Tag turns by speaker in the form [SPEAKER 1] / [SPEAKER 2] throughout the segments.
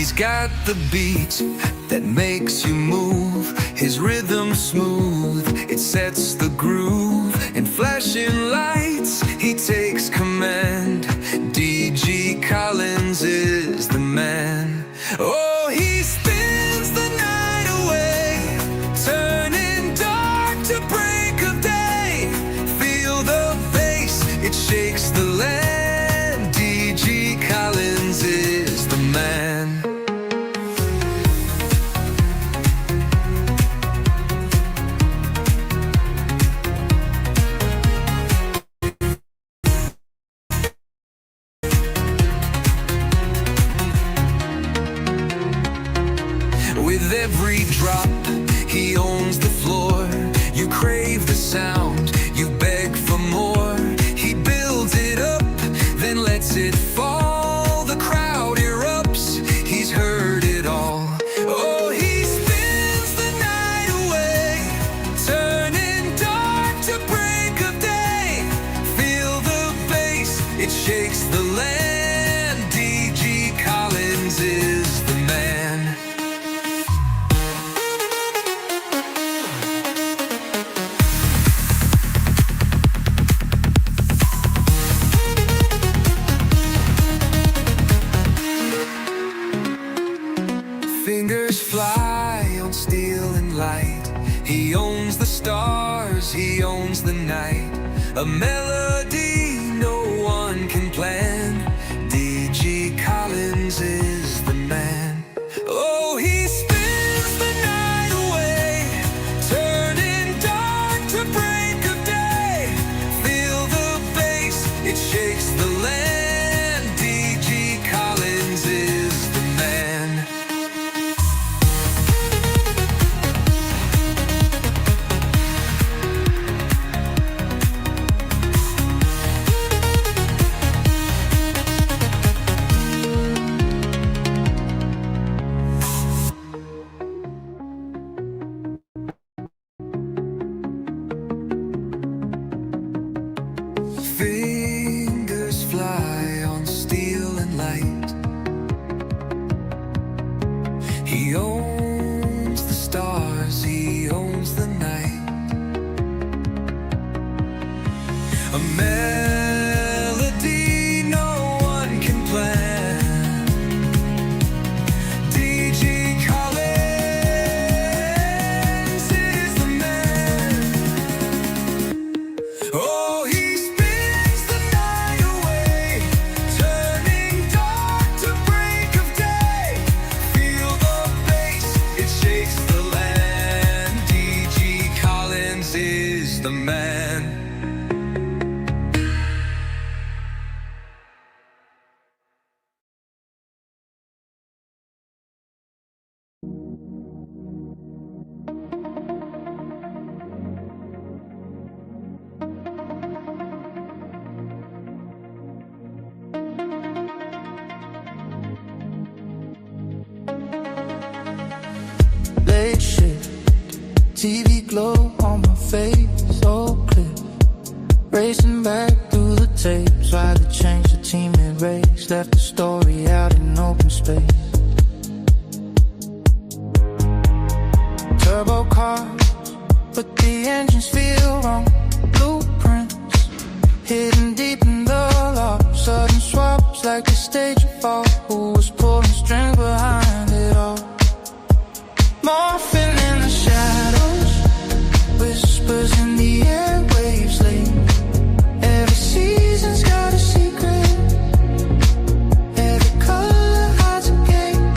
[SPEAKER 1] He's got the beat that makes you move, his rhythm smooth, it sets the groove. In flashing lights, he takes command. D.G. Collins is the man. Oh, he spins the night away, turning dark to break of day. Feel the bass, it shakes the land. D.G. Collins is the man. With every drop, he owns the floor. You crave the sound, you beg for more. He builds it up, then lets it fall. The crowd erupts, he's heard it all. Oh, he spins the night away, turning dark to break of day. Feel the bass, it shakes the land. D.G. Collins is the man. Fingers fly on steel and light. He owns the stars, he owns the night. A melody no one can plan. D.G. Collins is the man. Oh, he spins the night away, turning dark to break of day. Feel the bass, it shakes the land. D.G. Collins is the man. Fingers fly on steel and light. He owns the stars, he owns the night. A melody no one can plan. D.G. Collins is the man. Oh, he spins the night away, turning dark to break of day. Feel the bass, it shakes the land. D.G. Collins is the man.
[SPEAKER 2] Late shift, TV glow on my face, so clear. Racing back through the tapes, tried to change the team and race. Left the story out in open space. Turbo cars, but the engines feel wrong. Blueprints, hidden deep in the law. Sudden swaps like the stage of fall. Who was pulling strings behind it all? Morphing in the shadows, whispers in the airwaves late. Every season's got a secret, every color hides a game.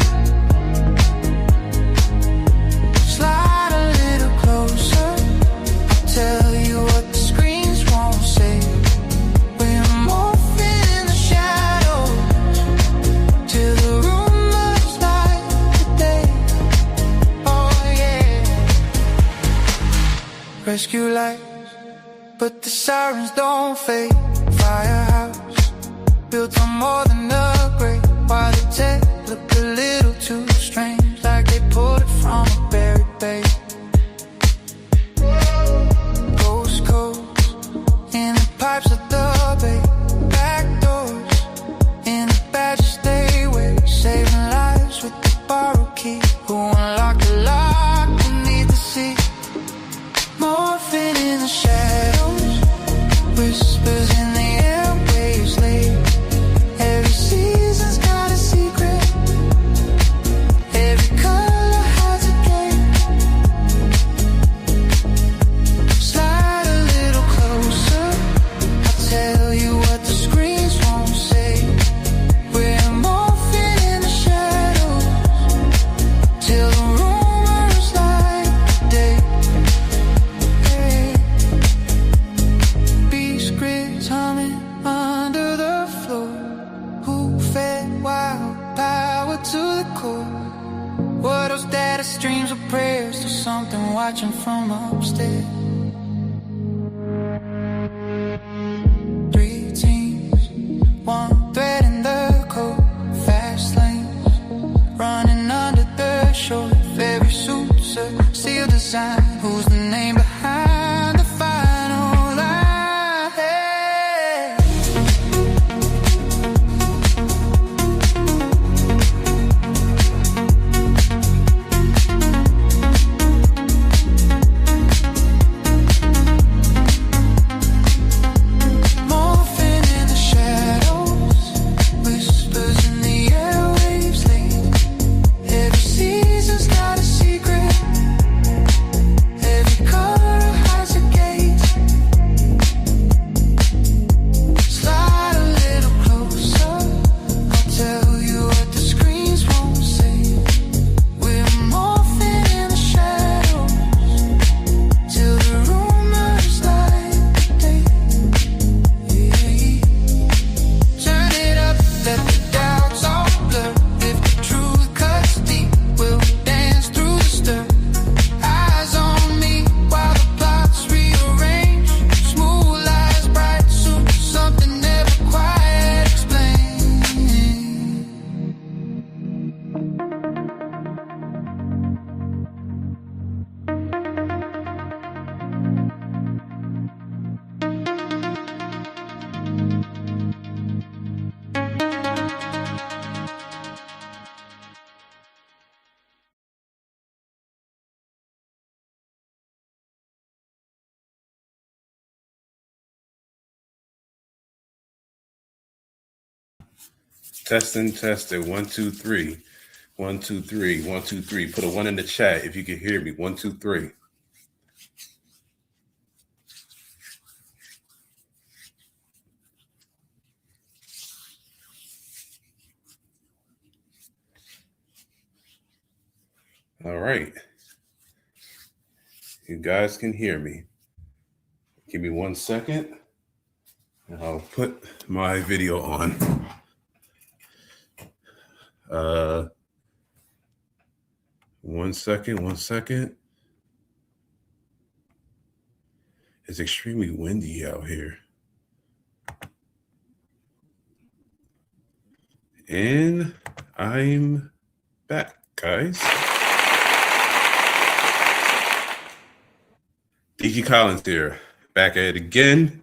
[SPEAKER 2] Slide a little closer, I'll tell you what the screens won't say. We're morphing in the shadows, till the rumors light the day. Rescue lights, but the sirens don't fade. Firehouse, built on more than a grave. Why the tech look a little too strange, like they pulled it from a buried bay. Ghost codes in the pipes of the bay. Back doors in the badges they wear, saving lives with watching from upstairs. Three teams, one thread in the coat, fast lanes, running under the short ferry suits, a steel design. Who's the name behind the final line? Hey. Morphing in the shadows, whispers in the airwaves lead. Every season's got a secret, every color has a gate. Slide a little closer, I'll tell you what the screens won't say. We're morphing in the shadows, till the rumors light the day. Turn it up, let the doubts all blur. If the truth cuts deep, we'll dance through the stir. Eyes on me while the plots rearrange. Smooth lies, bright suit, something never quite explained.
[SPEAKER 3] Testing, testing. 1, 2, 3. 1, 2, 3. 1, 2, 3. Put a 1 in the chat if you can hear me. 1, 2, 3. All right. You guys can hear me. Give me 1 second, and I'll put my video on. 1 second, 1 second. It's extremely windy out here. And I'm back, guys. DG Collins here, back at it again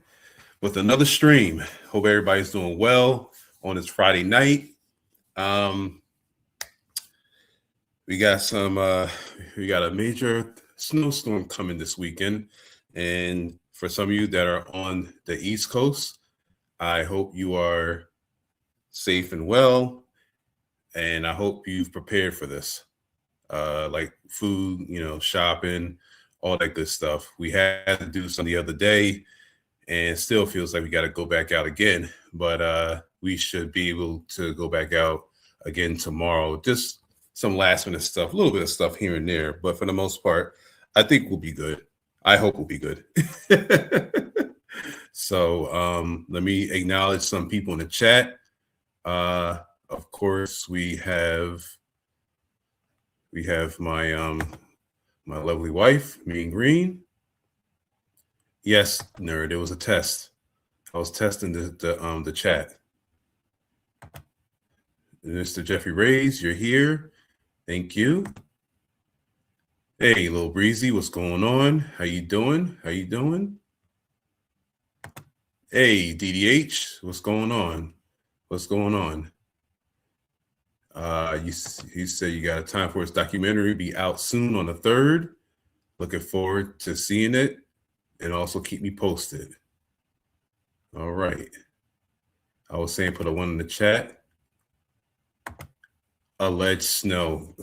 [SPEAKER 3] with another stream. Hope everybody's doing well on this Friday night. We got a major snowstorm coming this weekend. And for some of you that are on the East Coast, I hope you are safe and well. And I hope you've prepared for this. Like food, shopping, all that good stuff. We had to do some the other day, and it still feels like we got to go back out again. But we should be able to go back out again tomorrow. Just some last minute stuff, a little bit of stuff here and there. But for the most part, I think we'll be good. I hope we'll be good. So let me acknowledge some people in the chat. Of course, we have my my lovely wife, Mean Green. Yes, nerd, it was a test. I was testing the chat. Mr. Jeffrey Reyes, you're here. Thank you. Hey, Lil Breezy, what's going on? How you doing? How you doing? Hey, DDH, what's going on? What's going on? You said you got a Time for Its documentary be out soon on the 3rd. Looking forward to seeing it, and also keep me posted. All right. I was saying put a 1 in the chat. Alleged snow.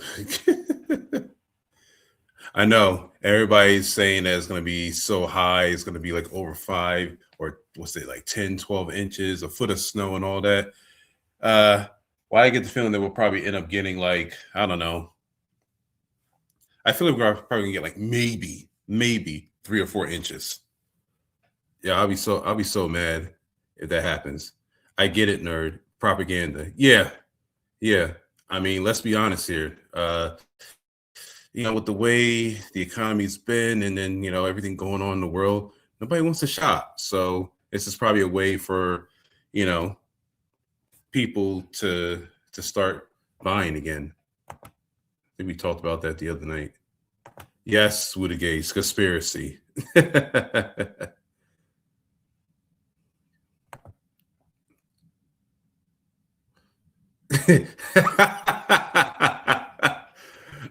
[SPEAKER 3] I know everybody's saying that it's going to be so high. It's going to be like over 5 or what's it, like 10, 12 inches, a foot of snow and all that. Well, I get the feeling that we'll probably end up getting like, I don't know. I feel like we're probably gonna get like maybe 3 or 4 inches. Yeah, I'll be so mad if that happens. I get it, nerd. Propaganda. Yeah. I mean, let's be honest here. with the way the economy's been, and then everything going on in the world, nobody wants to shop. So this is probably a way for you know people to start buying again. I think we talked about that the other night. Yes, Woody Gates, conspiracy.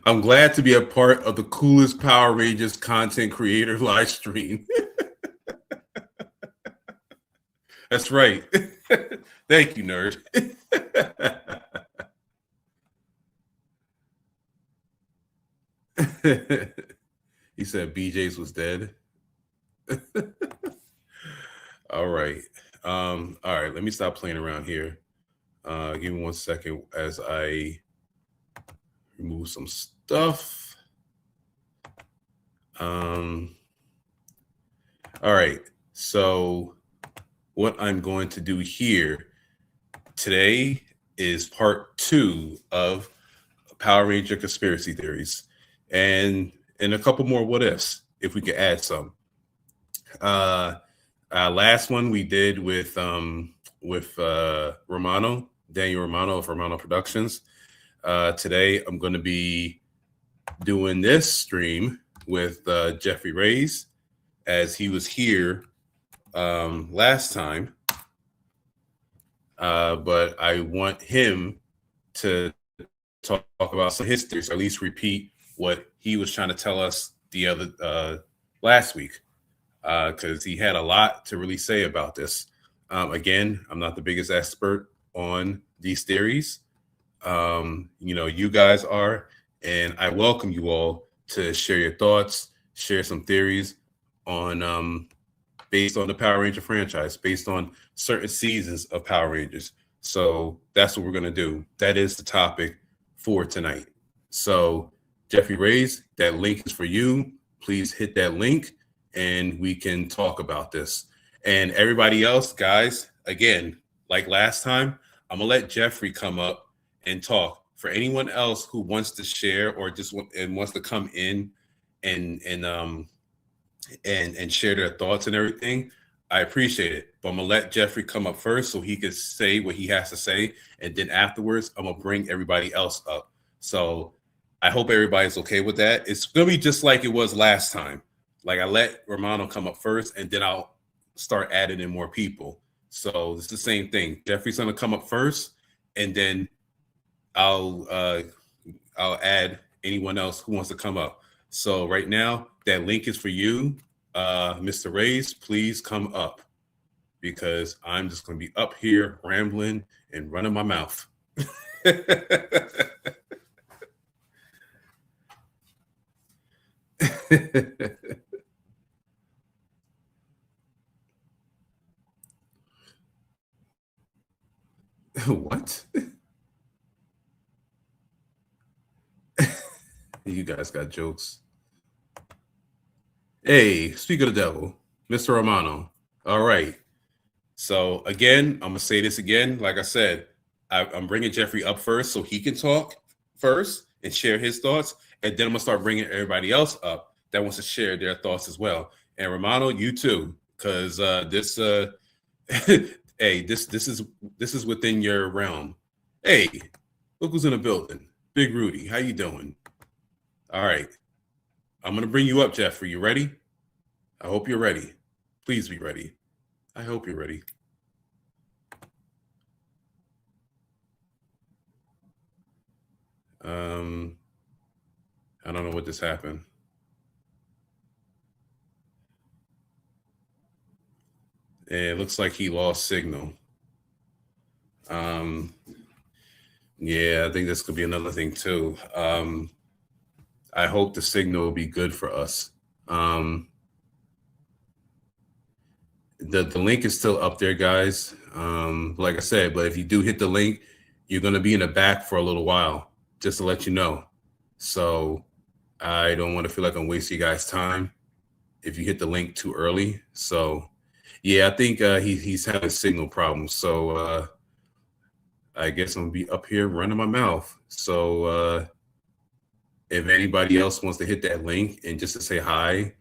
[SPEAKER 3] I'm glad to be a part of the coolest Power Rangers content creator live stream. That's right. Thank you, nerd. He said BJ's was dead. All right. All right, let me stop playing around here. Give me 1 second as I remove some stuff. All right. So what I'm going to do here today is part 2 of Power Ranger conspiracy theories, and a couple more what ifs if we could add some. Last one we did with Romano, Daniel Romano of Romano Productions. Today I'm going to be doing this stream with Jeffrey Reyes, as he was here last time, but I want him to talk about some history, so at least repeat what he was trying to tell us the other last week, because he had a lot to really say about this. Again, I'm not the biggest expert on these theories. You guys are, and I welcome you all to share your thoughts, share some theories on based on the Power Ranger franchise, based on certain seasons of Power Rangers. So that's what we're going to do. That is the topic for tonight. So Jeffrey Reyes, that link is for you. Please hit that link and we can talk about this. And everybody else, guys, again, like last time, I'm going to let Jeffrey come up and talk. For anyone else who wants to share or just wants to come in and share their thoughts and everything, I appreciate it. But I'm gonna let Jeffrey come up first so he can say what he has to say, and then afterwards I'm gonna bring everybody else up. So I hope everybody's okay with that. It's gonna be just like it was last time. Like I let Romano come up first, and then I'll start adding in more people. So it's the same thing. Jeffrey's gonna come up first, and then I'll add anyone else who wants to come up. So right now, that link is for you, Mr. Reyes. Please come up, because I'm just going to be up here rambling and running my mouth. What? You guys got jokes. Hey, speak of the devil, Mr. Romano. All right. So again, I'm gonna say this again. Like I said, I'm bringing Jeffrey up first so he can talk first and share his thoughts, and then I'm gonna start bringing everybody else up that wants to share their thoughts as well. And Romano, you too, because this hey, this is within your realm. Hey, look who's in the building. Big Rudy, how you doing? All right. I'm going to bring you up, Jeffrey. You ready? I hope you're ready. Please be ready. I hope you're ready. I don't know what just happened. It looks like he lost signal. Yeah, I think this could be another thing too. I hope the signal will be good for us. The link is still up there, guys. Like I said, but if you do hit the link, you're going to be in the back for a little while, just to let you know. So I don't want to feel like I'm wasting you guys' time if you hit the link too early. So yeah, I think he's having signal problems. So I guess I'm going to be up here running my mouth. So if anybody else wants to hit that link and just to say hi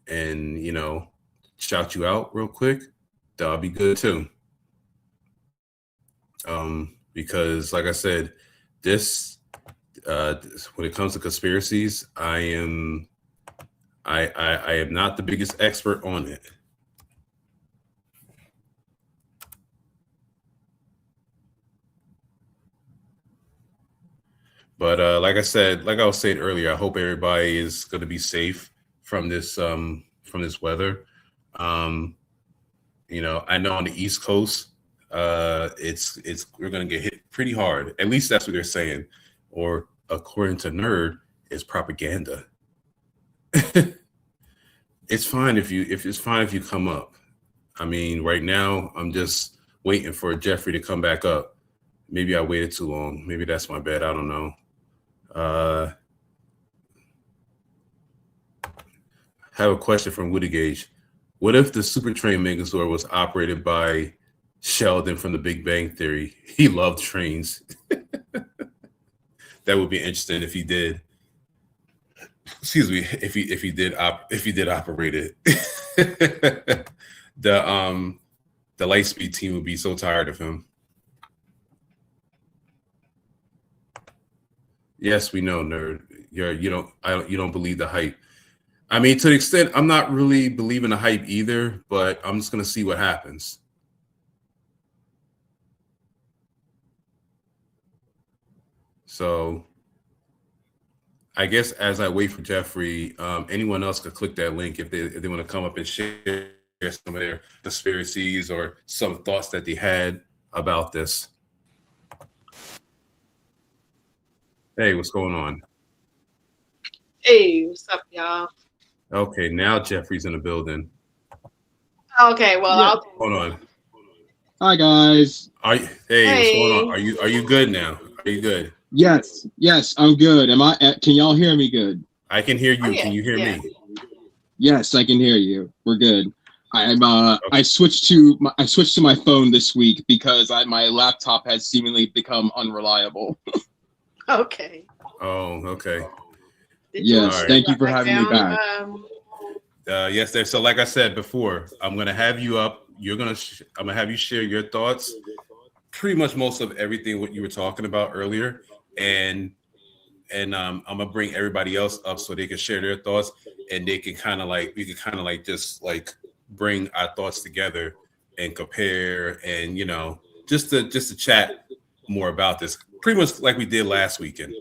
[SPEAKER 3] and, shout you out real quick, that'll be good too. Because like I said, this when it comes to conspiracies, I am not the biggest expert on it. But like I said, like I was saying earlier, I hope everybody is going to be safe from this weather. I know on the East Coast, it's we're going to get hit pretty hard. At least that's what they're saying, or according to Nerd, it's propaganda. It's fine if you come up. I mean, right now I'm just waiting for Jeffrey to come back up. Maybe I waited too long. Maybe that's my bad. I don't know. Have a question from Woody Gage. What if the super train Megazord was operated by Sheldon from the Big Bang Theory? He loved trains. That would be interesting if he did. Excuse me, if he did operate it. The Lightspeed team would be so tired of him. Yes, we know, Nerd. You don't believe the hype. I mean, to the extent, I'm not really believing the hype either, but I'm just gonna see what happens. So I guess as I wait for Jeffrey, anyone else could click that link if they want to come up and share some of their conspiracies or some thoughts that they had about this. Hey, what's going on?
[SPEAKER 4] Hey, what's up, y'all?
[SPEAKER 3] Okay, now Jeffrey's in the building.
[SPEAKER 4] Okay, well,
[SPEAKER 5] Yeah.
[SPEAKER 3] Hold on.
[SPEAKER 5] Hi guys.
[SPEAKER 3] Hey, what's going on? Are you good now? Are you good?
[SPEAKER 5] Yes, I'm good. Can y'all hear me good?
[SPEAKER 3] I can hear you.
[SPEAKER 4] Oh, yeah,
[SPEAKER 3] Can you hear
[SPEAKER 4] yeah.
[SPEAKER 3] me?
[SPEAKER 5] Yes, I can hear you. We're good. I switched to my phone this week because my laptop has seemingly become unreliable.
[SPEAKER 4] Okay.
[SPEAKER 3] Oh, okay.
[SPEAKER 4] Did you
[SPEAKER 5] Yes,
[SPEAKER 3] All right.
[SPEAKER 5] thank you for
[SPEAKER 4] write
[SPEAKER 5] having me
[SPEAKER 4] down,
[SPEAKER 5] back.
[SPEAKER 3] Yes, there. So, like I said before, I'm gonna have you up. I'm gonna have you share your thoughts. Pretty much most of everything what you were talking about earlier, and I'm gonna bring everybody else up so they can share their thoughts, and we can kind of just bring our thoughts together and compare, and just to chat more about this. Pretty much like we did last weekend.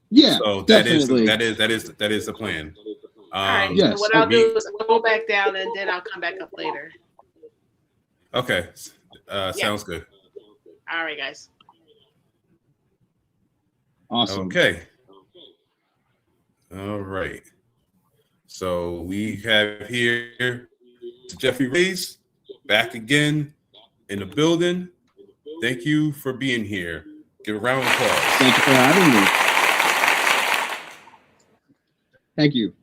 [SPEAKER 5] Yeah,
[SPEAKER 3] So
[SPEAKER 5] definitely.
[SPEAKER 3] that is the plan.
[SPEAKER 4] all right.
[SPEAKER 5] Yes.
[SPEAKER 4] So what I'll do is I'll go back down and then I'll come back up later.
[SPEAKER 3] Okay. Sounds good.
[SPEAKER 4] All right, guys.
[SPEAKER 5] Awesome.
[SPEAKER 3] Okay. All right. So we have here Jeffrey Reyes back again in the building. Thank you for being here. Give a round of applause.
[SPEAKER 5] Thank you for having me.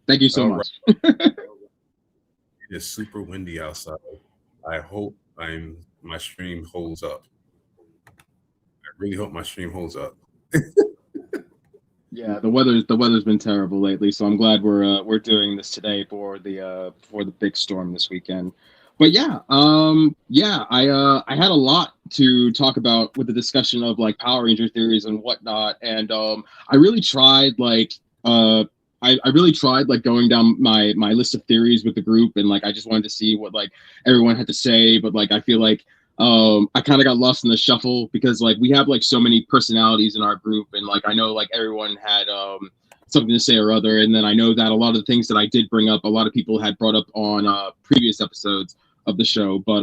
[SPEAKER 5] Thank you so
[SPEAKER 3] All
[SPEAKER 5] much.
[SPEAKER 3] It is super windy outside. I hope my stream holds up. I really hope my stream holds up.
[SPEAKER 5] Yeah, the weather's been terrible lately, so I'm glad we're doing this today for the big storm this weekend. But I had a lot to talk about with the discussion of Power Ranger theories and whatnot, and I really tried going down my list of theories with the group, and I just wanted to see what everyone had to say, but I feel I kind of got lost in the shuffle because we have so many personalities in our group, and I know everyone had something to say or other, and then I know that a lot of the things that I did bring up, a lot of people had brought up on previous episodes of the show, but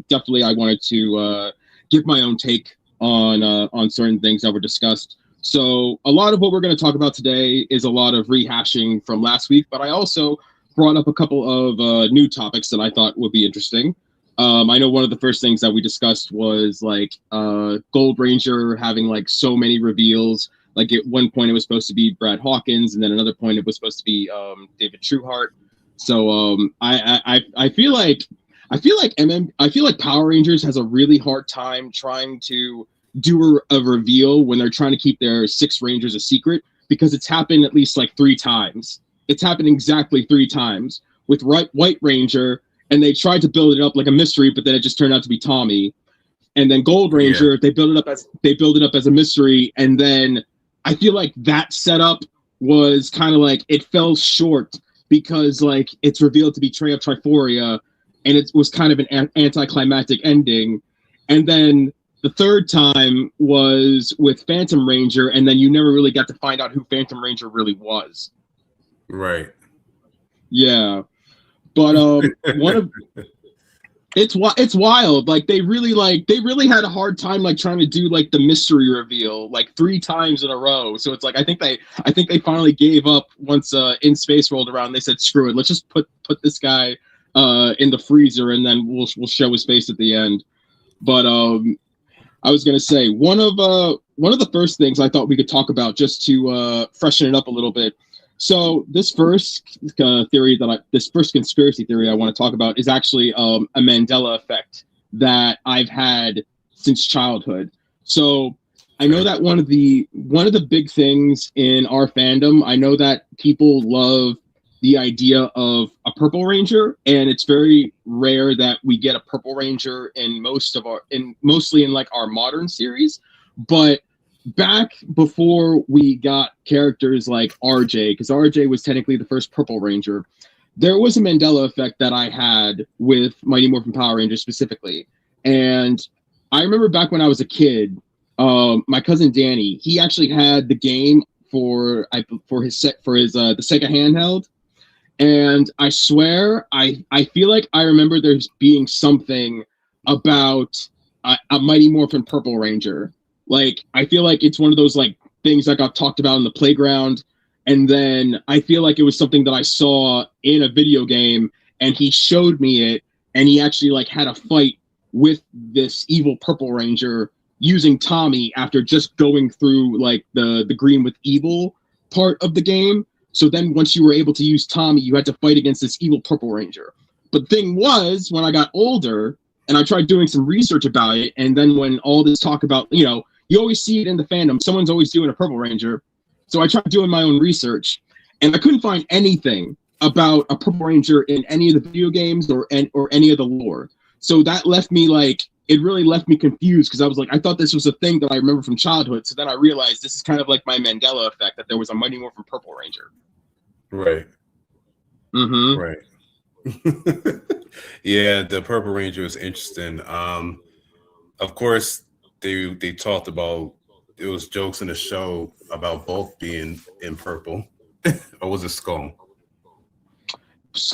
[SPEAKER 5] definitely I wanted to give my own take on certain things that were discussed. So a lot of what we're going to talk about today is a lot of rehashing from last week, but I also brought up a couple of new topics that I thought would be interesting. I know one of the first things that we discussed was Gold Ranger having so many reveals. At one point it was supposed to be Brad Hawkins, and then another point it was supposed to be David Trueheart. So I feel like Power Rangers has a really hard time trying to do a reveal when they're trying to keep their 6 Rangers a secret, because it's happened at least like 3 times. It's happened exactly 3 times with White Ranger, and they tried to build it up like a mystery, but then it just turned out to be Tommy. And then Gold Ranger, they build it up as a mystery, and then I feel like that setup was kind of like it fell short because like it's revealed to be Trey of Triforia, and it was kind of an anticlimactic ending. And then the third time was with Phantom Ranger, and then you never really got to find out who Phantom Ranger really was.
[SPEAKER 3] Right.
[SPEAKER 5] Yeah, but it's wild. Like they really had a hard time like trying to do like the mystery reveal like 3 times in a row. So it's like I think they finally gave up once In Space rolled around. They said screw it, let's just put this guy in the freezer, and then we'll show his face at the end. But I was gonna say one of the first things I thought we could talk about just to freshen it up a little bit. So this first conspiracy theory I want to talk about is actually a Mandela effect that I've had since childhood. So I know that one of the big things in our fandom, I know that people love the idea of a Purple Ranger, and it's very rare that we get a Purple Ranger in mostly in like our modern series, but back before we got characters like RJ, because RJ was technically the first Purple Ranger, there was a Mandela effect that I had with Mighty Morphin Power Rangers specifically. And I remember back when I was a kid, my cousin Danny, he actually had the game for the Sega handheld. And I swear, I feel like I remember there's being something about a Mighty Morphin Purple Ranger. Like, I feel like it's one of those, like, things that got talked about in the playground, and then I feel like it was something that I saw in a video game, and he showed me it, and he actually, like, had a fight with this evil Purple Ranger using Tommy after just going through, like, the green with evil part of the game. So then once you were able to use Tommy, you had to fight against this evil Purple Ranger. But the thing was, when I got older, and I tried doing some research about it, and then when all this talk about, you always see it in the fandom. Someone's always doing a Purple Ranger. So I tried doing my own research, and I couldn't find anything about a Purple Ranger in any of the video games or any of the lore. So that left me it really left me confused, because I was like, I thought this was a thing that I remember from childhood. So then I realized this is kind of like my Mandela effect, that there was a Mighty Morphin Purple Ranger.
[SPEAKER 3] Right.
[SPEAKER 5] Mm-hmm.
[SPEAKER 3] Right. Yeah, the Purple Ranger is interesting. Of course, they talked about, it was jokes in the show about both being in purple. Or was it Skull?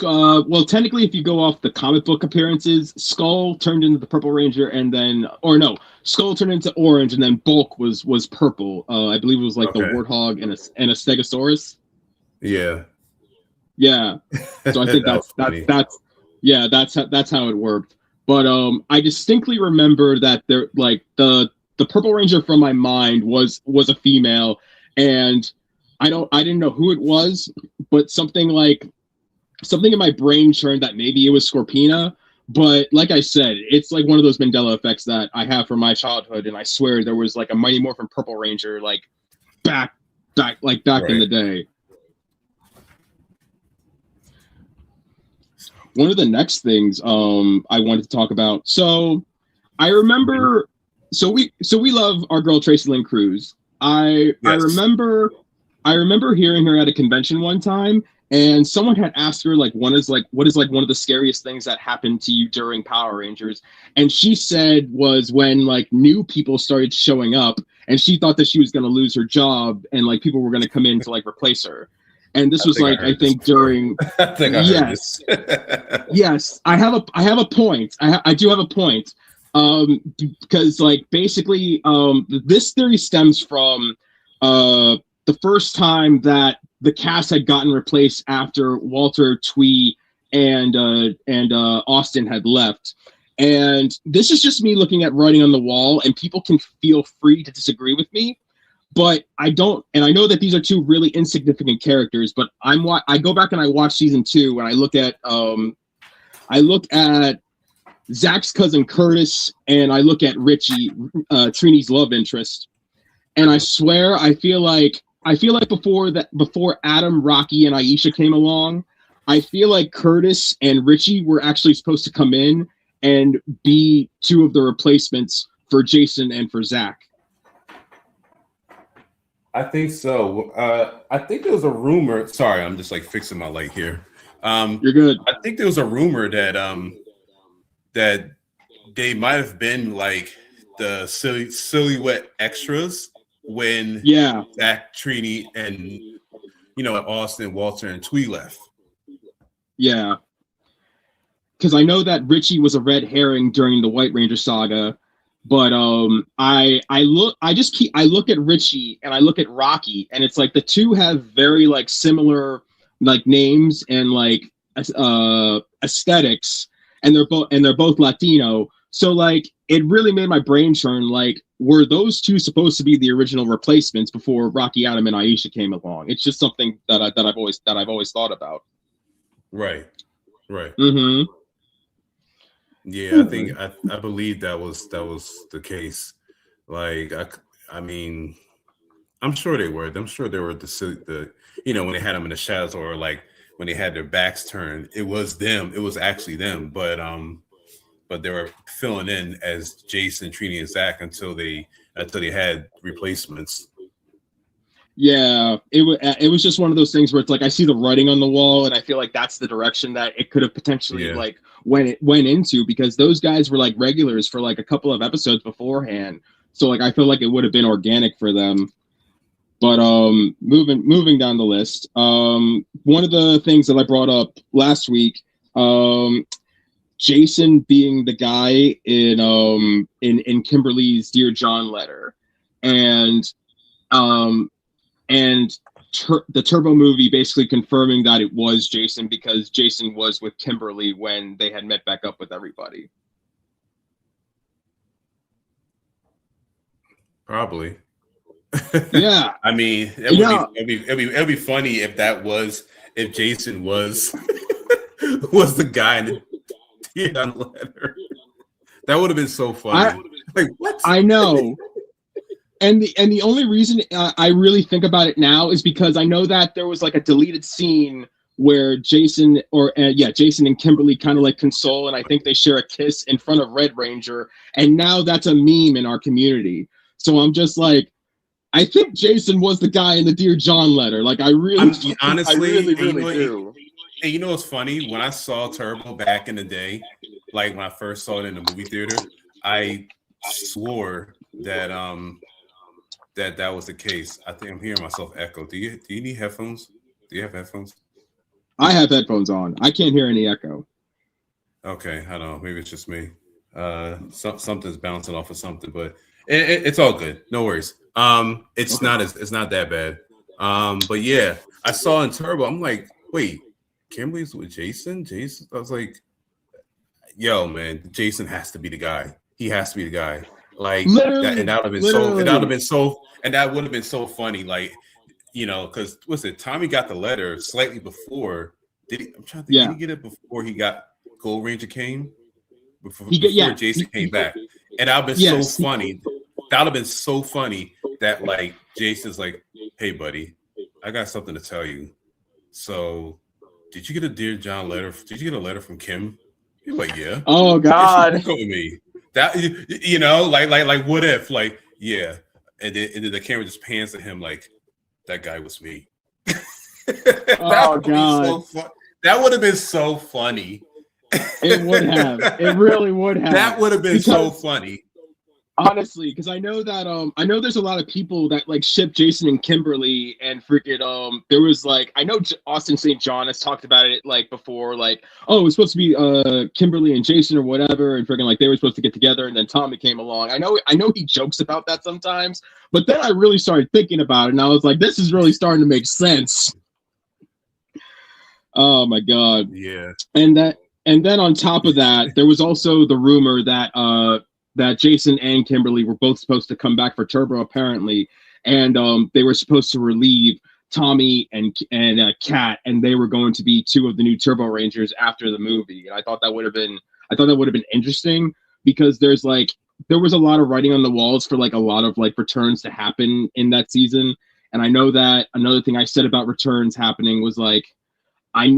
[SPEAKER 5] Well, technically, if you go off the comic book appearances, Skull turned into the Purple Ranger, and then, or no, Skull turned into orange, and then Bulk was purple. I believe it was like the Warthog and a Stegosaurus.
[SPEAKER 3] Yeah.
[SPEAKER 5] Yeah. So I think that's how it worked. But I distinctly remember that there, like, the Purple Ranger from my mind was a female, and I didn't know who it was, but something in my brain churned that maybe it was Scorpina. But like I said, it's like one of those Mandela effects that I have from my childhood, and I swear there was like a Mighty Morphin Purple Ranger like back in the day. One of the next things I wanted to talk about. So I remember, so we love our girl Tracy Lynn Cruz. I remember hearing her at a convention one time, and someone had asked her what is one of the scariest things that happened to you during Power Rangers, and she said was when like new people started showing up, and she thought that she was going to lose her job, and like people were going to come in to like replace her. And this was like, I think during, yes, yes, I have a point. I do have a point. Because like basically, this theory stems from the first time that the cast had gotten replaced after Walter, Twee, and Austin had left. And this is just me looking at writing on the wall, and people can feel free to disagree with me. But I don't, and I know that these are two really insignificant characters, but I go back and I watch season 2, and I look at Zach's cousin Curtis, and I look at Richie, Trini's love interest, and I swear I feel like I feel like before Adam, Rocky, and Aisha came along, I feel like Curtis and Richie were actually supposed to come in and be two of the replacements for Jason and for Zach.
[SPEAKER 3] I think so. I think there was a rumor. Sorry, I'm just like fixing my light here.
[SPEAKER 5] You're good.
[SPEAKER 3] I think there was a rumor that they might have been like the silhouette extras when Zach, Trini, and Austin, Walter, and Twee left.
[SPEAKER 5] Yeah, because I know that Richie was a red herring during the White Ranger saga, but I look at Richie and I look at Rocky, and it's like the two have very like similar like names and like aesthetics, and they're both Latino. So like it really made my brain churn. Like, were those two supposed to be the original replacements before Rocky, Adam, and Aisha came along? It's just something that I've always thought about.
[SPEAKER 3] Right.
[SPEAKER 5] Mm-hmm.
[SPEAKER 3] Yeah, I think I believe that was the case. Like, I mean, I'm sure they were. I'm sure they were the when they had them in the shadows, or like when they had their backs turned, it was them. It was actually them. But they were filling in as Jason, Trini, and Zach until they had replacements.
[SPEAKER 5] Yeah, it was just one of those things where it's like I see the writing on the wall, and I feel like that's the direction that it could have potentially like went into, because those guys were like regulars for like a couple of episodes beforehand. So like I feel like it would have been organic for them. But moving down the list, one of the things that I brought up last week, Jason being the guy in Kimberly's Dear John letter, and the Turbo movie basically confirming that it was Jason, because Jason was with Kimberly when they had met back up with everybody.
[SPEAKER 3] Probably.
[SPEAKER 5] Yeah.
[SPEAKER 3] I mean, it'd be funny if Jason was was the guy in the letter. That would have been so funny. Like, what?
[SPEAKER 5] I know. And the only reason I really think about it now is because I know that there was like a deleted scene where Jason and Kimberly kind of like console, and I think they share a kiss in front of Red Ranger, and now that's a meme in our community. So I'm just like, I think Jason was the guy in the Dear John letter. Like, I really do.
[SPEAKER 3] And you know what's funny? When I saw Turbo back in the day, like when I first saw it in the movie theater, I swore that that was the case. I think I'm hearing myself echo. Do you need headphones? Do you have headphones?
[SPEAKER 5] I have headphones on. I can't hear any echo.
[SPEAKER 3] Okay, I don't know. Maybe it's just me. Something's bouncing off of something, but it's all good. No worries. It's not that bad. But yeah, I saw in Turbo. I'm like, wait, Kimberly's with Jason? I was like, yo, man, Jason has to be the guy. He has to be the guy. Like that, and that would have been so funny. Like, because Tommy got the letter slightly before. Did he? I'm trying to think. Did he get it before he got Gold Ranger came? Before Jason came back, and that would have been so funny. That would have been so funny that like Jason's like, hey buddy, I got something to tell you. So, did you get a Dear John letter? Did you get a letter from Kim? You're like, yeah.
[SPEAKER 5] Oh God.
[SPEAKER 3] With me. That like what if, like, yeah, and then the camera just pans to him like, that guy was me.
[SPEAKER 5] Oh God,
[SPEAKER 3] that would have been so funny.
[SPEAKER 5] It would have. It really would have.
[SPEAKER 3] That would have been so funny.
[SPEAKER 5] Honestly, because I know that I know there's a lot of people that like ship Jason and Kimberly, and freaking there was like, I know Austin St. John has talked about it like before, like, oh, it was supposed to be Kimberly and Jason or whatever, and freaking like they were supposed to get together, and then Tommy came along. I know he jokes about that sometimes, but then I really started thinking about it, and I was like, this is really starting to make sense. Oh my God.
[SPEAKER 3] Yeah.
[SPEAKER 5] And then on top of that, there was also the rumor that Jason and Kimberly were both supposed to come back for Turbo, apparently, and they were supposed to relieve Tommy and Kat, and they were going to be two of the new Turbo Rangers after the movie. And I thought that would have been interesting, because there was a lot of writing on the walls for like a lot of like returns to happen in that season, And I know that another thing I said about returns happening was like, I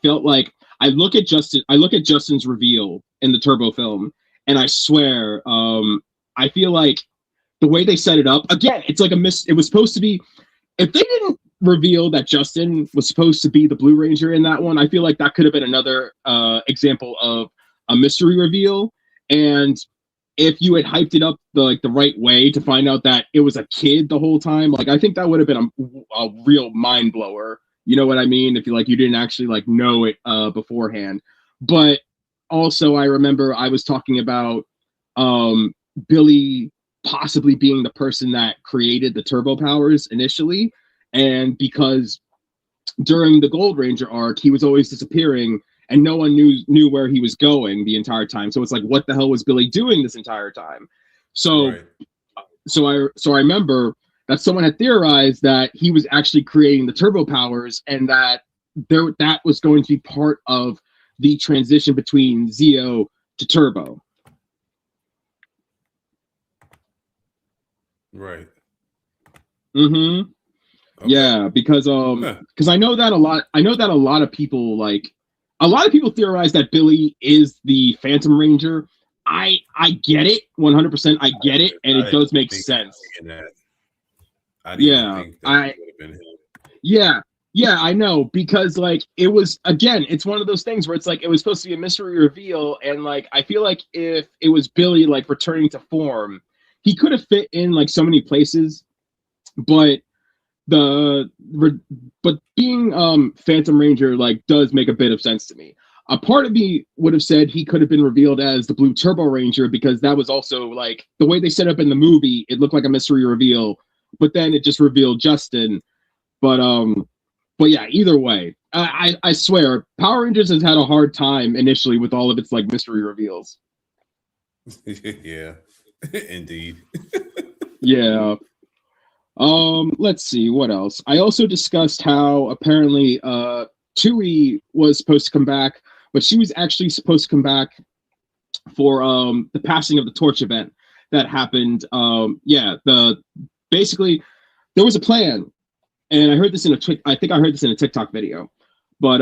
[SPEAKER 5] felt like I look at Justin's reveal in the Turbo film, and I swear, I feel like the way they set it up, again, it's like it was supposed to be, if they didn't reveal that Justin was supposed to be the Blue Ranger in that one, I feel like that could have been another example of a mystery reveal. And if you had hyped it up the right way to find out that it was a kid the whole time, like I think that would have been a real mind blower. You know what I mean? If you didn't actually know it beforehand. But also, I remember I was talking about Billy possibly being the person that created the turbo powers initially, and because during the Gold Ranger arc, he was always disappearing and no one knew where he was going the entire time. So it's like, what the hell was Billy doing this entire time? So
[SPEAKER 3] Right.
[SPEAKER 5] so I remember that someone had theorized that he was actually creating the turbo powers, and that that was going to be part of the transition between Zeo to Turbo.
[SPEAKER 3] Right.
[SPEAKER 5] Mm-hmm.
[SPEAKER 3] Okay.
[SPEAKER 5] Yeah, because I know that a lot of people theorize that Billy is the Phantom Ranger. I get it 100%. I get it, and it does make sense.
[SPEAKER 3] I didn't even think that would have been him.
[SPEAKER 5] Yeah, I know, because it was, again, it's one of those things where it's like it was supposed to be a mystery reveal, and I feel like if it was Billy returning to form, he could have fit in so many places, but being Phantom Ranger does make a bit of sense to me. A part of me would have said he could have been revealed as the Blue Turbo Ranger, because that was also the way they set up in the movie. It looked like a mystery reveal, but then it just revealed Justin. But yeah, either way, I swear Power Rangers has had a hard time initially with all of its mystery reveals.
[SPEAKER 3] Yeah, indeed.
[SPEAKER 5] Yeah. Let's see what else. I also discussed how apparently Tui was supposed to come back, but she was actually supposed to come back for the passing of the torch event that happened. Basically there was a plan, and I heard this in a TikTok video, but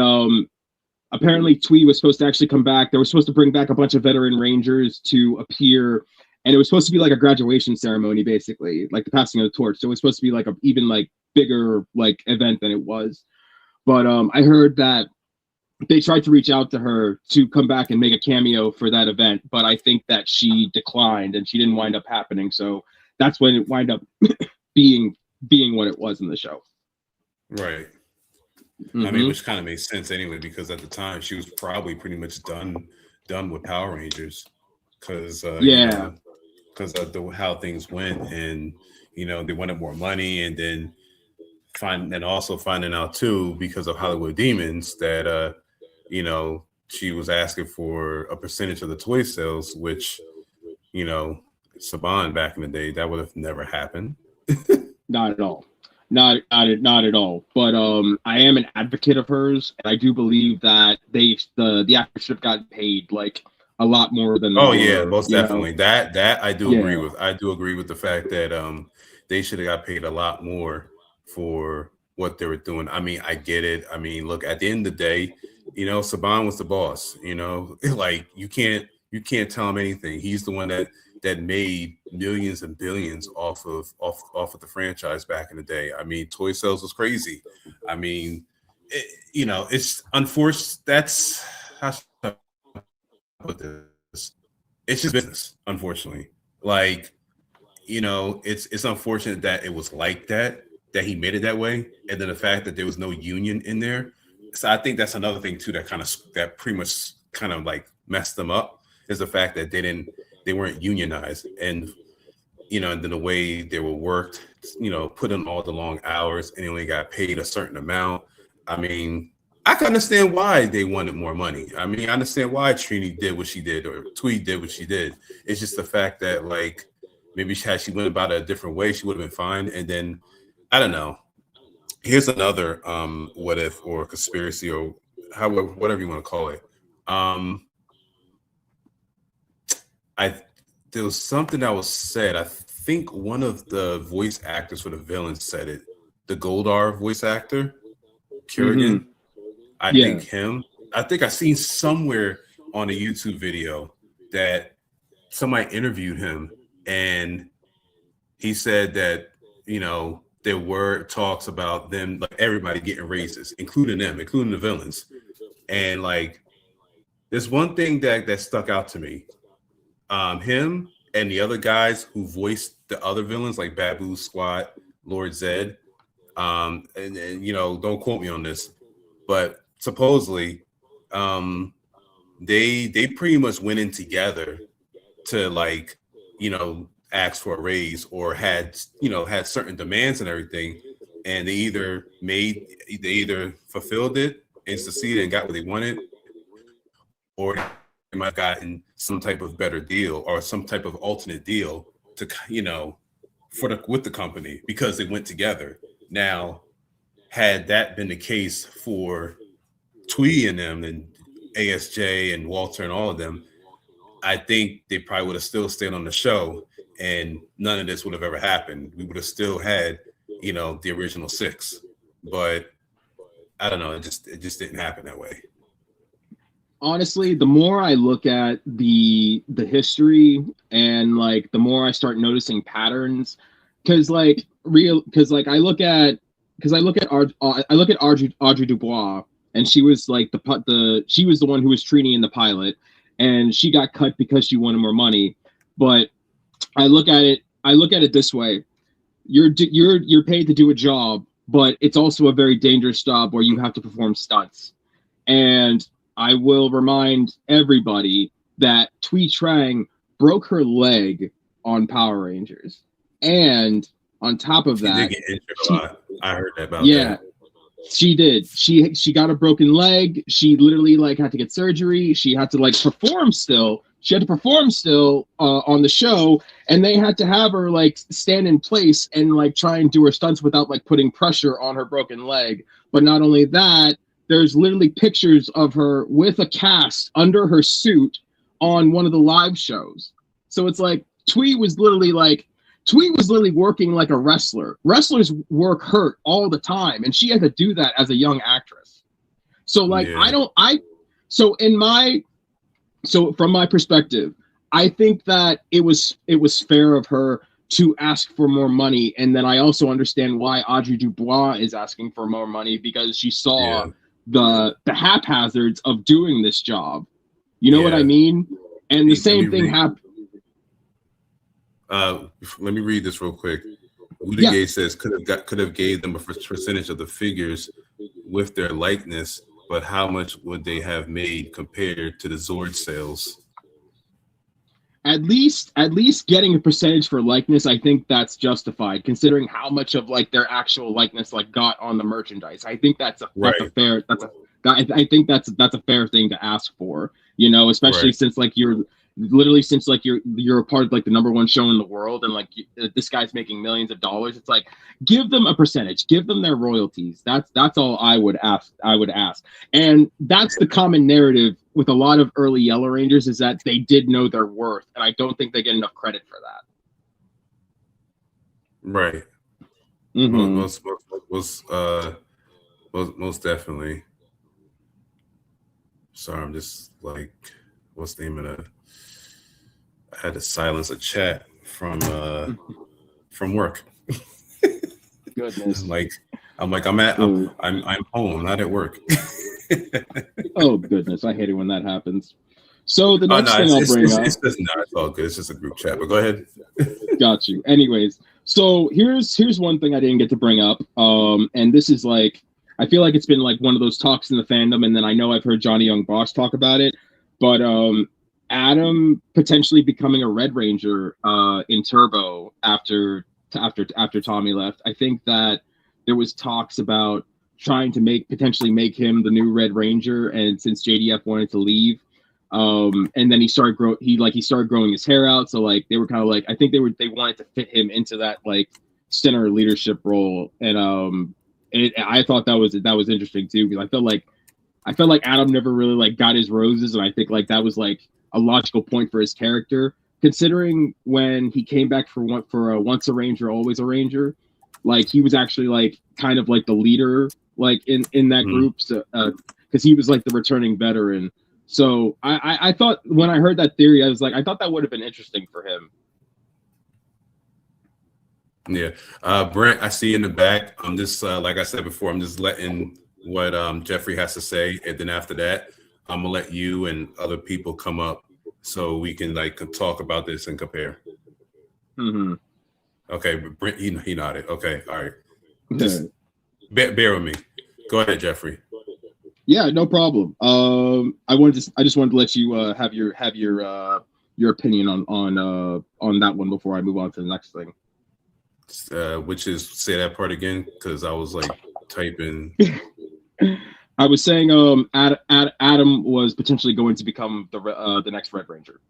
[SPEAKER 5] apparently Twee was supposed to actually come back. They were supposed to bring back a bunch of veteran Rangers to appear, and it was supposed to be a graduation ceremony, basically, the passing of the torch. So it was supposed to be a even bigger event than it was. But I heard that they tried to reach out to her to come back and make a cameo for that event, but I think that she declined and she didn't wind up happening. So that's when it wound up being what it was in the show.
[SPEAKER 3] Right.
[SPEAKER 5] Mm-hmm.
[SPEAKER 3] I mean, which kind of makes sense anyway, because at the time she was probably pretty much done with Power Rangers, because because of how things went, and they wanted more money, and then also finding out too, because of Hollywood Demons, that she was asking for a percentage of the toy sales, which Saban back in the day, that would have never happened.
[SPEAKER 5] Not at all. Not at all. But I am an advocate of hers, and I do believe that the actors should have gotten paid a lot more than.
[SPEAKER 3] Yeah, most definitely. That I do agree with. I do agree with the fact that they should have got paid a lot more for what they were doing. I mean, I get it. I mean, look, at the end of the day, Saban was the boss. You can't tell him anything. He's the one that made millions and billions off of the franchise back in the day. I mean, toy sales was crazy. I mean, it's unfortunate. That's how should I put this. It's just business, unfortunately. It's unfortunate that it was like that he made it that way, and then the fact that there was no union in there. So I think that's another thing too that pretty much kind of messed them up, is the fact that they weren't unionized, and and then the way they were worked, put in all the long hours, and they only got paid a certain amount. I mean, I can understand why they wanted more money. I mean, I understand why Trini did what she did, or Tweed did what she did. It's just the fact that maybe had she went about it a different way, she would have been fine. And then I don't know. Here's another what if, or conspiracy, or however, whatever you want to call it. There was something that was said. I think one of the voice actors for the villain said it. the Goldar voice actor, Kurgan. I think him. I think I seen somewhere on a YouTube video that somebody interviewed him, and he said that, you know, there were talks about them, like everybody getting raises, including them, including the villains. And like, there's one thing that stuck out to me. Him and the other guys who voiced the other villains, like Babu Squat, Lord Zed. And you know, don't quote me on this, but supposedly, they pretty much went in together to, like, you know, ask for a raise, or had certain demands and everything, and they either fulfilled it and succeeded and got what they wanted, or they might have gotten some type of better deal or some type of alternate deal to, you know, with the company, because they went together. Now, had that been the case for Twee and them and ASJ and Walter and all of them, I think they probably would have still stayed on the show, and none of this would have ever happened. We would have still had, you know, the original 6. But I don't know, it just didn't happen that way.
[SPEAKER 5] Honestly, the more I look at the history, and like the more I start noticing patterns, because I look at Audrey Dubois, and she was like she was the one who was Trini in the pilot, and she got cut because she wanted more money. But I look at it this way: you're paid to do a job, but it's also a very dangerous job where you have to perform stunts. And I will remind everybody that Twee Trang broke her leg on Power Rangers, and on top of that,
[SPEAKER 3] did get injured a lot. I heard that about that.
[SPEAKER 5] Yeah, she did. She got a broken leg. She literally like had to get surgery. She had to like perform still. She had to perform still on the show, and they had to have her like stand in place and like try and do her stunts without like putting pressure on her broken leg. But not only that, there's literally pictures of her with a cast under her suit on one of the live shows. So it's like Twee was literally working like a wrestler. Wrestlers work hurt all the time, and she had to do that as a young actress. So like, yeah. So from my perspective, I think that it was fair of her to ask for more money. And then I also understand why Audrey Dubois is asking for more money, because she saw the haphazards of doing this job. You know what I mean? And the same thing happened.
[SPEAKER 3] Let me read this real quick. Udigay says could have gave them a percentage of the figures with their likeness, but how much would they have made compared to the Zord sales?
[SPEAKER 5] At least getting a percentage for likeness, I think that's justified, considering how much of like their actual likeness like got on the merchandise. I think that's a fair thing to ask for, you know, especially since like you're a part of like the number one show in the world, and like this guy's making millions of dollars. It's like, give them a percentage, give them their royalties. That's all I would ask. And that's the common narrative with a lot of early Yellow Rangers, is that they did know their worth, and I don't think they get enough credit for that.
[SPEAKER 3] Right.
[SPEAKER 5] Mm-hmm.
[SPEAKER 3] Most definitely. Sorry, I'm just like, what's the name of the? I had to silence a chat from work.
[SPEAKER 5] Goodness.
[SPEAKER 3] I'm home, not at work.
[SPEAKER 5] Oh goodness, I hate it when that happens. So the next thing I'll bring up.
[SPEAKER 3] It's all good. It's just a group chat, but go ahead.
[SPEAKER 5] Got you. Anyways, so here's one thing I didn't get to bring up. And this is like, I feel like it's been like one of those talks in the fandom, and then I know I've heard Johnny Young Bosch talk about it, but Adam potentially becoming a Red Ranger in Turbo after Tommy left. I think that there was talks about trying to potentially make him the new Red Ranger, and since JDF wanted to leave, and then he started growing his hair out, so like they were kind of like, I think they wanted to fit him into that like center leadership role, and I thought that was interesting too, because I felt like Adam never really like got his roses, and I think like that was like a logical point for his character, considering when he came back for Once a Ranger, Always a Ranger, like he was actually like kind of like the leader, like in that group. So because he was like the returning veteran. So I thought when I heard that theory, I was like, I thought that would have been interesting for him.
[SPEAKER 3] Yeah. Brent, I see you in the back. I'm just like I said before, I'm just letting what Jeffrey has to say, and then after that, I'm gonna let you and other people come up so we can like talk about this and compare.
[SPEAKER 5] Mm-hmm.
[SPEAKER 3] Okay, but Brent, he nodded. Okay, all right. Just bear with me. Go ahead, Jeffrey.
[SPEAKER 5] Yeah, no problem. I just wanted to let you have your opinion on that one before I move on to the next thing.
[SPEAKER 3] Which is, say that part again, because I was like typing.
[SPEAKER 5] I was saying Adam was potentially going to become the next Red Ranger.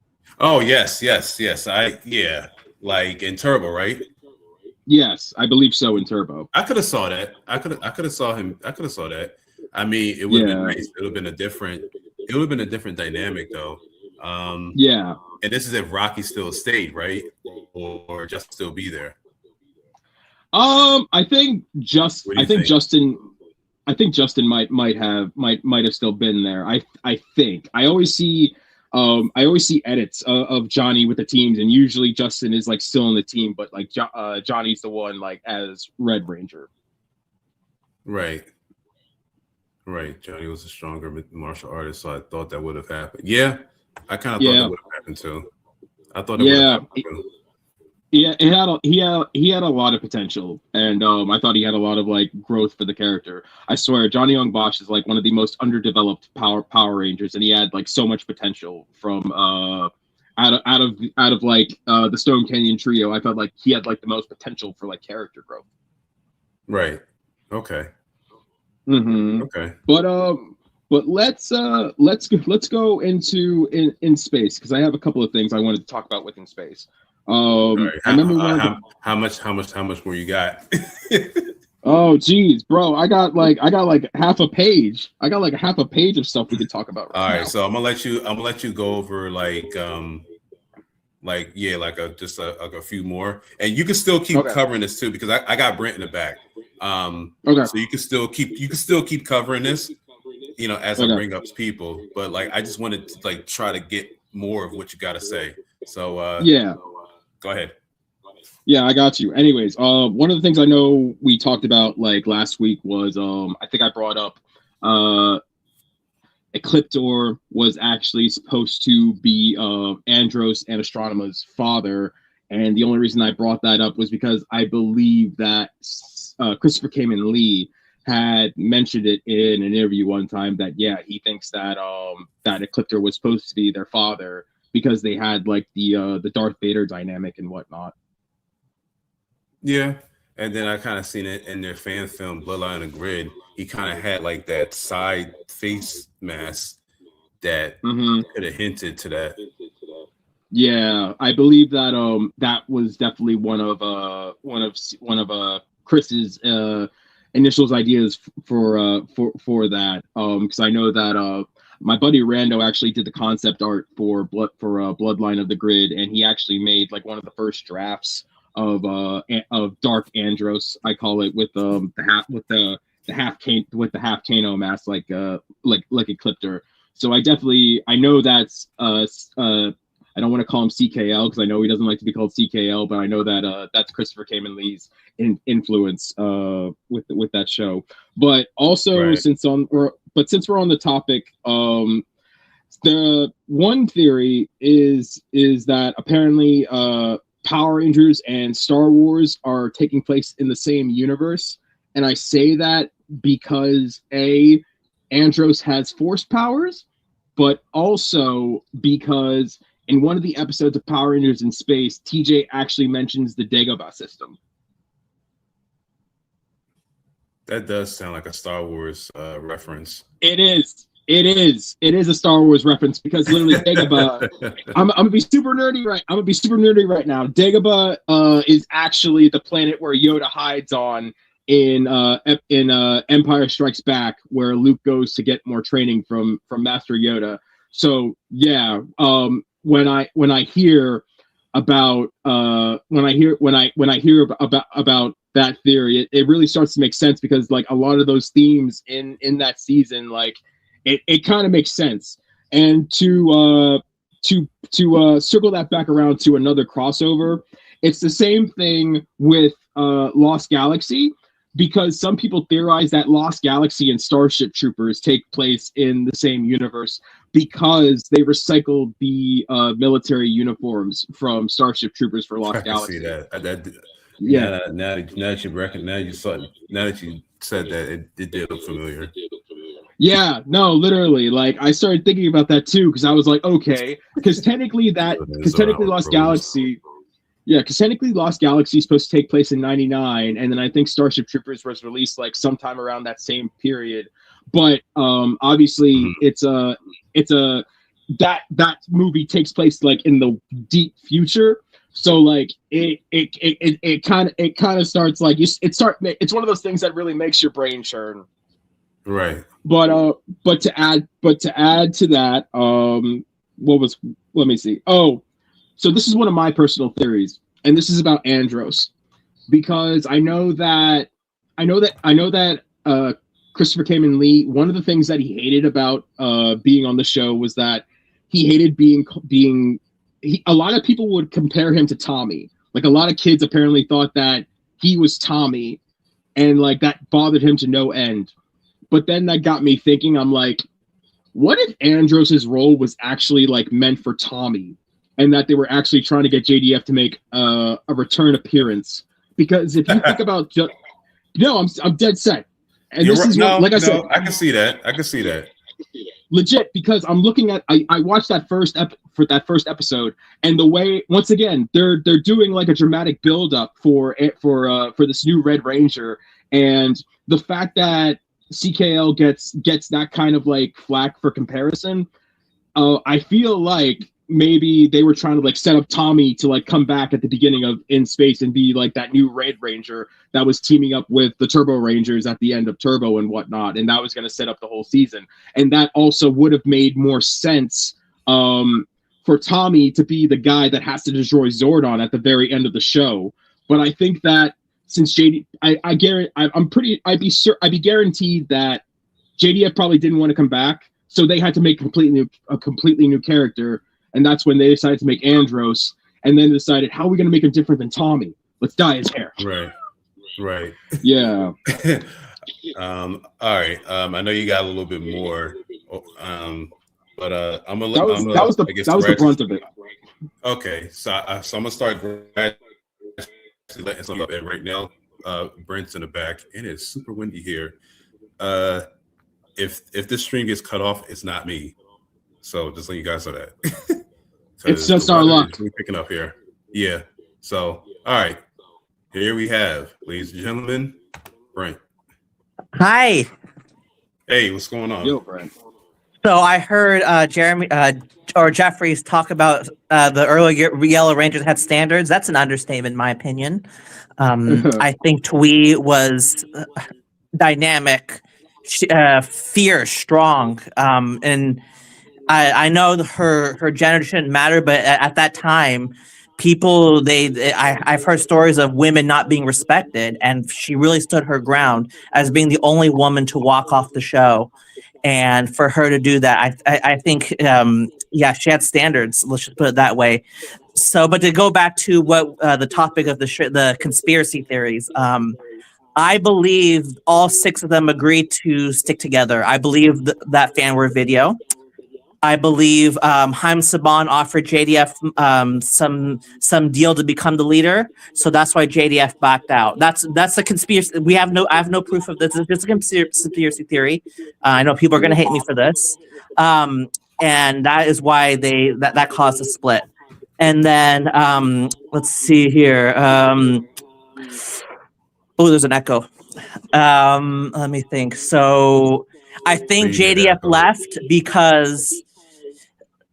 [SPEAKER 3] Oh yes. Like in Turbo, right?
[SPEAKER 5] Yes, I believe so in Turbo.
[SPEAKER 3] I could have saw that. I could have saw him. I could have saw that. I mean, it would have been nice. It would have been a different dynamic though.
[SPEAKER 5] Yeah.
[SPEAKER 3] And this is if Rocky still stayed, right? Or just still be there.
[SPEAKER 5] I think Justin might have still been there. I think. I always see edits of Johnny with the teams, and usually Justin is like still on the team, but like Johnny's the one like as Red Ranger.
[SPEAKER 3] Right. Johnny was a stronger martial artist, so I thought that would have happened. Yeah, I kind of thought that would have happened too. I thought it would have happened too.
[SPEAKER 5] Yeah, he had a lot of potential, and I thought he had a lot of like growth for the character. I swear, Johnny Young Bosch is like one of the most underdeveloped Power Rangers, and he had like so much potential from out of like the Stone Canyon Trio. I felt like he had like the most potential for like character growth.
[SPEAKER 3] Right. Okay.
[SPEAKER 5] Mm-hmm.
[SPEAKER 3] Okay.
[SPEAKER 5] But let's go into in space, because I have a couple of things I wanted to talk about within space.
[SPEAKER 3] Right.
[SPEAKER 5] I remember
[SPEAKER 3] how much more you got?
[SPEAKER 5] Oh geez, bro, I got like half a page. I got like half a page of stuff we could talk about right now.
[SPEAKER 3] All right, so I'm gonna let you go over like just a few more, and you can still keep covering this too, because I got Brent in the back. Okay. So you can still keep covering this, as I bring up people. But like, I just wanted to like try to get more of what you got to say. So
[SPEAKER 5] yeah, go ahead. Yeah, I got you. Anyways, one of the things I know we talked about like last week was I think I brought up Ecliptor was actually supposed to be Andros and Astronoma's father, and the only reason I brought that up was because I believe that Christopher Kamen Lee had mentioned it in an interview one time that he thinks that that Ecliptor was supposed to be their father because they had like the Darth Vader dynamic and whatnot.
[SPEAKER 3] Yeah, and then I kind of seen it in their fan film Bloodline of Grid. He kind of had like that side face mask that could have hinted to that.
[SPEAKER 5] Yeah, I believe that that was definitely one of Chris's initial ideas for that. Because I know that my buddy Rando actually did the concept art for Bloodline of the Grid, and he actually made like one of the first drafts of Dark Andros, I call it, with the half Kano mask, like Ecliptor. So I know that's I don't want to call him CKL because I know he doesn't like to be called CKL, but I know that that's Christopher Kamen Lee's influence with that show. But also, since we're on the topic, the one theory is that apparently Power Rangers and Star Wars are taking place in the same universe, and I say that because Andros has force powers, but also because in one of the episodes of Power Rangers in Space, TJ actually mentions the Dagobah system.
[SPEAKER 3] That does sound like a Star Wars reference.
[SPEAKER 5] It is a Star Wars reference because literally Dagobah. I'm gonna be super nerdy right now. Dagobah is actually the planet where Yoda hides on in Empire Strikes Back, where Luke goes to get more training from Master Yoda. So yeah, when I hear about that theory, it really starts to make sense, because like a lot of those themes in that season, like it kind of makes sense. And to circle that back around to another crossover, it's the same thing with Lost Galaxy, because some people theorize that Lost Galaxy and Starship Troopers take place in the same universe, because they recycled the military uniforms from Starship Troopers for Lost Galaxy.
[SPEAKER 3] See that.
[SPEAKER 5] Yeah.
[SPEAKER 3] Now that you said that, it did look familiar.
[SPEAKER 5] Yeah, no, literally. Like I started thinking about that too, because I was like, okay, because technically Lost Galaxy is supposed to take place in '99, and then I think Starship Troopers was released like sometime around that same period. But obviously, that movie takes place like in the deep future. So like it kind of starts like it's one of those things that really makes your brain churn.
[SPEAKER 3] Right.
[SPEAKER 5] But to add to that, let me see. Oh, so this is one of my personal theories, and this is about Andros, because I know that Christopher Kamen Lee, one of the things that he hated about being on the show was that he hated being a lot of people would compare him to Tommy. Like a lot of kids apparently thought that he was Tommy, and like that bothered him to no end. But then that got me thinking, I'm like, what if Andros's role was actually like meant for Tommy, and that they were actually trying to get JDF to make a return appearance? Because if you think about, I'm dead set. And
[SPEAKER 3] You're
[SPEAKER 5] this
[SPEAKER 3] right.
[SPEAKER 5] is what, I said,
[SPEAKER 3] I can see that.
[SPEAKER 5] Legit, because I'm looking at, I watched that first episode, and the way, once again, they're doing like a dramatic build up for this new Red Ranger, and the fact that CKL gets that kind of like flack for comparison, I feel like maybe they were trying to like set up Tommy to like come back at the beginning of In Space and be like that new Red Ranger that was teaming up with the Turbo Rangers at the end of Turbo and whatnot, and that was going to set up the whole season. And that also would have made more sense for Tommy to be the guy that has to destroy Zordon at the very end of the show. But I think that since I'd be guaranteed that JDF probably didn't want to come back, so they had to make a completely new character. And that's when they decided to make Andros, and then decided, how are we going to make him different than Tommy? Let's dye his hair.
[SPEAKER 3] Right.
[SPEAKER 5] Yeah.
[SPEAKER 3] All right. I know you got a little bit more, but I'm gonna.
[SPEAKER 5] That was the brunt of it.
[SPEAKER 3] Okay, so I'm gonna start letting some up right now. Brent's in the back, and it's super windy here. If this stream gets cut off, it's not me. So just let you guys know that.
[SPEAKER 5] It's just our luck.
[SPEAKER 3] We're picking up here. Yeah. So, all right. Here we have, ladies and gentlemen, Brent.
[SPEAKER 6] Hi.
[SPEAKER 3] Hey, what's going on?
[SPEAKER 5] Yo, Brent.
[SPEAKER 6] So I heard Jeffries talk about the early Yellow Rangers had standards. That's an understatement, in my opinion. I think Twee was dynamic, fierce, strong, and I know her gender shouldn't matter, but at that time, people I've heard stories of women not being respected, and she really stood her ground as being the only woman to walk off the show. And for her to do that, I think she had standards. Let's just put it that way. So, but to go back to what the topic of the conspiracy theories, I believe all 6 of them agreed to stick together. I believe that fan word video. I believe Haim Saban offered JDF some deal to become the leader, so that's why JDF backed out. That's a conspiracy. I have no proof of this. It's just a conspiracy theory. I know people are going to hate me for this, and that is why that caused a split. And then let's see here. There's an echo. Let me think. So I think JDF left because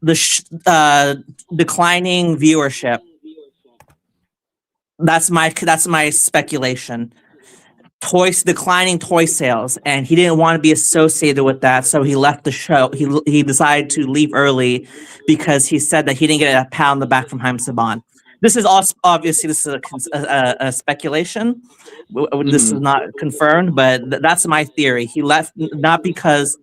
[SPEAKER 6] the declining viewership. That's my speculation. Declining toy sales, and he didn't want to be associated with that, so he left the show. He decided to leave early because he said that he didn't get a pat on the back from Haim Saban. this is also obviously this is a speculation. This is not confirmed, but that's my theory. He left not because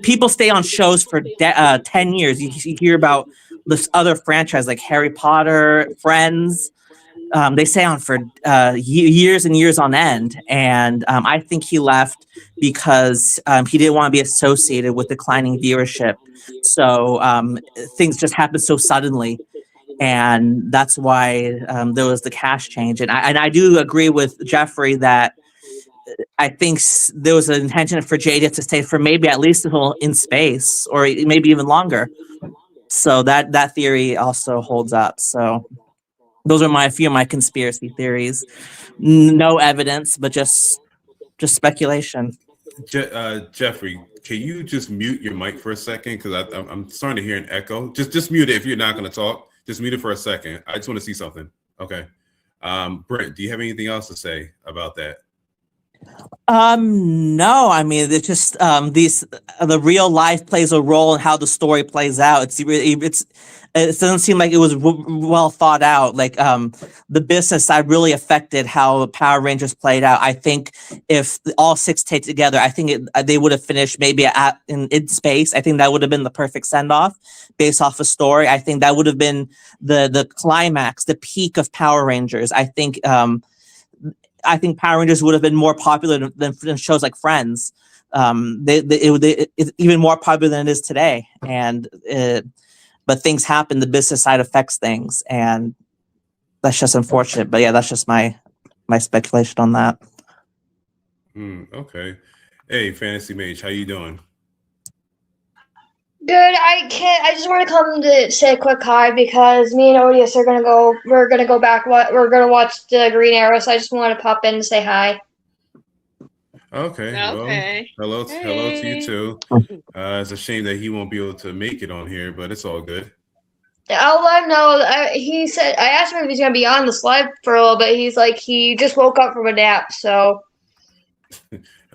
[SPEAKER 6] people stay on shows for 10 years. You hear about this other franchise like Harry Potter, Friends. They stay on for years and years on end, and I think he left because he didn't want to be associated with declining viewership. So things just happened so suddenly, and that's why there was the cash change. And I do agree with Jeffrey that I think there was an intention for JD to stay for maybe at least until In Space, or maybe even longer. So that theory also holds up. So those are a few of my conspiracy theories. No evidence, but just speculation.
[SPEAKER 3] Jeffrey, can you just mute your mic for a second? Because I'm starting to hear an echo. Just mute it if you're not going to talk. Just mute it for a second. I just want to see something. Okay. Brent, do you have anything else to say about that?
[SPEAKER 6] No, I mean, it's just the real life plays a role in how the story plays out. It doesn't seem like it was well thought out. Like the business side really affected how Power Rangers played out. I think if all 6 stayed together, I think they would have finished maybe in space. I think that would have been the perfect send off based off a story. I think that would have been the climax, the peak of Power Rangers. I think Power Rangers would have been more popular than shows like Friends. It's even more popular than it is today. But things happen. The business side affects things, and that's just unfortunate. But yeah, that's just my speculation on that.
[SPEAKER 3] Okay. Hey, Fantasy Mage, how you doing?
[SPEAKER 7] Good. I just want to come to say a quick hi because me and Odious are gonna go. We're gonna go back. We're gonna watch the Green Arrow. So I just want to pop in and say hi.
[SPEAKER 3] Okay.
[SPEAKER 4] Okay.
[SPEAKER 3] Well, hello to you too. It's a shame that he won't be able to make it on here, but it's all good.
[SPEAKER 7] I'll let him know. He said I asked him if he's gonna be on this live for a little bit. He's like he just woke up from a nap, so.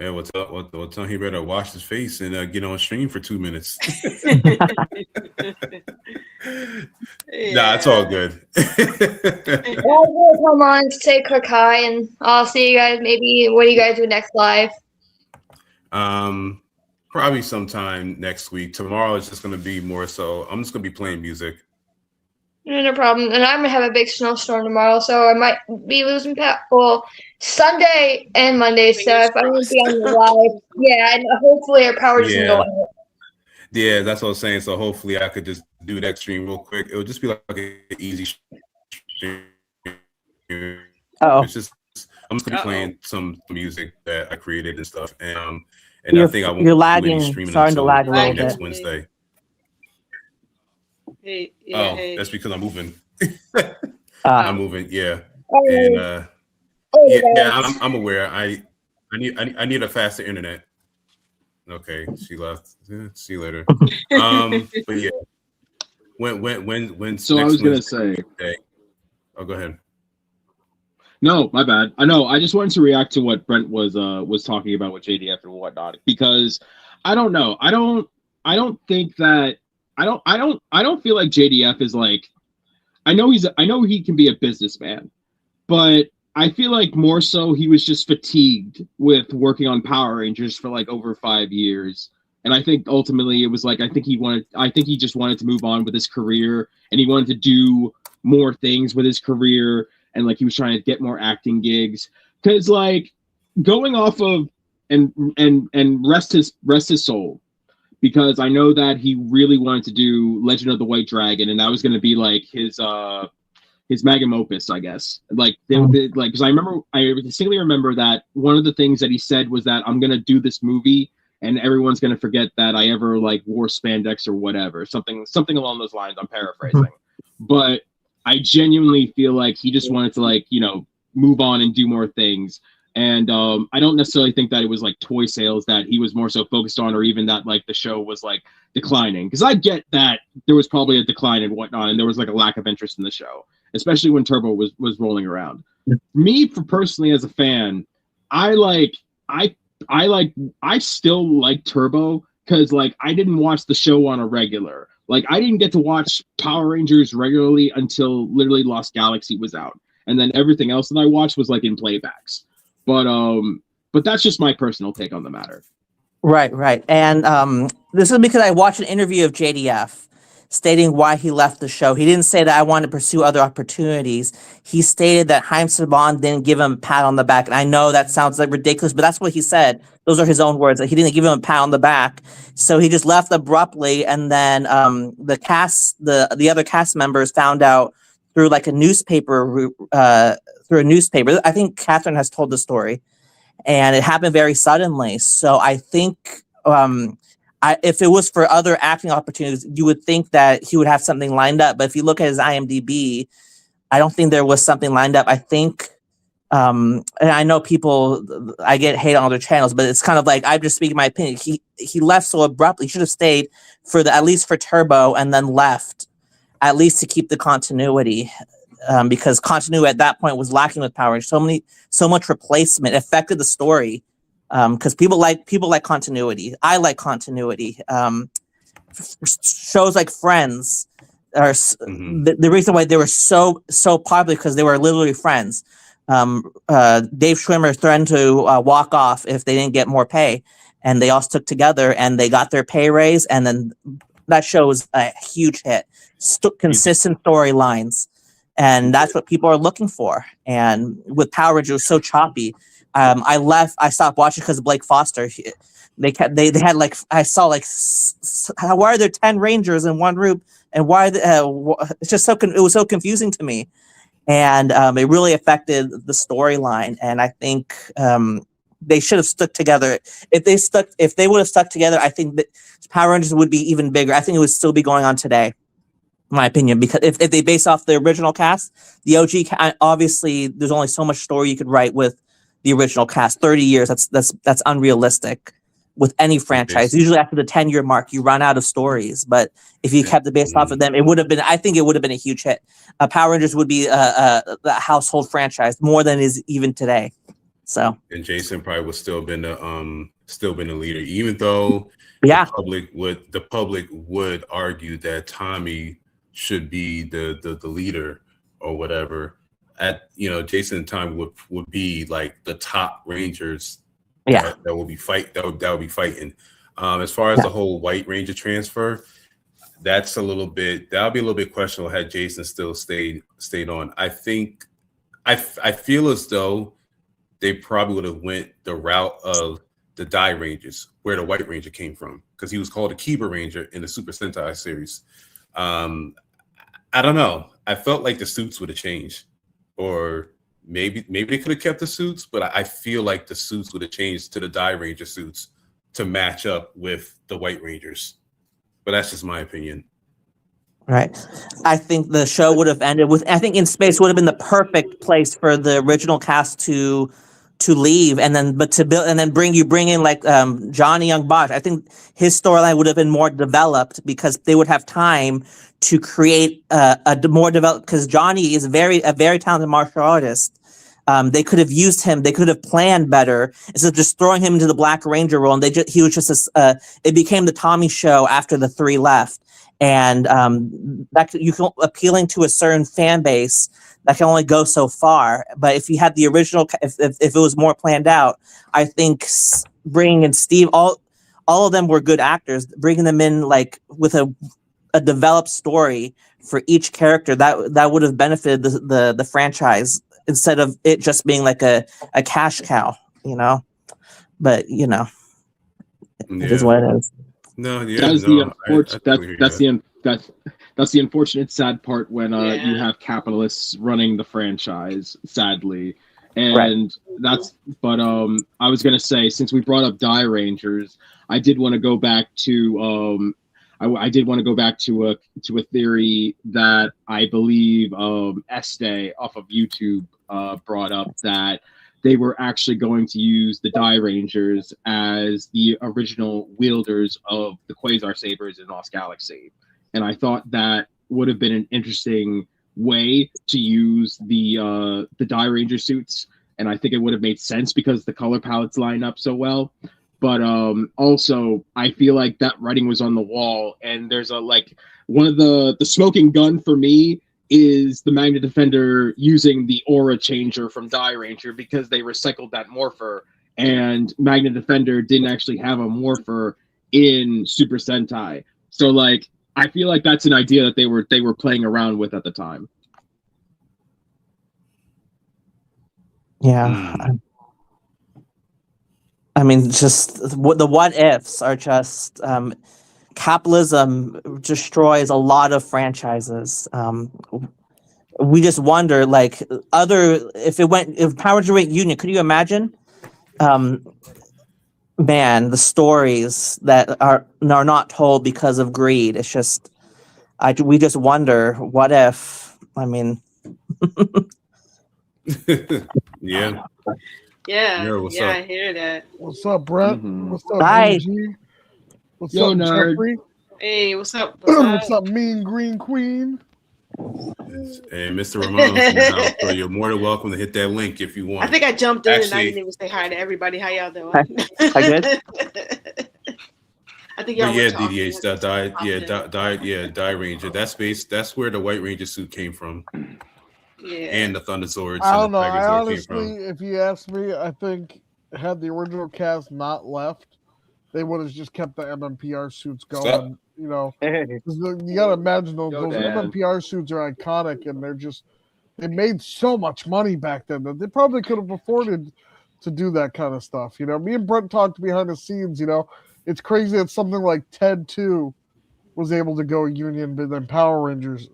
[SPEAKER 3] Yeah, what's up? Well, tell him he better wash his face and get on stream for 2 minutes. Nah, it's all good.
[SPEAKER 7] I'll come on to say a quick hi, and I'll see you guys maybe when you guys do next live.
[SPEAKER 3] Probably sometime next week. Tomorrow is just gonna be more so. I'm just gonna be playing music.
[SPEAKER 7] No problem. And I'm gonna have a big snowstorm tomorrow, so I might be losing Sunday and Monday. So if I don't be on the live, yeah, and hopefully our power doesn't go out.
[SPEAKER 3] Yeah, that's what I was saying. So hopefully I could just do that stream real quick. It would just be like an easy stream. It's just I'm just gonna be playing some music that I created and stuff, and I think I won't
[SPEAKER 6] you're lagging.
[SPEAKER 3] Streaming
[SPEAKER 6] Starting to lag a little
[SPEAKER 3] next
[SPEAKER 6] bit.
[SPEAKER 3] Wednesday.
[SPEAKER 4] Hey.
[SPEAKER 3] That's because I'm moving. I'm moving, yeah. And I'm aware. I need a faster internet. Okay, she left. See you later. But yeah, when
[SPEAKER 5] So I was gonna say.
[SPEAKER 3] Okay. Oh, go ahead.
[SPEAKER 5] No, my bad. I know. I just wanted to react to what Brent was talking about with JDF and whatnot, because I don't know. I don't feel like JDF is like. I know he can be a businessman, but I feel like more so he was just fatigued with working on Power Rangers for like over 5 years. And I think ultimately it was like I think he just wanted to move on with his career, and he wanted to do more things with his career, and like he was trying to get more acting gigs. Cause like going off of and rest his soul. Because I know that he really wanted to do Legend of the White Dragon, and that was going to be like his magnum opus, I guess. Like, because I distinctly remember that one of the things that he said was that I'm going to do this movie, and everyone's going to forget that I ever like wore spandex or whatever, something along those lines. I'm paraphrasing, but I genuinely feel like he just wanted to move on and do more things. And I don't necessarily think that it was like toy sales that he was more so focused on, or even that like the show was like declining. Because I get that there was probably a decline and whatnot, and there was like a lack of interest in the show, especially when Turbo was rolling around. Me, personally as a fan, I still like Turbo because like I didn't watch the show on a regular. Like I didn't get to watch Power Rangers regularly until literally Lost Galaxy was out, and then everything else that I watched was like in playbacks. But that's just my personal take on the matter.
[SPEAKER 6] Right, right. And this is because I watched an interview of JDF stating why he left the show. He didn't say that I wanted to pursue other opportunities. He stated that Haim Saban didn't give him a pat on the back. And I know that sounds like ridiculous, but that's what he said. Those are his own words. That he didn't give him a pat on the back. So he just left abruptly. And then the other cast members found out through like a newspaper, through a newspaper. I think Catherine has told the story. And it happened very suddenly. So I think if it was for other acting opportunities, you would think that he would have something lined up. But if you look at his IMDb, I don't think there was something lined up. I think, and I know people, I get hate on other channels, but it's kind of like, I'm just speaking my opinion. He left so abruptly. He should have stayed for at least for Turbo and then left, at least to keep the continuity. Because continuity at that point was lacking with Power Rangers. So much replacement affected the story. Because people like continuity. I like continuity. Shows like Friends are the reason why they were so popular because they were literally friends. Dave Schwimmer threatened to walk off if they didn't get more pay, and they all stuck together and they got their pay raise, and then that show was a huge hit. Consistent storylines. And that's what people are looking for. And with Power Rangers, it was so choppy. I stopped watching because of Blake Foster. They had like, I saw like, why are there 10 Rangers in one group? And why, it's just it was so confusing to me. And it really affected the storyline. And I think they should have stuck together. If they would have stuck together, I think that Power Rangers would be even bigger. I think it would still be going on today. My opinion, because if they base off the original cast, the OG, obviously there's only so much story you could write with the original cast. 30 years, that's unrealistic with any franchise. Usually after the 10-year mark, you run out of stories. But if you kept it based off of them, it would have been. I think it would have been a huge hit. Power Rangers would be a household franchise more than it is even today. So. And
[SPEAKER 3] Jason probably would still been the leader, even though the public would argue that Tommy should be the leader or whatever. Jason and Tommy would be like the top Rangers that will be fighting. As far as the whole White Ranger transfer, that'll be a little bit questionable had Jason still stayed on. I think I feel as though they probably would have went the route of the Die Rangers, where the White Ranger came from, because he was called a Kiba Ranger in the Super Sentai series. I don't know. I felt like the suits would have changed, or maybe they could have kept the suits, but I feel like the suits would have changed to the Die Ranger suits to match up with the White Rangers. But that's just my opinion.
[SPEAKER 6] Right. I think the show would have ended with, I think In Space would have been the perfect place for the original cast to leave, and then bring in like Johnny Young Bosch. I think his storyline would have been more developed because they would have time to create a more developed, because Johnny is a very talented martial artist. They could have used him. They could have planned better instead of just throwing him into the Black Ranger role. And he was just it became the Tommy show after the three left, and appealing to a certain fan base that can only go so far. But if you had the original, if it was more planned out, I think bringing in Steve, all of them were good actors. Bringing them in like with a developed story for each character, that would have benefited the franchise instead of it just being like a cash cow, But it is what it is.
[SPEAKER 5] That's the unfortunate sad part when you have capitalists running the franchise, sadly. And I was gonna say, since we brought up Die Rangers, I did want to go back to I did want to go back to a theory that I believe Este off of YouTube brought up, that they were actually going to use the Die Rangers as the original wielders of the Quasar Sabers in Lost Galaxy. And I thought that would have been an interesting way to use the Die Ranger suits. And I think it would have made sense because the color palettes line up so well. but also I feel like that writing was on the wall, and there's a like one of the smoking gun for me is the Magna Defender using the aura changer from Die Ranger because they recycled that morpher, and Magna Defender didn't actually have a morpher in Super Sentai. So like I feel like that's an idea that they were playing around with at the time.
[SPEAKER 6] Yeah. I mean, just the what ifs are just capitalism destroys a lot of franchises. We just wonder, like, if Power Rangers went union, could you imagine? Man, the stories that are not told because of greed. It's just, we just wonder, what if? I mean,
[SPEAKER 3] Yeah.
[SPEAKER 4] Yeah,
[SPEAKER 3] What's
[SPEAKER 4] yeah,
[SPEAKER 3] up?
[SPEAKER 4] I hear that.
[SPEAKER 8] What's up, Brett?
[SPEAKER 5] Mhm.
[SPEAKER 8] What's up,
[SPEAKER 6] Hi.
[SPEAKER 8] BG? What's
[SPEAKER 5] Yo,
[SPEAKER 8] up,
[SPEAKER 5] nerd.
[SPEAKER 8] Jeffrey?
[SPEAKER 4] Hey, what's up?
[SPEAKER 8] What's up, Mean Green Queen?
[SPEAKER 3] And Mr. Romano's in the house, so you're more than welcome to hit that link if you want.
[SPEAKER 4] I think I jumped in and I
[SPEAKER 3] Actually-
[SPEAKER 4] didn't even say hi to everybody. How y'all doing?
[SPEAKER 6] Hi, good.
[SPEAKER 4] I think y'all
[SPEAKER 3] But
[SPEAKER 4] were
[SPEAKER 3] yeah,
[SPEAKER 4] talking.
[SPEAKER 3] DDH, Die Ranger. That's where the White Ranger suit came from,
[SPEAKER 4] Yeah.
[SPEAKER 3] and the Thunder Swords.
[SPEAKER 8] I
[SPEAKER 3] and
[SPEAKER 8] don't know.
[SPEAKER 3] the Tiger
[SPEAKER 8] I
[SPEAKER 3] Sword came
[SPEAKER 8] honestly,
[SPEAKER 3] from.
[SPEAKER 8] if you ask me, I think had the original cast not left, they would have just kept the MMPR suits going.
[SPEAKER 3] Stop.
[SPEAKER 8] You know,
[SPEAKER 9] Hey,
[SPEAKER 8] 'cause you gotta imagine those
[SPEAKER 5] Dan.
[SPEAKER 8] MMPR suits are iconic, and they made so much money back then that they probably could have afforded to do that kind of stuff. You know, me and Brent talked behind the scenes. You know, it's crazy that something like Ted 2 was able to go union, but then Power Rangers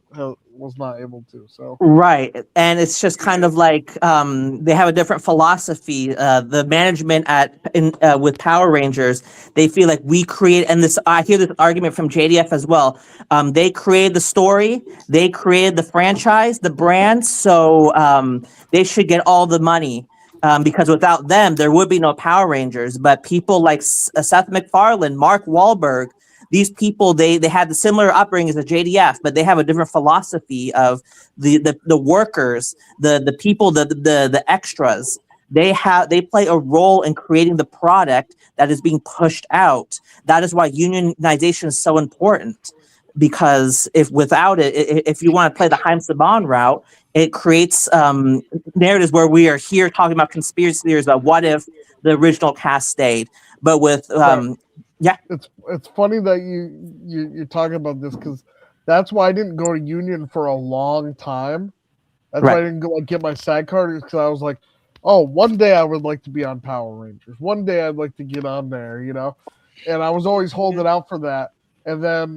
[SPEAKER 8] was not able to. So
[SPEAKER 6] right, and it's just kind of like they have a different philosophy. The management with Power Rangers, they feel like we create, and this I hear this argument from JDF as well. They created the story, they created the franchise, the brand, so they should get all the money. Because without them, there would be no Power Rangers. But people like Seth MacFarlane, Mark Wahlberg, these people, they had the similar upbringing as the JDF, but they have a different philosophy of the workers, the people, the extras. They play a role in creating the product that is being pushed out. That is why unionization is so important. Because if without it, if you want to play the Haim Saban route, it creates narratives where we are here talking about conspiracy theories about what if the original cast stayed. But with
[SPEAKER 8] it's funny that you're talking about this because that's why I didn't go to union for a long time. That's why I didn't go get my SAG card because I was like, oh, one day I would like to be on Power Rangers. One day I'd like to get on there, you know. And I was always holding out for that. And then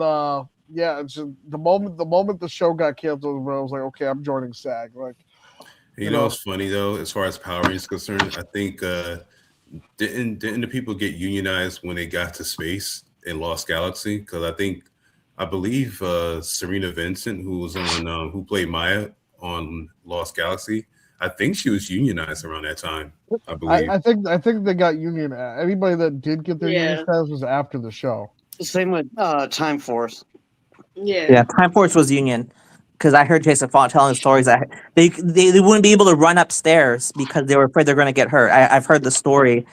[SPEAKER 8] it's just the moment the show got canceled, I was like, okay, I'm joining SAG. Like,
[SPEAKER 3] You know what's funny though, as far as Power Rangers is concerned, I think didn't the people get unionized when they got to space in Lost Galaxy? Because I believe Serena Vincent, who was on who played Maya on Lost Galaxy, I think she was unionized around that time. I believe.
[SPEAKER 8] I think they got union. Anybody that did get their union status was after the show.
[SPEAKER 9] same with Time Force.
[SPEAKER 4] Yeah.
[SPEAKER 6] Time Force was union. Because I heard Jason Font telling stories that they wouldn't be able to run upstairs because they were afraid they're going to get hurt. I've heard the story,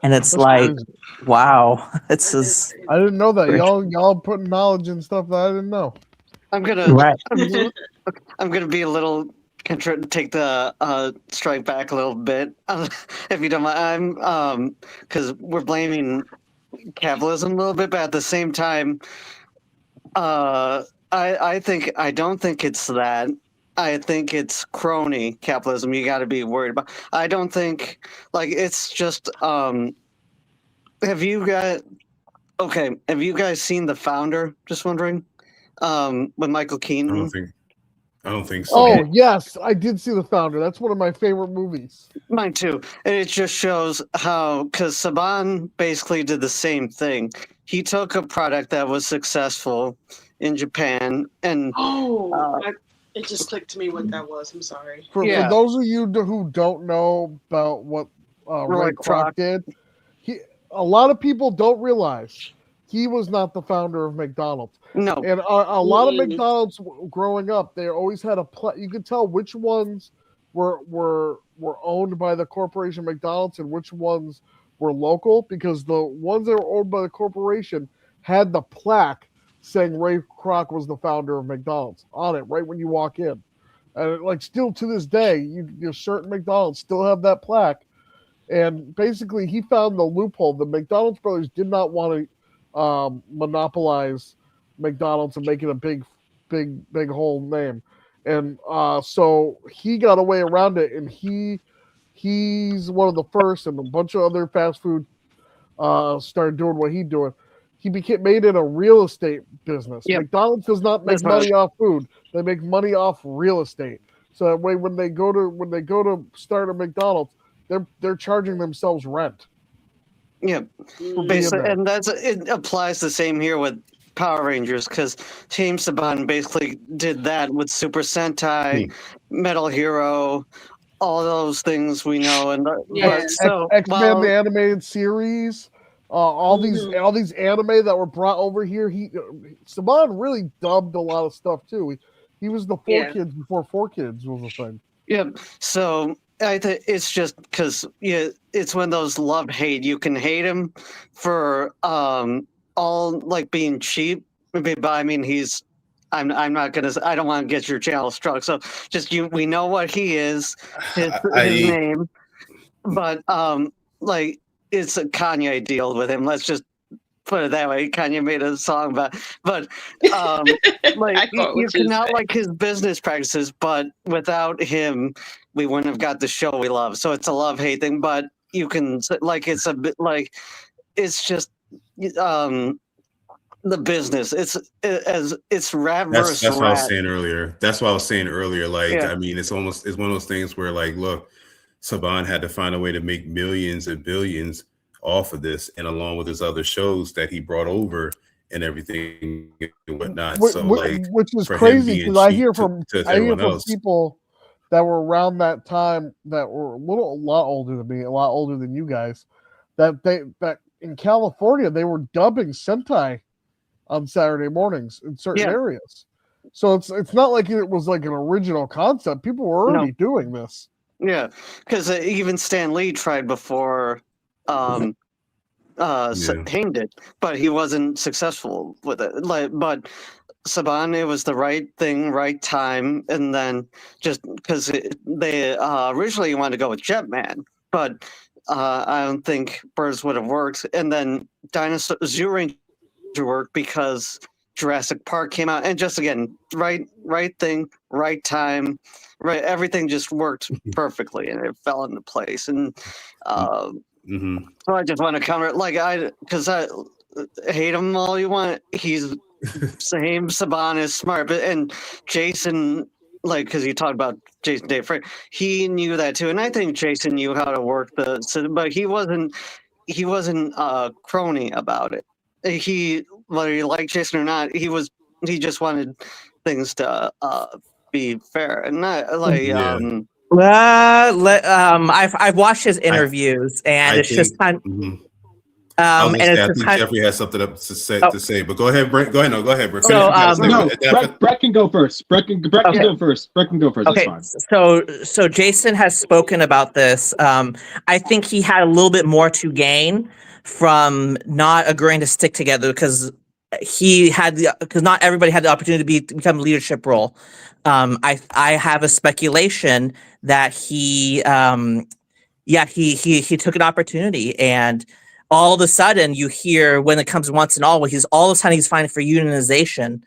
[SPEAKER 6] and it's
[SPEAKER 8] That's
[SPEAKER 6] like,
[SPEAKER 8] crazy.
[SPEAKER 6] wow, it's just
[SPEAKER 8] I didn't know that. Y'all putting knowledge and stuff that I didn't know.
[SPEAKER 9] I'm gonna
[SPEAKER 6] right.
[SPEAKER 9] I'm gonna be a little take the strike back a little bit, if you don't mind. I'm because we're blaming capitalism a little bit, but at the same time, I don't think it's that. I think it's crony capitalism. You got to be worried about. I don't think it's just. Have you guys seen The Founder? Just wondering. With Michael Keaton.
[SPEAKER 3] I don't think so.
[SPEAKER 8] Oh yes, I did see The Founder. That's one of my favorite movies.
[SPEAKER 9] Mine too. And it just shows how, because Saban basically did the same thing. He took a product that was successful in Japan and
[SPEAKER 4] It just clicked to me what that was. I'm sorry.
[SPEAKER 8] For those of you who don't know about what Ray Kroc did, a lot of people don't realize he was not the founder of McDonald's.
[SPEAKER 9] No.
[SPEAKER 8] And a lot of McDonald's growing up, they always had you could tell which ones were owned by the corporation McDonald's and which ones were local because the ones that were owned by the corporation had the plaque saying Ray Kroc was the founder of McDonald's on it right when you walk in. And like still to this day, you certain McDonald's still have that plaque. And basically, he found the loophole. The McDonald's brothers did not want to monopolize McDonald's and make it a big whole name. And so he got a way around it, and he's one of the first, and a bunch of other fast food started doing what he's doing. He made it a real estate business.
[SPEAKER 9] Yep.
[SPEAKER 8] McDonald's does not make
[SPEAKER 9] That's
[SPEAKER 8] money
[SPEAKER 9] right.
[SPEAKER 8] off food; they make money off real estate. So that way, when they go to start a McDonald's, they're charging themselves rent.
[SPEAKER 9] Yeah, basically, and it applies the same here with Power Rangers because Team Saban basically did that with Super Sentai, Metal Hero, all those things we know, and so
[SPEAKER 8] X-Men the animated series, all these anime that were brought over here. Saban really dubbed a lot of stuff too. He was the Four Kids before Four Kids was a thing.
[SPEAKER 9] Yeah, so I think it's just because it's one of those love-hate. You can hate him for all like being cheap, but I mean I'm not gonna. I don't want to get your channel struck. So just we know what he is, his name, but like it's a Kanye deal with him. Let's just put it that way. Kanye made a song about, but like you cannot like his business practices, but without him, we wouldn't have got the show we love. So it's a love-hate thing, but you can like it's a bit like it's just the business. It's rap versus
[SPEAKER 3] that's what I was
[SPEAKER 9] rap.
[SPEAKER 3] saying earlier. That's what I was saying earlier. Like, I mean, it's one of those things where like, look, Saban had to find a way to make millions and billions off of this, and along with his other shows that he brought over and everything and whatnot.
[SPEAKER 8] Which is crazy because I hear from people that were around that time that were a lot older than me, a lot older than you guys, that in California they were dubbing Sentai on Saturday mornings in certain areas. So it's not like it was like an original concept. People were already doing this.
[SPEAKER 9] Yeah, because even Stan Lee tried before Haim did, but he wasn't successful with it. But Saban, it was the right thing, right time, and then just because they originally wanted to go with Jetman, but I don't think Birds would have worked. And then Zoo Ranger worked because Jurassic Park came out, and just again, right thing, right time, right. Everything just worked perfectly, and it fell into place. And so I just want to counter it, because I hate him all you want. He's same. Saban is smart, and Jason, because you talked about Jason Dave Frank, he knew that too, and I think Jason knew how to work but he wasn't crony about it. Whether you like Jason or not, he just wanted things to be fair and not
[SPEAKER 6] I've watched his interviews, and it's just kind.
[SPEAKER 3] I think Jeffrey has something to say, but go ahead, Brett. Go ahead, Brett.
[SPEAKER 5] So, Brett can go first. Brett can go first. Brett can go first.
[SPEAKER 6] Okay.
[SPEAKER 5] That's fine.
[SPEAKER 6] So Jason has spoken about this. I think he had a little bit more to gain from not agreeing to stick together because not everybody had the opportunity to become a leadership role. I have a speculation that he took an opportunity, and all of a sudden you hear when it comes once and always, he's fighting for unionization.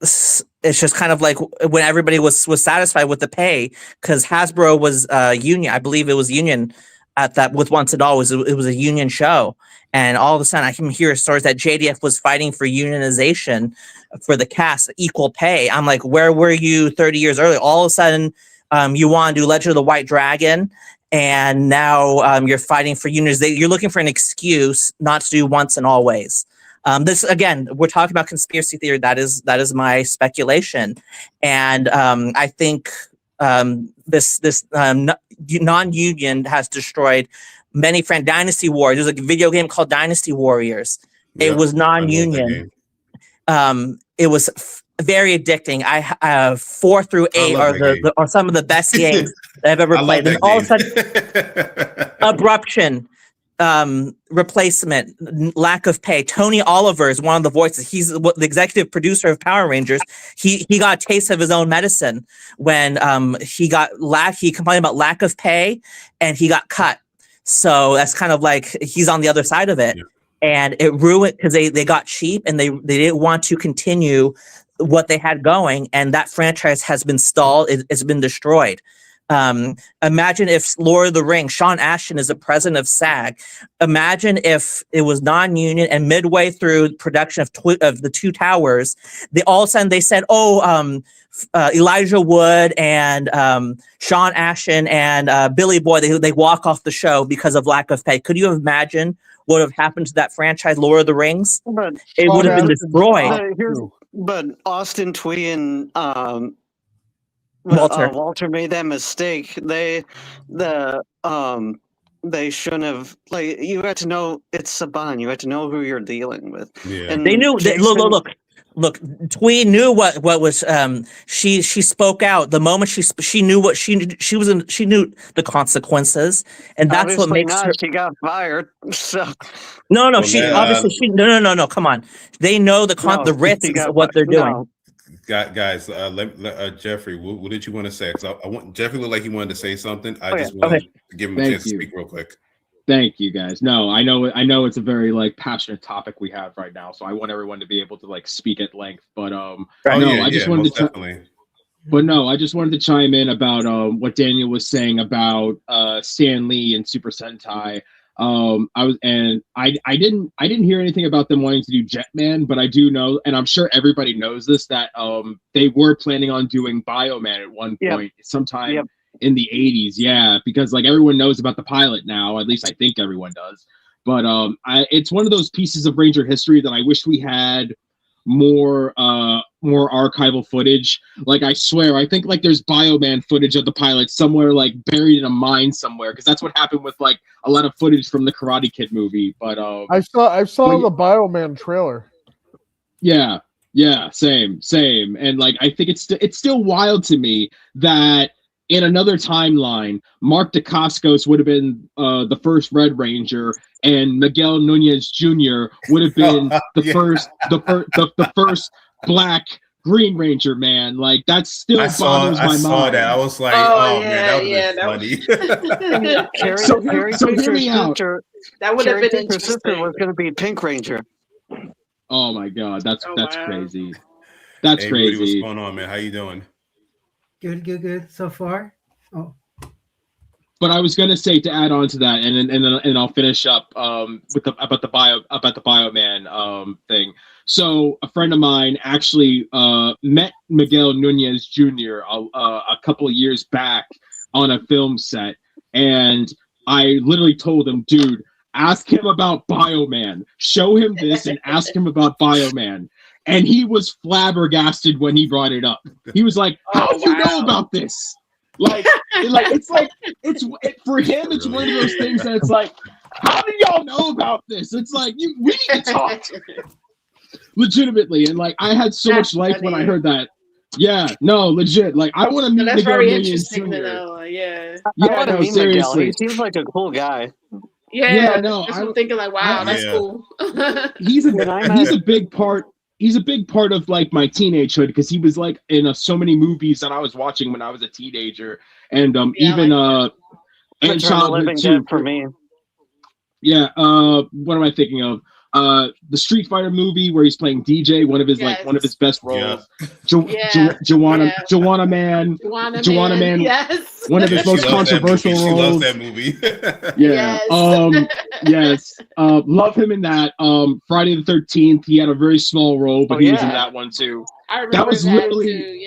[SPEAKER 6] It's just kind of like when everybody was satisfied with the pay, because Hasbro was union. I believe it was union at that with Once and Always. It was a union show, and all of a sudden I can hear stories that JDF was fighting for unionization for the cast, equal pay. I'm like, where were you 30 years earlier? All of a sudden, you want to do Legend of the White Dragon, and now you're fighting for unionization. You're looking for an excuse not to do Once and Always. This again, we're talking about conspiracy theory. That is my speculation, and I think this non-union has destroyed many Dynasty Warriors. There's a video game called Dynasty Warriors. It was non-union. It was very addicting. I 4 through 8 are some of the best games that I've ever played. And all of a sudden, abruption, replacement, lack of pay. Tony Oliver is one of the voices. He's the executive producer of Power Rangers. He got a taste of his own medicine when he complained about lack of pay and he got cut. So that's kind of like he's on the other side of it.
[SPEAKER 3] Yeah.
[SPEAKER 6] And it ruined because they got cheap and they didn't want to continue what they had going, and that franchise has been stalled. It's been destroyed. Imagine if Lord of the Rings, Sean Astin is the president of SAG. Imagine if it was non-union and midway through production of the Two Towers, they all of a sudden they said, Elijah Wood and Sean Astin and Billy Boyd, they walk off the show because of lack of pay. Could you imagine what would have happened to that franchise, Lord of the Rings? It would have been destroyed.
[SPEAKER 9] But Austin Twee and
[SPEAKER 6] Walter.
[SPEAKER 9] Walter made that mistake. They shouldn't have. Like, you had to know it's Saban. You had to know who you're dealing with.
[SPEAKER 3] Yeah.
[SPEAKER 9] And
[SPEAKER 6] They knew. Look. Twee knew what was. She spoke out the moment she knew what she knew the consequences, and that's
[SPEAKER 9] obviously
[SPEAKER 6] what makes
[SPEAKER 9] not.
[SPEAKER 6] her.
[SPEAKER 9] She got fired. So
[SPEAKER 6] No.
[SPEAKER 3] Well,
[SPEAKER 6] She
[SPEAKER 3] man,
[SPEAKER 6] obviously she no. Come on. They know the risks of what they're doing.
[SPEAKER 9] No.
[SPEAKER 3] Guys, Jeffrey, what did you want to say? Because I want Jeffrey looked like he wanted to say something. I
[SPEAKER 9] Okay.
[SPEAKER 3] just wanted to give him a
[SPEAKER 5] Thank
[SPEAKER 3] chance to
[SPEAKER 5] you.
[SPEAKER 3] speak real quick.
[SPEAKER 5] Thank you, guys. No, I know it's a very like passionate topic we have right now, so I want everyone to be able to like speak at length. But I just wanted to
[SPEAKER 3] definitely.
[SPEAKER 5] I just wanted to chime in about what Daniel was saying about Stan Lee and Super Sentai. I didn't hear anything about them wanting to do Jetman, but I do know, and I'm sure everybody knows this, that they were planning on doing Bioman at one point, sometime in the 80s. Yeah, because like everyone knows about the pilot now, at least I think everyone does. But it's one of those pieces of Ranger history that I wish we had more archival footage. Like, I swear, I think like there's Bioman footage of the pilot somewhere like buried in a mine somewhere, because that's what happened with like a lot of footage from the Karate Kid movie. But
[SPEAKER 8] I saw the Bioman trailer.
[SPEAKER 5] Yeah, same. And like I think it's still wild to me that in another timeline, Mark Dacascos would have been the first Red Ranger, and Miguel Nunez Jr. would have been the first Black Green Ranger. Man, like that still boggles my mind.
[SPEAKER 3] I saw that. I was like, man, that would have been funny.
[SPEAKER 5] So hear me out.
[SPEAKER 4] That would have been
[SPEAKER 9] Her sister was going to be Pink Ranger.
[SPEAKER 5] Oh my God, that's
[SPEAKER 4] wow.
[SPEAKER 5] crazy. That's
[SPEAKER 3] hey,
[SPEAKER 5] crazy.
[SPEAKER 3] Rudy, what's going on, man? How you doing?
[SPEAKER 10] Good so far. Oh,
[SPEAKER 5] But I was gonna say, to add on to that, and I'll finish up with about the Bioman thing. So a friend of mine actually met Miguel Nunez Jr. a couple of years back on a film set, and I literally told him, dude, ask him about Bioman. Show him this and ask him about Bioman. And he was flabbergasted when he brought it up. He was like, "How do you know about this?" Like for him, it's one of those things that it's like, "How do y'all know about this?" It's like we need to talk legitimately. And like, I had so much life when I heard that. Yeah, no, legit. Like, I want to meet
[SPEAKER 4] that's
[SPEAKER 5] Miguel
[SPEAKER 4] very
[SPEAKER 5] Nunez
[SPEAKER 4] interesting
[SPEAKER 5] Jr.
[SPEAKER 4] to know. Yeah.
[SPEAKER 5] Yeah, no, seriously.
[SPEAKER 9] He seems like a cool guy.
[SPEAKER 4] Yeah,
[SPEAKER 5] no,
[SPEAKER 4] I'm thinking like, wow, that's cool.
[SPEAKER 5] He's a big part. He's a big part of like my teenagehood, because he was like in so many movies that I was watching when I was a teenager, and and childhood too.
[SPEAKER 9] For me.
[SPEAKER 5] Yeah. What am I thinking of? The Street Fighter movie where he's playing DJ, one of his best roles. Joanna Man.
[SPEAKER 4] Yes.
[SPEAKER 5] One of his most controversial roles.
[SPEAKER 3] She loves that movie.
[SPEAKER 5] Yeah.
[SPEAKER 4] Yes.
[SPEAKER 5] Love him in that. Friday the 13th, he had a very small role, but he was in that one too.
[SPEAKER 4] I remember
[SPEAKER 5] that was literally
[SPEAKER 4] too,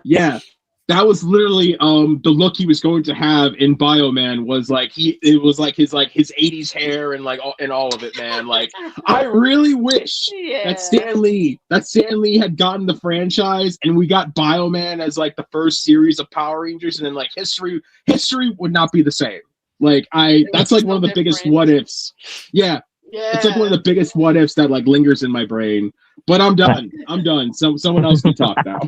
[SPEAKER 5] yeah. That was literally the look he was going to have in Bioman. Was like it was like his 80s hair and all of it, man. Like, I really wish that Stan Lee had gotten the franchise and we got Bioman as like the first series of Power Rangers, and then like history would not be the same. Like, that's like one of the biggest what ifs. Yeah. It's like one of the biggest what ifs that like lingers in my brain. But I'm done. Someone else can talk now.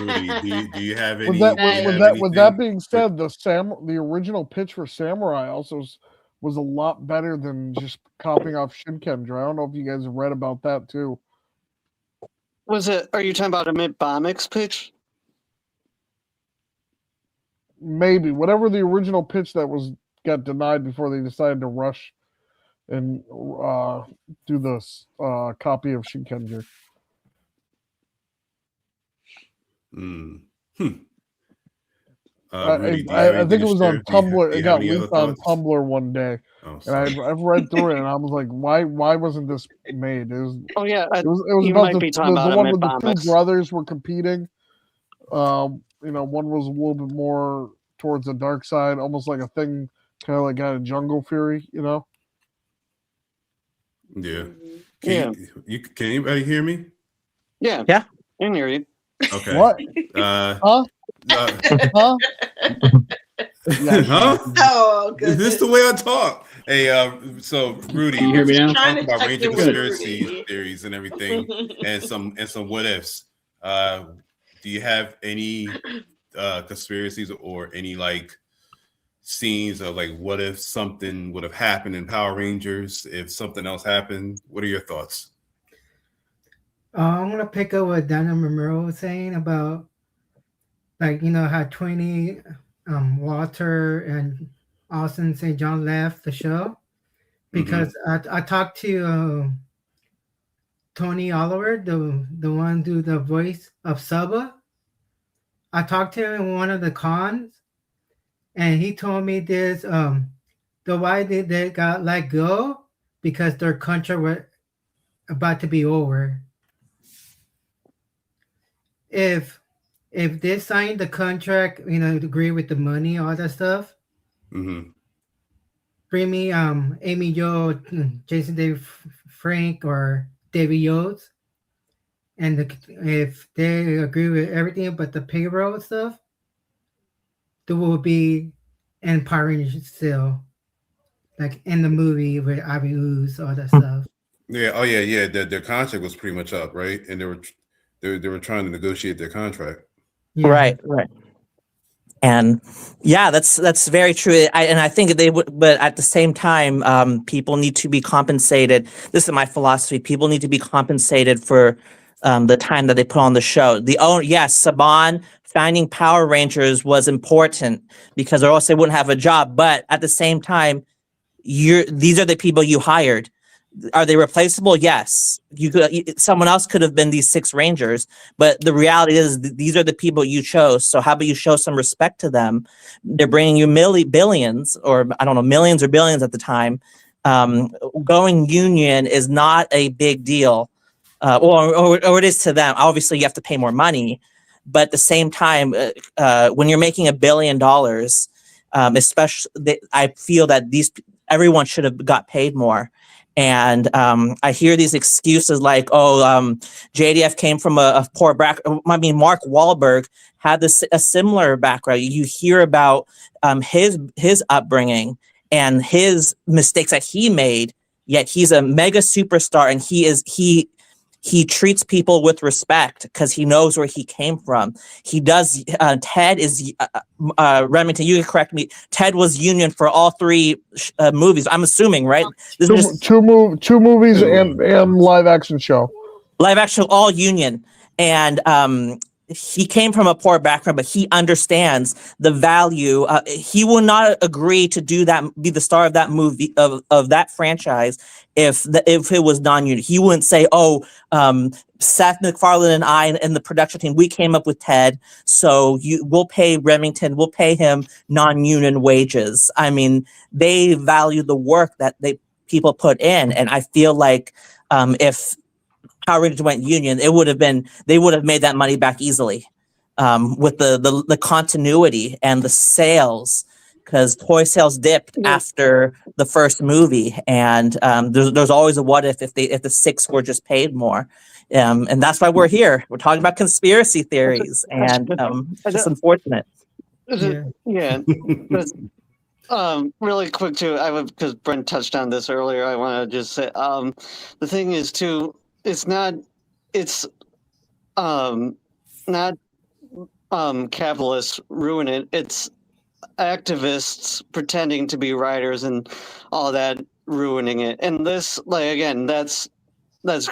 [SPEAKER 3] Rudy, do you have any?
[SPEAKER 8] With that being said, the original pitch for Samurai also was a lot better than just copying off Shinkendra. I don't know if you guys have read about that too.
[SPEAKER 9] Are you talking about a Mitt Bomix pitch?
[SPEAKER 8] Maybe whatever the original pitch that got denied before they decided to rush and do this copy of Shinkendra.
[SPEAKER 3] Rudy,
[SPEAKER 8] I think it was on Tumblr.
[SPEAKER 3] Do
[SPEAKER 8] It
[SPEAKER 3] you have
[SPEAKER 8] got
[SPEAKER 3] any other
[SPEAKER 8] leaked on
[SPEAKER 3] thoughts?
[SPEAKER 8] Tumblr one day,
[SPEAKER 3] Oh,
[SPEAKER 8] and
[SPEAKER 3] sorry.
[SPEAKER 8] I've read through it, and I was like, why wasn't this made? It was
[SPEAKER 9] Oh yeah,
[SPEAKER 8] it was
[SPEAKER 9] you
[SPEAKER 8] about
[SPEAKER 9] might be talking
[SPEAKER 8] the
[SPEAKER 9] about a
[SPEAKER 8] one
[SPEAKER 9] Mitt
[SPEAKER 8] with the
[SPEAKER 9] Bomix.
[SPEAKER 8] two brothers were competing. One was a little bit more towards the dark side, almost like a thing, kind of like out of Jungle Fury, you know.
[SPEAKER 3] Yeah.
[SPEAKER 9] Yeah.
[SPEAKER 3] Can anybody hear me?
[SPEAKER 9] Yeah.
[SPEAKER 6] Yeah.
[SPEAKER 9] I can hear you.
[SPEAKER 3] Okay.
[SPEAKER 8] What?
[SPEAKER 3] Huh?
[SPEAKER 8] Huh? Yeah.
[SPEAKER 3] Huh?
[SPEAKER 4] Oh,
[SPEAKER 3] Is this the way I talk? Hey, so Rudy,
[SPEAKER 5] Can you hear me now?
[SPEAKER 3] talking about
[SPEAKER 4] check
[SPEAKER 3] Ranger
[SPEAKER 4] in with
[SPEAKER 3] conspiracy
[SPEAKER 4] Rudy.
[SPEAKER 3] theories and everything, and some what ifs. Do you have any conspiracies or any like scenes of like what if something would have happened in Power Rangers if something else happened? What are your thoughts?
[SPEAKER 10] I'm gonna pick up what Daniel Romero was saying about, like, how 20, Walter and Austin St. John left the show because I talked to Tony Oliver, the one do the voice of Saba. I talked to him in one of the cons, and he told me this the why they got let go because their contract was about to be over. If they signed the contract, to agree with the money, all that stuff, bring me Amy Jo, Jason Dave Frank, or David Yost, and if they agree with everything but the payroll stuff, there will be in Power Rangers still, like in the movie with Ivy Ooze, all that stuff.
[SPEAKER 3] Yeah. Oh yeah. Yeah. Their contract was pretty much up, right? And they were trying to negotiate their contract.
[SPEAKER 10] Yeah.
[SPEAKER 6] Right. And yeah, that's very true. I think they would, but at the same time, people need to be compensated. This is my philosophy. People need to be compensated for the time that they put on the show. Yes, Saban finding Power Rangers was important because or else they wouldn't have a job. But at the same time, these are the people you hired. Are they replaceable? Yes. Someone else could have been these 6 Rangers, but the reality is these are the people you chose. So how about you show some respect to them? They're bringing you billions, or I don't know, millions or billions at the time. Going union is not a big deal, or it is to them. Obviously, you have to pay more money, but at the same time, when you're making $1 billion, especially, I feel that everyone should have got paid more. And I hear these excuses like, JDF came from a poor background. I mean, Mark Wahlberg had a similar background. You hear about his upbringing and his mistakes that he made, yet he's a mega superstar, and he treats people with respect because he knows where he came from. He does. Ted is Remington. You can correct me. Ted was union for all 3 movies. I'm assuming, right?
[SPEAKER 8] Two movies and live action show.
[SPEAKER 6] Live action, all union, and he came from a poor background, but he understands the value. He will not agree to do that, be the star of that movie, of that franchise, if it was non-union. He wouldn't say, Seth MacFarlane and I and the production team, we came up with Ted, so we'll pay Remington, we'll pay him non-union wages. I mean, they value the work that people put in, and I feel like if Power Rangers went union, they would have made that money back easily, with the continuity and the sales, because toy sales dipped after the first movie, and there's always a what if the 6 were just paid more, and that's why we're here. We're talking about conspiracy theories, and it's just unfortunate.
[SPEAKER 9] Yeah. Really quick too, because Brent touched on this earlier. I want to just say, the thing is too, it's not capitalists ruin it. It's activists pretending to be writers and all that ruining it. And this, like, again, that's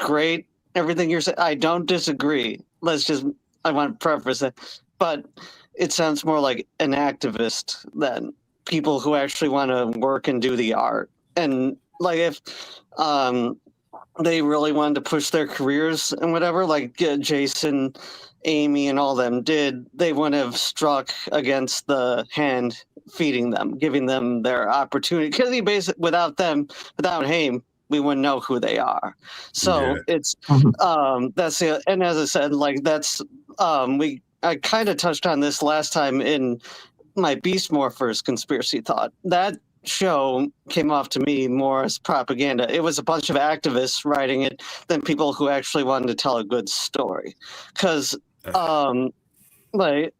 [SPEAKER 9] great. Everything you're saying, I don't disagree. I want to preface it, but it sounds more like an activist than people who actually want to work and do the art. And like if they really wanted to push their careers and whatever, like Jason, Amy, and all them did, they wouldn't have struck against the hand feeding them, giving them their opportunity. Because he basically, without him, we wouldn't know who they are. So it's that's it. And as I said, like that's I kind of touched on this last time in my Beast Morphers conspiracy thought. That show came off to me more as propaganda. It was a bunch of activists writing it than people who actually wanted to tell a good story. Because like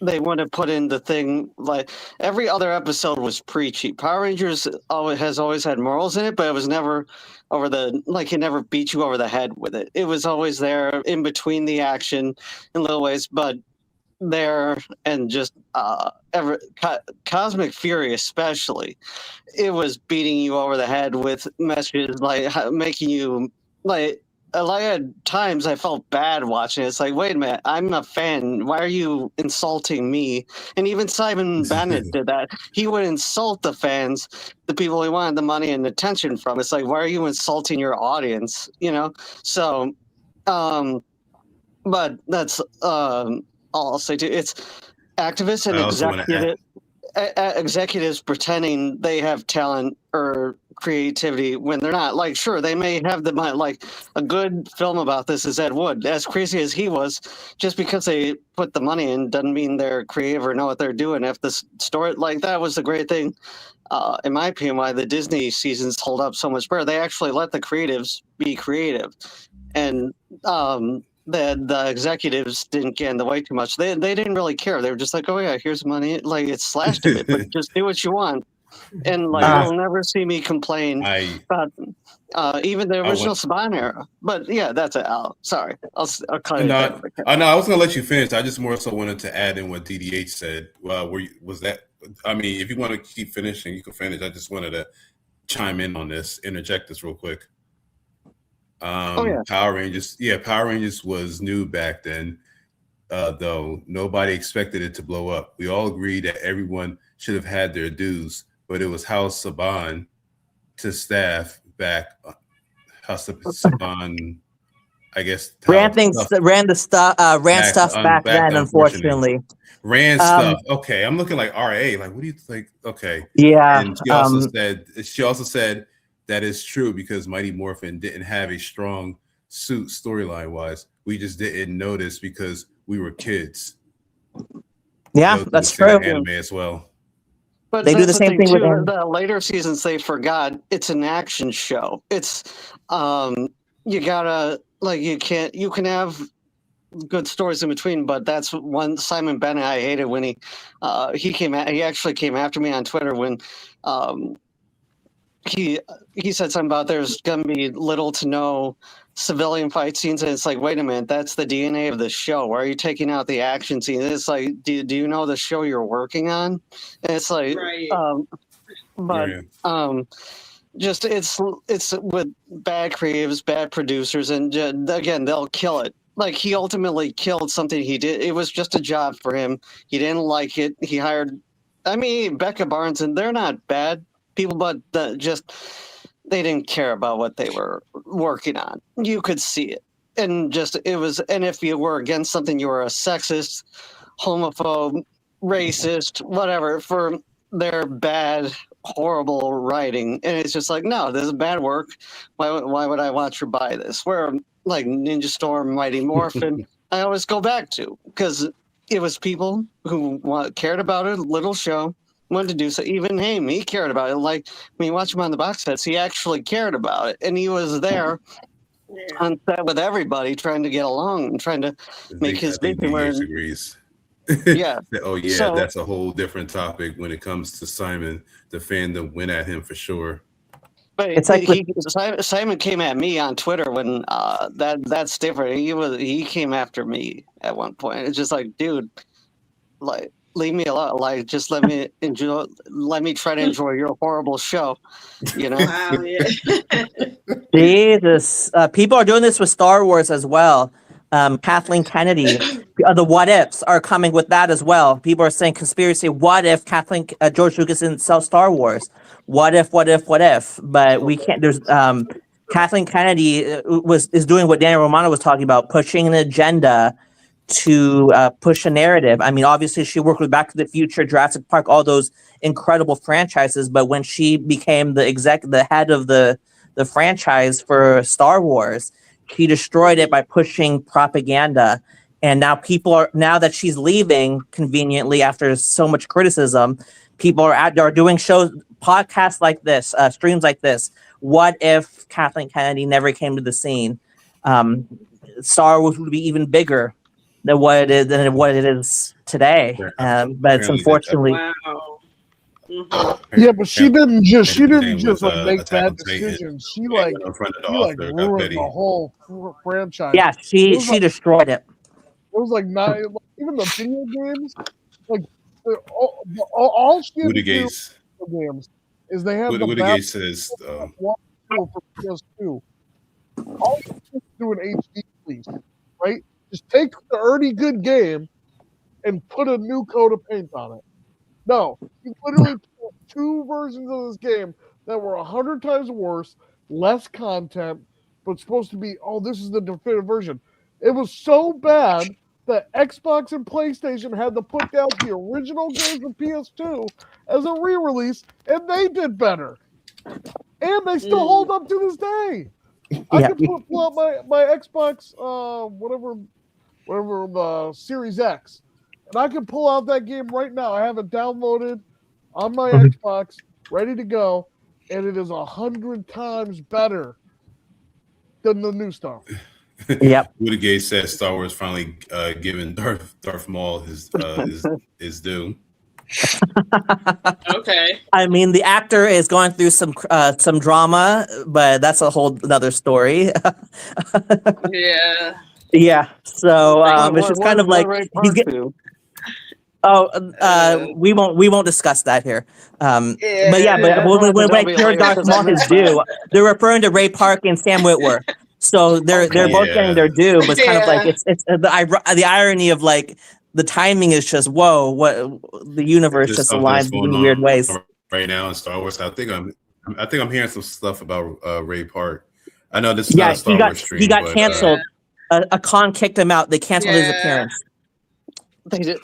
[SPEAKER 9] they want to put in the thing, like every other episode was preachy. Power Rangers has always had morals in it, but it was never it never beat you over the head with it. It was always there in between the action in little ways, but there and just Cosmic Fury especially, it was beating you over the head with messages like making you like at times I felt bad watching it. It's like, wait a minute, I'm a fan. Why are you insulting me? And even Simon Bennett did that. He would insult the fans, the people he wanted the money and attention from. It's like, why are you insulting your audience? You know? So, but that's all I'll say too. It's activists and executives pretending they have talent or creativity when they're not. Like, sure, they may have the money. Like, a good film about this is Ed Wood. As crazy as he was, just because they put the money in doesn't mean they're creative or know what they're doing. If the story, like, that was the great thing, in my opinion, why the Disney seasons hold up so much better. They actually let the creatives be creative, and the executives didn't get in the way too much. They didn't really care. They were just like, oh yeah, here's money. Like, it's slashed a bit, but just do what you want. And like, you'll never see me complain about even the original Saban era. But yeah, that's it. Sorry, I'll cut it.
[SPEAKER 3] No, I was gonna let you finish. I just more so wanted to add in what DDH said. Was that? I mean, if you want to keep finishing, you can finish. I just wanted to chime in on this, interject this real quick. Power Rangers. Yeah, Power Rangers was new back then, though nobody expected it to blow up. We all agreed that everyone should have had their dues, but it was House Saban to staff back. House Saban, I guess,
[SPEAKER 6] ran stuff back then, unfortunately.
[SPEAKER 3] Ran stuff. Okay, I'm looking like RA. Like, what do you think? Okay.
[SPEAKER 6] Yeah.
[SPEAKER 3] And she also said that is true because Mighty Morphin didn't have a strong suit storyline wise. We just didn't notice because we were kids.
[SPEAKER 6] Yeah, that's true.
[SPEAKER 3] Anime as well.
[SPEAKER 9] But
[SPEAKER 6] they do the same thing
[SPEAKER 9] too,
[SPEAKER 6] with
[SPEAKER 9] the later seasons. They forgot it's an action show. It's you gotta you can have good stories in between, but that's one Simon Bennett I hated when he actually came after me on Twitter when he said something about there's gonna be little to no civilian fight scenes, and it's like, wait a minute, that's the DNA of the show. Why are you taking out the action scenes? It's like, do you know the show you're working on? And it's like, just it's with bad creatives, bad producers, and again, they'll kill it. Like, he ultimately killed something he did. It was just a job for him. He didn't like it. He hired, Becca Barnes, and they're not bad people, but they didn't care about what they were working on. You could see it. And if you were against something, you were a sexist, homophobe, racist, whatever, for their bad, horrible writing. And it's just like, no, this is bad work. Why would I watch or buy this? Where like Ninja Storm, Mighty Morphin, I always go back to, because it was people who cared about it, little show, wanted to do so. Even him, he cared about it. Like, when you watch him on the box sets, he actually cared about it, and he was there on set with everybody, trying to get along and trying to make his vision.
[SPEAKER 3] Agrees.
[SPEAKER 9] Yeah.
[SPEAKER 3] Oh yeah, so, that's a whole different topic when it comes to Simon. The fandom went at him for sure.
[SPEAKER 9] But it's like Simon came at me on Twitter when that's different. He came after me at one point. It's just like, dude, like, leave me alone. Like, just let me enjoy. Let me try to enjoy your horrible show. You know.
[SPEAKER 4] Wow, yeah.
[SPEAKER 6] Jesus, people are doing this with Star Wars as well. Kathleen Kennedy, the what ifs are coming with that as well. People are saying conspiracy. What if George Lucas didn't sell Star Wars? What if? What if? What if? But we can't. There's Kathleen Kennedy is doing what Daniel Romano was talking about, pushing an agenda to push a narrative. I mean, obviously, she worked with Back to the Future, Jurassic Park, all those incredible franchises. But when she became the head of the franchise for Star Wars, she destroyed it by pushing propaganda. And now that she's leaving conveniently after so much criticism, people are doing shows, podcasts like this, streams like this. What if Kathleen Kennedy never came to the scene? Star Wars would be even bigger than what it is today. But it's unfortunately.
[SPEAKER 4] Wow. Mm-hmm.
[SPEAKER 8] Yeah, but she didn't just make
[SPEAKER 3] Attack
[SPEAKER 8] bad
[SPEAKER 3] on Titan.
[SPEAKER 8] decisions. She
[SPEAKER 3] In front of the author, got
[SPEAKER 8] ruined
[SPEAKER 3] Betty.
[SPEAKER 8] the whole franchise.
[SPEAKER 6] Yeah, she destroyed it.
[SPEAKER 8] It was like not even the video games. Like all she had to do with the games is they had
[SPEAKER 3] Woody
[SPEAKER 8] the
[SPEAKER 3] Gates says,
[SPEAKER 8] for PS2. All you have to do in HD, please, right? Just take the already good game and put a new coat of paint on it. No, you literally put 2 versions of this game that were 100 times worse, less content, but supposed to be, this is the definitive version. It was so bad that Xbox and PlayStation had to put down the original games from PS2 as a re-release, and they did better. And they still hold up to this day. I can pull out my Xbox, whatever the Series X, and I can pull out that game right now. I have it downloaded on my Xbox, ready to go, and it is 100 times better than the new stuff.
[SPEAKER 6] Yep.
[SPEAKER 3] Woody Gates says Star Wars finally giving Darth Maul his due.
[SPEAKER 4] Okay.
[SPEAKER 6] I mean, the actor is going through some drama, but that's a whole another story.
[SPEAKER 4] Yeah.
[SPEAKER 6] Yeah. So it's just kind of like he's getting. We won't discuss that here. But when I hear Darth Maul his due, they're referring to Ray Park and Sam Witwer. So they're both getting their due, but it's kind of like it's the irony of like the timing is just whoa, what the universe just aligns in weird ways
[SPEAKER 3] right now in Star Wars. I think I'm hearing some stuff about Ray Park. I know this is not a Star Wars stream.
[SPEAKER 6] He got canceled. A con kicked him out. They canceled his appearance.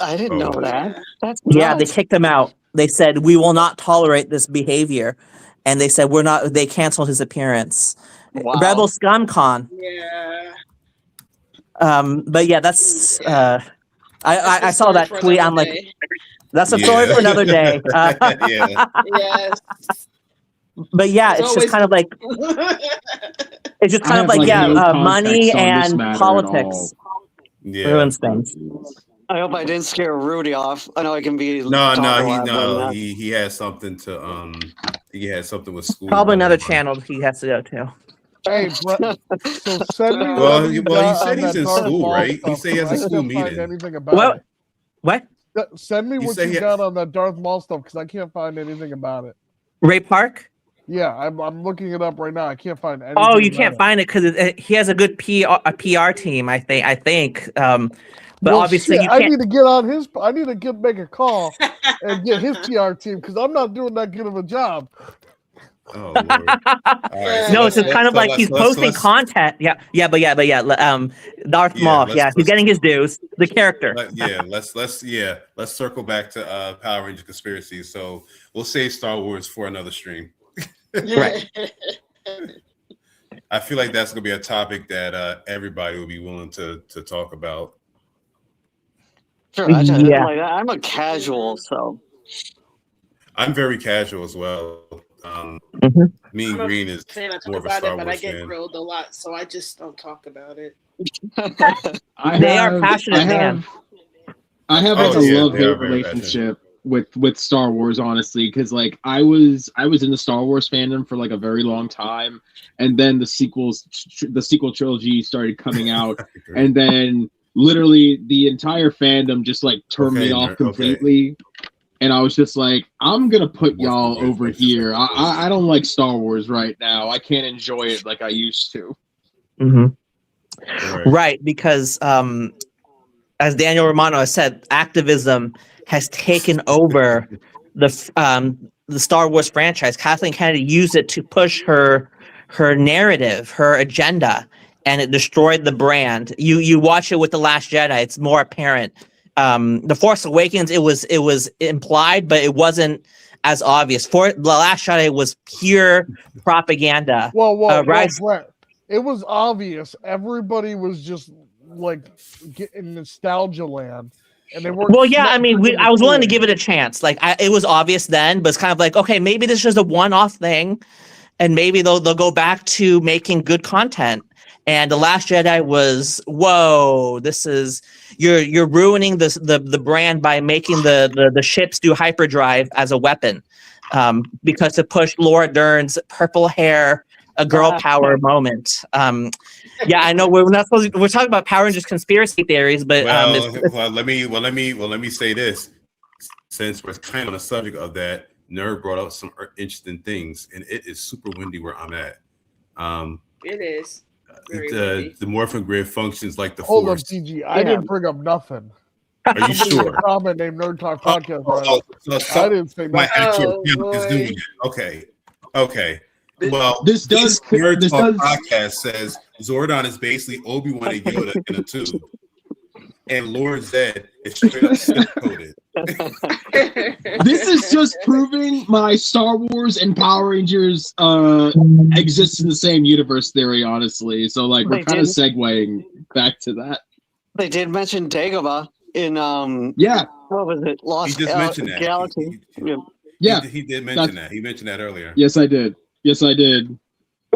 [SPEAKER 9] I didn't know that. That's
[SPEAKER 6] nuts. They kicked him out. They said we will not tolerate this behavior, and they said we're not. They canceled his appearance. Wow. Rebel Scum Con.
[SPEAKER 4] Yeah.
[SPEAKER 6] But yeah, that's. I saw that tweet. I'm like, that's a story for another day.
[SPEAKER 4] Yes.
[SPEAKER 6] But yeah, it's just kind of like. It's just kind of like money and politics ruins things.
[SPEAKER 9] I hope I didn't scare Rudy off. I know I can be.
[SPEAKER 3] He has something to He had something with school.
[SPEAKER 6] Probably another channel he has to go to.
[SPEAKER 8] Hey, Brett, so send me.
[SPEAKER 3] Well, he said he's in school, right? He said he has a school meeting.
[SPEAKER 6] What?
[SPEAKER 8] Send me what you got on that Darth Maul stuff because I can't find anything about it.
[SPEAKER 6] Ray Park?
[SPEAKER 8] Yeah, I'm looking it up right now. I can't find anything.
[SPEAKER 6] Oh, you can't find it because he has a good PR team. I think. But obviously, you can't.
[SPEAKER 8] I need to get on his. I need to make a call and get his PR team because I'm not doing that good of a job.
[SPEAKER 3] Oh, Lord. Right,
[SPEAKER 6] no, it's just kind of like he's posting content. Yeah. Darth Maul. He's getting his dues. The character.
[SPEAKER 3] Let's circle back to Power Ranger Conspiracies. So we'll save Star Wars for another stream.
[SPEAKER 6] Right.
[SPEAKER 3] I feel like that's gonna be a topic that everybody will be willing to talk about.
[SPEAKER 9] Sure, I'm a casual, so
[SPEAKER 3] I'm very casual as well. Me and Green is more of a Star Wars
[SPEAKER 4] but I get
[SPEAKER 3] fan.
[SPEAKER 4] grilled a lot, so I just don't talk about it.
[SPEAKER 6] They are passionate fans.
[SPEAKER 5] I have a love-hate relationship with Star Wars, honestly, because like I was in the Star Wars fandom for like a very long time, and then the sequel trilogy started coming out, and then literally the entire fandom just like turned me off completely. And I was just like, I'm gonna put y'all over here. I don't like Star Wars right now. I can't enjoy it like I used to.
[SPEAKER 6] Right, because as Daniel Romano has said, activism has taken over the Star Wars franchise. Kathleen Kennedy used it to push her narrative, her agenda, and it destroyed the brand. You watch it with The Last Jedi; it's more apparent. The Force Awakens, it was implied, but it wasn't as obvious. For The Last Jedi was pure propaganda.
[SPEAKER 8] Brett, it was obvious. Everybody was just like getting nostalgia land, and they weren't.
[SPEAKER 6] Well, yeah, I mean, I was willing to give it a chance. Like, it was obvious then, but it's kind of like, okay, maybe this is just a one-off thing, and maybe they'll go back to making good content. And The Last Jedi was, whoa, this is you're ruining the brand by making the ships do hyperdrive as a weapon, because to push Laura Dern's purple hair, a girl power moment. Yeah, I know we're not supposed to, we're talking about Power Rangers conspiracy theories, but
[SPEAKER 3] let me say this. Since we're kind of on the subject of that, Nerd brought up some interesting things, and it is super windy where I'm at.
[SPEAKER 4] It is.
[SPEAKER 3] The morphin grid functions like the
[SPEAKER 8] Hold
[SPEAKER 3] Force.
[SPEAKER 8] up, DG. I didn't bring up nothing.
[SPEAKER 3] Are you sure?
[SPEAKER 8] A comment named Nerd Talk Podcast. I didn't say
[SPEAKER 3] my
[SPEAKER 8] nothing.
[SPEAKER 3] actual is doing it. Okay. Well,
[SPEAKER 5] this
[SPEAKER 3] Nerd Talk Podcast says Zordon is basically Obi-Wan and Yoda in a tube, and Lord Zed is straight up Sith-coded.
[SPEAKER 5] This is just proving my Star Wars and Power Rangers exist in the same universe theory, honestly. So, like, we're kind of segueing back to that.
[SPEAKER 9] They did mention Dagobah in what was it? Lost
[SPEAKER 3] He just mentioned that.
[SPEAKER 9] Galaxy.
[SPEAKER 5] He
[SPEAKER 3] did mention that. He mentioned that earlier.
[SPEAKER 5] Yes, I did.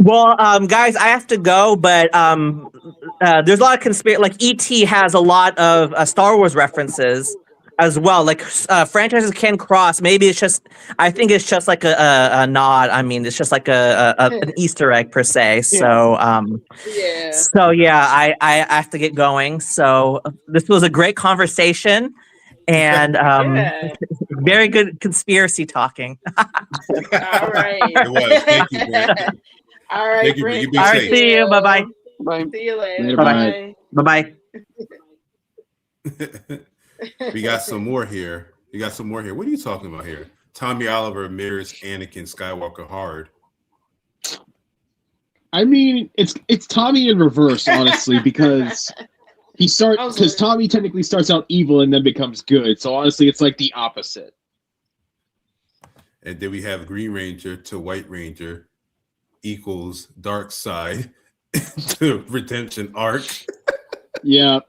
[SPEAKER 6] Well, guys, I have to go, but there's a lot of conspiracy. Like, E.T. has a lot of Star Wars references as well. Like, franchises can cross. Maybe it's just, I think it's just like a nod. I mean, it's just like an Easter egg per se. So, So yeah, I have to get going. So this was a great conversation, and very good conspiracy talking.
[SPEAKER 4] All right.
[SPEAKER 3] It was. Thank you, Brent.
[SPEAKER 4] All right,
[SPEAKER 3] Thank you,
[SPEAKER 4] Brent.
[SPEAKER 3] you be safe.
[SPEAKER 6] See you. Bye-bye.
[SPEAKER 9] Bye.
[SPEAKER 4] See you later.
[SPEAKER 5] Later,
[SPEAKER 4] Bye.
[SPEAKER 6] Bye-bye.
[SPEAKER 3] We got some more here. What are you talking about here? Tommy Oliver mirrors Anakin Skywalker hard.
[SPEAKER 5] I mean, it's Tommy in reverse, honestly, because Tommy technically starts out evil and then becomes good. So honestly, it's like the opposite.
[SPEAKER 3] And then we have Green Ranger to White Ranger equals dark side to redemption arc.
[SPEAKER 5] Yep.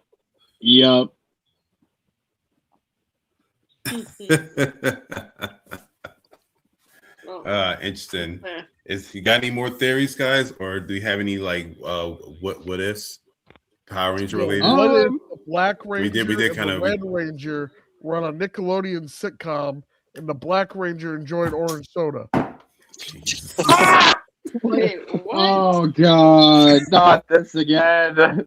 [SPEAKER 3] Interesting. You got any more theories, guys, or do you have any like what ifs? Power Ranger related?
[SPEAKER 8] What if the Black Ranger
[SPEAKER 3] we did
[SPEAKER 8] and
[SPEAKER 3] kind
[SPEAKER 8] the
[SPEAKER 3] of
[SPEAKER 8] Red Ranger were on a Nickelodeon sitcom, and the Black Ranger enjoyed orange soda?
[SPEAKER 4] Wait, what?
[SPEAKER 5] Oh God, not this again.
[SPEAKER 9] Who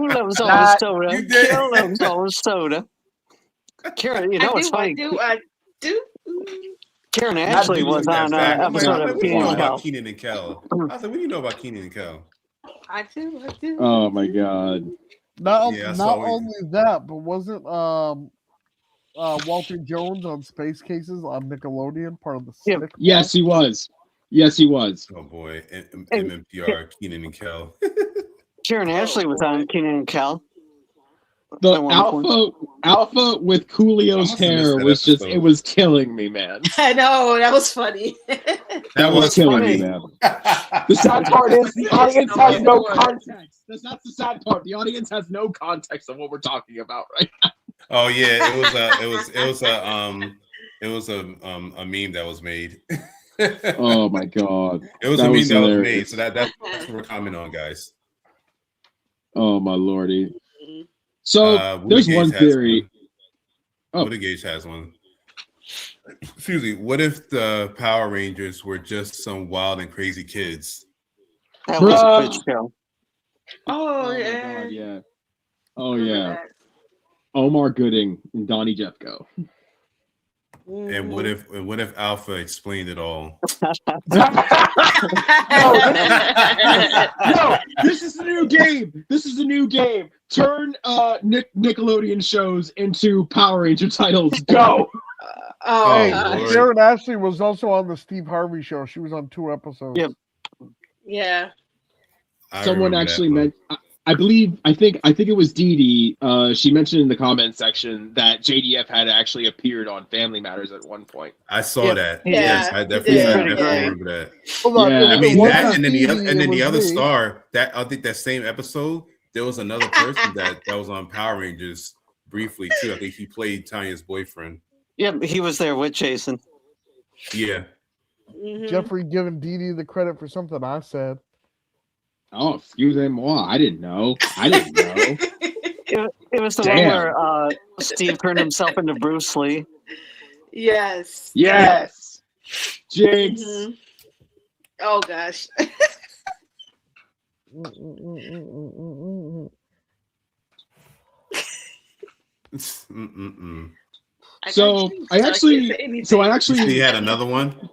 [SPEAKER 9] loves orange soda? Karen loves orange soda. Karen, you know what's funny?
[SPEAKER 4] I do.
[SPEAKER 9] Karen actually was on an episode of
[SPEAKER 3] Kenan and Kel. I was like, what do you know about Kenan and Kel?
[SPEAKER 4] I do.
[SPEAKER 5] Oh my God.
[SPEAKER 8] Not only that, but wasn't Walter Jones on Space Cases on Nickelodeon part of the Sonic?
[SPEAKER 5] Yes, he was.
[SPEAKER 3] Oh boy, MMPR, Kenan and Kel.
[SPEAKER 9] Karen Ashley was on Kenan and Kel.
[SPEAKER 5] The alpha with Coolio's hair was just, it was killing me, man.
[SPEAKER 4] I know, that was funny.
[SPEAKER 3] That was
[SPEAKER 5] killing
[SPEAKER 3] funny.
[SPEAKER 5] me, man. The sad part is the audience has no context. That's the sad part. The audience has no context of what we're talking about right now.
[SPEAKER 3] Oh yeah, it was a meme that was made.
[SPEAKER 5] Oh my God.
[SPEAKER 3] It was a meme that was made, so that's what we're commenting on, guys.
[SPEAKER 5] Oh my lordy. So there's one theory.
[SPEAKER 3] Woody Gage has one. Excuse me. What if the Power Rangers were just some wild and crazy kids?
[SPEAKER 9] That was a good show.
[SPEAKER 4] Oh,
[SPEAKER 5] my
[SPEAKER 4] yeah.
[SPEAKER 5] God, yeah. Oh
[SPEAKER 4] Remember
[SPEAKER 5] yeah.
[SPEAKER 4] that.
[SPEAKER 5] Omar Gooding and Donnie Jeffco.
[SPEAKER 3] And what if Alpha explained it all?
[SPEAKER 5] No, this is a new game. This is a new game. Turn Nickelodeon shows into Power Ranger titles. Go.
[SPEAKER 8] Hey,
[SPEAKER 3] Lord.
[SPEAKER 8] Sharon Ashley was also on the Steve Harvey show. She was on 2 episodes.
[SPEAKER 9] Yep.
[SPEAKER 4] Yeah.
[SPEAKER 3] I
[SPEAKER 5] Someone
[SPEAKER 3] remember
[SPEAKER 5] actually
[SPEAKER 3] that one.
[SPEAKER 5] meant. I think it was Dee Dee. She mentioned in the comment section that JDF had actually appeared on Family Matters at one point.
[SPEAKER 3] I saw
[SPEAKER 9] Yeah.
[SPEAKER 3] that.
[SPEAKER 4] Yeah,
[SPEAKER 3] Yes, I
[SPEAKER 4] he
[SPEAKER 3] definitely,
[SPEAKER 4] did.
[SPEAKER 3] I
[SPEAKER 9] Pretty
[SPEAKER 3] definitely
[SPEAKER 9] great.
[SPEAKER 3] remember that.
[SPEAKER 8] Hold on.
[SPEAKER 5] Yeah.
[SPEAKER 8] If
[SPEAKER 3] I
[SPEAKER 8] it
[SPEAKER 3] mean that,
[SPEAKER 8] wasn't
[SPEAKER 3] and then
[SPEAKER 8] Dee
[SPEAKER 3] the other,
[SPEAKER 8] Dee,
[SPEAKER 3] and
[SPEAKER 8] it
[SPEAKER 3] then the
[SPEAKER 8] was
[SPEAKER 3] other
[SPEAKER 8] me.
[SPEAKER 3] star. That I think that same episode, there was another person that was on Power Rangers briefly too. I think he played Tanya's boyfriend.
[SPEAKER 9] Yep, he was there with Jason.
[SPEAKER 3] Yeah.
[SPEAKER 4] Mhm.
[SPEAKER 8] Jeffrey giving Dee Dee the credit for something I said.
[SPEAKER 5] Oh, excuse me, I didn't know.
[SPEAKER 9] It was the
[SPEAKER 5] Damn.
[SPEAKER 9] one where Steve turned himself into Bruce Lee.
[SPEAKER 4] Yes.
[SPEAKER 5] Yes. Jinx.
[SPEAKER 4] Mhm. Oh gosh.
[SPEAKER 3] Mm-mm-mm.
[SPEAKER 5] So I
[SPEAKER 4] can't
[SPEAKER 5] actually,
[SPEAKER 4] say anything.
[SPEAKER 3] He had another one.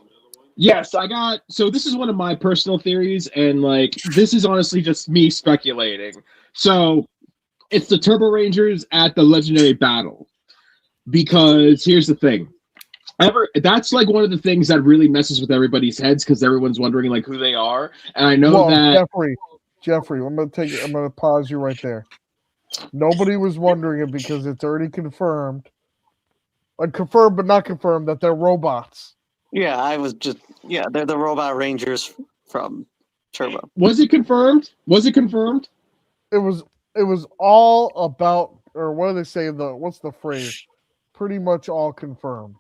[SPEAKER 5] yes, I got. So this is one of my personal theories, and like this is honestly just me speculating. So it's the Turbo Rangers at the Legendary Battle, because here's the thing. That's like one of the things that really messes with everybody's heads because everyone's wondering like who they are, and I know
[SPEAKER 8] Well,
[SPEAKER 5] that.
[SPEAKER 8] Jeffrey, I'm gonna pause you right there. Nobody was wondering it because it's already confirmed. Confirmed but not confirmed that they're robots.
[SPEAKER 9] Yeah, I was just they're the Robot Rangers from Turbo.
[SPEAKER 5] Was it confirmed? Was it confirmed?
[SPEAKER 8] It was all about, or what do they say? What's the phrase? Pretty much all confirmed.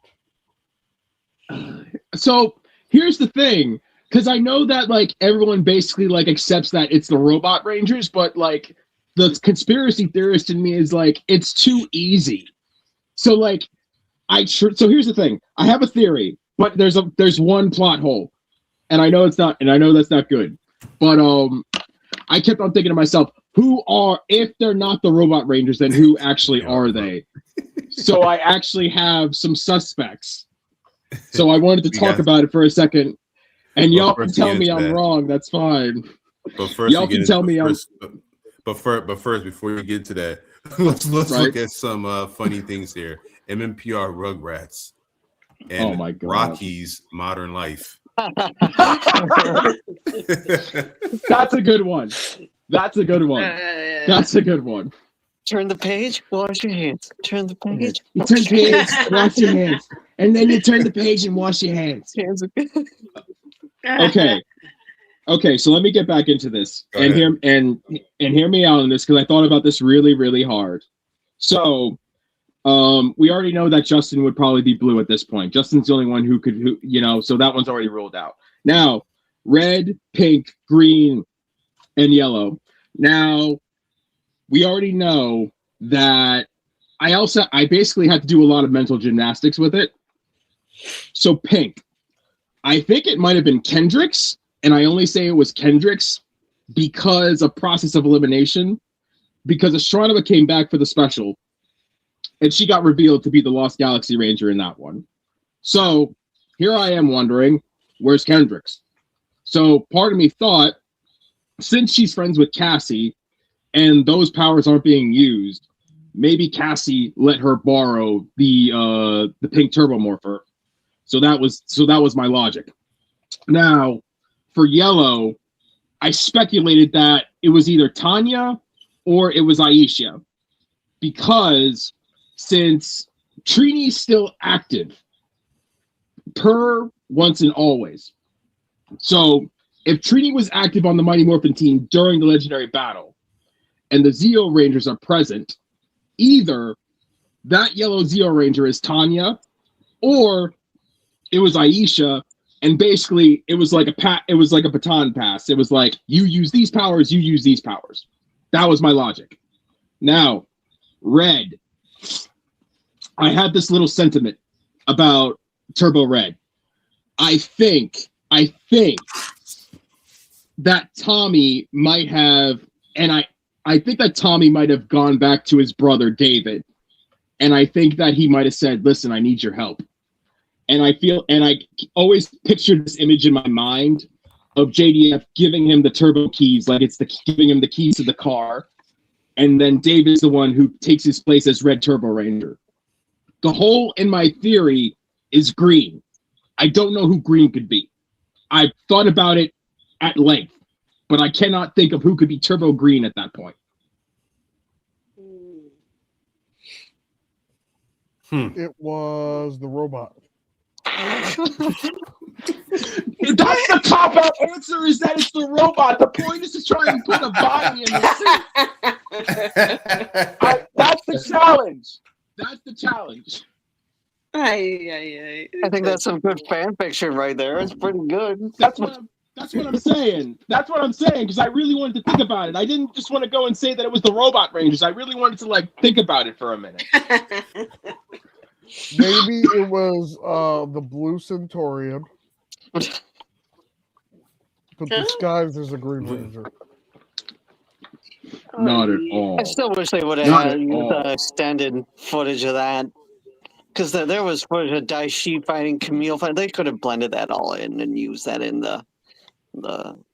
[SPEAKER 5] So here's the thing, because I know that like everyone basically like accepts that it's the Robot Rangers, but like the conspiracy theorist in me is like it's too easy. So like so here's the thing. I have a theory, but there's one plot hole, and I know that's not good. But I kept on thinking to myself, if they're not the Robot Rangers, then who actually are they? So I actually have some suspects. So I wanted to talk about it for a second, and y'all can tell me I'm wrong. That's fine.
[SPEAKER 3] But first,
[SPEAKER 5] y'all can tell me I'm.
[SPEAKER 3] But first, before you get to that, let's look at some funny things here. MMPR Rugrats and
[SPEAKER 5] oh my God.
[SPEAKER 3] Rocky's Modern Life.
[SPEAKER 5] That's a good one. That's a good one. That's a good one.
[SPEAKER 9] Turn the page, wash your hands. Turn the page.
[SPEAKER 5] You turn the page, wash your hands. And then you turn the page and wash your hands. Okay, so let me get back into this and hear me out on this because I thought about this really, really hard. So we already know that Justin would probably be blue at this point. Justin's the only one who so that one's already ruled out. Now, red, pink, green, and yellow. Now, we already know that I basically had to do a lot of mental gymnastics with it. So pink, I think it might have been Kendrick's, and I only say it was Kendrick's because of process of elimination, because Astronema came back for the special, and she got revealed to be the Lost Galaxy Ranger in that one. So here I am wondering, where's Kendrick's? So part of me thought, since she's friends with Cassie, and those powers aren't being used, maybe Cassie let her borrow the pink turbo morpher. So that was my logic. Now, for yellow, I speculated that it was either Tanya or it was Aisha, because since Trini's still active, per once and always. So if Trini was active on the Mighty Morphin team during the legendary battle, and the Zeo Rangers are present, either that yellow Zeo Ranger is Tanya, or it was Aisha, and basically it was like a baton pass. It was like, you use these powers, you use these powers. That was my logic. Now, red. I had this little sentiment about Turbo Red. I think that Tommy might have, and I think that Tommy might have gone back to his brother David, and I think that he might have said, "Listen, I need your help." And I always pictured this image in my mind of JDF giving him the turbo keys, like it's giving him the keys to the car, and then David's the one who takes his place as Red Turbo Ranger. The hole in my theory is Green. I don't know who Green could be. I've thought about it at length, but I cannot think of who could be Turbo Green at that point.
[SPEAKER 8] It was the robot.
[SPEAKER 5] That's the cop-out answer, is that it's the robot. The point is to try and put a body in the suit. That's the challenge. That's the challenge.
[SPEAKER 9] I think that's some good fan fiction right there. It's pretty good.
[SPEAKER 5] That's what I'm saying. That's what I'm saying, because I really wanted to think about it. I didn't just want to go and say that it was the Robot Rangers. I really wanted to think about it for a minute.
[SPEAKER 8] Maybe it was the Blue Centaurian. But disguised as a Green Ranger.
[SPEAKER 5] Not at all.
[SPEAKER 9] I still wish they would have had extended footage of that. Because there was footage of Daishi fighting Camille fighting. They could have blended that all in and used that in the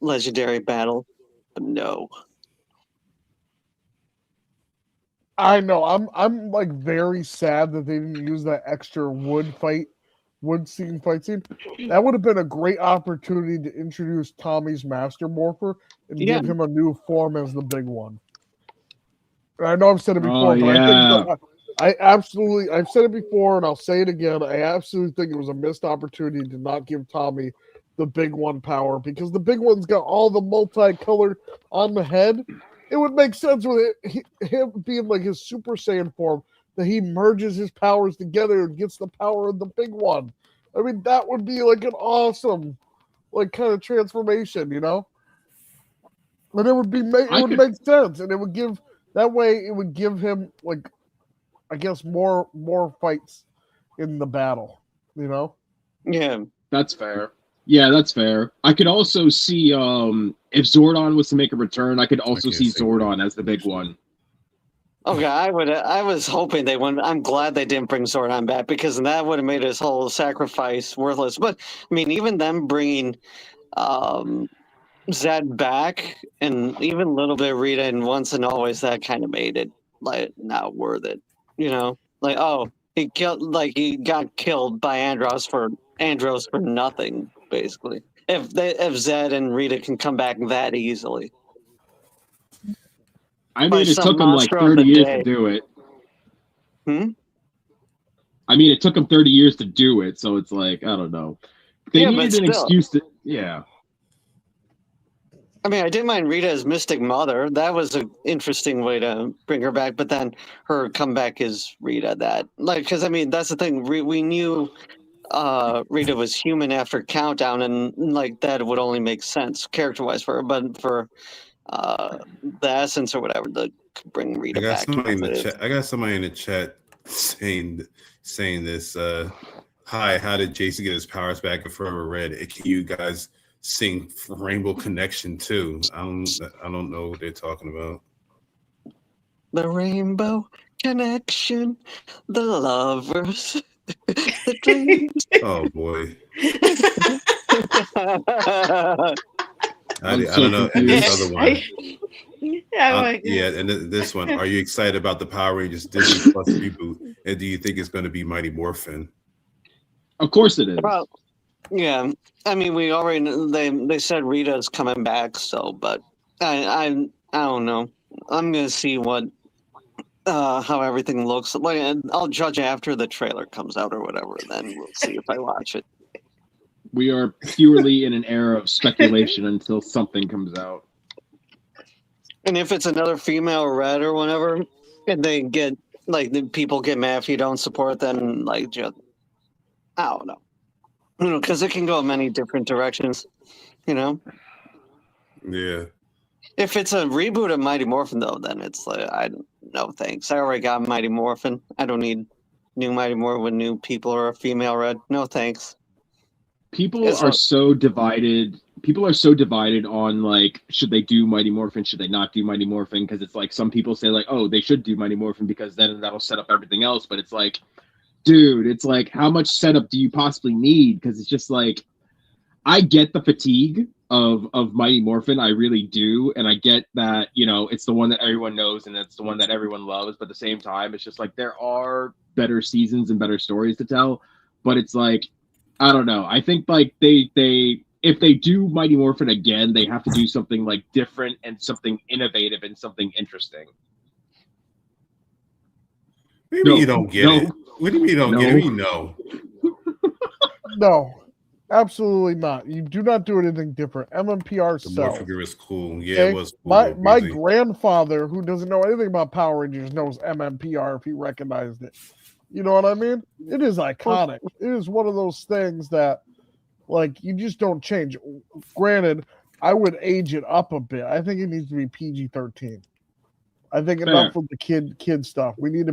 [SPEAKER 9] legendary battle. But no.
[SPEAKER 8] I know. I'm like very sad that they didn't use that extra wood fight scene. That would have been a great opportunity to introduce Tommy's Master Morpher and give him a new form as the big one. And I know I've said it before, but I've said it before and I'll say it again. I absolutely think it was a missed opportunity to not give Tommy the big one power, because the big one's got all the multicolored on the head. It would make sense with him being like his Super Saiyan form, that he merges his powers together and gets the power of the big one. I mean, that would be like an awesome, like, kind of transformation, you know? And it would make sense, and it would give him, like, I guess more fights in the battle, you know?
[SPEAKER 9] Yeah,
[SPEAKER 5] that's fair. Yeah, that's fair. I could also see if Zordon was to make a return, I could also see Zordon as the big one.
[SPEAKER 9] Okay, I was hoping they wouldn't. I'm glad they didn't bring Zordon back, because that would have made his whole sacrifice worthless. But I mean, even them bringing Zed back, and even a little bit of Rita and Once and Always, that kind of made it like not worth it. You know, like, oh, he got killed by Andros for nothing, basically. If Zed and Rita can come back that easily.
[SPEAKER 5] I mean, it took him like 30 years to do it. I mean, it took him 30 years to do it, so it's like, I don't know. They needed an excuse to,
[SPEAKER 9] I mean, I didn't mind Rita as Mystic Mother. That was an interesting way to bring her back, but then her comeback is Rita. Because I mean, that's the thing. We knew Rita was human after Countdown, and like that would only make sense character-wise for her, but for the essence or whatever, to bring Rita back.
[SPEAKER 3] I got somebody in the chat saying this. Hi, how did Jason get his powers back in Forever Red? Can you guys sing Rainbow Connection too? I don't know what they're talking about.
[SPEAKER 9] The Rainbow Connection, the lovers, the dreams.
[SPEAKER 3] Oh boy. I don't know. And this other one. And this one. Are you excited about the Power Rangers Disney Plus reboot? And do you think it's going to be Mighty Morphin?
[SPEAKER 5] Of course it is.
[SPEAKER 9] Well, yeah. I mean, we already they said Rita's coming back, so but I don't know. I'm gonna see what how everything looks like. I'll judge after the trailer comes out or whatever. Then we'll see if I watch it.
[SPEAKER 5] We are purely in an era of speculation until something comes out.
[SPEAKER 9] And if it's another female Red or whatever, and they get the people get mad if you don't support them, just I don't know. Because it can go many different directions,
[SPEAKER 3] Yeah.
[SPEAKER 9] If it's a reboot of Mighty Morphin, though, then it's no thanks. I already got Mighty Morphin. I don't need new Mighty Morphin with new people or a female Red. No thanks.
[SPEAKER 5] People are so divided people are so divided on like should they do Mighty Morphin, should they not do Mighty Morphin, because it's like some people say like, oh, they should do Mighty Morphin because then that'll set up everything else, but it's like, dude, it's like how much setup do you possibly need? Because it's just like I get the fatigue of Mighty Morphin, I really do, and I get that, you know, it's the one that everyone knows and it's the one that everyone loves, but at the same time it's just like there are better seasons and better stories to tell. But it's like, I don't know, I think like they if they do Mighty Morphin again, they have to do something like different and something innovative and something interesting.
[SPEAKER 3] Maybe you don't get it. What do you mean you don't get it? You know.
[SPEAKER 8] No, absolutely not. You do not do anything different. MMPR
[SPEAKER 3] The
[SPEAKER 8] sells.
[SPEAKER 3] Morphin is cool. Yeah,
[SPEAKER 8] Okay?
[SPEAKER 3] it was cool.
[SPEAKER 8] My grandfather, who doesn't know anything about Power Rangers, knows MMPR if he recognized it. You know what I mean? It is iconic. It is one of those things that, like, you just don't change. Granted, I would age it up a bit. I think it needs to be PG-13. I think enough with the kid stuff. We need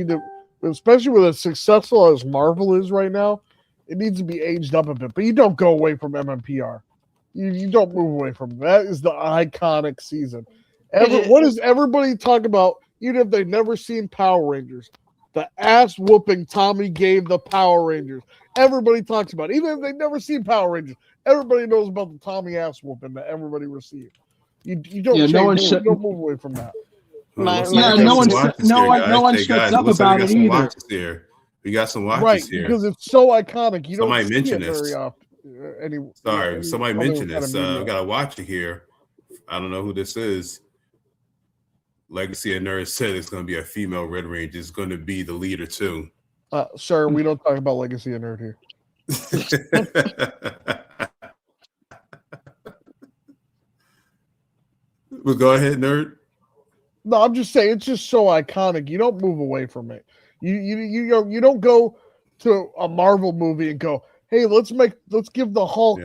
[SPEAKER 8] to, especially with as successful as Marvel is right now, it needs to be aged up a bit. But you don't go away from MMPR. You don't move away from it. That is the iconic season. What does everybody talk about, even if they've never seen Power Rangers? The ass whooping Tommy gave the Power Rangers. Everybody talks about it. Even if they've never seen Power Rangers, everybody knows about the Tommy ass whooping that everybody received. You don't change. You don't move away from that.
[SPEAKER 5] No one shuts up about it either.
[SPEAKER 3] We got some watches
[SPEAKER 8] right,
[SPEAKER 3] here.
[SPEAKER 8] Because it's so iconic. You
[SPEAKER 3] somebody
[SPEAKER 8] don't see it very often.
[SPEAKER 3] Somebody mentioned this. We got a watcher here. I don't know who this is. Legacy of Nerds said it's going to be a female Red Ranger. It's going to be the leader too.
[SPEAKER 8] Sir, we don't talk about Legacy of Nerd here.
[SPEAKER 3] Well, go ahead, Nerd.
[SPEAKER 8] No, I'm just saying it's just so iconic. You don't move away from it. You don't go to a Marvel movie and go, hey, let's give the Hulk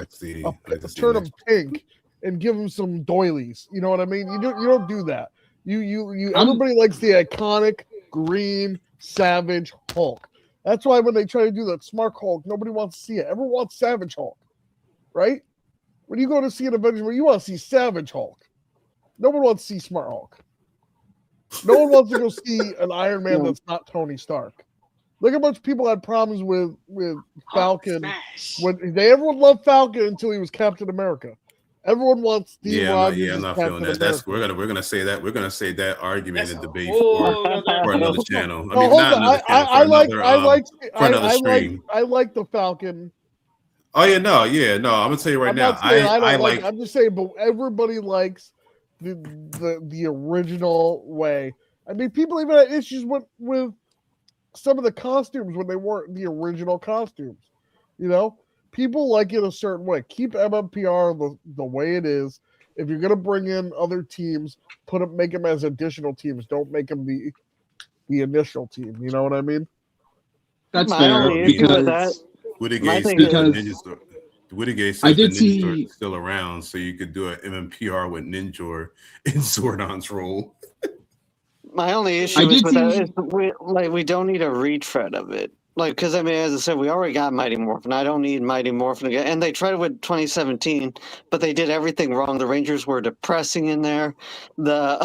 [SPEAKER 8] turn him pink and give him some doilies. You know what I mean? You don't do that. Everybody likes the iconic green Savage Hulk. That's why when they try to do the Smart Hulk, nobody wants to see it. Everyone wants Savage Hulk, right? When you go to see an Avengers movie, you want to see Savage Hulk. No one wants to see Smart Hulk. No one wants to go see an Iron Man that's not Tony Stark. Look how much people had problems with Falcon. Everyone loved Falcon until he was Captain America. Everyone wants Steve Rogers.
[SPEAKER 3] I'm not feeling that. We're gonna say that. We're gonna say that argument and debate for another channel. I mean, not another channel, for another stream.
[SPEAKER 8] I like the Falcon.
[SPEAKER 3] Oh yeah, no. I'm gonna tell you right now.
[SPEAKER 8] I'm just saying, but everybody likes the original way. I mean, people even had issues with some of the costumes when they weren't the original costumes. You know, people like it a certain way. Keep MMPR the way it is. If you're gonna bring in other teams, make them as additional teams. Don't make them the initial team. You know what I mean?
[SPEAKER 5] That's fair because
[SPEAKER 3] Whittigay says the Ninjas are still around, so you could do an MMPR with Ninja in Zordon's role.
[SPEAKER 9] My only issue with that is we don't need a retread of it. Like, because I mean, as I said, we already got Mighty Morphin. I don't need Mighty Morphin again. And they tried it with 2017, but they did everything wrong. The Rangers were depressing in there. The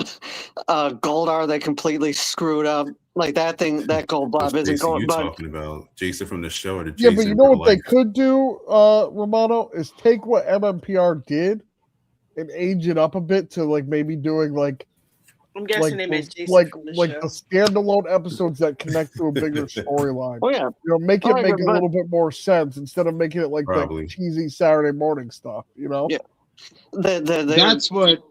[SPEAKER 9] Goldar, they completely screwed up. Like that Gold Blob isn't Gold Blob.
[SPEAKER 3] Talking about Jason from the show, or the Jason
[SPEAKER 8] but you know what they could do, Romano, is take what MMPR did and age it up a bit to like maybe doing like.
[SPEAKER 4] I'm guessing they meant Jason from the
[SPEAKER 8] show.
[SPEAKER 4] The
[SPEAKER 8] standalone episodes that connect to a bigger storyline.
[SPEAKER 9] Oh yeah,
[SPEAKER 8] make it make a little bit more sense instead of making it like the cheesy Saturday morning stuff. You know.
[SPEAKER 9] Yeah.
[SPEAKER 5] That's what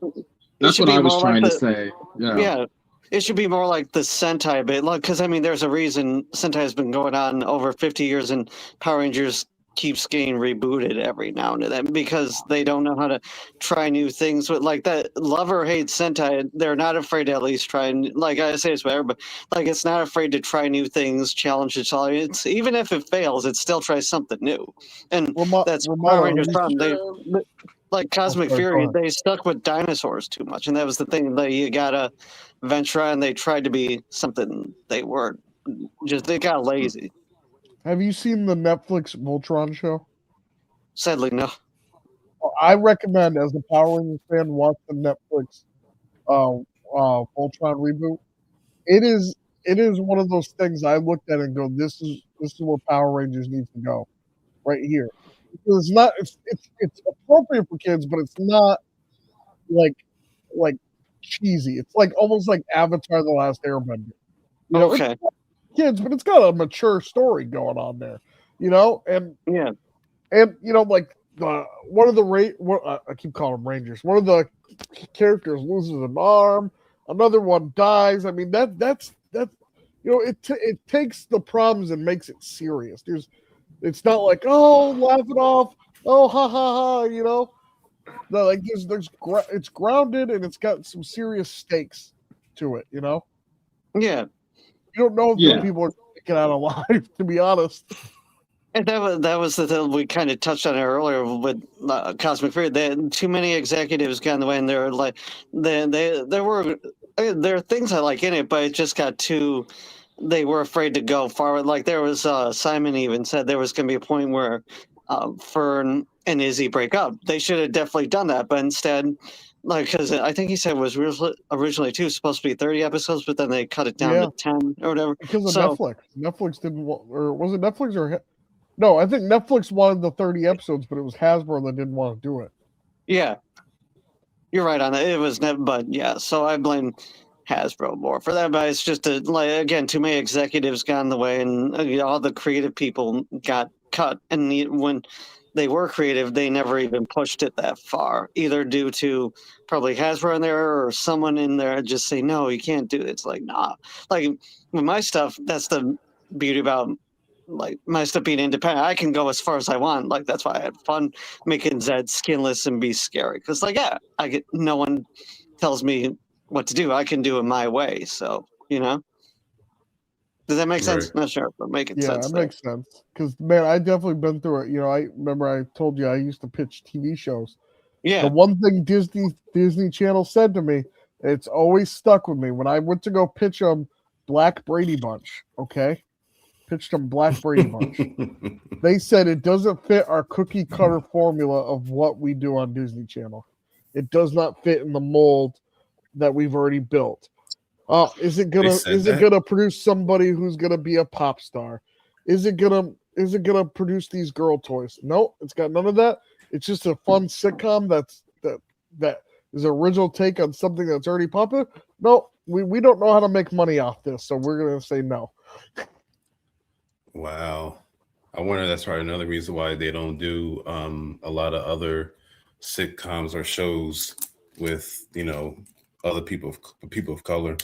[SPEAKER 5] I was trying to say.
[SPEAKER 9] Yeah. It should be more like the Sentai bit, because I mean, there's a reason Sentai has been going on over 50 years, and Power Rangers keeps getting rebooted every now and then because they don't know how to try new things. With like that, love or hate Sentai, they're not afraid to at least try. And like I say, it's better, but like it's not afraid to try new things, challenge its audience. Even if it fails, it still tries something new, and that's Power Rangers' problem. Like Cosmic Fury, they stuck with dinosaurs too much, and that was the thing. That you gotta venture out, and they tried to be something they weren't. They got lazy.
[SPEAKER 8] Have you seen the Netflix Voltron show?
[SPEAKER 9] Sadly, no.
[SPEAKER 8] I recommend, as a Power Rangers fan, watch the Netflix Voltron reboot. It is one of those things I looked at and go, this is where Power Rangers needs to go, right here. Because it's not it's appropriate for kids, but it's not like like cheesy. It's like almost like Avatar: The Last Airbender.
[SPEAKER 9] Okay.
[SPEAKER 8] It's kids, but it's got a mature story going on there. And
[SPEAKER 9] Yeah.
[SPEAKER 8] like one of the I keep calling them Rangers. One of the characters loses an arm, another one dies. I mean that's it takes the problems and makes it serious. It's not like, oh, laugh it off, oh, ha ha ha. No, like it's grounded and it's got some serious stakes to it.
[SPEAKER 9] Yeah.
[SPEAKER 8] You don't know if the people are taken out alive, to be honest.
[SPEAKER 9] And that was the thing we kind of touched on it earlier with Cosmic Fury. Too many executives got in the way, and they're like, there are things I like in it, but it just got too. They were afraid to go forward. Like there was Simon even said there was going to be a point where Fern and Izzy break up. They should have definitely done that, but instead, because I think he said it was originally supposed to be 30 episodes, but then they cut it down to 10 or whatever.
[SPEAKER 8] Because of Netflix. Netflix didn't want, or was it Netflix or no? I think Netflix wanted the 30 episodes, but it was Hasbro that didn't want to do it.
[SPEAKER 9] Yeah, you're right on that. It was never, but yeah. So I blame Hasbro more for that, but it's just again, too many executives got in the way, and all the creative people got cut. And when they were creative, they never even pushed it that far, either due to probably Hasbro in there or someone in there just say, no, you can't do it. It's like, nah. Like with my stuff, that's the beauty about like my stuff being independent. I can go as far as I want. Like that's why I had fun making Zed skinless and be scary. Because no one tells me what to do. I can do it my way. So, does that make sense?
[SPEAKER 3] Right.
[SPEAKER 9] Not sure, but making sense.
[SPEAKER 8] Yeah, it makes sense. Because man, I definitely been through it. I remember I told you I used to pitch TV shows.
[SPEAKER 9] Yeah.
[SPEAKER 8] The one thing Disney Channel said to me, it's always stuck with me when I went to go pitch them Black Brady Bunch. Okay, pitched them Black Brady Bunch. They said it doesn't fit our cookie cutter formula of what we do on Disney Channel. It does not fit in the mold that we've already built. Is it gonna produce somebody who's gonna be a pop star? Is it gonna produce these girl toys? No, it's got none of that. It's just a fun sitcom that is an original take on something that's already popular. No, we don't know how to make money off this, so we're gonna say no.
[SPEAKER 3] Wow. I wonder that's probably another reason why they don't do a lot of other sitcoms or shows with other people of color.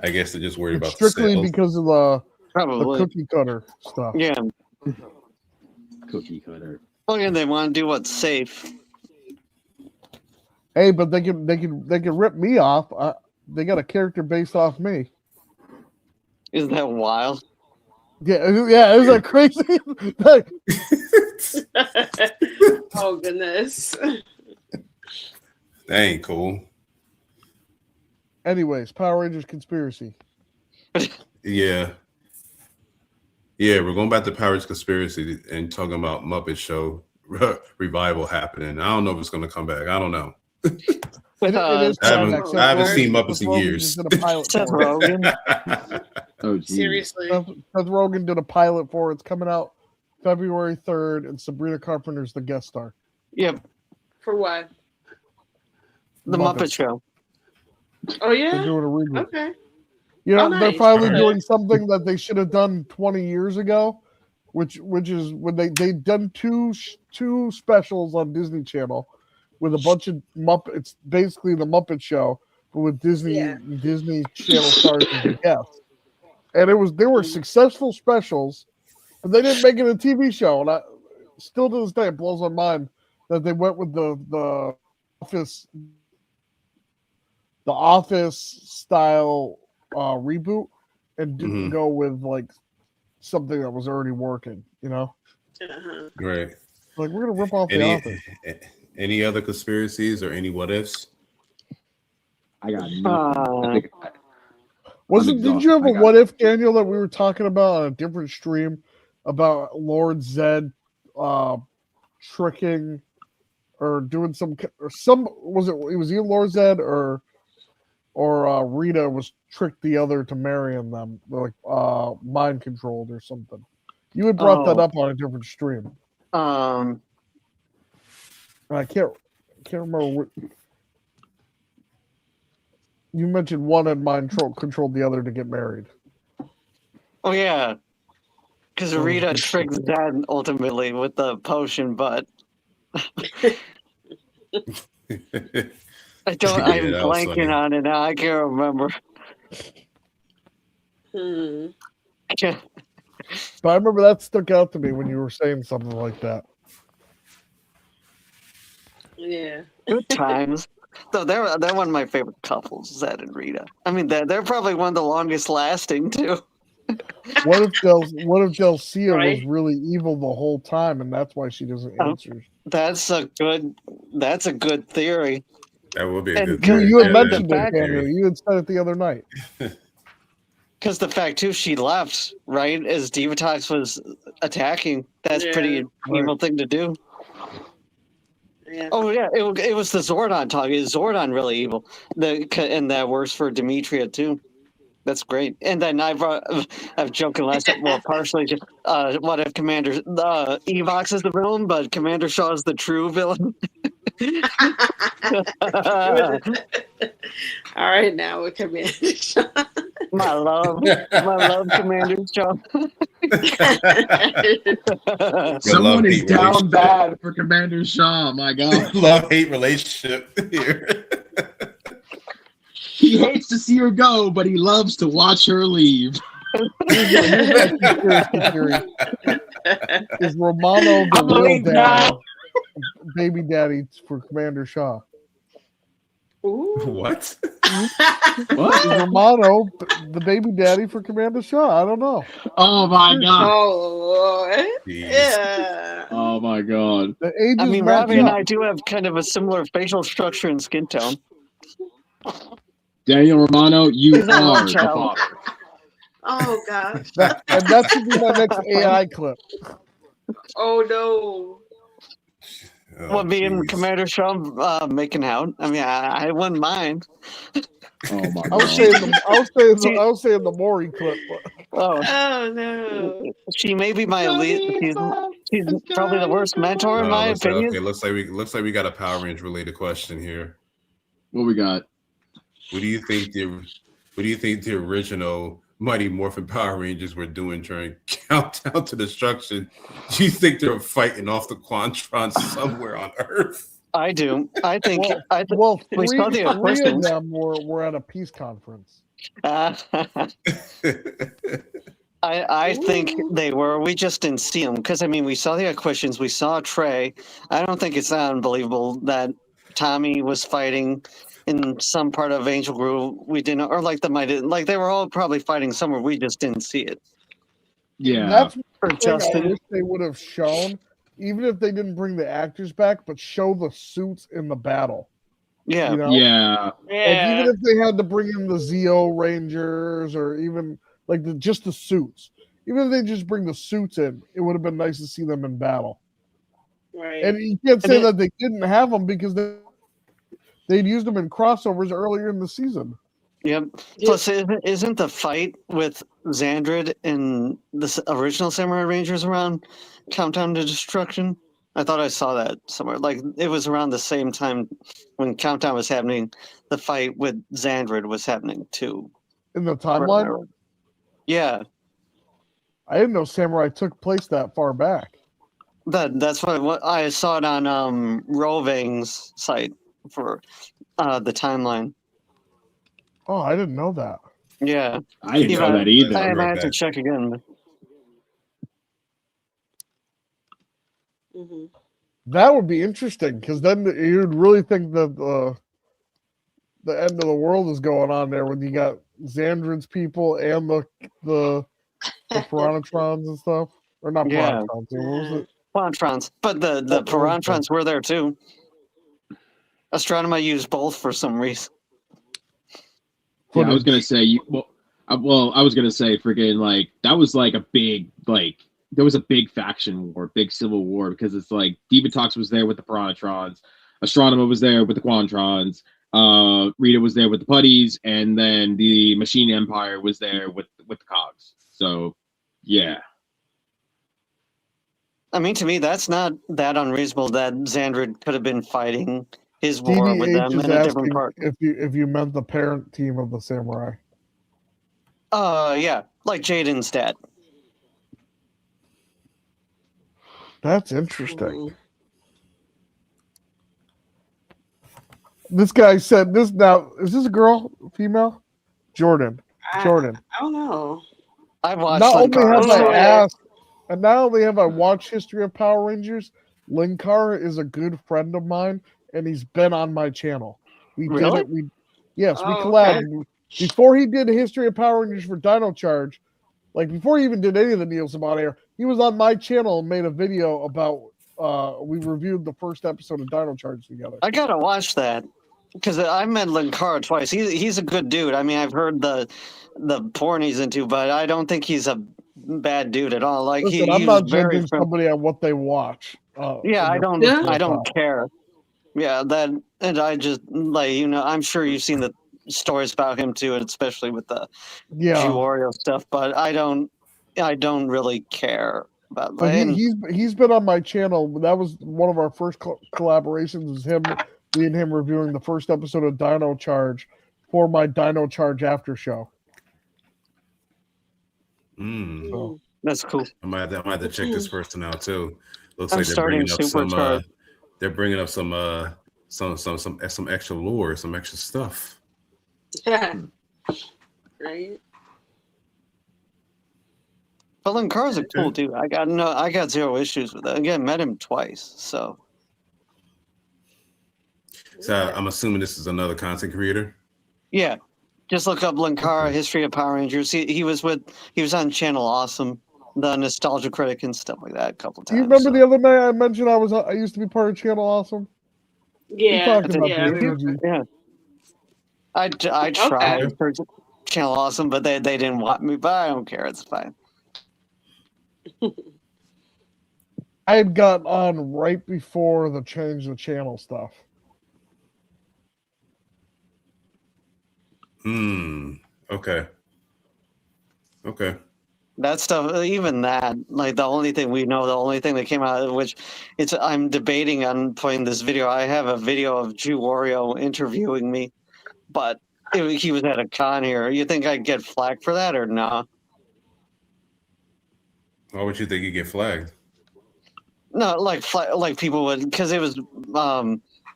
[SPEAKER 3] I guess they're just worried about
[SPEAKER 8] strictly
[SPEAKER 3] the sales.
[SPEAKER 8] because of the
[SPEAKER 9] Probably.
[SPEAKER 8] cookie cutter stuff.
[SPEAKER 9] Yeah.
[SPEAKER 5] Cookie cutter.
[SPEAKER 9] Oh yeah, they want to do what's safe.
[SPEAKER 8] Hey, but they can rip me off. They got a character based off me.
[SPEAKER 9] Isn't that wild?
[SPEAKER 8] Yeah, isn't that crazy?
[SPEAKER 4] Oh goodness.
[SPEAKER 3] That ain't cool.
[SPEAKER 8] Anyways, Power Rangers conspiracy.
[SPEAKER 3] Yeah. Yeah, we're going back to Power Rangers conspiracy and talking about Muppet Show revival happening. I don't know if it's going to come back. I don't know.
[SPEAKER 8] It is
[SPEAKER 3] I haven't seen Muppets in years.
[SPEAKER 9] Seth Rogen.
[SPEAKER 5] Oh, geez.
[SPEAKER 4] Seriously.
[SPEAKER 8] Seth Rogen did a pilot for it. It's coming out February 3rd, and Sabrina Carpenter's the guest star.
[SPEAKER 9] Yep.
[SPEAKER 4] For what?
[SPEAKER 9] The Muppet Show.
[SPEAKER 4] Oh
[SPEAKER 8] They're
[SPEAKER 4] yeah.
[SPEAKER 8] doing a reboot.
[SPEAKER 4] Okay.
[SPEAKER 8] They're
[SPEAKER 4] nice.
[SPEAKER 8] finally
[SPEAKER 4] Okay.
[SPEAKER 8] doing something that they should have done 20 years ago, which is when they've done two specials on Disney Channel with a bunch of Muppets, basically the Muppet Show, but with Disney Channel stars as a guest. And they were successful specials, but they didn't make it a TV show. And I still to this day it blows my mind that they went with the Office style reboot and didn't go with like something that was already working.
[SPEAKER 4] Uh-huh.
[SPEAKER 3] Right.
[SPEAKER 8] Like we're gonna rip off the Office.
[SPEAKER 3] Any other conspiracies or any what ifs?
[SPEAKER 5] I got nothing.
[SPEAKER 8] Did you have a what if, Daniel, that we were talking about on a different stream about Lord Zed tricking or doing some was it was either Lorzed or Rita was tricked the other to marrying them, like mind controlled or something. You had brought that up on a different stream.
[SPEAKER 9] Um,
[SPEAKER 8] I can't remember what you mentioned. One had controlled the other to get married.
[SPEAKER 9] oh yeah, because Rita tricked Dad ultimately with the potion, but I don't.
[SPEAKER 3] Yeah,
[SPEAKER 9] I'm
[SPEAKER 3] that was
[SPEAKER 9] blanking
[SPEAKER 3] funny.
[SPEAKER 9] on it now. I can't remember. Yeah.
[SPEAKER 8] But I remember that stuck out to me when you were saying something like that.
[SPEAKER 4] Yeah.
[SPEAKER 9] Good times. So they're one of my favorite couples, Zed and Rita. I mean, they're probably one of the longest lasting too.
[SPEAKER 8] What if Delcia
[SPEAKER 4] Right.
[SPEAKER 8] was really evil the whole time, and that's why she doesn't answer?
[SPEAKER 9] That's a good theory.
[SPEAKER 3] That would be a
[SPEAKER 9] And
[SPEAKER 3] good
[SPEAKER 8] You,
[SPEAKER 3] theory.
[SPEAKER 8] you had
[SPEAKER 3] Yeah,
[SPEAKER 8] mentioned
[SPEAKER 3] that's
[SPEAKER 8] it,
[SPEAKER 3] a good
[SPEAKER 8] Daniel.
[SPEAKER 3] theory.
[SPEAKER 8] You had said it the other night.
[SPEAKER 9] Because the fact too, she left right as Divatox was attacking. That's
[SPEAKER 4] Yeah.
[SPEAKER 9] pretty evil thing to do.
[SPEAKER 4] Yeah.
[SPEAKER 9] Oh yeah, it was the Zordon talking. Is Zordon really evil? And that works for Demetria too. That's great. And then I've joking last time. Well, partially. What if Commander Evox is the villain, but Commander Shaw is the true villain?
[SPEAKER 4] All right, now we're Commander Shaw.
[SPEAKER 9] my love, Commander Shaw.
[SPEAKER 5] Someone is
[SPEAKER 3] love-hate
[SPEAKER 5] down
[SPEAKER 3] relationship.
[SPEAKER 5] bad for Commander Shaw. My God,
[SPEAKER 3] Love-hate relationship here.
[SPEAKER 5] he hates to see her go, but he loves to watch her leave.
[SPEAKER 8] Here's my conspiracy theory. Is Romano the real dad, baby daddy for Commander Shaw?
[SPEAKER 3] What?
[SPEAKER 5] What?
[SPEAKER 8] Is Romano the baby daddy for Commander Shaw? I don't know.
[SPEAKER 5] Oh my God.
[SPEAKER 4] Oh Lord.
[SPEAKER 3] Jeez.
[SPEAKER 4] Yeah.
[SPEAKER 5] Oh my God.
[SPEAKER 8] The ages
[SPEAKER 9] I mean,
[SPEAKER 8] match
[SPEAKER 9] Robbie and
[SPEAKER 8] up.
[SPEAKER 9] I do have kind of a similar facial structure and skin tone.
[SPEAKER 5] Daniel Romano, you
[SPEAKER 9] He's a love
[SPEAKER 5] are the
[SPEAKER 9] child.
[SPEAKER 5] father.
[SPEAKER 4] Oh gosh.
[SPEAKER 8] And that should be my next AI clip.
[SPEAKER 4] Oh no.
[SPEAKER 3] Oh,
[SPEAKER 9] Well, me and
[SPEAKER 3] jeez.
[SPEAKER 9] Commander Shaw making out. I mean, I wouldn't mind.
[SPEAKER 5] Oh my
[SPEAKER 8] I was
[SPEAKER 5] God.
[SPEAKER 8] saying the Maury clip.
[SPEAKER 9] Oh,
[SPEAKER 4] Oh no.
[SPEAKER 9] she may be my lead. She's probably the worst mentor in my opinion.
[SPEAKER 3] Okay, looks like we got a Power Range related question here.
[SPEAKER 5] What we got?
[SPEAKER 3] What do you think the original Mighty Morphin Power Rangers were doing during Countdown to Destruction? Do you think they were fighting off the Quantrons somewhere on Earth?
[SPEAKER 9] I do. I think.
[SPEAKER 8] Well,
[SPEAKER 9] we saw the
[SPEAKER 8] three of
[SPEAKER 9] equations.
[SPEAKER 8] them were at a peace conference.
[SPEAKER 9] I think they were. We just didn't see them because I mean, we saw the equations. We saw Trey. I don't think it's that unbelievable that Tommy was fighting in some part of Angel Grove. We didn't, or like they were all probably fighting somewhere. We just didn't see it.
[SPEAKER 5] Yeah.
[SPEAKER 8] That's
[SPEAKER 9] Or
[SPEAKER 8] one thing I
[SPEAKER 9] Justin.
[SPEAKER 8] wish they would have shown, even if they didn't bring the actors back, but show the suits in the battle.
[SPEAKER 9] Yeah.
[SPEAKER 8] You know?
[SPEAKER 5] Yeah.
[SPEAKER 8] Like even if they had to bring in the Zeo Rangers or even like just the suits, even if they just bring the suits in, it would have been nice to see them in battle.
[SPEAKER 4] Right.
[SPEAKER 8] And you can't say that they didn't have them because they'd used them in crossovers earlier in the season.
[SPEAKER 9] Yep. Plus, isn't the fight with Xandrid in the original Samurai Rangers around Countdown to Destruction? I thought I saw that somewhere. Like it was around the same time when Countdown was happening. The fight with Xandrid was happening too.
[SPEAKER 8] In the timeline?
[SPEAKER 9] Yeah.
[SPEAKER 8] I didn't know Samurai took place that far back.
[SPEAKER 9] That's what I saw it on Roving's site for the timeline.
[SPEAKER 8] Oh, I didn't know that.
[SPEAKER 9] Yeah.
[SPEAKER 5] I didn't know that either.
[SPEAKER 9] I might have to check again.
[SPEAKER 4] Mm-hmm.
[SPEAKER 8] That would be interesting because then you'd really think that the end of the world is going on there when you got Xandrid's people and the Piranatrons and stuff. Or not
[SPEAKER 9] Yeah.
[SPEAKER 8] Piranatrons. What was it?
[SPEAKER 9] Pirantrons. But the Pirantrons were there too. Astronomy used both for some reason.
[SPEAKER 5] Yeah, I was gonna say I was gonna say freaking like that was like a big like there was a big faction war, big civil war, because it's like Divatox was there with the Piranatrons, Astronema was there with the Quantrons, Rita was there with the Putties, and then the Machine Empire was there with the Cogs. So, yeah.
[SPEAKER 9] I mean, to me, that's not that unreasonable that Xandrid could have been fighting his war with them
[SPEAKER 8] DDH is
[SPEAKER 9] in a different
[SPEAKER 8] asking
[SPEAKER 9] part.
[SPEAKER 8] if you meant the parent team of the Samurai.
[SPEAKER 9] Yeah, like Jaden's dad.
[SPEAKER 8] That's interesting. This guy said this now. Is this a girl, female? Jordan. Jordan.
[SPEAKER 4] I don't know.
[SPEAKER 9] I've watched
[SPEAKER 8] Not only have I
[SPEAKER 4] Oh, yeah.
[SPEAKER 8] asked, and not only have I watched History of Power Rangers, Linkar is a good friend of mine, and he's been on my channel. We
[SPEAKER 9] Really?
[SPEAKER 8] did it. We
[SPEAKER 4] Oh,
[SPEAKER 8] collabed. Before he did History of Power Rangers for Dino Charge, like before he even did any of the Neil Saban air, he was on my channel and made a video about. We reviewed the first episode of Dino Charge together.
[SPEAKER 9] I gotta watch that because I met Linkara twice. He's a good dude. I mean, I've heard the porn he's into, but I don't think he's a bad dude at all. Like
[SPEAKER 8] Listen, I'm not judging somebody on what they watch.
[SPEAKER 9] Yeah, I don't.
[SPEAKER 4] Yeah.
[SPEAKER 9] I don't care. Yeah, that, and I just like I'm sure you've seen the stories about him too, and especially with the Jew Oreo stuff. But I don't really care about.
[SPEAKER 8] But he's been on my channel. That was one of our first collaborations. Was me and him reviewing the first episode of Dino Charge for my Dino Charge after show.
[SPEAKER 3] So,
[SPEAKER 9] that's cool.
[SPEAKER 3] I might have to check this person out too. Looks
[SPEAKER 9] I'm
[SPEAKER 3] like they're
[SPEAKER 9] starting
[SPEAKER 3] bringing up some.
[SPEAKER 9] Supercharge.
[SPEAKER 3] They're bringing up some extra lore, some extra stuff.
[SPEAKER 4] Yeah. Right.
[SPEAKER 9] But Linkara's a cool dude. I got zero issues with that. Again, met him twice, so.
[SPEAKER 3] So I'm assuming this is another content creator.
[SPEAKER 9] Yeah, just look up Linkara History of Power Rangers. He was on Channel Awesome, the Nostalgia Critic and stuff like that a couple times.
[SPEAKER 8] You remember the other night I mentioned I used to be part of Channel Awesome?
[SPEAKER 4] Yeah.
[SPEAKER 9] Yeah. I tried for Channel Awesome, but they didn't want me. But I don't care. It's fine.
[SPEAKER 8] I had got on right before the change the channel stuff.
[SPEAKER 3] Okay.
[SPEAKER 9] That stuff, even that, like the only thing that came out of which I'm debating on putting this video. I have a video of Jew Oreo interviewing me, but he was at a con here. You think I'd get flagged for that or no?
[SPEAKER 3] Why would you think you get flagged?
[SPEAKER 9] No, like people would, because it was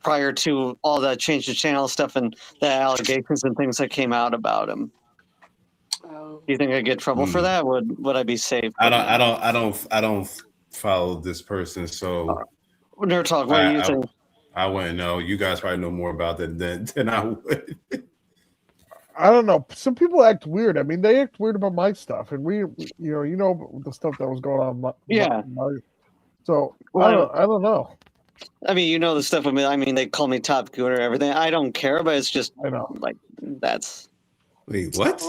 [SPEAKER 9] prior to all that change the channel stuff and the allegations and things that came out about him.
[SPEAKER 4] Oh.
[SPEAKER 9] Do you think I'd get trouble for that? Would I be safe?
[SPEAKER 3] I don't follow this person, so
[SPEAKER 9] Nerd Talk, what do you think?
[SPEAKER 3] I wouldn't know. You guys probably know more about that than I would.
[SPEAKER 8] I don't know. Some people act weird. I mean, they act weird about my stuff, and you know the stuff that was going on. So I don't know.
[SPEAKER 9] I mean, you know the stuff with me. I mean, they call me Top Gooner, everything. I don't care, but it's just like that's.
[SPEAKER 3] Wait, what?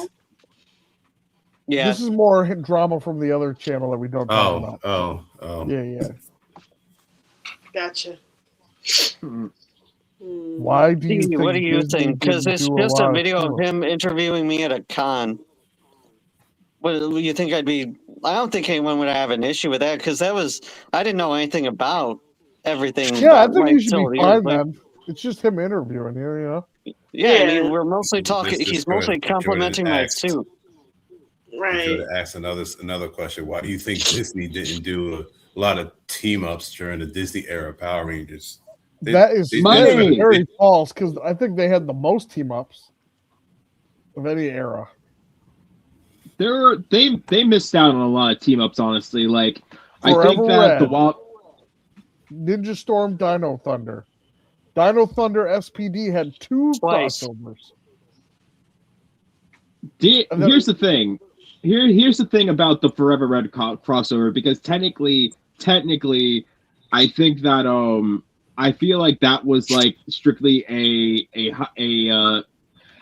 [SPEAKER 9] Yeah,
[SPEAKER 8] this is more drama from the other channel that we don't talk about.
[SPEAKER 3] Oh.
[SPEAKER 8] Yeah.
[SPEAKER 4] Gotcha.
[SPEAKER 8] Why do you think?
[SPEAKER 9] What do you think? Because it's just a video of
[SPEAKER 8] stuff?
[SPEAKER 9] him interviewing me at a con. What do you think I'd be? I don't think anyone would have an issue with that because I didn't know anything about everything.
[SPEAKER 8] Yeah, I think you should be fine then. It's just him interviewing you, you know.
[SPEAKER 9] Yeah, I mean, we're mostly talking. He's mostly complimenting my suit.
[SPEAKER 4] Right.
[SPEAKER 3] To ask another question. Why do you think Disney didn't do a lot of team ups during the Disney era Power Rangers?
[SPEAKER 8] That is very false because I think they had the most team ups of any era.
[SPEAKER 5] They missed out on a lot of team ups, honestly. Like
[SPEAKER 8] Forever
[SPEAKER 5] I think that
[SPEAKER 8] Red, Ninja Storm, Dino Thunder SPD had two crossovers.
[SPEAKER 5] Here's the thing. Here's the thing about the Forever Red crossover, because technically, I think that I feel like that was like strictly a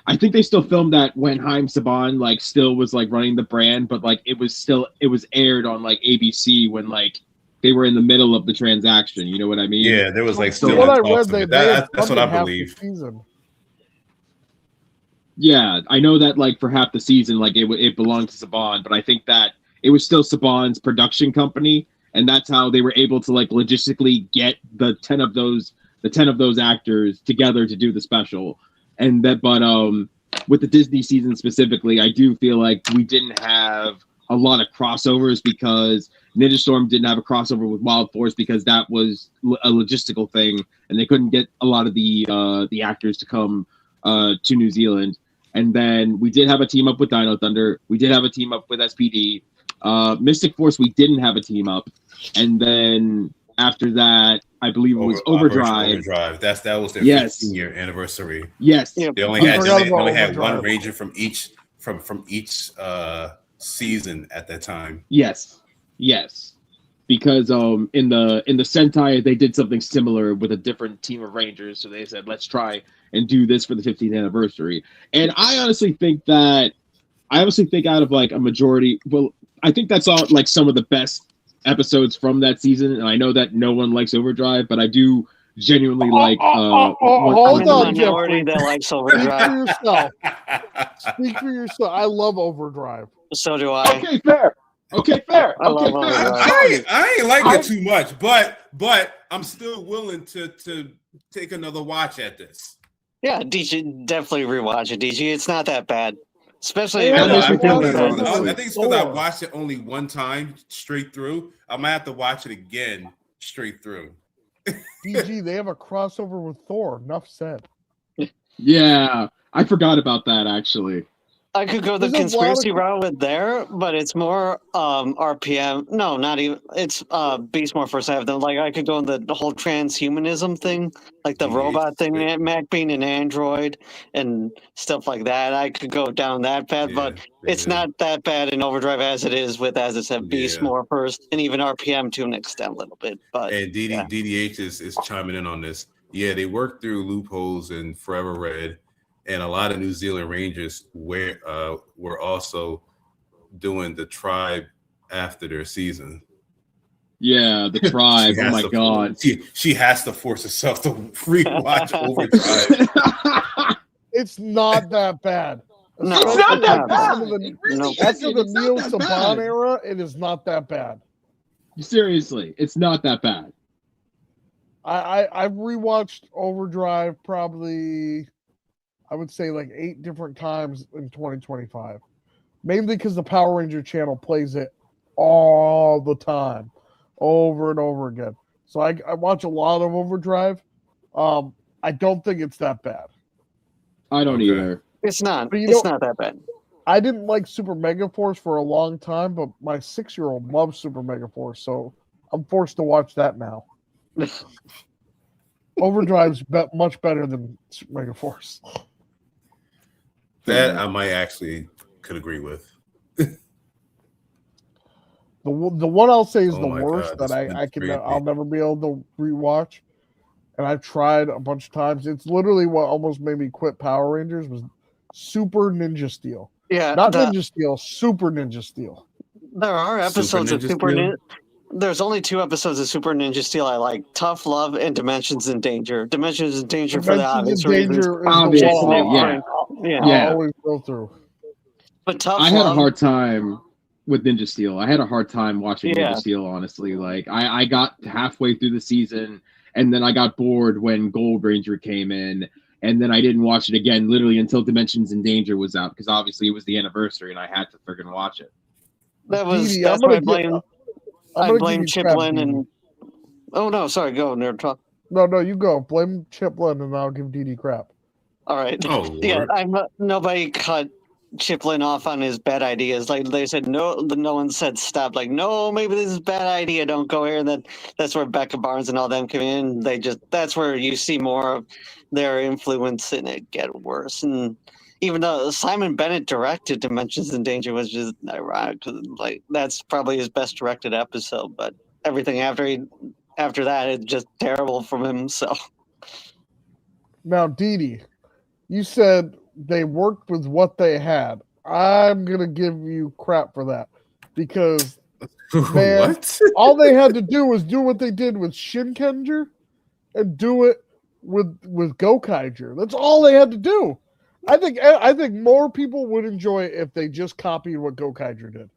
[SPEAKER 5] I think they still filmed that when Haim Saban like still was like running the brand, but like it was aired on like ABC when like they were in the middle of the transaction. You know what I mean?
[SPEAKER 3] Yeah, there was like
[SPEAKER 8] So
[SPEAKER 3] still
[SPEAKER 8] what I
[SPEAKER 3] talks
[SPEAKER 8] read,
[SPEAKER 3] of it.
[SPEAKER 8] they had
[SPEAKER 3] That's what I
[SPEAKER 8] funded half the
[SPEAKER 3] believe.
[SPEAKER 8] season.
[SPEAKER 5] Yeah, I know that like for half the season, like it belonged to Saban, but I think that it was still Saban's production company, and that's how they were able to like logistically get the 10 of those actors together to do the special. And that, but with the Disney season specifically, I do feel like we didn't have a lot of crossovers because Ninja Storm didn't have a crossover with Wild Force because that was a logistical thing, and they couldn't get a lot of the actors to come to New Zealand. And then we did have a team up with Dino Thunder. We did have a team up with SPD. Mystic Force, we didn't have a team up. And then after that, I believe it was Overdrive.
[SPEAKER 3] That was their
[SPEAKER 5] Yes.
[SPEAKER 3] 15-year anniversary.
[SPEAKER 5] Yes.
[SPEAKER 3] They only had one ranger from each season at that time.
[SPEAKER 5] Yes. Because in the Sentai they did something similar with a different team of Rangers, so they said let's try and do this for the 15th anniversary. And I honestly think out of like a majority, well, I think that's all like some of the best episodes from that season. And I know that no one likes Overdrive, but I do genuinely like.
[SPEAKER 8] Hold on,
[SPEAKER 9] Jeffrey. That likes Overdrive.
[SPEAKER 8] Speak for yourself. I love Overdrive.
[SPEAKER 9] So do I.
[SPEAKER 5] Okay, fair.
[SPEAKER 9] I love Overdrive.
[SPEAKER 3] I ain't like it too much, but I'm still willing to take another watch at this.
[SPEAKER 9] Yeah, DJ, definitely rewatch it, DJ. It's not that bad. Especially
[SPEAKER 3] I think
[SPEAKER 8] it's
[SPEAKER 3] it's because I watched it only one time straight through. I might have to watch it again straight through.
[SPEAKER 8] DG, they have a crossover with Thor. Enough said.
[SPEAKER 5] Yeah, I forgot about that actually.
[SPEAKER 9] I could go the conspiracy route with there, but it's more RPM. No, not even. It's Beast more first half. Then like I could go in the whole transhumanism thing, like the robot thing, Mac being an android and stuff like that. I could go down that path, but it's not that bad in Overdrive as it is with, as I said, Beast more first, and even RPM to an extent a little bit. But
[SPEAKER 3] and DDH is chiming in on this. Yeah, they worked through loopholes in Forever Red. And a lot of New Zealand Rangers were also doing the tribe after their season.
[SPEAKER 5] Yeah, the tribe. Oh my god.
[SPEAKER 3] She has to force herself to rewatch Overdrive.
[SPEAKER 8] It's not that bad.
[SPEAKER 9] No, it's not that bad.
[SPEAKER 8] After the Neil Saban era, it is not that bad.
[SPEAKER 5] Seriously, it's not that bad.
[SPEAKER 8] I've rewatched Overdrive probably, I would say like 8 different times in 2025, mainly because the Power Ranger channel plays it all the time, over and over again. So I watch a lot of Overdrive. I don't think it's that bad.
[SPEAKER 5] I don't either.
[SPEAKER 9] It's not. It's not that bad.
[SPEAKER 8] I didn't like Super Mega Force for a long time, but my 6-year-old loves Super Mega Force, so I'm forced to watch that now. Overdrive's much better than Super Mega Force.
[SPEAKER 3] That I might actually could agree with.
[SPEAKER 8] The one I'll say is the worst that I'll never be able to rewatch, and I've tried a bunch of times. It's literally what almost made me quit Power Rangers was Super Ninja Steel.
[SPEAKER 9] Yeah,
[SPEAKER 8] not Ninja Steel, Super Ninja Steel.
[SPEAKER 9] There are episodes of Super Ninja. There's only 2 episodes of Super Ninja Steel I like: Tough Love and Dimensions in Danger. Dimensions in Danger for the obvious reasons.
[SPEAKER 5] Obviously, yeah.
[SPEAKER 8] I'll always go through.
[SPEAKER 9] But Tough
[SPEAKER 5] I
[SPEAKER 9] Love,
[SPEAKER 5] had a hard time with Ninja Steel. I had a hard time watching Ninja Steel, honestly. Like I got halfway through the season and then I got bored when Gold Ranger came in, and then I didn't watch it again literally until Dimensions in Danger was out, because obviously it was the anniversary and I had to friggin' watch it.
[SPEAKER 9] That's why I blame Chiplin and oh no, sorry, go Nerd Talk.
[SPEAKER 8] No, you go. Blame Chiplin and I'll give DD crap.
[SPEAKER 9] All right.
[SPEAKER 3] Oh,
[SPEAKER 9] yeah, nobody cut Chiplin off on his bad ideas. Like they said, no one said stop. Like, no, maybe this is a bad idea. Don't go here. And then that's where Becca Barnes and all them come in. That's where you see more of their influence and it get worse. And even though Simon Bennett directed Dimensions in Danger, was just ironic. Like that's probably his best directed episode, but everything after that, it's just terrible from him. So
[SPEAKER 8] now, Dee, you said they worked with what they had. I'm gonna give you crap for that because man,
[SPEAKER 3] What?
[SPEAKER 8] all they had to do was do what they did with Shinkenger and do it with Gokaiger. That's all they had to do. I think more people would enjoy it if they just copied what Gokaiger did.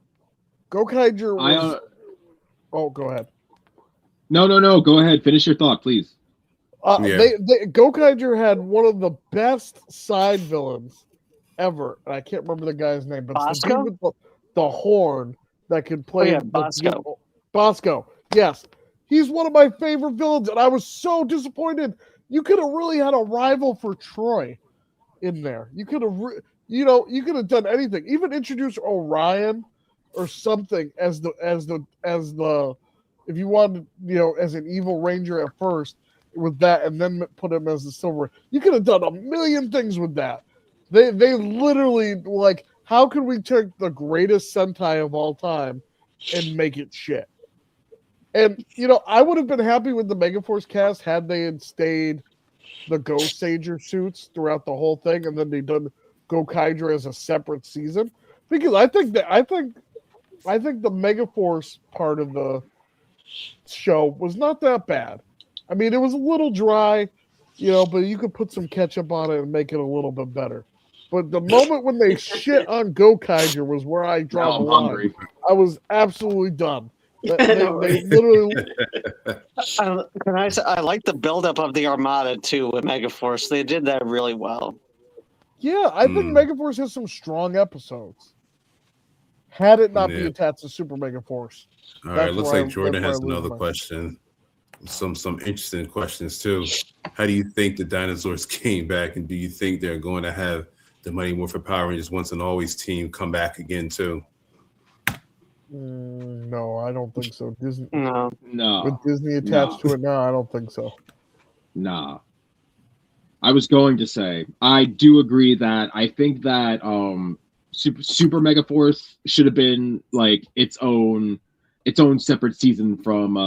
[SPEAKER 8] Gokaiger was. Oh, go ahead.
[SPEAKER 5] No. Go ahead. Finish your thought, please.
[SPEAKER 8] Gokaiger had one of the best side villains ever. And I can't remember the guy's name, but it's the dude with the horn that could play.
[SPEAKER 9] Bosco.
[SPEAKER 8] Bosco. Yes, he's one of my favorite villains, and I was so disappointed. You could have really had a rival for Troy in there. You could have, you could have done anything. Even introduce Orion or something as the if you wanted, as an evil ranger at first with that, and then put him as the silver. You could have done a million things with that. They literally like, how could we take the greatest Sentai of all time and make it shit? And I would have been happy with the Megaforce cast had they had stayed the Ghost Sager suits throughout the whole thing, and then they done Gokaiger as a separate season. Because I think the Megaforce part of the show was not that bad. I mean, it was a little dry, but you could put some ketchup on it and make it a little bit better. But the moment when they shit on Gokaiger was where I draw the line. I was absolutely done. They literally.
[SPEAKER 9] Can I say, I like the buildup of the Armada too with Megaforce. They did that really well.
[SPEAKER 8] Yeah, I think Megaforce has some strong episodes. Had it not be attached to Super Megaforce.
[SPEAKER 3] All right, looks like Jordan has another question. Some interesting questions too. How do you think the dinosaurs came back, and do you think they're going to have the Mighty Morphin Power Rangers Once and Always team come back again too?
[SPEAKER 8] No, I don't think so. Disney,
[SPEAKER 9] no.
[SPEAKER 8] With Disney attached to it now, I don't think so.
[SPEAKER 5] Nah. I was going to say, I do agree that I think that Super Megaforce should have been like its own separate season from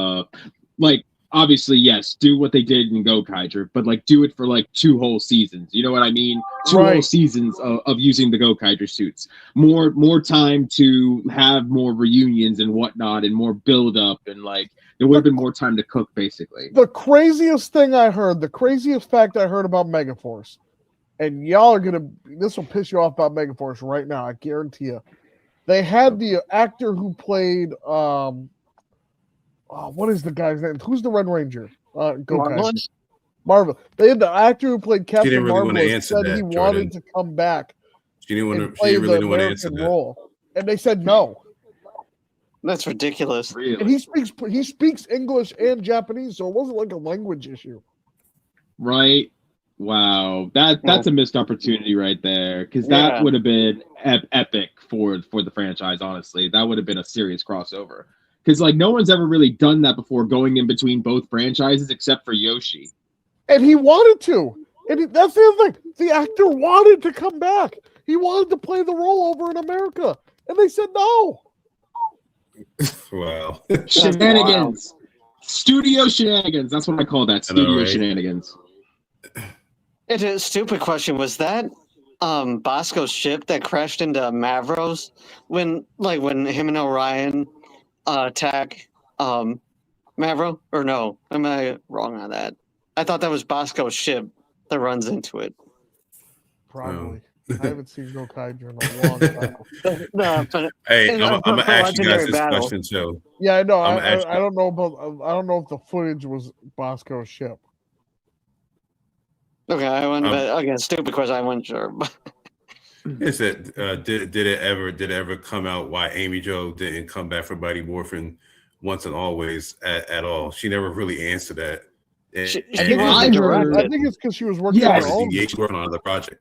[SPEAKER 5] obviously, yes, do what they did in Gokaiger, but do it for 2 whole seasons. You know what I mean? 2 whole seasons of using the Gokaiger suits. More time to have more reunions and whatnot, and more build up, and there would have been more time to cook, basically.
[SPEAKER 8] The craziest fact I heard about Megaforce, and y'all are this will piss you off about Megaforce right now, I guarantee you. They had the actor who played what is the guy's name? Who's the Red Ranger?
[SPEAKER 9] Marvelous?
[SPEAKER 8] Marvel. They had the actor who played Captain
[SPEAKER 3] really
[SPEAKER 8] Marvelous said he wanted to come back.
[SPEAKER 3] She didn't really want to answer that
[SPEAKER 8] role, and they said no.
[SPEAKER 9] That's ridiculous.
[SPEAKER 5] Really?
[SPEAKER 8] And he speaks English and Japanese, so it wasn't like a language issue.
[SPEAKER 5] Right. Wow. That's a missed opportunity right there, because that would have been epic for the franchise. Honestly, that would have been a serious crossover. Because no one's ever really done that before, going in between both franchises, except for Yoshi.
[SPEAKER 8] And he wanted to. And that's the other thing. The actor wanted to come back. He wanted to play the role over in America. And they said no.
[SPEAKER 3] Wow.
[SPEAKER 5] Shenanigans. Wow. Studio shenanigans. That's what I call that. Studio shenanigans.
[SPEAKER 9] It's a stupid question. Was that Bosco's ship that crashed into Mavros when him and Orion attack Mavro? Or no? Am I wrong on that? I thought that was Bosco's ship that runs into it.
[SPEAKER 8] Probably. I haven't seen Gokaiger in a long time.
[SPEAKER 9] No, but
[SPEAKER 3] hey, I'm gonna ask you guys this question too.
[SPEAKER 8] Yeah, I know. I don't know if the footage was Bosco's ship.
[SPEAKER 9] Okay, again, stupid question. I wasn't sure.
[SPEAKER 3] Is it did it ever come out why Amy Jo didn't come back for Mighty Morphin Once and Always at all? She never really answered that.
[SPEAKER 8] I think it's because she was working on her own.
[SPEAKER 3] Working on another project.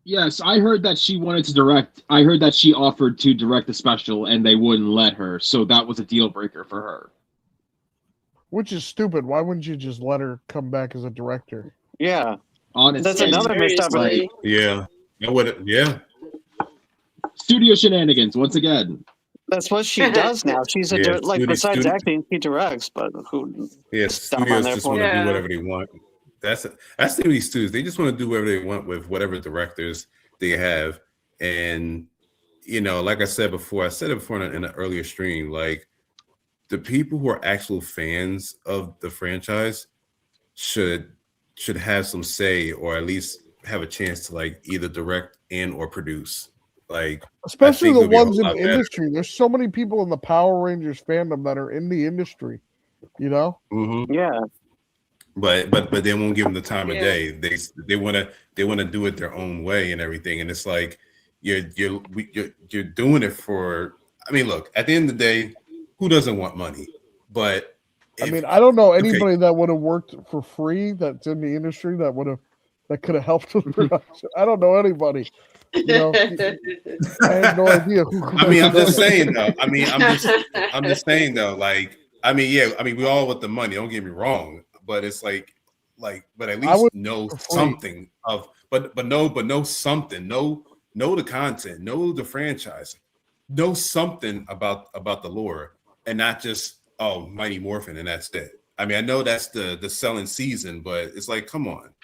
[SPEAKER 5] Yes, I heard that she wanted to direct. I heard that she offered to direct the special, and they wouldn't let her. So that was a deal breaker for her.
[SPEAKER 8] Which is stupid. Why wouldn't you just let her come back as a director?
[SPEAKER 9] Yeah,
[SPEAKER 5] honestly,
[SPEAKER 9] that's another missed opportunity.
[SPEAKER 3] Yeah, that would. Yeah.
[SPEAKER 5] Studio shenanigans once again.
[SPEAKER 9] That's what she does now. She's besides acting, she directs. But who?
[SPEAKER 3] Yeah, studios just want to do whatever they want. that's these studios. They just want to do whatever they want with whatever directors they have. And like I said before, in an earlier stream, like the people who are actual fans of the franchise should have some say, or at least have a chance to like either direct and or produce. Like,
[SPEAKER 8] especially the ones in the industry. There's so many people in the Power Rangers fandom that are in the industry.
[SPEAKER 3] Mm-hmm.
[SPEAKER 9] Yeah.
[SPEAKER 3] But they won't give them the time of day. They want to do it their own way and everything. And it's like you're doing it for. I mean, look. At the end of the day, who doesn't want money? But
[SPEAKER 8] I don't know anybody that would have worked for free that's in the industry that could have helped with production. I don't know anybody. I have no idea.
[SPEAKER 3] I'm just saying though. I'm just saying though. Like, we all want the money. Don't get me wrong, but it's like, but at least know something of, but know something. Know the content. Know the franchise. Know something about the lore, and not just Mighty Morphin and that's it. I mean, I know that's the selling season, but it's like, come on,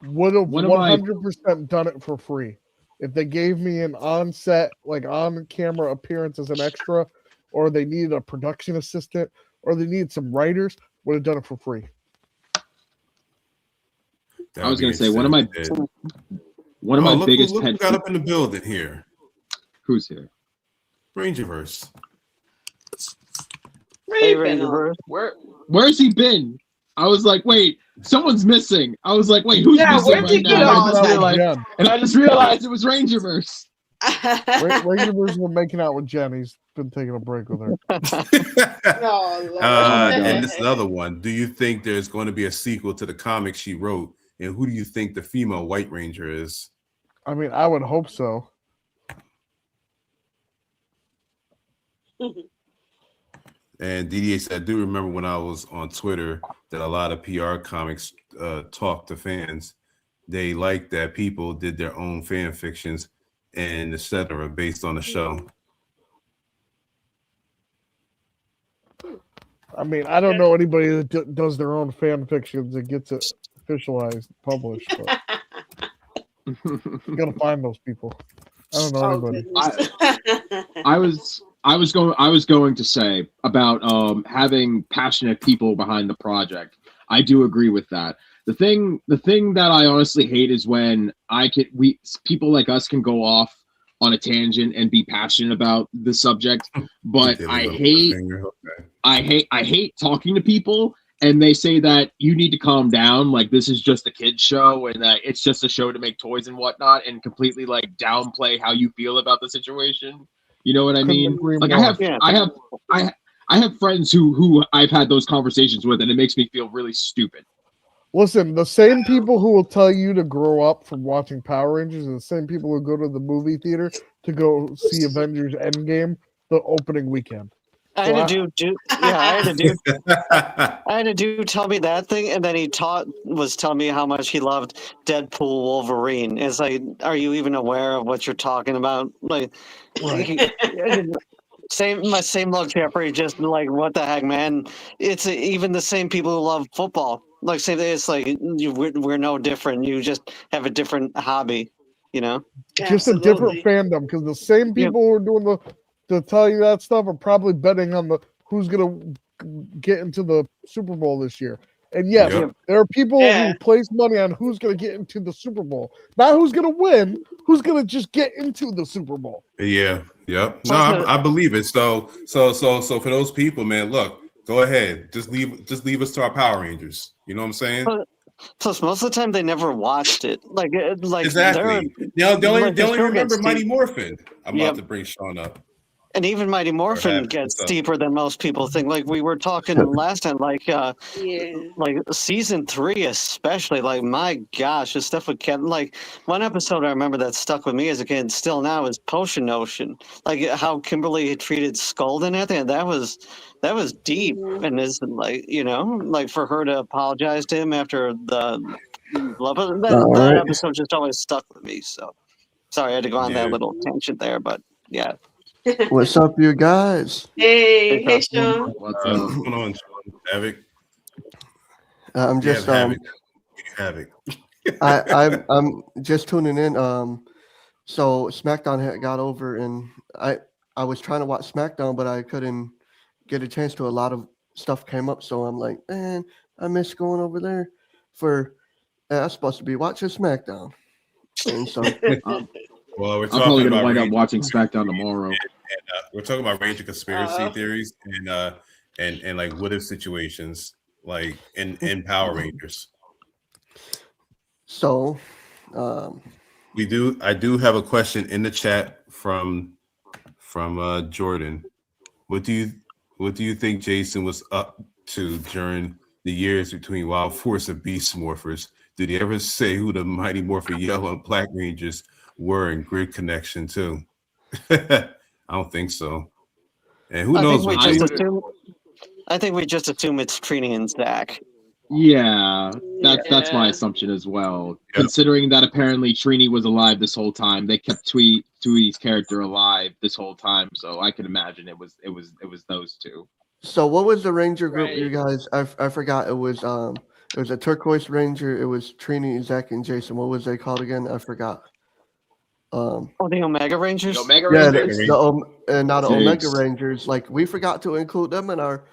[SPEAKER 8] Would have 100% done it for free if they gave me an on-set, like on-camera appearance as an extra, or they needed a production assistant, or they needed some writers. Would have done it for free.
[SPEAKER 5] I was going to say one of my biggest
[SPEAKER 3] look who got up in the building here.
[SPEAKER 5] Who's here?
[SPEAKER 3] Rangerverse.
[SPEAKER 9] Hey, Rangerverse.
[SPEAKER 5] Where's he been? I was like, wait, someone's missing. I was like, wait, who's missing right now? And I just realized it was Rangerverse.
[SPEAKER 8] Rangerverse were making out with Jen. He's been taking a break with her.
[SPEAKER 3] And this is another one. Do you think there's going to be a sequel to the comic she wrote? And who do you think the female White Ranger is?
[SPEAKER 8] I mean, I would hope so.
[SPEAKER 3] And DDA said, I do remember when I was on Twitter that a lot of PR comics talked to fans. They liked that people did their own fan fictions and etc. based on the show.
[SPEAKER 8] I mean, I don't know anybody that does their own fan fictions and gets it officialized, published. But you gotta find those people. I don't know anybody.
[SPEAKER 5] I was going to say about having passionate people behind the project. I do agree with that. The thing that I honestly hate is when people like us can go off on a tangent and be passionate about the subject, but I hate talking to people and they say that you need to calm down, like this is just a kid's show and that it's just a show to make toys and whatnot, and completely like downplay how you feel about the situation. You know what I mean? Like I have friends who I've had those conversations with, and it makes me feel really stupid.
[SPEAKER 8] Listen, the same people who will tell you to grow up from watching Power Rangers are the same people who go to the movie theater to go see Avengers Endgame the opening weekend.
[SPEAKER 9] I had a dude tell me that thing, and then he was telling me how much he loved Deadpool Wolverine. It's like, are you even aware of what you're talking about? Like,
[SPEAKER 8] right.
[SPEAKER 9] Same look, Jeffrey. Just like, what the heck, man? It's even the same people who love football. Like, say it's like we're no different. You just have a different hobby,
[SPEAKER 8] Just a different fandom, because the same people who are doing to tell you that stuff are probably betting on who's gonna get into the Super Bowl this year. And yes, there are people who place money on who's gonna get into the Super Bowl, not who's gonna win, who's gonna just get into the Super Bowl.
[SPEAKER 3] Yeah, yep. No, I believe it. So for those people, man, look, go ahead, just leave us to our Power Rangers. You know what I'm saying?
[SPEAKER 9] Plus, most of the time they never watched it. Like
[SPEAKER 3] exactly. They only remember Mighty Morphin. I'm about to bring Sean up.
[SPEAKER 9] And even Mighty Morphin gets deeper than most people think. Like we were talking last time, like season 3 especially. Like, my gosh, the stuff with Kevin. Like, one episode I remember that stuck with me as a kid, still now, is Potion Ocean. Like how Kimberly treated Scold and everything. That was deep, and is like like for her to apologize to him after the love of that episode just always stuck with me. So sorry I had to go on that little tangent there, but yeah.
[SPEAKER 11] What's up, you guys?
[SPEAKER 4] Hey, Sean.
[SPEAKER 3] What's going on, Sean? Avic?
[SPEAKER 11] I'm
[SPEAKER 3] You have
[SPEAKER 11] just
[SPEAKER 3] Havoc.
[SPEAKER 11] I'm just tuning in. So SmackDown had got over, and I was trying to watch SmackDown, but I couldn't get a chance to. A lot of stuff came up, so I'm like, man, I miss going over there for. I'm supposed to be watching SmackDown, and so
[SPEAKER 3] Well, we're
[SPEAKER 5] I'm probably
[SPEAKER 3] talking
[SPEAKER 5] gonna
[SPEAKER 3] about
[SPEAKER 5] wind up
[SPEAKER 3] Ranger,
[SPEAKER 5] watching SmackDown tomorrow.
[SPEAKER 3] we're talking about Ranger conspiracy
[SPEAKER 4] Uh,
[SPEAKER 3] theories and like what if situations like in Power Rangers.
[SPEAKER 11] so um,
[SPEAKER 3] I do have a question in the chat from Jordan. What do you think Jason was up to during the years between Wild Force and Beast Morphers? Did he ever say who the Mighty Morpher Yellow and Black Rangers were in Grid Connection too? I don't think so. And who
[SPEAKER 9] I think
[SPEAKER 3] knows
[SPEAKER 9] we
[SPEAKER 3] what
[SPEAKER 9] just
[SPEAKER 3] Jason?
[SPEAKER 9] assume. I think we just assume it's Trini and Zach.
[SPEAKER 5] Yeah, that's my
[SPEAKER 4] yeah.
[SPEAKER 5] assumption as well.
[SPEAKER 3] Yep.
[SPEAKER 5] Considering that apparently Trini was alive this whole time, they kept Tweety's character alive this whole time, so I can imagine it was those two.
[SPEAKER 11] so what was the Ranger group, you
[SPEAKER 4] Right.
[SPEAKER 11] guys? I forgot. It was a turquoise Ranger. It was Trini, Zach, and Jason. What was they called again? I forgot.
[SPEAKER 9] Oh, the Omega Rangers.
[SPEAKER 5] The Omega
[SPEAKER 11] Yeah,
[SPEAKER 5] Rangers.
[SPEAKER 11] now the
[SPEAKER 5] Jeez.
[SPEAKER 11] Omega Rangers. Like we forgot to include them in our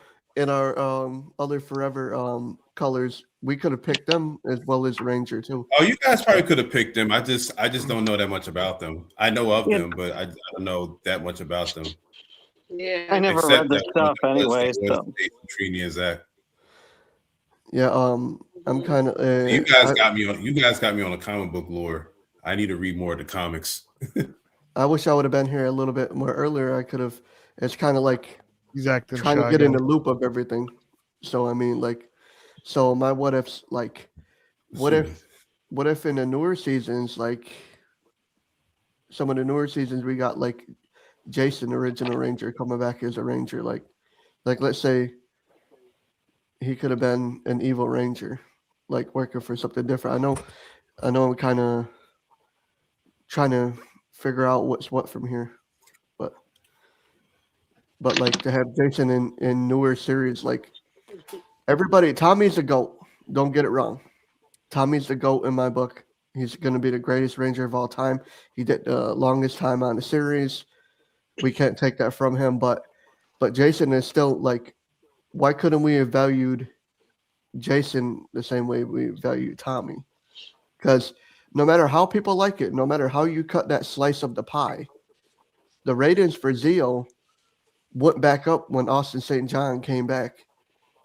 [SPEAKER 11] other forever colors. We could have picked them as well as Ranger too.
[SPEAKER 3] Oh, you guys probably could have picked them. I just don't know that much about them. I know of
[SPEAKER 9] Yeah.
[SPEAKER 3] them, but I don't know that much about them.
[SPEAKER 4] Yeah.
[SPEAKER 9] I never
[SPEAKER 3] Except
[SPEAKER 9] read the
[SPEAKER 3] that
[SPEAKER 9] stuff anyway.
[SPEAKER 3] it was
[SPEAKER 9] So
[SPEAKER 3] Jason, Trini, and Zach.
[SPEAKER 11] Yeah, I'm kind of.
[SPEAKER 3] You guys got me on. You guys got me on a comic book lore. I need to read more of the comics.
[SPEAKER 11] I wish I would have been here a little bit more earlier. I could have. It's kind of like
[SPEAKER 8] He's acting
[SPEAKER 11] trying to
[SPEAKER 8] shy
[SPEAKER 11] get in
[SPEAKER 8] again.
[SPEAKER 11] the loop of everything. So I mean, like, so my what ifs, like, what if in the newer seasons, like, some of the newer seasons, we got like Jason, original Ranger, coming back as a Ranger, like let's say he could have been an evil Ranger, like working for something different. I know, I'm kind of trying to figure out what's what from here, but like to have Jason in newer series, like everybody, Tommy's the GOAT. Don't get it wrong. Tommy's the GOAT in my book. He's going to be the greatest Ranger of all time. He did the longest time on the series. We can't take that from him, but Jason is still like, why couldn't we have valued Jason the same way we value Tommy? Because no matter how people like it, no matter how you cut that slice of the pie, the ratings for Zeo went back up when Austin St. John came back.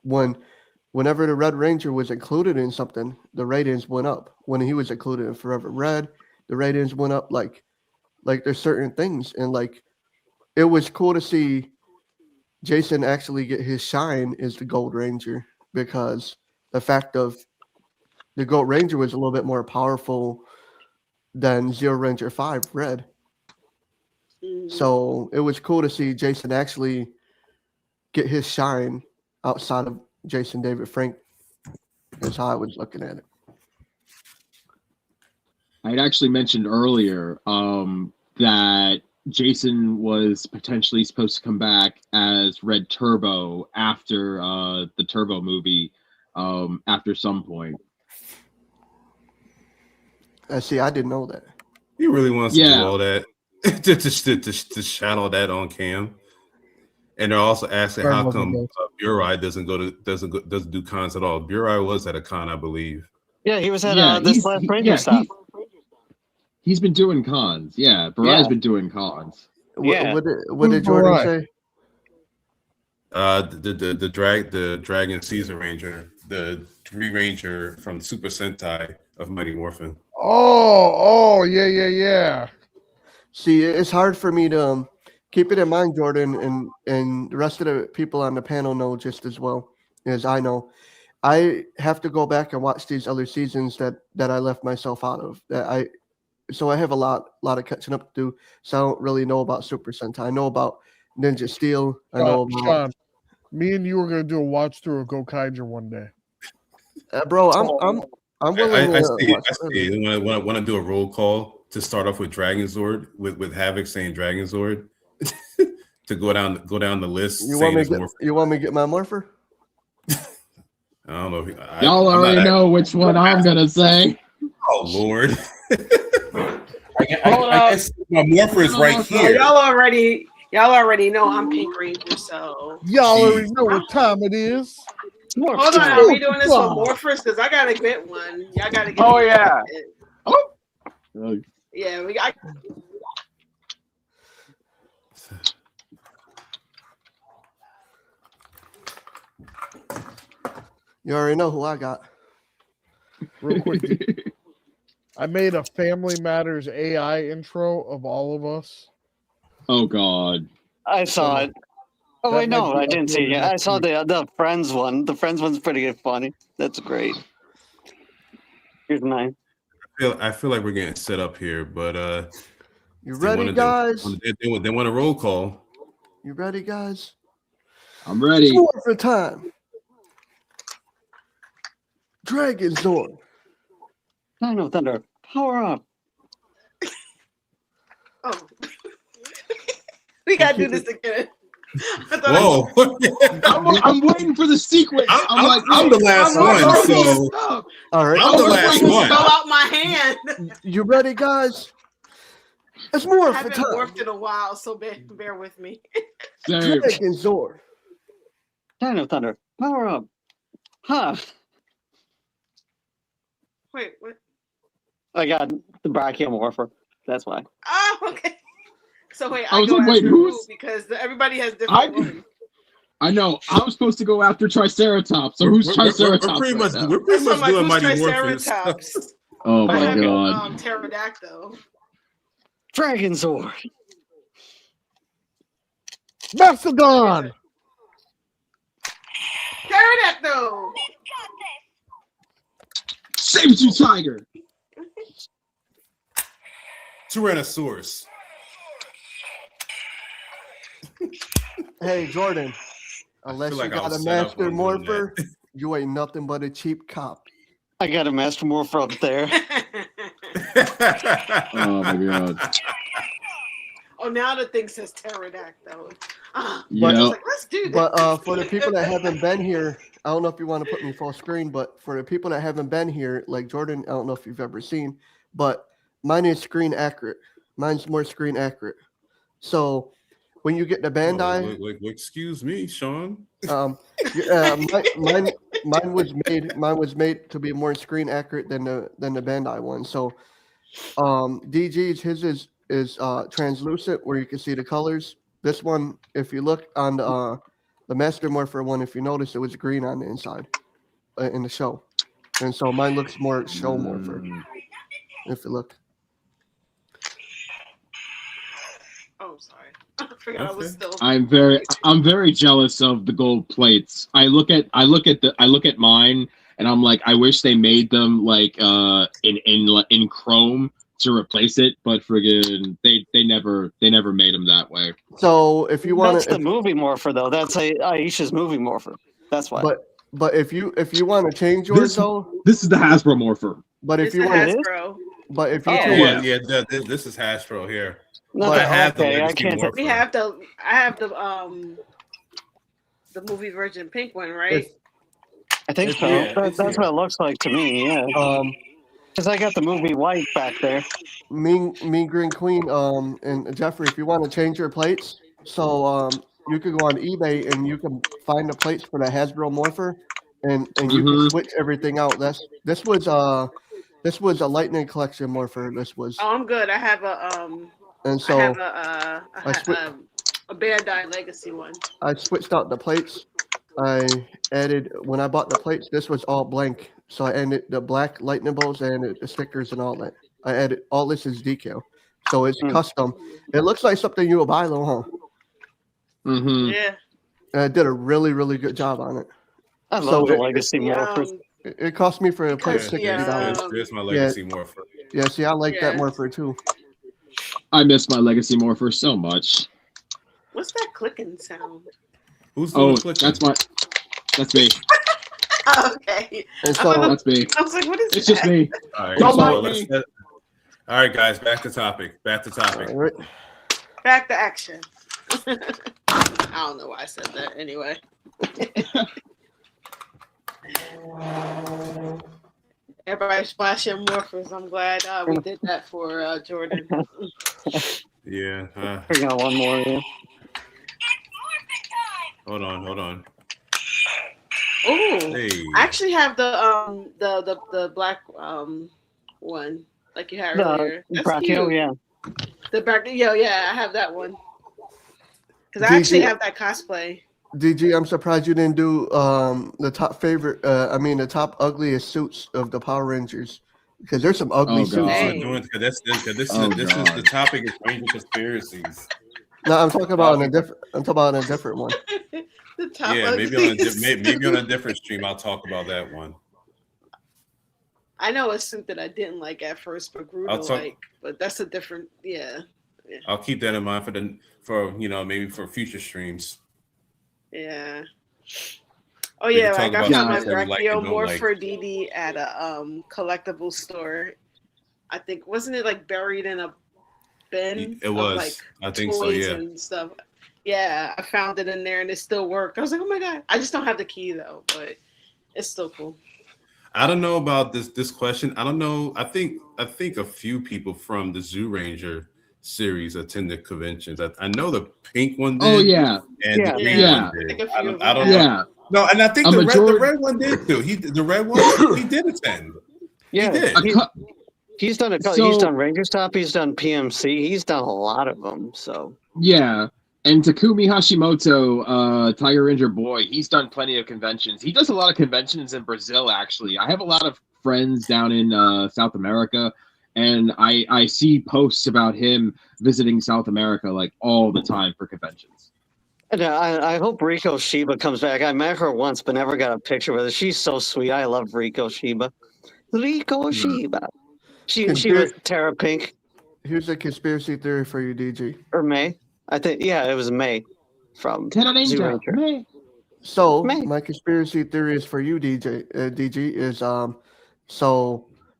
[SPEAKER 11] Whenever the Red Ranger was included in something, the ratings went up. When he was included in Forever Red, the ratings went up. Like there's certain things, and like it was cool to see Jason actually get his shine as the Gold Ranger, because the fact of the Gold Ranger was a little bit more powerful than Zero Ranger 5 Red. So it was cool to see Jason actually get his shine outside of Jason David Frank, is how I was looking at it.
[SPEAKER 5] I had actually mentioned earlier that Jason was potentially supposed to come back as Red Turbo after the Turbo movie after some point.
[SPEAKER 11] See, I didn't know that.
[SPEAKER 3] He really wants to do all that to channel that on cam. And they're also asking how come Burai doesn't do cons at all. Burai was at a con, I believe.
[SPEAKER 9] Yeah, he was at this last Ranger stuff.
[SPEAKER 5] He's been doing cons. Yeah, Burai's been doing cons.
[SPEAKER 9] Yeah.
[SPEAKER 11] What did Jordan say?
[SPEAKER 3] The Dragon Caesar Ranger, the Three Ranger from Super Sentai of Mighty Morphin.
[SPEAKER 8] Oh, yeah.
[SPEAKER 11] See, it's hard for me to keep it in mind, Jordan, and the rest of the people on the panel know just as well as I know. I have to go back and watch these other seasons that I left myself out of. So I have a lot of catching up to do. So I don't really know about Super Sentai. I know about Ninja Steel. I know about
[SPEAKER 8] Sean, me and you are gonna do a watch through of Gokaiger one day.
[SPEAKER 11] Bro, I'm willing.
[SPEAKER 3] I see. Want to do a roll call to start off with Dragon Zord, with Havoc saying Dragon Zord, to go down the list.
[SPEAKER 11] You want me to get my morpher?
[SPEAKER 3] I don't know.
[SPEAKER 5] Y'all already know which one I'm gonna say.
[SPEAKER 3] Oh Lord.
[SPEAKER 4] Hold
[SPEAKER 3] I
[SPEAKER 4] up.
[SPEAKER 3] guess my morpher is right
[SPEAKER 4] Oh,
[SPEAKER 3] here.
[SPEAKER 4] y'all already know I'm Pink Ranger, so.
[SPEAKER 8] Y'all already know what time it is.
[SPEAKER 4] Hold on, are we doing this for morphers? Because I gotta get one. Y'all gotta get.
[SPEAKER 12] Oh yeah.
[SPEAKER 5] Oh.
[SPEAKER 4] Yeah, we got.
[SPEAKER 11] You already know who I got.
[SPEAKER 8] Real quick, I made a Family Matters AI intro of all of us.
[SPEAKER 5] Oh God.
[SPEAKER 9] I saw it. Oh
[SPEAKER 8] That
[SPEAKER 9] wait,
[SPEAKER 8] might
[SPEAKER 9] no,
[SPEAKER 8] be
[SPEAKER 9] I didn't see it.
[SPEAKER 8] uploaded
[SPEAKER 9] yet. I
[SPEAKER 8] next
[SPEAKER 9] saw
[SPEAKER 8] week.
[SPEAKER 9] the Friends one. The Friends one's pretty good, funny. That's great. Here's mine.
[SPEAKER 3] I feel like we're getting set up here, but
[SPEAKER 11] You
[SPEAKER 3] they
[SPEAKER 11] ready,
[SPEAKER 3] wanna-
[SPEAKER 11] guys?
[SPEAKER 3] They want a roll call.
[SPEAKER 11] You ready, guys?
[SPEAKER 5] I'm ready.
[SPEAKER 11] It's for time. Dragon Zord.
[SPEAKER 9] Time of Thunder. Power up.
[SPEAKER 4] Oh. We gotta do this again.
[SPEAKER 3] Whoa!
[SPEAKER 5] I'm waiting for the sequence.
[SPEAKER 3] I'm the last one, so
[SPEAKER 11] all right.
[SPEAKER 3] I'm the last one.
[SPEAKER 4] Fell out my hand.
[SPEAKER 11] You ready, guys? It's more
[SPEAKER 4] I
[SPEAKER 11] for
[SPEAKER 4] haven't
[SPEAKER 11] time.
[SPEAKER 4] morphed in a while, so bear with me.
[SPEAKER 11] Dragon Zord.
[SPEAKER 9] Time of Thunder. Power up. Huh.
[SPEAKER 4] Wait, what?
[SPEAKER 9] I got the Brachymorpher. That's why.
[SPEAKER 4] Oh, okay. So wait,
[SPEAKER 5] I was
[SPEAKER 4] go
[SPEAKER 5] like, wait,
[SPEAKER 4] after
[SPEAKER 5] who's-
[SPEAKER 4] who? Because everybody has different ones.
[SPEAKER 5] I know. I was supposed to go after Triceratops. So who's Triceratops?
[SPEAKER 3] We're pretty much
[SPEAKER 5] right now?
[SPEAKER 3] we're pretty
[SPEAKER 4] That's
[SPEAKER 3] much
[SPEAKER 4] what I'm
[SPEAKER 3] doing
[SPEAKER 4] like,
[SPEAKER 3] Mighty
[SPEAKER 4] who's
[SPEAKER 3] Morpheus.
[SPEAKER 4] Triceratops?
[SPEAKER 5] Oh
[SPEAKER 4] I
[SPEAKER 5] my
[SPEAKER 4] have
[SPEAKER 5] God.
[SPEAKER 4] Pterodactyl.
[SPEAKER 9] Dragon Zord.
[SPEAKER 8] Mastodon.
[SPEAKER 4] Pterodactyl.
[SPEAKER 5] Saber-tooth tiger.
[SPEAKER 3] Tyrannosaurus.
[SPEAKER 11] Hey, Jordan. Unless
[SPEAKER 3] like
[SPEAKER 11] you
[SPEAKER 3] I
[SPEAKER 11] got
[SPEAKER 3] was
[SPEAKER 11] a
[SPEAKER 3] set up
[SPEAKER 11] master
[SPEAKER 3] on doing
[SPEAKER 11] morpher, you ain't nothing but a cheap copy.
[SPEAKER 9] I got a Master Morpher up there.
[SPEAKER 5] Oh my God.
[SPEAKER 4] Oh, now the thing says pterodactyl. Ah,
[SPEAKER 5] You
[SPEAKER 11] But-
[SPEAKER 5] know,
[SPEAKER 4] like, let's do this.
[SPEAKER 11] But for the people that haven't been here, I don't know if you want to put me full screen, but for the people that haven't been here, like Jordan, I don't know if you've ever seen, but mine is screen accurate. Mine's more screen accurate. So when you get the Bandai,
[SPEAKER 3] Wait, excuse me, Sean.
[SPEAKER 11] mine was made to be more screen accurate than the Bandai one. So DG's his is translucent where you can see the colors. This one, if you look on the Master Morpher one, if you notice, it was green on the inside in the show, and so mine looks more show morpher. If you look,
[SPEAKER 4] Oh, sorry. I forgot I was still.
[SPEAKER 5] I'm very jealous of the gold plates. I look at mine and I'm like, I wish they made them like in chrome to replace it, but friggin' they never made them that way.
[SPEAKER 11] so if you want
[SPEAKER 9] That's the movie Morpher, though. That's Aisha's movie Morpher. That's why.
[SPEAKER 11] but if you want to change yours though,
[SPEAKER 5] This is the Hasbro Morpher.
[SPEAKER 11] but if
[SPEAKER 4] It's
[SPEAKER 11] you
[SPEAKER 4] the
[SPEAKER 11] want,
[SPEAKER 4] Hasbro.
[SPEAKER 11] but if you
[SPEAKER 4] Yeah.
[SPEAKER 3] Yeah. This is Hasbro here.
[SPEAKER 9] No,
[SPEAKER 3] I have the
[SPEAKER 9] okay, I
[SPEAKER 3] Legacy
[SPEAKER 9] can't.
[SPEAKER 3] Morpher.
[SPEAKER 4] I have the movie version pink one, right?
[SPEAKER 9] I think so.
[SPEAKER 3] Yeah,
[SPEAKER 9] That's what it looks like to me. Yeah. Because I got the movie white back there.
[SPEAKER 11] Mean Green Queen, and Jeffrey, if you want to change your plates, so you could go on eBay and you can find the plates for the Hasbro Morpher, and you can switch everything out. This was a Lightning Collection Morpher. This was,
[SPEAKER 4] Oh, I'm good. I have a
[SPEAKER 11] and so
[SPEAKER 4] I have a Bandai Legacy one.
[SPEAKER 11] I switched out the plates. I added when I bought the plates. This was all blank, so I added the black lightning bolts and the stickers and all that. I added all this is decal, so it's custom. It looks like something you would buy, though, huh?
[SPEAKER 5] Mm-hmm.
[SPEAKER 4] Yeah.
[SPEAKER 11] And I did a really, really good job on it.
[SPEAKER 9] I love the Legacy Morphers.
[SPEAKER 11] It cost me for a plate $60.
[SPEAKER 3] There's my Legacy Morpher.
[SPEAKER 11] Yeah, see, I like that Morpher too.
[SPEAKER 5] I miss my Legacy Morpher so much.
[SPEAKER 4] What's that clicking sound?
[SPEAKER 3] Who's doing
[SPEAKER 5] Oh, that's me.
[SPEAKER 4] Oh, okay.
[SPEAKER 11] And so
[SPEAKER 5] That's me.
[SPEAKER 4] I was like, what is
[SPEAKER 5] It's
[SPEAKER 4] that?
[SPEAKER 5] just me.
[SPEAKER 3] All right,
[SPEAKER 5] Don't
[SPEAKER 3] so
[SPEAKER 5] mind
[SPEAKER 3] let's
[SPEAKER 5] me.
[SPEAKER 3] all right, guys, back to topic.
[SPEAKER 11] All right.
[SPEAKER 4] Back to action. I don't know why I said that anyway. Everybody splashing morphers. I'm glad we did that for Jordan.
[SPEAKER 3] Yeah.
[SPEAKER 9] We got one more. Yeah.
[SPEAKER 3] Hold on.
[SPEAKER 4] Oh,
[SPEAKER 3] Hey.
[SPEAKER 4] I actually have the black one like you had earlier. That's
[SPEAKER 9] Brachio,
[SPEAKER 4] cute.
[SPEAKER 9] yeah.
[SPEAKER 4] The Brachio, yeah, I have that one because I
[SPEAKER 11] DG,
[SPEAKER 4] actually have that cosplay.
[SPEAKER 11] DG, I'm surprised you didn't do the top favorite. The top ugliest suits of the Power Rangers, because there's some ugly
[SPEAKER 5] Oh,
[SPEAKER 11] suits.
[SPEAKER 5] God.
[SPEAKER 3] Doing this is
[SPEAKER 5] Oh,
[SPEAKER 3] this is the
[SPEAKER 5] God.
[SPEAKER 3] topic is Ranger conspiracies.
[SPEAKER 11] No, I'm talking about on a different. I'm talking about on a different one.
[SPEAKER 4] The top
[SPEAKER 3] Yeah, maybe on a different stream I'll talk about that one.
[SPEAKER 4] I know a suit that I didn't like at first, but grew to like. But that's a different, yeah.
[SPEAKER 3] I'll keep that in mind maybe for future streams.
[SPEAKER 4] Yeah. Oh yeah, I got some of my Brachio more for DD at a collectible store. I think wasn't it like buried in a bin?
[SPEAKER 3] It was.
[SPEAKER 4] Of, like,
[SPEAKER 3] I think
[SPEAKER 4] toys
[SPEAKER 3] so. Yeah.
[SPEAKER 4] And stuff. Yeah, I found it in there and it still worked. I was like, oh my god! I just don't have the key though, but it's still cool.
[SPEAKER 3] I don't know about this question. I don't know. I think a few people from the Zoo Ranger series attended conventions. I know the pink one did.
[SPEAKER 5] Oh yeah,
[SPEAKER 3] and the green one did. I don't know. No, and I think the red one did too. The red one he did attend.
[SPEAKER 9] Yeah,
[SPEAKER 3] he did.
[SPEAKER 9] He's done he's done Ranger Stop. He's done PMC. He's done a lot of them. So
[SPEAKER 5] yeah. And Takumi Hashimoto, Tiger Ranger boy, he's done plenty of conventions. He does a lot of conventions in Brazil, actually. I have a lot of friends down in South America, and I see posts about him visiting South America like all the time for conventions.
[SPEAKER 9] And I hope Riko Shiba comes back. I met her once, but never got a picture with her. She's so sweet. I love Riko Shiba. Riko Shiba. She was Terra Pink.
[SPEAKER 11] Here's a conspiracy theory for you, DG.
[SPEAKER 9] Or May. I think, yeah, it was May from Zoo Ranger.
[SPEAKER 5] May.
[SPEAKER 11] So my conspiracy theory is for you, DG is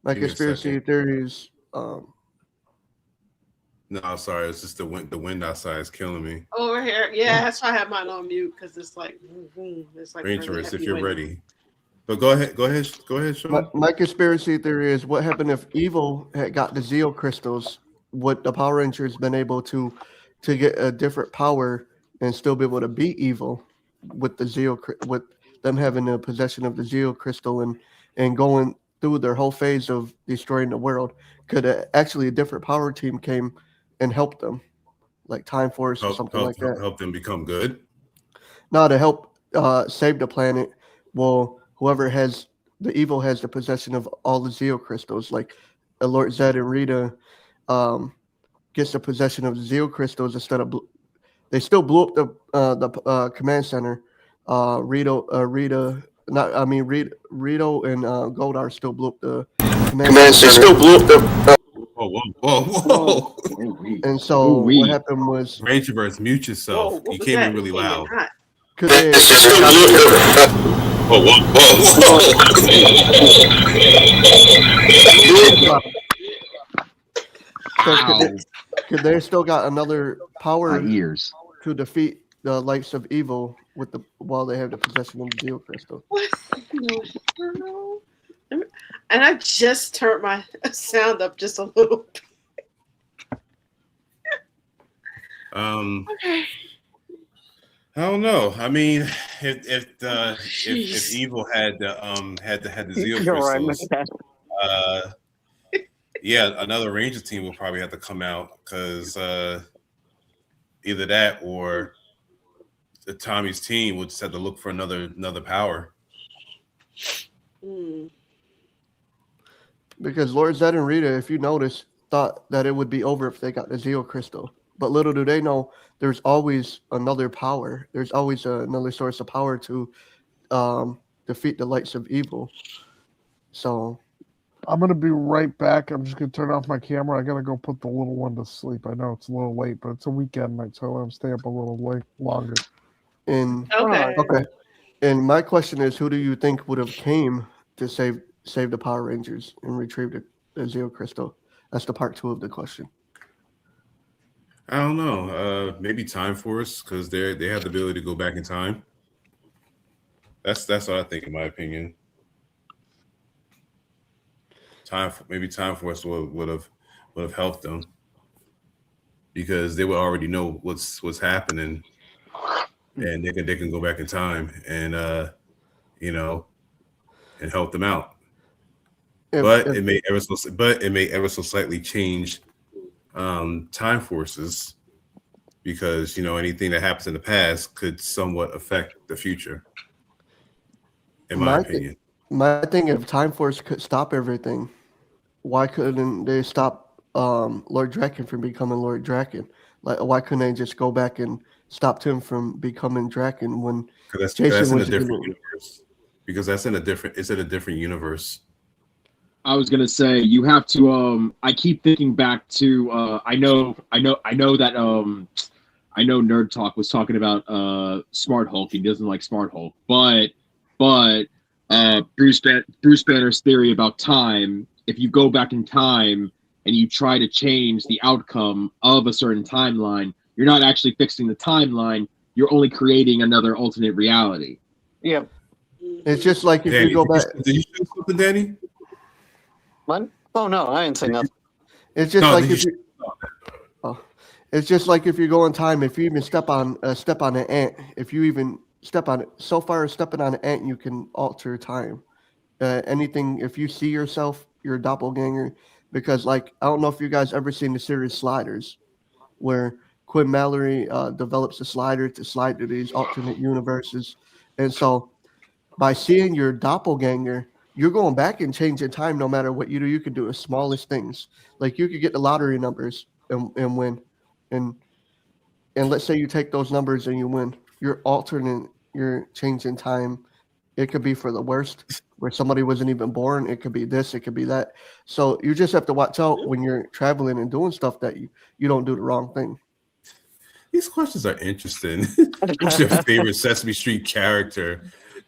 [SPEAKER 11] my conspiracy theory is
[SPEAKER 3] No, sorry, it's just the wind outside is killing me.
[SPEAKER 4] Over here, yeah, that's why I have mine on mute because it's like, it's like
[SPEAKER 3] Rangers, if you're ready. But go ahead, Sean.
[SPEAKER 11] My conspiracy theory is what happened if Evil had got the Zeo crystals, would the Power Rangers been able to get a different power and still be able to beat Evil with with them having the possession of the Zeo crystal and going through their whole phase of destroying the world? Could actually a different power team came and helped them, like Time Force or something like that?
[SPEAKER 3] Help them become good?
[SPEAKER 11] No, to help save the planet. Well, whoever has the Evil has the possession of all the Zeo crystals, like Lord Zed and Rita gets the possession of the Zeo crystals instead of they still blew up the command center. Rito and Goldar still blew up the command center. Still blew up the.
[SPEAKER 3] Whoa!
[SPEAKER 11] And so what happened was
[SPEAKER 3] Rangerverse, mute yourself. You came in really loud.
[SPEAKER 11] Could they? Could they still got another power
[SPEAKER 5] ears
[SPEAKER 11] to defeat the likes of Evil while they have the possession of the Zeo crystal?
[SPEAKER 4] And I just turned my sound up just a little bit.
[SPEAKER 3] Okay. I don't know. I mean, if Evil had the Zeo crystals, yeah, another Ranger team will probably have to come out because either that or the Tommy's team would just have to look for another power.
[SPEAKER 11] Because Lord Zed and Rita, if you notice, thought that it would be over if they got the Zeo crystal. But little do they know, there's always another power. There's always another source of power to defeat the lights of evil. So
[SPEAKER 8] I'm going to be right back. I'm just going to turn off my camera. I got to go put the little one to sleep. I know it's a little late, but it's a weekend night, so I'm stay up a little longer.
[SPEAKER 11] Okay. And my question is, who do you think would have came to save the Power Rangers and retrieve the Zeo crystal? That's the part 2 of the question.
[SPEAKER 3] I don't know. Maybe Time Force, because they have the ability to go back in time. That's what I think, in my opinion. Time Force would have helped them because they would already know what's happening, and they can go back in time and and help them out. It may ever so slightly change Time Forces because anything that happens in the past could somewhat affect the future. In my opinion,
[SPEAKER 11] my thing, if Time Force could stop everything, why couldn't they stop Lord Draken from becoming Lord Draken? Like, why couldn't they just go back and stop him from becoming Draken when
[SPEAKER 3] Jason was in a different universe? Because it's in a different universe.
[SPEAKER 5] I was gonna say you have to. I keep thinking back to. I know that. I know Nerd Talk was talking about Smart Hulk. He doesn't like Smart Hulk, but Bruce Banner's theory about time. If you go back in time and you try to change the outcome of a certain timeline, you're not actually fixing the timeline. You're only creating another alternate reality.
[SPEAKER 9] Yep.
[SPEAKER 11] It's just like if you go back.
[SPEAKER 3] Did you say something, Danny?
[SPEAKER 9] What? Oh no, I didn't say nothing.
[SPEAKER 11] It's just like if you. It's just like if you go in time. If you even step on an ant, if you even step on it so far as stepping on an ant, you can alter time. Anything. If you see yourself, you're a doppelganger. Because I don't know if you guys ever seen the series Sliders, where Quinn Mallory develops a slider to slide to these alternate universes, and so by seeing your doppelganger, you're going back and changing time no matter what you do. You could do the smallest things. Like you could get the lottery numbers and win. And let's say you take those numbers and you win. You're altering, you're changing time. It could be for the worst, where somebody wasn't even born. It could be this, it could be that. So you just have to watch out when you're traveling and doing stuff that you don't do the wrong thing.
[SPEAKER 3] These questions are interesting. Who's your favorite Sesame Street character?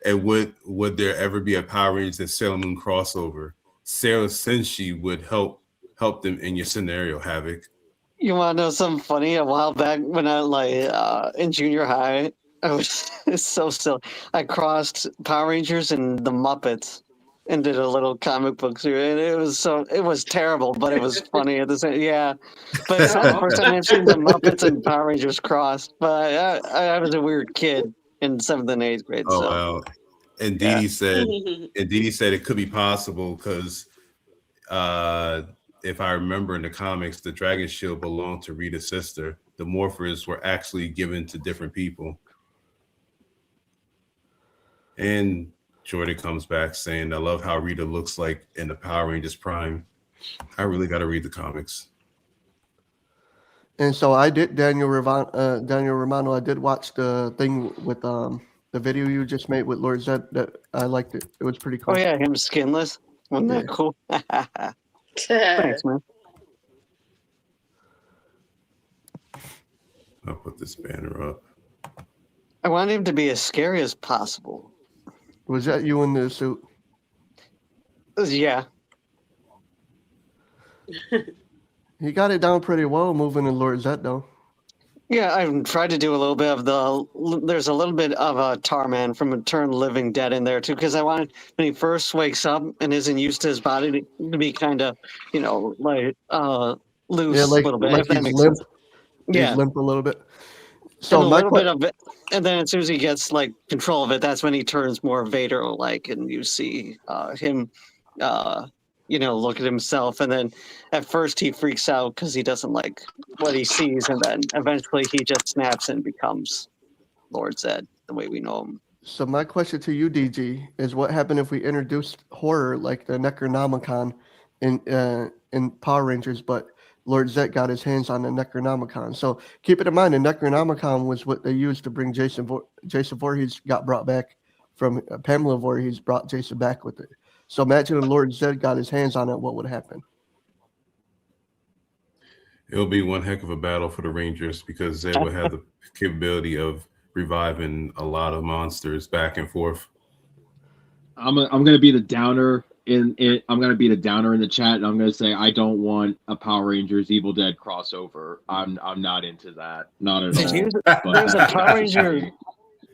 [SPEAKER 3] And would there ever be a Power Rangers and Sailor Moon crossover? Sarah Senshi would help them in your scenario, Havoc.
[SPEAKER 9] You want to know something funny? A while back when I in junior high, it's so silly. I crossed Power Rangers and the Muppets and did a little comic book series. And it was terrible, but it was funny at the same. Yeah, but it's not the first time I've seen the Muppets and Power Rangers crossed. But I was a weird kid in 7th and 8th grade.
[SPEAKER 3] Oh
[SPEAKER 9] so.
[SPEAKER 3] wow! And Dee said it could be possible because if I remember in the comics, the Dragon Shield belonged to Rita's sister. The Morphers were actually given to different people. And Jordan comes back saying, "I love how Rita looks like in the Power Rangers Prime." I really got to read the comics.
[SPEAKER 11] And so I did, Daniel Romano. I did watch the thing with the video you just made with Lord Zed. That I liked it. It was pretty cool.
[SPEAKER 9] Oh yeah, him skinless. Wasn't that cool? Thanks, man.
[SPEAKER 3] I'll put this banner up.
[SPEAKER 9] I want him to be as scary as possible.
[SPEAKER 11] Was that you in the suit?
[SPEAKER 9] Yeah.
[SPEAKER 11] He got it down pretty well moving in Lord Zed, though.
[SPEAKER 9] Yeah, I've tried to do a little bit of there's a little bit of a Tarman from Eternal Living Dead in there too, because I wanted when he first wakes up and isn't used to his body to be kind of, loose a little bit.
[SPEAKER 11] Like he's limp.
[SPEAKER 9] Yeah,
[SPEAKER 11] he's limp a little bit. So
[SPEAKER 9] and a little bit of it, and then as soon as he gets control of it, that's when he turns more Vader-like, and you see him. Look at himself, and then at first he freaks out because he doesn't like what he sees, and then eventually he just snaps and becomes Lord Zed the way we know him.
[SPEAKER 11] So my question to you, DG, is what happened if we introduced horror like the Necronomicon in Power Rangers, but Lord Zed got his hands on the Necronomicon. So keep it in mind, the Necronomicon was what they used to bring Jason Voorhees got brought back from Pamela Voorhees brought Jason back with it. So imagine if Lord Zed got his hands on it, what would happen?
[SPEAKER 3] It'll be one heck of a battle for the Rangers because Zed would have the capability of reviving a lot of monsters back and forth.
[SPEAKER 5] I'm gonna be the downer in it. I'm gonna be the downer in the chat, and I'm gonna say I don't want a Power Rangers Evil Dead crossover. I'm not into that. Not at all.
[SPEAKER 9] There's a Power Ranger.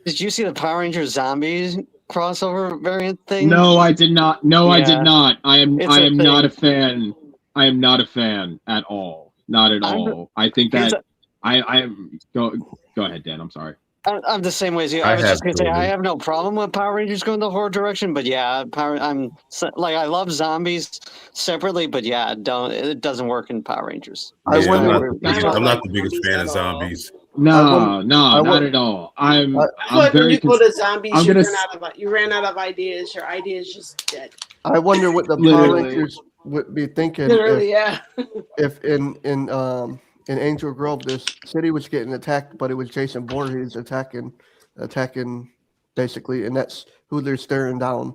[SPEAKER 9] Did you see the Power Ranger Zombies crossover variant thing?
[SPEAKER 5] No, I did not. No,
[SPEAKER 9] Yeah.
[SPEAKER 5] I did not. I am not a
[SPEAKER 9] thing.
[SPEAKER 5] fan. I am not a fan at all. Not at all. I think that I go ahead, Dan. I'm sorry.
[SPEAKER 9] I'm the same way as you. I was just gonna say I have no problem with Power Rangers going the horror direction, but yeah, I love zombies separately, but yeah, it doesn't work in Power Rangers.
[SPEAKER 3] I'm not the biggest fan of zombies.
[SPEAKER 5] No, not at all. I'm
[SPEAKER 4] like
[SPEAKER 5] very.
[SPEAKER 4] When you go to zombies, you
[SPEAKER 5] gonna
[SPEAKER 4] ran out of ideas. Your idea is just dead.
[SPEAKER 11] I wonder what the Power Rangers would be thinking.
[SPEAKER 4] Literally, yeah.
[SPEAKER 11] If in Angel Grove, this city was getting attacked, but it was Jason Voorhees attacking basically, and that's who they're staring down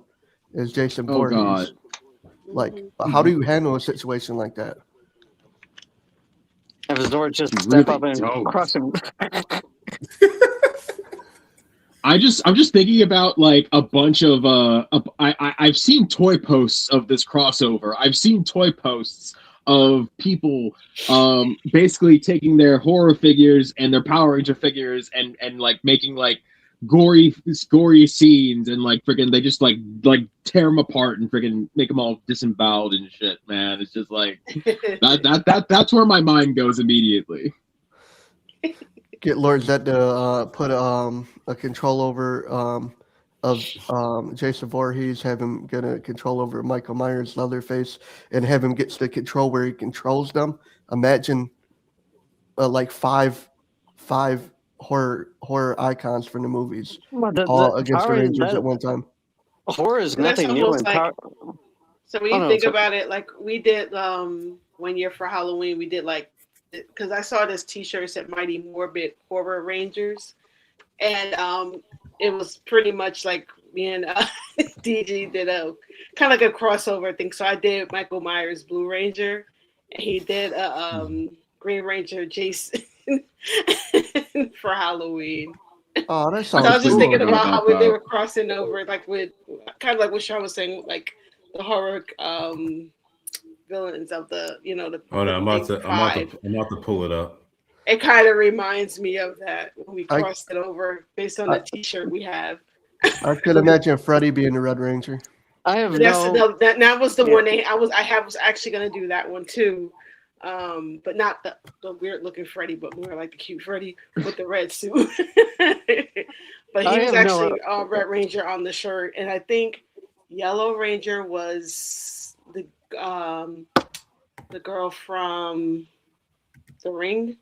[SPEAKER 11] is Jason Voorhees.
[SPEAKER 5] God.
[SPEAKER 11] Like, how do you handle a situation like that?
[SPEAKER 9] Have Zord just step up and crush him.
[SPEAKER 5] I'm just thinking about like a bunch of I've seen toy posts of this crossover. I've seen toy posts of people basically taking their horror figures and their Power Ranger figures and like making like gory scenes and like freaking they just like tear them apart and freaking make them all disemboweled and shit, man. It's just like that's where my mind goes immediately.
[SPEAKER 11] Get Lord Zed to put a control over of Jason Voorhees, have him get a control over Michael Myers, Leatherface, and have him get to the control where he controls them. Imagine like five horror icons from the movies all against the Rangers at one time.
[SPEAKER 9] Horror is nothing new.
[SPEAKER 4] So when you think about it, like we did 1 year for Halloween, we did like, because I saw this T-shirt said Mighty Morbid Horror Rangers, and it was pretty much like me and DG did a kind of like a crossover thing. So I did Michael Myers Blue Ranger, and he did Green Ranger Jason for Halloween.
[SPEAKER 11] Oh, that sounds
[SPEAKER 4] so I was just
[SPEAKER 11] cool.
[SPEAKER 4] thinking about how they were crossing over, like with kind of like what Sean was saying, like the horror villains of the, the.
[SPEAKER 3] Hold on, I'm about to pull it up.
[SPEAKER 4] It kind of reminds me of that when we crossed it over based on the T-shirt we have.
[SPEAKER 11] I could imagine Freddy being the Red Ranger.
[SPEAKER 4] That was the one I was actually gonna do that one too, but not the weird looking Freddy, but more like the cute Freddy with the red suit. But he was actually Red Ranger on the shirt, and I think Yellow Ranger was the girl from The Ring.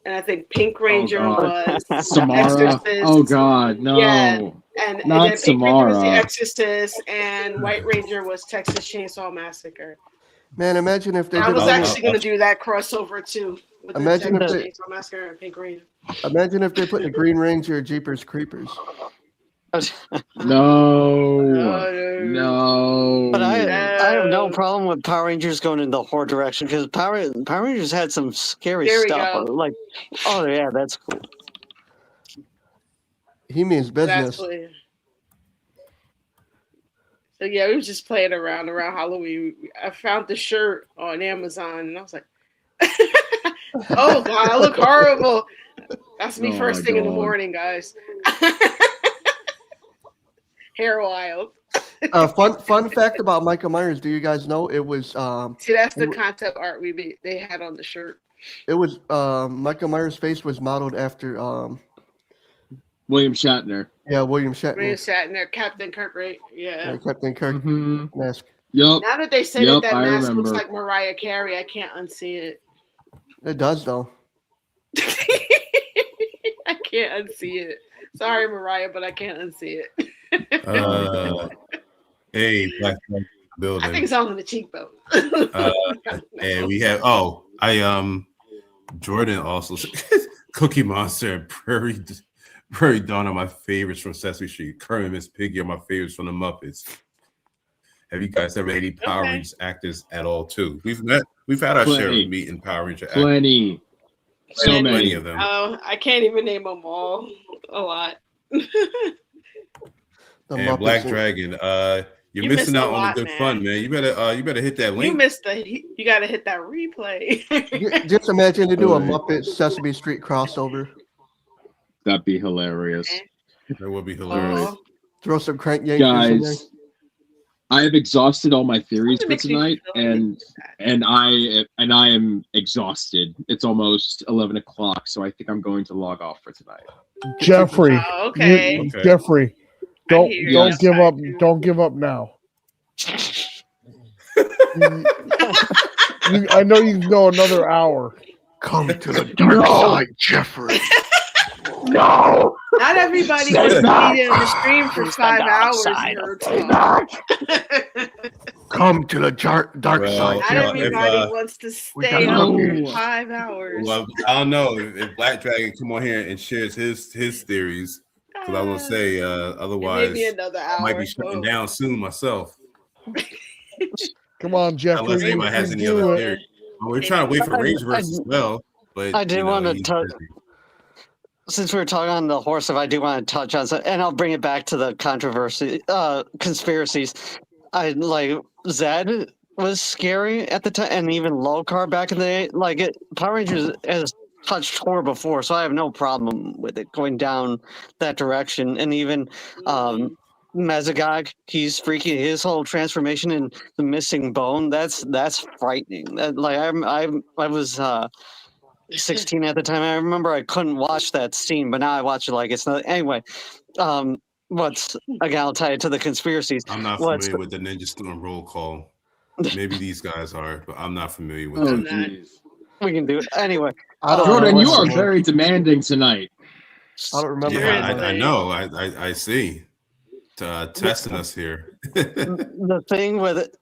[SPEAKER 4] And I think Pink Ranger was
[SPEAKER 5] Samara.
[SPEAKER 4] Exorcist.
[SPEAKER 5] Oh God, no.
[SPEAKER 4] Yeah. And then Pink
[SPEAKER 5] Samara.
[SPEAKER 4] Ranger was the Exorcist, and White Ranger was Texas Chainsaw Massacre.
[SPEAKER 11] Man, imagine if they
[SPEAKER 4] I was actually going to do that crossover too. With
[SPEAKER 11] imagine
[SPEAKER 4] the
[SPEAKER 11] if
[SPEAKER 4] Chainsaw Massacre and Pink Ranger.
[SPEAKER 11] Imagine if they put the Green Ranger Jeepers Creepers.
[SPEAKER 5] No.
[SPEAKER 9] But I have no problem with Power Rangers going in the horror direction because Power Rangers had some scary stuff. Like, oh yeah, that's cool.
[SPEAKER 11] He means business.
[SPEAKER 4] Exactly. So yeah, we were just playing around Halloween. I found the shirt on Amazon, and I was like, "Oh God, I look horrible." That's me first thing in the morning, guys. Hair wild.
[SPEAKER 11] Fun fact about Michael Myers. Do you guys know it was?
[SPEAKER 4] See, that's the concept art they had on the shirt.
[SPEAKER 11] It was Michael Myers' face was modeled after
[SPEAKER 5] William Shatner.
[SPEAKER 11] Yeah, William Shatner.
[SPEAKER 4] William Shatner, Captain Kirk, right? Yeah.
[SPEAKER 11] Captain Kirk mask.
[SPEAKER 5] Yep.
[SPEAKER 4] Now that they said that mask looks like Mariah Carey, I can't unsee it.
[SPEAKER 11] It does though.
[SPEAKER 4] I can't unsee it. Sorry, Mariah, but I can't unsee it.
[SPEAKER 3] Hey, Black building.
[SPEAKER 4] I think it's on the cheekbone.
[SPEAKER 3] And we have Jordan also Cookie Monster and Prairie Dawn are my favorites from Sesame Street. Kermit and Miss Piggy are my favorites from the Muppets. Have you guys ever had any Power Rangers actors at all too? We've had our share of meeting Power Ranger actors.
[SPEAKER 5] Plenty. So many
[SPEAKER 3] of them.
[SPEAKER 4] Oh, I can't even name them all. A lot.
[SPEAKER 3] And Black Dragon, you're missing out on the good fun, man. You better hit that link.
[SPEAKER 4] You gotta hit that replay.
[SPEAKER 11] Just imagine to do a Muppet Sesame Street crossover.
[SPEAKER 5] That'd be hilarious.
[SPEAKER 3] That would be hilarious.
[SPEAKER 11] Throw some crank yankers in there.
[SPEAKER 5] Guys, I have exhausted all my theories for tonight, and I am exhausted. It's almost 11 o'clock, so I think I'm going to log off for tonight.
[SPEAKER 8] Jeffrey.
[SPEAKER 4] Okay.
[SPEAKER 8] Jeffrey. Don't
[SPEAKER 5] Yes.
[SPEAKER 8] give up. Don't give up now. I know you can go another hour.
[SPEAKER 11] Come to the dark side, Jeffrey.
[SPEAKER 8] No.
[SPEAKER 4] Not everybody wants to be on the stream for 5 hours.
[SPEAKER 11] Come to the dark side.
[SPEAKER 4] Not everybody wants to stay up for 5 hours.
[SPEAKER 3] Well, I don't know if Black Dragon come on here and shares his theories, because I was gonna say otherwise
[SPEAKER 4] another hour,
[SPEAKER 3] I might be shutting down soon myself.
[SPEAKER 8] Come on, Jeffrey.
[SPEAKER 3] Unless anybody has any other theory. We're trying to wait for Rangeverse as well. But
[SPEAKER 9] I did want to touch. Since we were talking on the horse, if I do want to touch on, and I'll bring it back to the conspiracies. I like Zed was scary at the time, and even low car back in the day. Like Power Rangers has touched horror before, so I have no problem with it going down that direction. And even Mesogog, he's freaky. His whole transformation and the missing bone, that's frightening. I was 16 at the time. I remember I couldn't watch that scene, but now I watch it like it's not. Anyway, again, I'll tie it to the conspiracies.
[SPEAKER 3] I'm not familiar with the Ninja Storm roll call. Maybe these guys are, but I'm not familiar with that.
[SPEAKER 9] We can do it. Anyway.
[SPEAKER 5] Jordan, you are very demanding tonight.
[SPEAKER 11] I don't remember.
[SPEAKER 3] Yeah, I know. I see. Testing us here.
[SPEAKER 9] The thing with it,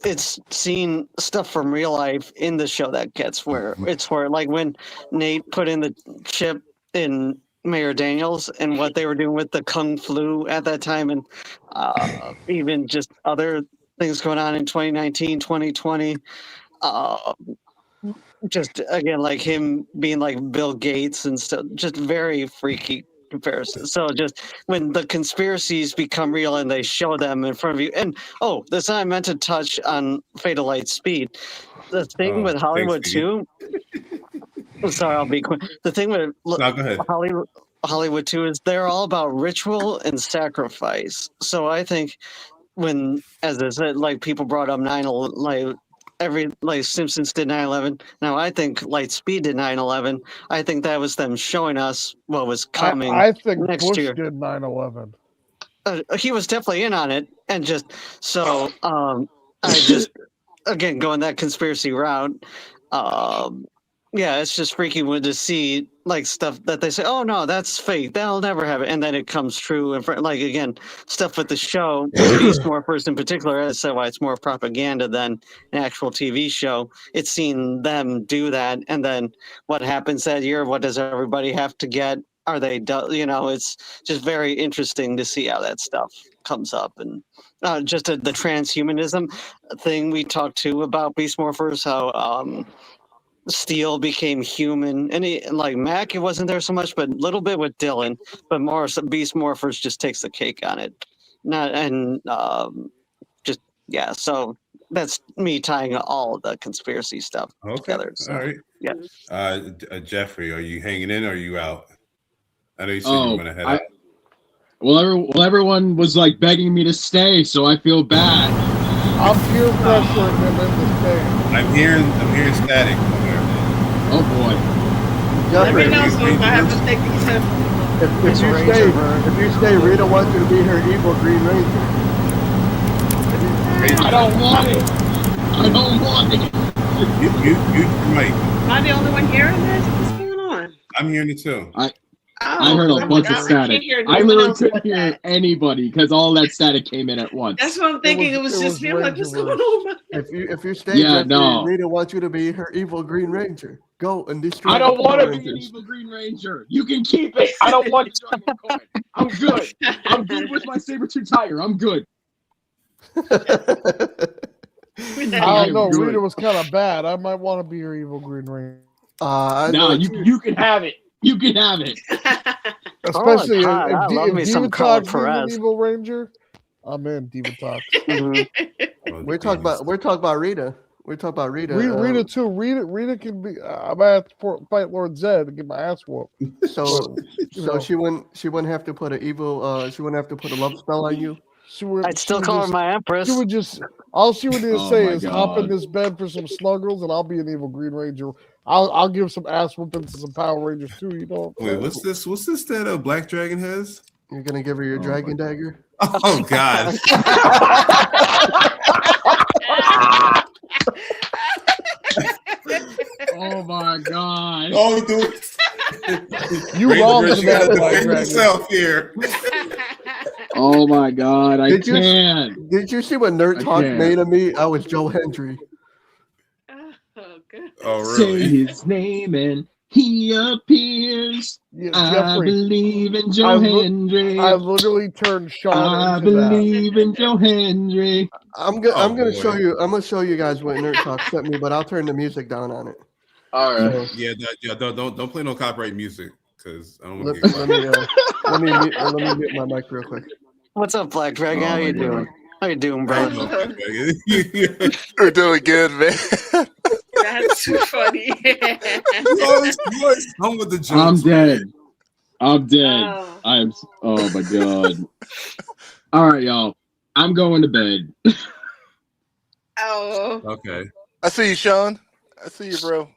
[SPEAKER 9] it's seeing stuff from real life in the show that gets where like when Nate put in the chip in Mayor Daniels and what they were doing with the Kung Flu at that time, and even just other things going on in 2019, 2020. Just again, like him being like Bill Gates and stuff, just very freaky comparison. So just when the conspiracies become real and they show them in front of you, and this I meant to touch on Fatal Light Speed. The thing with Hollywood too. Sorry, I'll be quick. The thing with
[SPEAKER 3] go ahead.
[SPEAKER 9] Hollywood too is they're all about ritual and sacrifice. So I think when, as I said, like people brought up 9/11, like Simpsons did 9/11. Now I think Lightspeed did 9/11. I think that was them showing us what was coming.
[SPEAKER 8] I think
[SPEAKER 9] next
[SPEAKER 8] Bush
[SPEAKER 9] year.
[SPEAKER 8] did 9/11.
[SPEAKER 9] He was definitely in on it, and just so I just again going that conspiracy route. Yeah, it's just freaky when to see like stuff that they say, oh no, that's fake, that'll never happen, and then it comes true. And like again, stuff with the show, Beast Morphers in particular, that's why it's more propaganda than an actual TV show. It's seen them do that, and then what happens that year? What does everybody have to get? Are they, it's just very interesting to see how that stuff comes up. And just the transhumanism thing we talked to about Beast Morphers, how Steel became human, and like Mac, it wasn't there so much, but a little bit with Dylan, but more so Beast Morphers just takes the cake on it. So that's me tying all the conspiracy stuff together. So,
[SPEAKER 3] all right.
[SPEAKER 9] Yeah.
[SPEAKER 3] Jeffrey, are you hanging in or are you out? I know you said you were going to head out.
[SPEAKER 5] Well, everyone was like begging me to stay, so I feel bad.
[SPEAKER 8] I'm peer pressuring them into staying.
[SPEAKER 3] I'm hearing static.
[SPEAKER 5] Oh boy.
[SPEAKER 8] Jeffrey,
[SPEAKER 4] let me know so if I have to take these
[SPEAKER 11] if you stay, Rita wants you to be her evil Green Ranger.
[SPEAKER 5] I don't want it.
[SPEAKER 3] You right.
[SPEAKER 4] Am I the only one hearing this? What's going on?
[SPEAKER 3] I'm hearing it too.
[SPEAKER 5] I heard a bunch of static. I literally couldn't hear anybody because all that static came in at once.
[SPEAKER 4] That's what I'm thinking. It was just me. I'm like, what's going on?
[SPEAKER 11] If you stay, Rita wants you to be her evil Green Ranger. Go and destroy.
[SPEAKER 5] I don't want to be an evil Green Ranger. You can keep it. I don't want to join your coin. I'm good. I'm good with my Sabertooth Tiger. I'm good.
[SPEAKER 8] I don't know. Rita was kind of bad. I might want to be your evil Green Ranger.
[SPEAKER 5] No, you can have it. You can have it.
[SPEAKER 8] Especially if Diva Talks is an evil Ranger, I'm in Diva Talks.
[SPEAKER 11] We're talking about Rita. We're talking about Rita.
[SPEAKER 8] Rita too. Rita can be. I'm at fight Lord Zed to get my ass whooped.
[SPEAKER 11] So she wouldn't have to put an evil. She wouldn't have to put a love spell on you.
[SPEAKER 9] I'd still call her my empress.
[SPEAKER 8] She would just. All she would need to
[SPEAKER 5] Oh
[SPEAKER 8] say
[SPEAKER 5] my
[SPEAKER 8] is hop in
[SPEAKER 5] God.
[SPEAKER 8] this bed for some snuggles, and I'll be an evil Green Ranger. I'll give some ass whooping to some Power Rangers too. You know.
[SPEAKER 3] Wait, what's this? What's this that Black Dragon has?
[SPEAKER 11] You're gonna give her your dragon dagger.
[SPEAKER 3] Oh God.
[SPEAKER 5] Oh my God.
[SPEAKER 3] Oh, dude.
[SPEAKER 8] You wrong for that, Black
[SPEAKER 3] defend
[SPEAKER 8] Dragon.
[SPEAKER 3] yourself here.
[SPEAKER 5] Oh my God. I
[SPEAKER 11] Did you-
[SPEAKER 5] can't.
[SPEAKER 11] Did you see what Nerd
[SPEAKER 5] I
[SPEAKER 11] Talk
[SPEAKER 5] can't.
[SPEAKER 11] made of me? I was Joe Hendry.
[SPEAKER 4] Oh, good.
[SPEAKER 3] Oh,
[SPEAKER 5] Say
[SPEAKER 3] really?
[SPEAKER 5] his name and he appears.
[SPEAKER 8] Yeah,
[SPEAKER 5] I
[SPEAKER 8] Jeffrey,
[SPEAKER 5] believe in Joe Hendry.
[SPEAKER 8] I literally turned Sean
[SPEAKER 5] I
[SPEAKER 8] into that.
[SPEAKER 5] believe in Joe Hendry.
[SPEAKER 11] I'm gonna
[SPEAKER 3] boy.
[SPEAKER 11] show you. I'm gonna show you guys what Nerd Talk sent me, but I'll turn the music down on it.
[SPEAKER 5] All right.
[SPEAKER 11] So,
[SPEAKER 3] Yeah, don't play no copyright music because I don't want
[SPEAKER 11] let,
[SPEAKER 3] to get
[SPEAKER 11] let me let me mute my mic real quick.
[SPEAKER 9] What's up, Black Dragon?
[SPEAKER 5] Oh
[SPEAKER 9] How
[SPEAKER 5] my
[SPEAKER 9] you
[SPEAKER 5] God.
[SPEAKER 9] doing? How you doing,
[SPEAKER 3] I
[SPEAKER 9] bro?
[SPEAKER 3] don't know.
[SPEAKER 12] We're doing good, man.
[SPEAKER 4] That's too funny.
[SPEAKER 3] You always come with the jokes.
[SPEAKER 5] I'm dead. I'm dead.
[SPEAKER 4] Oh.
[SPEAKER 5] Oh my God. All right, y'all. I'm going to bed.
[SPEAKER 4] Oh.
[SPEAKER 3] Okay.
[SPEAKER 12] I see you, Sean. I see you, bro.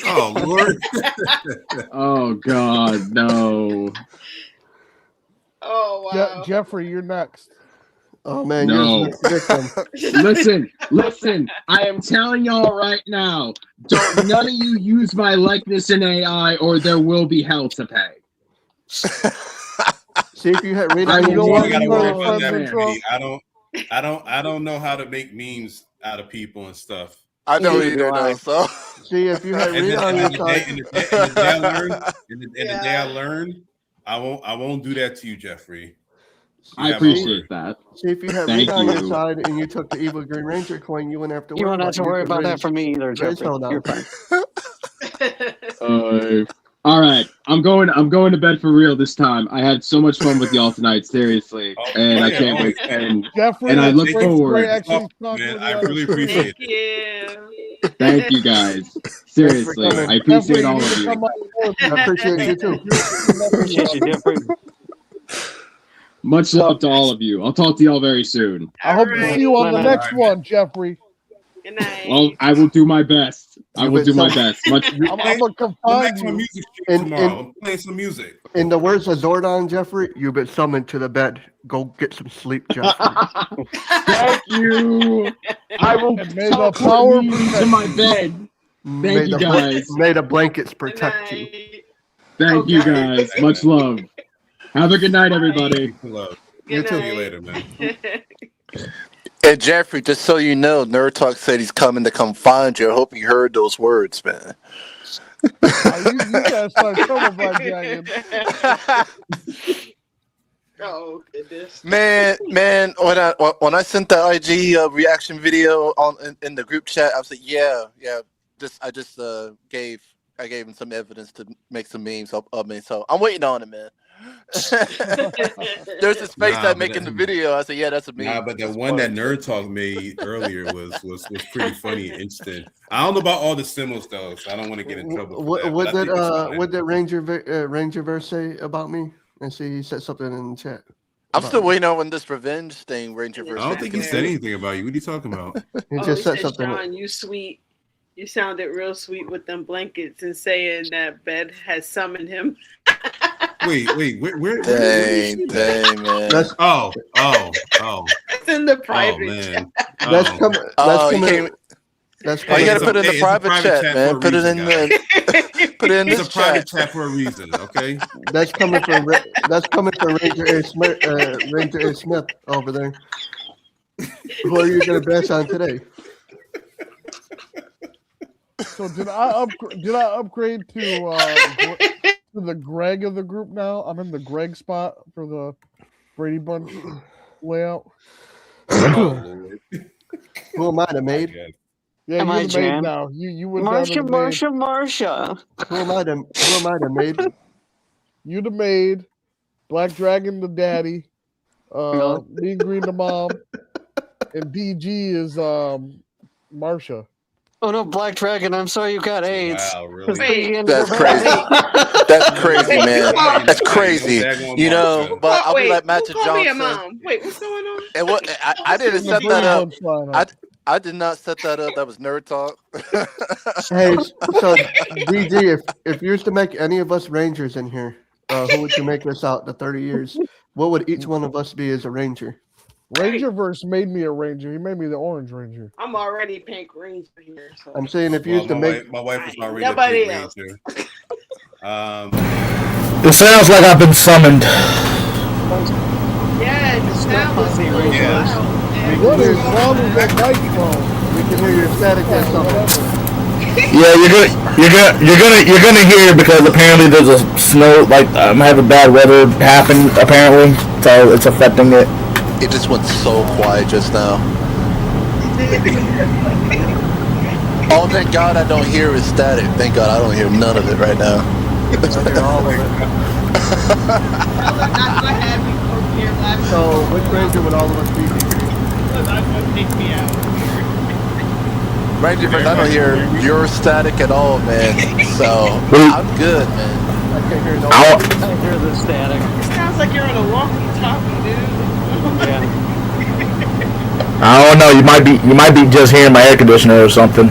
[SPEAKER 3] Oh Lord.
[SPEAKER 5] Oh God, no.
[SPEAKER 4] Oh wow.
[SPEAKER 8] Jeffrey, you're next.
[SPEAKER 11] Oh man,
[SPEAKER 5] No.
[SPEAKER 11] you're the victim.
[SPEAKER 5] Listen. I am telling y'all right now. Don't none of you use my likeness in AI, or there will be hell to pay.
[SPEAKER 11] See if you had Rita.
[SPEAKER 5] I
[SPEAKER 11] on
[SPEAKER 5] will
[SPEAKER 11] your
[SPEAKER 3] You
[SPEAKER 5] warn
[SPEAKER 11] side.
[SPEAKER 3] gotta
[SPEAKER 5] you
[SPEAKER 3] worry
[SPEAKER 5] all
[SPEAKER 3] about
[SPEAKER 5] in
[SPEAKER 3] that,
[SPEAKER 5] advance.
[SPEAKER 3] Petey. I don't know how to make memes out of people and stuff.
[SPEAKER 12] I know
[SPEAKER 9] Neither
[SPEAKER 12] either,
[SPEAKER 9] do I.
[SPEAKER 12] though. So.
[SPEAKER 11] See if you had
[SPEAKER 3] And
[SPEAKER 11] Rita
[SPEAKER 3] then
[SPEAKER 11] on
[SPEAKER 3] and
[SPEAKER 11] your
[SPEAKER 3] the day,
[SPEAKER 11] side.
[SPEAKER 3] and the day I learn, and the day I
[SPEAKER 4] Yeah.
[SPEAKER 3] learn, I won't do that to you, Jeffrey. You
[SPEAKER 5] I
[SPEAKER 3] have my
[SPEAKER 5] appreciate
[SPEAKER 3] word.
[SPEAKER 5] that.
[SPEAKER 11] See if you had
[SPEAKER 5] Thank
[SPEAKER 11] Rita on your
[SPEAKER 5] you.
[SPEAKER 11] side and you took the evil Green Ranger coin, you wouldn't have to
[SPEAKER 9] You
[SPEAKER 11] worry
[SPEAKER 9] won't have to worry about that for me either,
[SPEAKER 11] raise
[SPEAKER 9] Jeffrey.
[SPEAKER 11] hell down.
[SPEAKER 9] You're fine.
[SPEAKER 5] All right, I'm going to bed for real this time. I had so much fun with y'all tonight, seriously, and I can't wait.
[SPEAKER 8] Jeffrey,
[SPEAKER 5] And I
[SPEAKER 8] it's
[SPEAKER 5] look
[SPEAKER 8] great-
[SPEAKER 5] forward.
[SPEAKER 8] great actually
[SPEAKER 3] Oh,
[SPEAKER 8] talking
[SPEAKER 3] man,
[SPEAKER 8] with you
[SPEAKER 3] I
[SPEAKER 8] on
[SPEAKER 3] really
[SPEAKER 8] the street.
[SPEAKER 3] appreciate
[SPEAKER 4] Thank you.
[SPEAKER 5] Thank you guys. Seriously,
[SPEAKER 11] coming.
[SPEAKER 5] I appreciate
[SPEAKER 8] Jeffrey,
[SPEAKER 5] all
[SPEAKER 8] you
[SPEAKER 5] of
[SPEAKER 8] need to
[SPEAKER 5] you.
[SPEAKER 8] come on board.
[SPEAKER 11] I appreciate you too.
[SPEAKER 9] Appreciate you, Jeffrey.
[SPEAKER 5] Much love to all of you. I'll talk to y'all very soon.
[SPEAKER 8] I hope to see you on the
[SPEAKER 9] Alright.
[SPEAKER 8] next one, Jeffrey.
[SPEAKER 4] Good night.
[SPEAKER 5] Well, I will do my best. I will do my best. Much.
[SPEAKER 8] I'm gonna come
[SPEAKER 3] I'm
[SPEAKER 8] find
[SPEAKER 3] back to my
[SPEAKER 8] you.
[SPEAKER 3] music stream
[SPEAKER 11] And-
[SPEAKER 3] tomorrow. I'm playing some music.
[SPEAKER 11] In the words of Zordon, Jeffrey, you've been summoned to the bed. Go get some sleep, Jeffrey.
[SPEAKER 5] Thank you. I will
[SPEAKER 8] And may the
[SPEAKER 5] teleport
[SPEAKER 8] power
[SPEAKER 5] me
[SPEAKER 8] protect
[SPEAKER 5] to my
[SPEAKER 8] you.
[SPEAKER 5] bed.
[SPEAKER 11] May
[SPEAKER 5] you,
[SPEAKER 11] the
[SPEAKER 5] guys.
[SPEAKER 11] May the blankets
[SPEAKER 4] Good
[SPEAKER 11] protect you.
[SPEAKER 4] night.
[SPEAKER 5] Thank you
[SPEAKER 4] Okay.
[SPEAKER 5] guys. Much love. Have a good night, everybody.
[SPEAKER 3] Peace and love.
[SPEAKER 11] You
[SPEAKER 4] Good
[SPEAKER 11] too.
[SPEAKER 3] See you
[SPEAKER 4] night.
[SPEAKER 3] later, man.
[SPEAKER 12] And Jeffrey, just so you know, Nerd Talk said he's coming to come find you. I hope you heard those words, man.
[SPEAKER 8] You gotta start trouble, Black Dragon.
[SPEAKER 4] Oh goodness.
[SPEAKER 12] Man, when I sent the IG reaction video in the group chat, I was like, yeah. I just gave him some evidence to make some memes of me. So I'm waiting on it, man. There's this face I make in the video. I said, yeah, that's a meme.
[SPEAKER 3] Nah, but the
[SPEAKER 12] That's
[SPEAKER 3] one that
[SPEAKER 12] fun.
[SPEAKER 3] Nerd Talk made earlier was pretty funny and instant. I don't know about all the symbols though, so I don't want to get in trouble. For that,
[SPEAKER 11] What
[SPEAKER 3] but I think it's fine.
[SPEAKER 11] did Rangerverse say about me? And see, he said something in the chat.
[SPEAKER 12] I'm
[SPEAKER 11] about
[SPEAKER 12] still
[SPEAKER 11] me.
[SPEAKER 12] waiting on this revenge thing, Rangerverse.
[SPEAKER 3] I don't think he said anything about you. What are you talking about?
[SPEAKER 11] He
[SPEAKER 4] Oh,
[SPEAKER 11] just
[SPEAKER 4] he
[SPEAKER 11] said
[SPEAKER 4] said,
[SPEAKER 11] something.
[SPEAKER 4] Sean, you sweet. You sounded real sweet with them blankets and saying that bed has summoned him.
[SPEAKER 3] Wait, where
[SPEAKER 12] Dang, man.
[SPEAKER 11] That's
[SPEAKER 3] Oh.
[SPEAKER 4] It's in the
[SPEAKER 3] Oh
[SPEAKER 4] private
[SPEAKER 3] man.
[SPEAKER 11] that's
[SPEAKER 3] Oh.
[SPEAKER 11] coming.
[SPEAKER 12] Oh,
[SPEAKER 11] That's
[SPEAKER 12] you
[SPEAKER 11] coming.
[SPEAKER 12] can't.
[SPEAKER 11] That's
[SPEAKER 12] Oh, you
[SPEAKER 11] coming.
[SPEAKER 12] gotta put it in
[SPEAKER 3] Hey,
[SPEAKER 12] the
[SPEAKER 3] it's a
[SPEAKER 12] private chat,
[SPEAKER 3] for
[SPEAKER 12] man.
[SPEAKER 3] a
[SPEAKER 12] Put it
[SPEAKER 3] reason,
[SPEAKER 12] in
[SPEAKER 3] guys.
[SPEAKER 12] put it in
[SPEAKER 3] It's
[SPEAKER 12] this
[SPEAKER 3] a private
[SPEAKER 12] chat.
[SPEAKER 3] chat for a reason, okay?
[SPEAKER 11] That's coming from Ranger A. Smith over there. Who are you gonna bash on today?
[SPEAKER 8] So did I upgrade to the Greg of the group now? I'm in the Greg spot for the Brady Bunch layout.
[SPEAKER 3] Oh Lord.
[SPEAKER 11] Who am I, the
[SPEAKER 3] I
[SPEAKER 11] maid?
[SPEAKER 3] guess.
[SPEAKER 8] Yeah,
[SPEAKER 9] Am
[SPEAKER 8] you're
[SPEAKER 9] I
[SPEAKER 8] the maid
[SPEAKER 9] Jan?
[SPEAKER 8] now. You went down to the
[SPEAKER 9] Marsha,
[SPEAKER 8] maid.
[SPEAKER 9] Marsha.
[SPEAKER 11] Who am I, the maid?
[SPEAKER 8] You the maid, Black Dragon the daddy,
[SPEAKER 9] Really?
[SPEAKER 8] Mean Green the mom, and DG is Marsha.
[SPEAKER 9] Oh no, Black Dragon! I'm sorry you got AIDS.
[SPEAKER 3] Wow, really?
[SPEAKER 12] That's crazy. That's crazy, man. That's crazy. You know, but I'll be like Magic Johnson.
[SPEAKER 4] Mom. Wait, what's going on?
[SPEAKER 12] And what I didn't set that up. I did not set that up. That was nerd talk.
[SPEAKER 11] Hey, so DG, if you was to make any of us Rangers in here, who would you make us out to 30 years? What would each one of us be as a Ranger?
[SPEAKER 8] Rangerverse made me a Ranger. He made me the Orange Ranger.
[SPEAKER 4] I'm already Pink Ranger here. So.
[SPEAKER 11] I'm saying if you used to make
[SPEAKER 3] my wife is already
[SPEAKER 4] nobody
[SPEAKER 3] a Pink
[SPEAKER 4] else.
[SPEAKER 3] Ranger.
[SPEAKER 13] It sounds like I've been summoned.
[SPEAKER 4] Yeah, it sounds cool.
[SPEAKER 3] Yeah.
[SPEAKER 8] What is wrong with that microphone?
[SPEAKER 11] We can hear your static or something.
[SPEAKER 13] Yeah, you're gonna hear because apparently there's a snow, like I'm having bad weather happen apparently, so it's affecting it.
[SPEAKER 12] It just went so quiet just now. Oh, thank God I don't hear his static. Thank God I don't hear none of it right now.
[SPEAKER 11] I hear all of it. So, which Ranger would all of us be?
[SPEAKER 12] Ranger, I don't hear your static at all, man. So I'm good, man.
[SPEAKER 11] I can't hear no.
[SPEAKER 9] I hear the static.
[SPEAKER 4] It sounds like you're on a walkie-talkie, dude.
[SPEAKER 9] Yeah.
[SPEAKER 13] I don't know. You might be just hearing my air conditioner or something.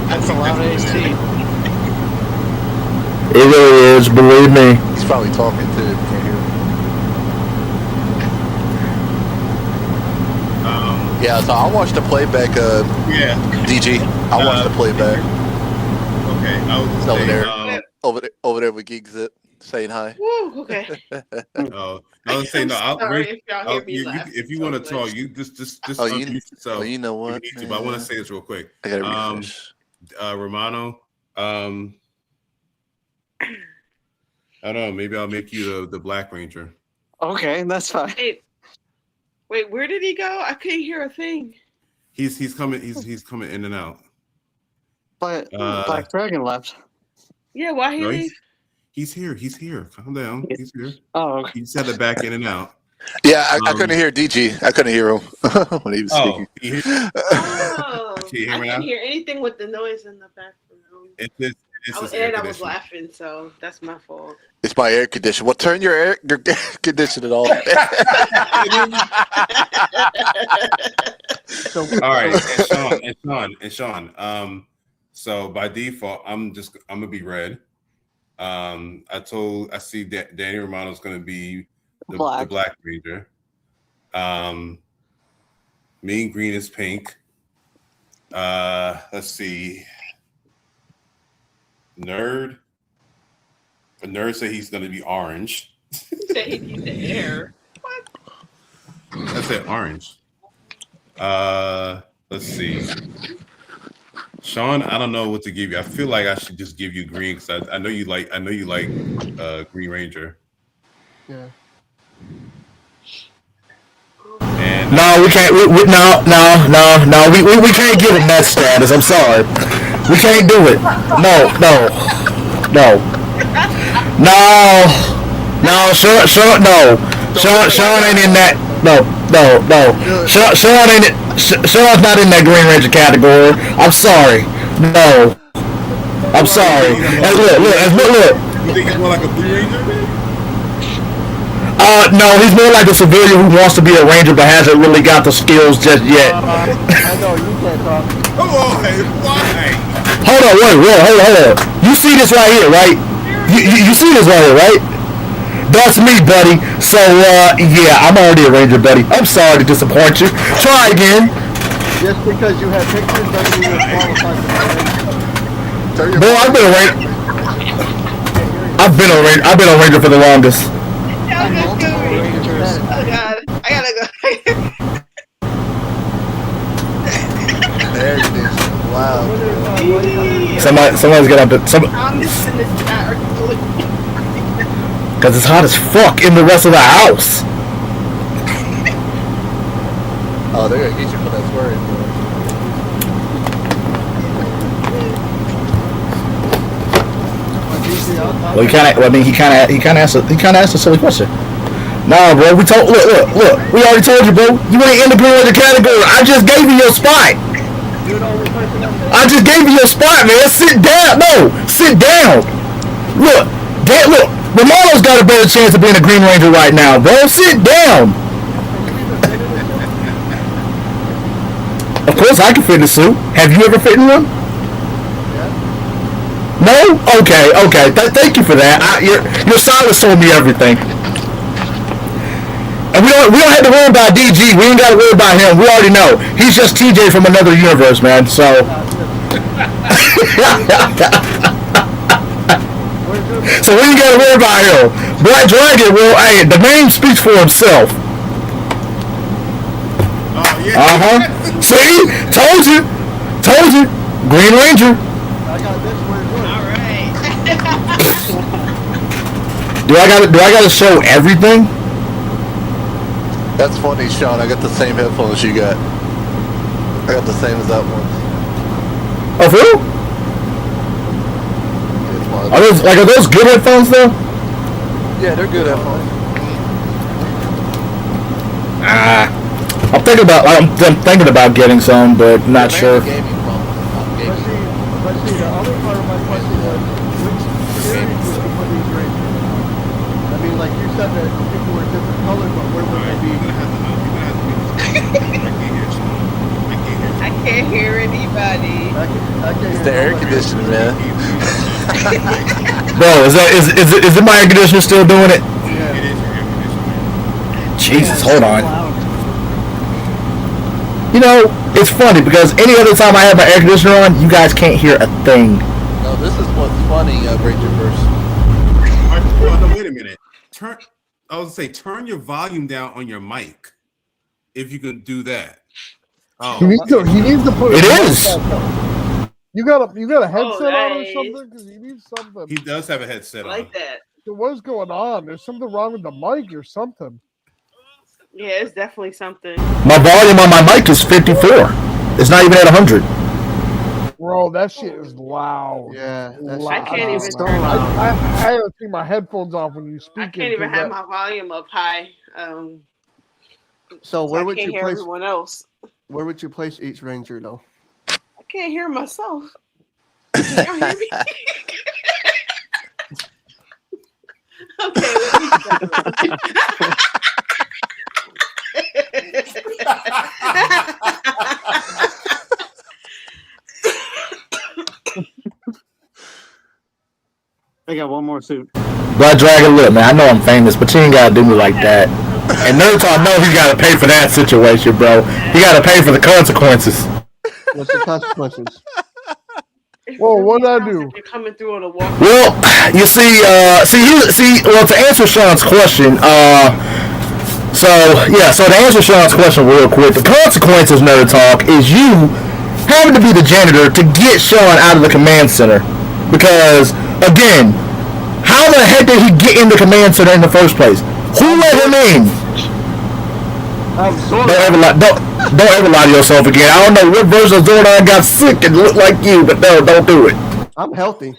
[SPEAKER 9] That's a loud AC.
[SPEAKER 13] It really is. Believe me.
[SPEAKER 12] He's probably talking too. Can't hear him. Yeah, so I watched the playback. DG. I watched the playback.
[SPEAKER 3] Okay, I was just
[SPEAKER 12] over
[SPEAKER 3] saying,
[SPEAKER 12] there, over there with Geek Zip saying hi.
[SPEAKER 4] Woo, okay.
[SPEAKER 3] Oh, I was saying no. If you want to talk, you just unmute yourself.
[SPEAKER 12] Oh, you know what?
[SPEAKER 3] You need to, but I want to say this real quick.
[SPEAKER 12] I gotta refresh.
[SPEAKER 3] Romano, I don't know. Maybe I'll make you the Black Ranger.
[SPEAKER 9] Okay, that's fine.
[SPEAKER 4] Wait, where did he go? I couldn't hear a thing.
[SPEAKER 3] He's coming. He's coming in and out.
[SPEAKER 9] But Black Dragon left.
[SPEAKER 4] Yeah, why he leave?
[SPEAKER 3] He's here. He's here. Calm down. He's here.
[SPEAKER 9] Oh, okay.
[SPEAKER 3] He just had to back in and out.
[SPEAKER 12] Yeah, I couldn't hear DG. I couldn't hear him when he was speaking.
[SPEAKER 4] Oh,
[SPEAKER 3] Can you hear me
[SPEAKER 4] I
[SPEAKER 3] now?
[SPEAKER 4] can't hear anything with the noise in the background. I was laughing, so that's my fault.
[SPEAKER 12] It's my air conditioner. Well, turn your air conditioner off.
[SPEAKER 3] All right, and Sean. So by default, I'm gonna be red. I see that Danny Romano's gonna be the Black Ranger. Me and green is pink. Let's see. Nerd said he's gonna be orange.
[SPEAKER 4] Say he needs the air. What?
[SPEAKER 3] I said orange. Let's see. Sean, I don't know what to give you. I feel like I should just give you green because I know you like Green Ranger.
[SPEAKER 11] Yeah.
[SPEAKER 3] And
[SPEAKER 13] No, we can't. We can't give him that status. I'm sorry. We can't do it. No. Sean ain't in that. No. Sean ain't. Sean's not in that Green Ranger category. I'm sorry. No. I'm sorry. And look.
[SPEAKER 3] You think he's more like a Blue Ranger?
[SPEAKER 13] No, he's more like a civilian who wants to be a ranger but hasn't really got the skills just yet.
[SPEAKER 11] I know you can't talk.
[SPEAKER 3] Come on, why?
[SPEAKER 13] Hold on. You see this right here, right? You see this right here, right? That's me, buddy. So, yeah, I'm already a ranger, buddy. I'm sorry to disappoint you. Try again.
[SPEAKER 11] Just because you have pictures doesn't mean you're qualified for the ranger.
[SPEAKER 13] Boy, I've been a ranger. I've been a ranger for the longest.
[SPEAKER 4] Oh God, I gotta go.
[SPEAKER 12] There it is. Wow.
[SPEAKER 13] Somebody's gonna have to.
[SPEAKER 4] I'm just in this chat.
[SPEAKER 13] Because it's hot as fuck in the rest of the house.
[SPEAKER 12] Oh, they're gonna get you for that swearing.
[SPEAKER 13] Well, he kind of asked a silly question. Nah, bro. Look. We already told you, bro. You ain't in the Green Ranger category. I just gave you your spot. I just gave you your spot, man. Sit down. No, sit down. Look. Romano's got a better chance of being a Green Ranger right now, bro. Sit down. Of course, I can fit in a suit. Have you ever fit in one? No? Okay. Thank you for that. Your silence told me everything. And we don't have to worry about DG. We ain't got to worry about him. We already know. He's just TJ from another universe, man. So. So we ain't got to worry about him. Black Dragon, well, hey, the name speaks for himself.
[SPEAKER 3] Oh, yeah.
[SPEAKER 13] See? Told you. Green Ranger.
[SPEAKER 11] I got this word.
[SPEAKER 4] All right.
[SPEAKER 13] Do I gotta show everything?
[SPEAKER 12] That's funny, Sean. I got the same headphones you got. I got the same as that one.
[SPEAKER 13] Oh, for real? Are those good headphones though?
[SPEAKER 12] Yeah, they're good headphones.
[SPEAKER 13] I'm thinking about getting some, but not sure.
[SPEAKER 11] But see, the other part of my question was, which series would you put these rangers on? I mean, like you said that people were different colors, but where would they be?
[SPEAKER 4] I can't hear anybody.
[SPEAKER 12] It's the air conditioning, man.
[SPEAKER 13] Bro, is it my air conditioner still doing it?
[SPEAKER 3] Yeah. It is your air conditioner.
[SPEAKER 13] Jesus, hold on. You know, it's funny because any other time I have my air conditioner on, you guys can't hear a thing.
[SPEAKER 12] No, this is what's funny, Rangerverse.
[SPEAKER 3] No, wait a minute. Turn your volume down on your mic. If you can do that. Oh,
[SPEAKER 8] He needs to put.
[SPEAKER 13] It is.
[SPEAKER 8] You got a headset on or something? Because he needs something.
[SPEAKER 3] He does have a headset on.
[SPEAKER 4] Like that.
[SPEAKER 8] So what's going on? There's something wrong with the mic or something.
[SPEAKER 4] Yeah, it's definitely something.
[SPEAKER 13] My volume on my mic is 54. It's not even at 100.
[SPEAKER 8] Bro, that shit is loud.
[SPEAKER 11] Yeah, that's
[SPEAKER 4] I can't even
[SPEAKER 11] so
[SPEAKER 4] turn
[SPEAKER 11] loud.
[SPEAKER 8] I had to take my headphones off when you speak.
[SPEAKER 4] I can't even have my volume up high.
[SPEAKER 11] So where would
[SPEAKER 4] I can't
[SPEAKER 11] you
[SPEAKER 4] hear
[SPEAKER 11] place?
[SPEAKER 4] everyone else.
[SPEAKER 11] Where would you place each ranger though?
[SPEAKER 4] I can't hear myself. Can y'all hear me? Okay, let me stop.
[SPEAKER 9] I got one more suit.
[SPEAKER 13] Black Dragon, look, man, I know I'm famous, but you ain't gotta do me like that. And Nerd Talk know he gotta pay for that situation, bro. He gotta pay for the consequences.
[SPEAKER 11] What's the consequences?
[SPEAKER 8] Whoa, what did I do?
[SPEAKER 4] You're coming through on a walk.
[SPEAKER 13] Well, you see, well, to answer Sean's question, so to answer Sean's question real quick, the consequences, Nerd Talk, is you having to be the janitor to get Sean out of the command center. Because, again, how the heck did he get in the command center in the first place? Who let him in? Don't ever lie to yourself again. I don't know what version of Zordon got sick and looked like you, but no, don't do it.
[SPEAKER 11] I'm healthy.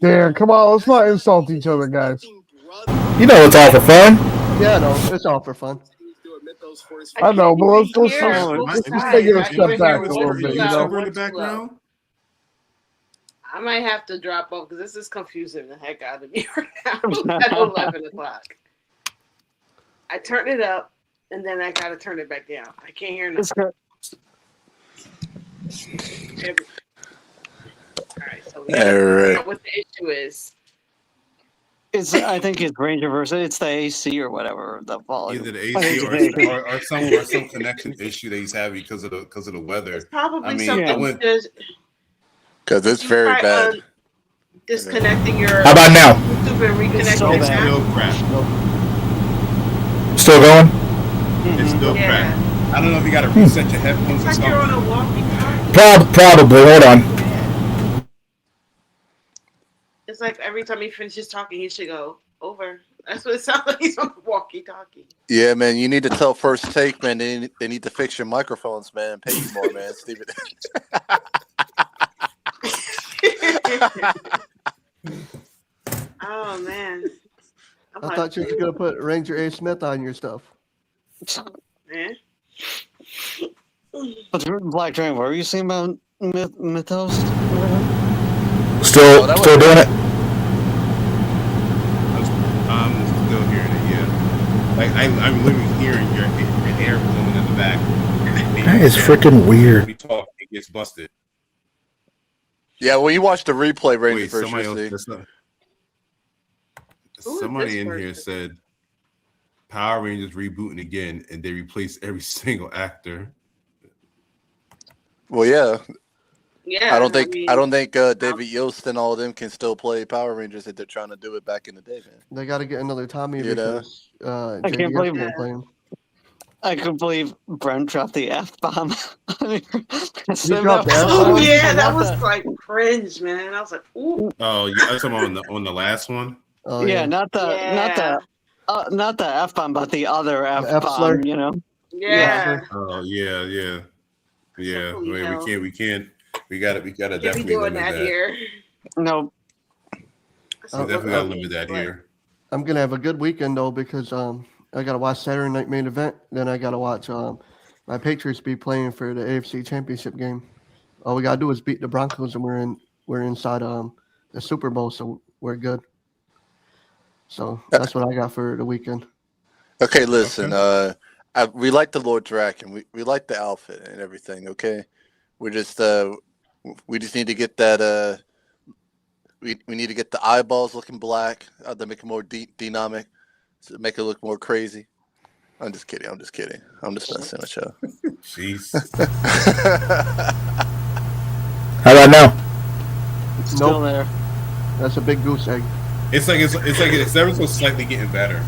[SPEAKER 8] Damn, come on, let's not insult each other, guys.
[SPEAKER 13] You know it's all for fun.
[SPEAKER 11] Yeah, no, it's all for fun.
[SPEAKER 8] I know, but let's take it a
[SPEAKER 3] Is
[SPEAKER 8] step back a little
[SPEAKER 3] there
[SPEAKER 8] bit, you
[SPEAKER 3] a
[SPEAKER 8] know?
[SPEAKER 3] in the background?
[SPEAKER 4] I might have to drop off because this is confusing the heck out of me right now. At 11 o'clock. I turned it up and then I got to turn it back down. I can't hear nothing. All right, so we gotta figure out what the issue is.
[SPEAKER 9] I think it's Rangerverse. It's the AC or whatever. The volume.
[SPEAKER 3] Either the AC or some connection issue that he's having because of the weather.
[SPEAKER 4] It's probably something
[SPEAKER 12] because it's very bad.
[SPEAKER 4] Disconnecting your.
[SPEAKER 13] How about now?
[SPEAKER 4] YouTube and reconnecting your
[SPEAKER 3] Still crap.
[SPEAKER 13] Still going?
[SPEAKER 3] It's still crap. I don't know if you got to reset your headphones or
[SPEAKER 4] It's like
[SPEAKER 3] something.
[SPEAKER 4] you're on a walkie-talkie.
[SPEAKER 13] Probably. Hold on.
[SPEAKER 4] It's like every time he finishes talking, he should go over. That's what it sounds like. He's on the walkie-talkie.
[SPEAKER 12] Yeah, man, you need to tell First Take, man. They need to fix your microphones, man. Pay you more, man, Steven.
[SPEAKER 4] I Oh man.
[SPEAKER 11] I thought you were gonna put Ranger A. Smith on your stuff.
[SPEAKER 4] Yeah.
[SPEAKER 9] Black Dragon, what were you saying about Mythos?
[SPEAKER 13] Still doing it.
[SPEAKER 3] I'm still hearing it. Yeah, like I'm literally hearing your air blowing in the back.
[SPEAKER 13] That is freaking weird.
[SPEAKER 3] We talk, it gets busted.
[SPEAKER 12] Yeah, well, you watch the replay, Ranger, first.
[SPEAKER 3] Somebody in here said Power Rangers rebooting again, and they replace every single actor.
[SPEAKER 12] Well, yeah.
[SPEAKER 4] Yeah.
[SPEAKER 12] I don't think David Yost and all of them can still play Power Rangers if they're trying to do it back in the day, man.
[SPEAKER 11] They got to get another Tommy because
[SPEAKER 9] I can't believe
[SPEAKER 11] playing.
[SPEAKER 9] I couldn't believe Brent dropped the F-bomb.
[SPEAKER 4] Oh yeah, that was like cringe, man. I was like, ooh.
[SPEAKER 3] Oh, yeah, that's on the last one.
[SPEAKER 11] Oh
[SPEAKER 9] yeah, not the F-bomb, but the other F-bomb. You know.
[SPEAKER 4] Yeah.
[SPEAKER 3] Oh yeah. Wait, we can't. We gotta definitely
[SPEAKER 4] doing
[SPEAKER 3] limit that
[SPEAKER 4] here.
[SPEAKER 9] No.
[SPEAKER 3] We definitely gotta limit that here.
[SPEAKER 11] I'm gonna have a good weekend though because I gotta watch Saturday night main event. Then I gotta watch my Patriots be playing for the AFC Championship game. All we gotta do is beat the Broncos, and we're inside the Super Bowl, so we're good. So that's what I got for the weekend.
[SPEAKER 12] Okay, listen. We like the Lord Draken. We like the outfit and everything. Okay, we just need to get that. We need to get the eyeballs looking black to make it more dynamic, to make it look more crazy. I'm just kidding. I'm just messing with you.
[SPEAKER 3] Jeez.
[SPEAKER 13] How about now?
[SPEAKER 9] It's still there.
[SPEAKER 11] That's a big goose egg.
[SPEAKER 3] It's ever so slightly getting better.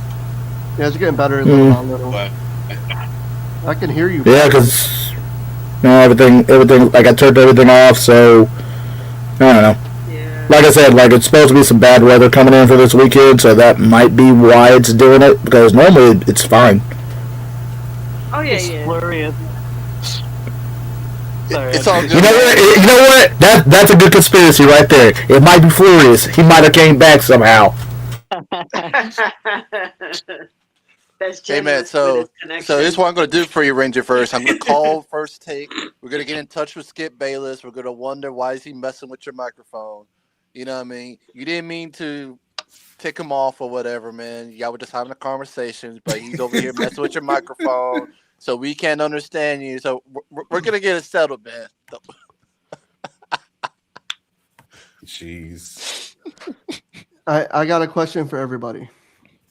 [SPEAKER 11] Yeah, it's getting better little by little. But I can hear you.
[SPEAKER 13] Yeah, because everything. Like I turned everything off, so I don't know. Yeah. Like I said, like it's supposed to be some bad weather coming in for this weekend, so that might be why it's doing it. Because normally it's fine.
[SPEAKER 4] Oh yeah, yeah.
[SPEAKER 9] Flurry.
[SPEAKER 12] It's all good.
[SPEAKER 13] You know what? That's a good conspiracy right there. It might be Flurious. He might have came back somehow.
[SPEAKER 4] That's
[SPEAKER 12] hey man, so here's what I'm gonna do for you, Ranger. First, I'm gonna call First Take. We're gonna get in touch with Skip Bayless. We're gonna wonder why is he messing with your microphone. You know what I mean? You didn't mean to tick him off or whatever, man. Y'all were just having a conversation, but he's over here messing with your microphone. So we can't understand you. So we're gonna get it settled, man.
[SPEAKER 3] Jeez.
[SPEAKER 11] I got a question for everybody.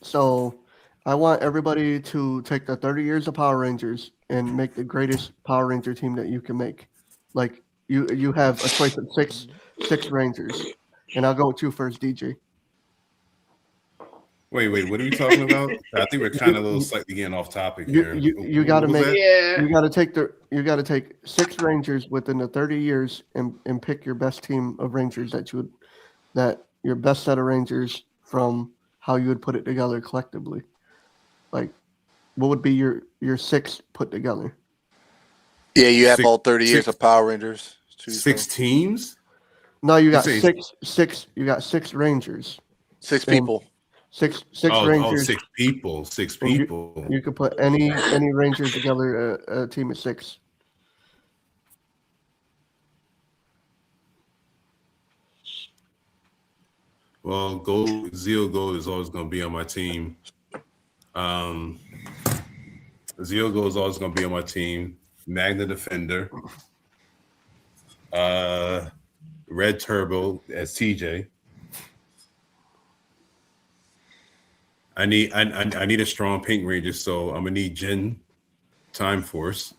[SPEAKER 11] So I want everybody to take the 30 years of Power Rangers and make the greatest Power Ranger team that you can make. Like you have a choice of six Rangers, and I'll go with you first, DJ.
[SPEAKER 3] Wait, what are you talking about? I think we're kind of a little slightly getting off topic here.
[SPEAKER 11] You got to make you got to take 6 Rangers within the 30 years and pick your best team of Rangers that your best set of Rangers from how you would put it together collectively. Like, what would be your 6 put together?
[SPEAKER 12] Yeah, you have all 30 years of Power Rangers.
[SPEAKER 3] 6 teams?
[SPEAKER 11] No, you got six. You got 6 Rangers.
[SPEAKER 12] 6 people.
[SPEAKER 11] Six Rangers.
[SPEAKER 3] 6 people. 6 people.
[SPEAKER 11] You could put any Rangers together, a team of 6.
[SPEAKER 3] Well, Zeal Gold is always going to be on my team. Zeal Gold is always going to be on my team. Magna Defender. Red Turbo as TJ. I need a strong Pink Ranger, so I'm gonna need Jin, Time Force.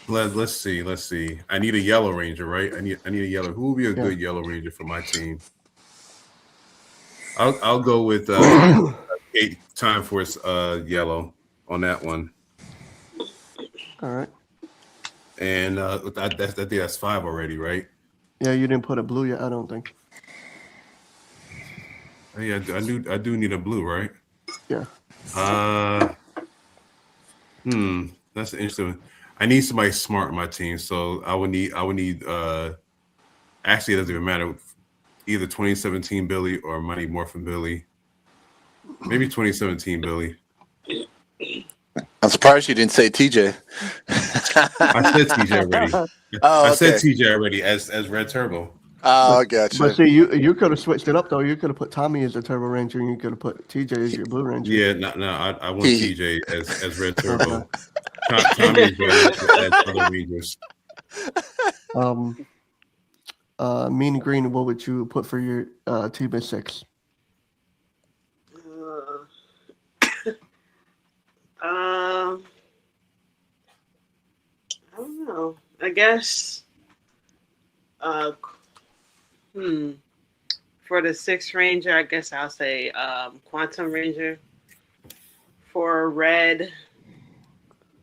[SPEAKER 3] Let's see. I need a Yellow Ranger, right? I need a yellow. Who would be a good Yellow Ranger for my team? I'll go with Time Force Yellow on that one.
[SPEAKER 11] All right.
[SPEAKER 3] And I think that's 5 already, right?
[SPEAKER 11] Yeah, you didn't put a blue yet, I don't think.
[SPEAKER 3] Yeah, I do need a blue, right?
[SPEAKER 11] Yeah.
[SPEAKER 3] That's interesting. I need somebody smart on my team, so I would need actually it doesn't even matter, either 2017 Billy or Mighty Morphin Billy. Maybe 2017 Billy.
[SPEAKER 12] I'm surprised you didn't say TJ.
[SPEAKER 3] I said TJ already.
[SPEAKER 12] Oh,
[SPEAKER 3] I said
[SPEAKER 12] okay.
[SPEAKER 3] TJ already as Red Turbo.
[SPEAKER 12] Oh, I gotcha.
[SPEAKER 11] But see, you could have switched it up though. You could have put Tommy as a Turbo Ranger, and you could have put TJ as your Blue Ranger.
[SPEAKER 3] Yeah, no, I want TJ as Red Turbo. Tommy is as other Rangers.
[SPEAKER 11] Mean Green, what would you put for your team of 6?
[SPEAKER 4] I don't know. I guess. For the 6th Ranger, I guess I'll say Quantum Ranger. For Red,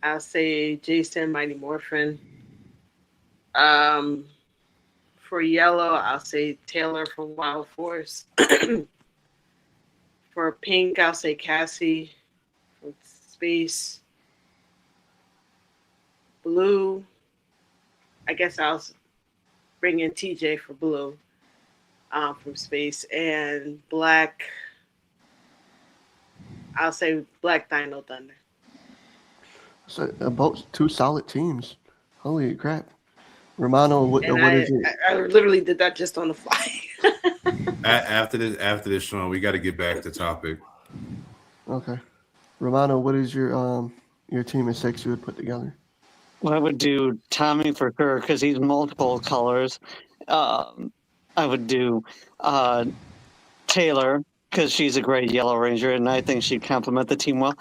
[SPEAKER 4] I'll say Jason Mighty Morphin. For Yellow, I'll say Taylor from Wild Force. For Pink, I'll say Cassie from Space. Blue, I guess I'll bring in TJ for Blue from Space. And Black, I'll say Black Dino Thunder.
[SPEAKER 11] So both 2 solid teams. Holy crap. Romano, what is it?
[SPEAKER 4] I literally did that just on the fly.
[SPEAKER 3] After this, Sean, we got to get back to topic.
[SPEAKER 11] Okay. Romano, what is your team of 6 you would put together?
[SPEAKER 9] Well, I would do Tommy for sure because he's multiple colors. I would do Taylor because she's a great Yellow Ranger, and I think she'd complement the team well.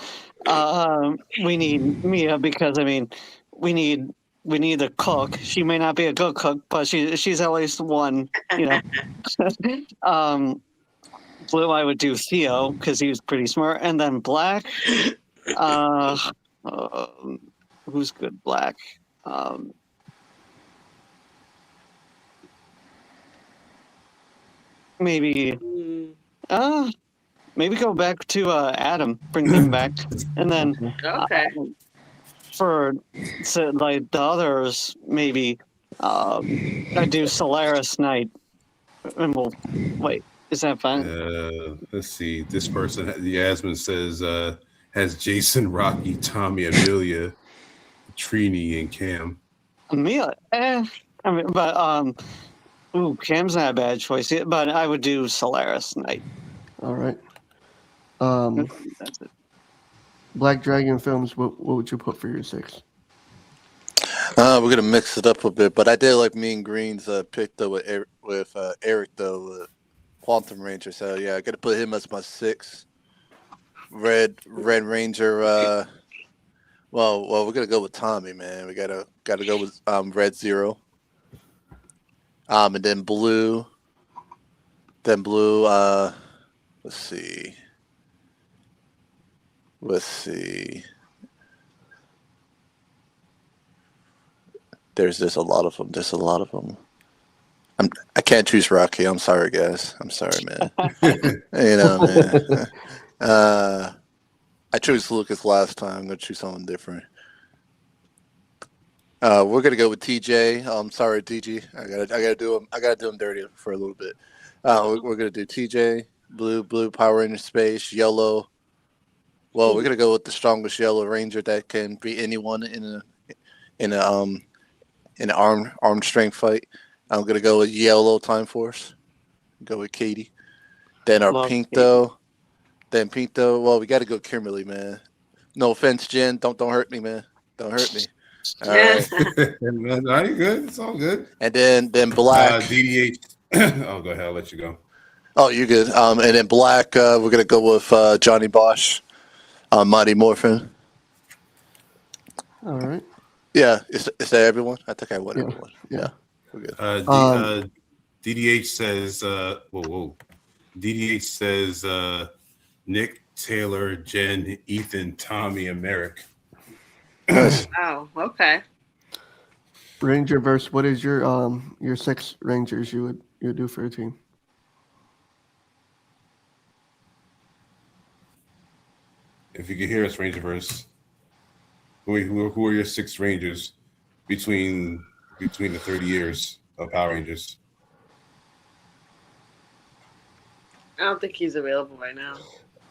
[SPEAKER 9] We need Mia because we need a cook. She may not be a good cook, but she's at least one. Blue, I would do Theo because he was pretty smart, and then Black. Who's good Black? Maybe go back to Adam, bring him back, and then for the others, maybe I do Solaris Knight, and we'll wait. Is that fine?
[SPEAKER 3] Let's see. This person, Yasmin says, has Jason, Rocky, Tommy, Amelia, Trini, and Cam.
[SPEAKER 9] Amelia, Cam's not a bad choice, but I would do Solaris Knight.
[SPEAKER 11] All right.
[SPEAKER 9] That's it.
[SPEAKER 11] Black Dragon Films, what would you put for your 6?
[SPEAKER 12] We're gonna mix it up a bit, but I did like Mean Green's pick though with Eric though, Quantum Ranger. So yeah, I gotta put him as my 6. Red Ranger. Well, we're gonna go with Tommy, man. We gotta go with Red Zero. And then Blue. Let's see. There's a lot of them. I can't choose Rocky. I'm sorry, guys. I'm sorry, man. Man. I chose Lucas last time. I'm gonna choose someone different. We're gonna go with TJ. I'm sorry, TJ. I gotta do him dirty for a little bit. We're gonna do TJ, blue Power Ranger Space, yellow. Well, we're gonna go with the strongest Yellow Ranger that can beat anyone in an armed strength fight. I'm gonna go with Yellow Time Force. Go with Katie. Then our Pink though. Well, we got to go Kimberly, man. No offense, Jen. Don't hurt me, man. Don't hurt me. All right.
[SPEAKER 3] No, you're good. It's all good.
[SPEAKER 12] And then Black.
[SPEAKER 3] DDH. Oh, go ahead. I'll let you go.
[SPEAKER 12] Oh, you're good. And then Black, we're gonna go with Johnny Bosch, Mighty Morphin.
[SPEAKER 11] All right.
[SPEAKER 12] Yeah, is that everyone? I think I won everyone. Yeah, we're good.
[SPEAKER 3] DDH says, whoa. DDH says, Nick, Taylor, Jen, Ethan, Tommy, and Merrick.
[SPEAKER 4] Oh, okay.
[SPEAKER 11] Rangerverse, what is your 6 Rangers you would do for a team?
[SPEAKER 3] If you can hear us, Rangerverse. Who are your 6 Rangers between the 30 years of Power Rangers?
[SPEAKER 4] I don't think he's available right now.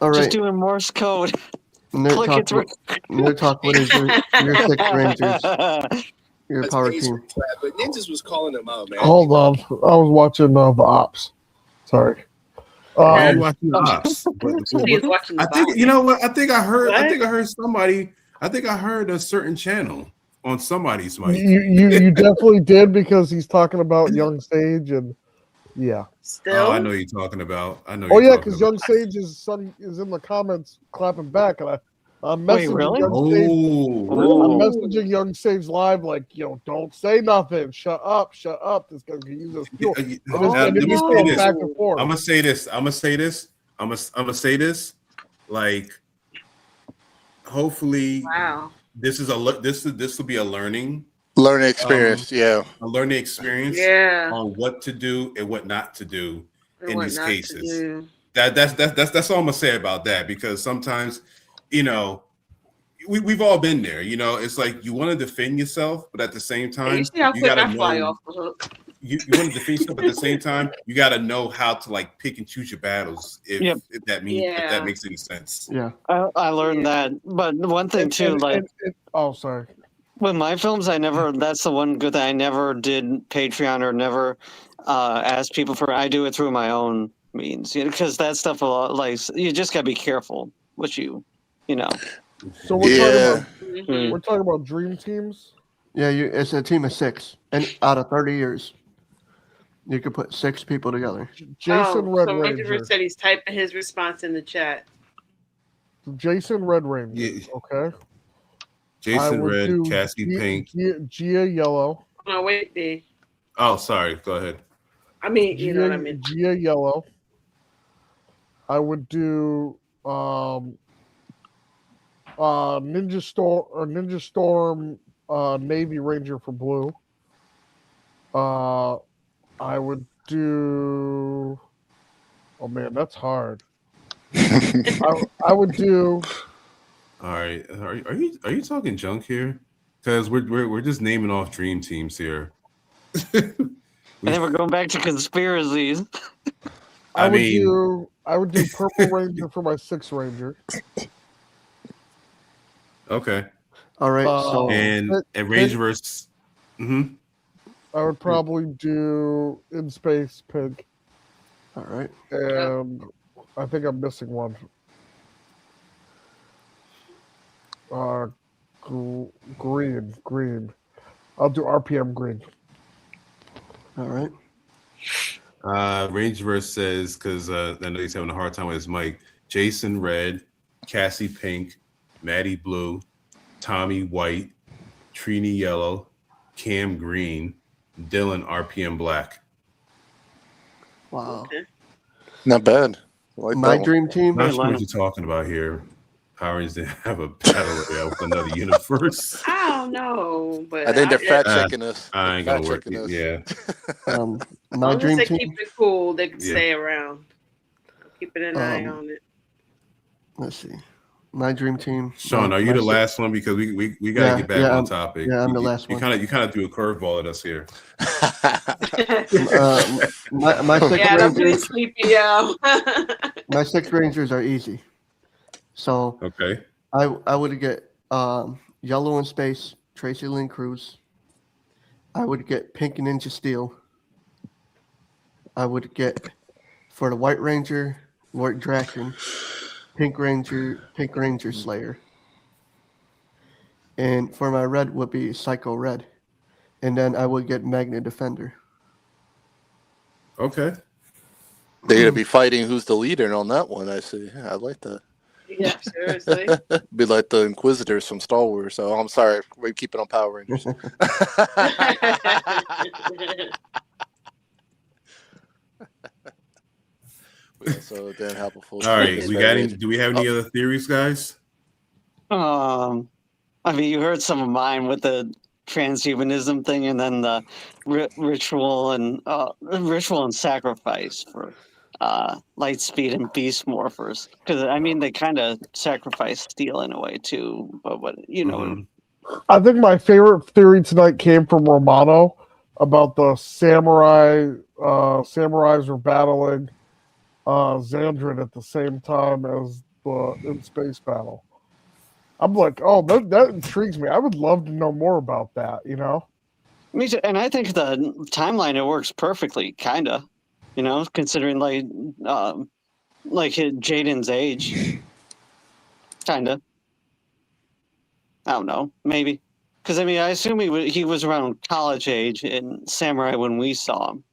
[SPEAKER 11] All right.
[SPEAKER 9] Just doing Morse code.
[SPEAKER 11] Nerd Talk, Nerd Talk, what is your 6 Rangers? Your power team.
[SPEAKER 14] But Ninjas was calling them out, man.
[SPEAKER 8] Hold on. I was watching the Ops. Sorry.
[SPEAKER 3] You watching the Ops?
[SPEAKER 4] He's watching the
[SPEAKER 3] I think
[SPEAKER 4] Ops.
[SPEAKER 3] you know what? I think I heard.
[SPEAKER 4] What?
[SPEAKER 3] I think I heard somebody. I think I heard a certain channel on somebody's mic.
[SPEAKER 8] You definitely did because he's talking about Young Sage and yeah.
[SPEAKER 4] Still?
[SPEAKER 3] Oh, I know who you're talking about. I know.
[SPEAKER 8] Oh
[SPEAKER 3] you're
[SPEAKER 8] yeah,
[SPEAKER 3] talking
[SPEAKER 8] because
[SPEAKER 3] about.
[SPEAKER 8] Young Sage's son is in the comments clapping back, and I'm
[SPEAKER 9] Wait,
[SPEAKER 8] messaging
[SPEAKER 9] really?
[SPEAKER 8] Young Sage.
[SPEAKER 3] Oh,
[SPEAKER 8] I'm messaging Young Sage live like, don't say nothing. Shut up. This guy's gonna use this fuel.
[SPEAKER 3] Let me
[SPEAKER 8] going
[SPEAKER 3] say
[SPEAKER 8] back
[SPEAKER 3] this.
[SPEAKER 8] and forth.
[SPEAKER 3] I'm gonna say this. Like, hopefully,
[SPEAKER 4] Wow.
[SPEAKER 3] this will be a learning
[SPEAKER 12] experience.
[SPEAKER 3] a learning experience
[SPEAKER 4] Yeah.
[SPEAKER 3] on what to do and what not to do
[SPEAKER 4] And
[SPEAKER 3] in
[SPEAKER 4] what
[SPEAKER 3] these
[SPEAKER 4] not to
[SPEAKER 3] cases.
[SPEAKER 4] do.
[SPEAKER 3] That's all I'm gonna say about that, because sometimes, we've all been there. It's like you want to defend yourself, but at the same
[SPEAKER 4] And
[SPEAKER 3] time,
[SPEAKER 4] you see how
[SPEAKER 3] you
[SPEAKER 4] quick
[SPEAKER 3] gotta
[SPEAKER 4] I fly
[SPEAKER 3] know
[SPEAKER 4] off the hook.
[SPEAKER 3] you want to defend yourself, but at the same time, you gotta know how to like pick and choose your battles. If that means if that makes any sense.
[SPEAKER 11] Yeah,
[SPEAKER 9] I learned that. But one thing too,
[SPEAKER 8] oh, sorry.
[SPEAKER 9] With my films, that's the one good thing. I never did Patreon or never asked people for. I do it through my own means, because that stuff you just gotta be careful what you know.
[SPEAKER 8] So we're talking about dream teams.
[SPEAKER 11] Yeah, it's a team of 6, and out of 30 years, you could put 6 people together.
[SPEAKER 8] Jason Red
[SPEAKER 4] so
[SPEAKER 8] Ranger
[SPEAKER 4] said he's typing his response in the chat.
[SPEAKER 8] Jason Red Ranger.
[SPEAKER 3] Yeah.
[SPEAKER 8] Okay.
[SPEAKER 3] Jason Red, Cassie Pink,
[SPEAKER 8] Gia Yellow.
[SPEAKER 4] Oh wait, D.
[SPEAKER 3] Oh, sorry. Go ahead.
[SPEAKER 4] I mean, you know what I mean.
[SPEAKER 8] Gia Yellow. I would do Ninja Storm Navy Ranger for blue. I would do. Oh man, that's hard. I would do.
[SPEAKER 3] All right. Are you talking junk here? Because we're just naming off dream teams here.
[SPEAKER 9] And then we're going back to conspiracies.
[SPEAKER 8] I would do Purple Ranger for my 6 Ranger.
[SPEAKER 3] Okay.
[SPEAKER 11] All right. So
[SPEAKER 3] and Rangerverse. Mm-hmm.
[SPEAKER 8] I would probably do In Space Pink.
[SPEAKER 11] All right.
[SPEAKER 8] And I think I'm missing one. Green. I'll do RPM green.
[SPEAKER 11] All right.
[SPEAKER 3] Rangerverse says, because I know he's having a hard time with his mic, Jason Red, Cassie Pink, Maddie Blue, Tommy White, Trini Yellow, Cam Green, Dylan RPM Black.
[SPEAKER 11] Wow.
[SPEAKER 4] Okay.
[SPEAKER 12] Not bad. Like
[SPEAKER 11] my dream team.
[SPEAKER 3] I'm not sure what you're talking about here. Power Rangers didn't have a battle royale with another universe.
[SPEAKER 4] I don't know, but
[SPEAKER 12] I think they're fact checking us.
[SPEAKER 3] I ain't gonna work.
[SPEAKER 12] Us.
[SPEAKER 3] Yeah.
[SPEAKER 11] My dream
[SPEAKER 4] they
[SPEAKER 11] team.
[SPEAKER 4] keep it cool, they can stay around. Keeping an eye on it.
[SPEAKER 11] Let's see. My dream team.
[SPEAKER 3] Sean, are you the last one? Because we gotta get back on topic.
[SPEAKER 11] Yeah, I'm the last one.
[SPEAKER 3] You kind of threw a curveball at us here.
[SPEAKER 11] My 6
[SPEAKER 4] I'm
[SPEAKER 11] Rangers.
[SPEAKER 4] pretty sleepy, yo.
[SPEAKER 11] My 6 Rangers are easy. So
[SPEAKER 3] okay,
[SPEAKER 11] I would get Yellow in Space, Tracy Lynn Cruz. I would get Pink Ninja Steel. I would get for the White Ranger, Lord Draken, Pink Ranger Slayer. And for my red would be Psycho Red. And then I would get Magna Defender.
[SPEAKER 3] Okay.
[SPEAKER 12] They're gonna be fighting who's the leader on that one. I see. Yeah, I like that.
[SPEAKER 4] Yeah, seriously.
[SPEAKER 12] Be like the Inquisitors from Star Wars. So I'm sorry, we keep it on Power Rangers. So then have a full.
[SPEAKER 3] All right, do we have any other theories, guys?
[SPEAKER 9] I mean, you heard some of mine with the transhumanism thing, and then the ritual and sacrifice for Lightspeed and Beast Morphers. Because I mean, they kind of sacrifice Steel in a way too. But what you know,
[SPEAKER 8] I think my favorite theory tonight came from Romano about the samurai. Samurais were battling Xandrid at the same time as the in space battle. I'm like, oh, that intrigues me. I would love to know more about that. You know.
[SPEAKER 9] Me too. And I think the timeline it works perfectly, kinda. You know, considering like Jaden's age, kinda. I don't know, maybe. Because I mean, I assume he was around college age in Samurai when we saw him.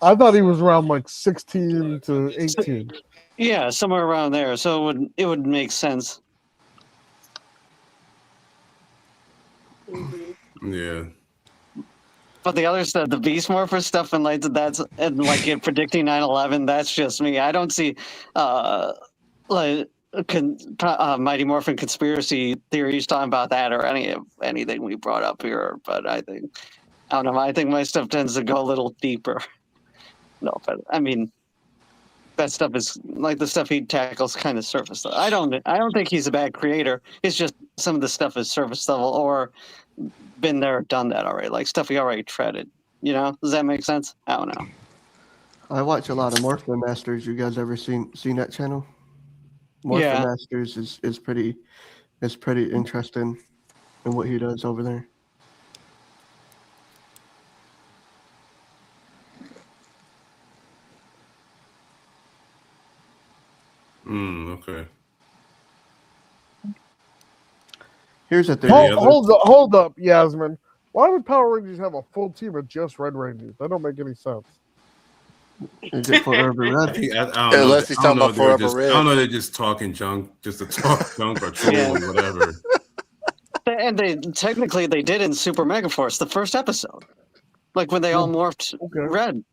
[SPEAKER 8] I thought he was around like 16 to 18.
[SPEAKER 9] Yeah, somewhere around there. So it would make sense.
[SPEAKER 3] Yeah.
[SPEAKER 9] But the other stuff, the Beast Morpher stuff, and like that's and like it predicting 9/11, that's just me. I don't see Mighty Morphin conspiracy theories talking about that or anything we brought up here. But I don't know. I think my stuff tends to go a little deeper. No, but I mean, that stuff is like the stuff he tackles kind of surface level. I don't think he's a bad creator. It's just some of the stuff is surface level or been there, done that already. Like stuff he already treaded. You know, does that make sense? I don't know.
[SPEAKER 11] I watch a lot of Morphin Masters. You guys ever seen that channel? Morphin Masters is pretty interesting in what he does over there.
[SPEAKER 3] Okay.
[SPEAKER 11] Here's a thing.
[SPEAKER 8] Hold up, Yasmin. Why would Power Rangers have a full team of just Red Rangers? That don't make any sense.
[SPEAKER 11] Is it Forever Red?
[SPEAKER 12] Unless he's talking about Forever Red.
[SPEAKER 3] I don't know. They're just talking junk, just to talk junk or troll or whatever.
[SPEAKER 9] And they did in Super Megaforce, the first episode, like when they all morphed red,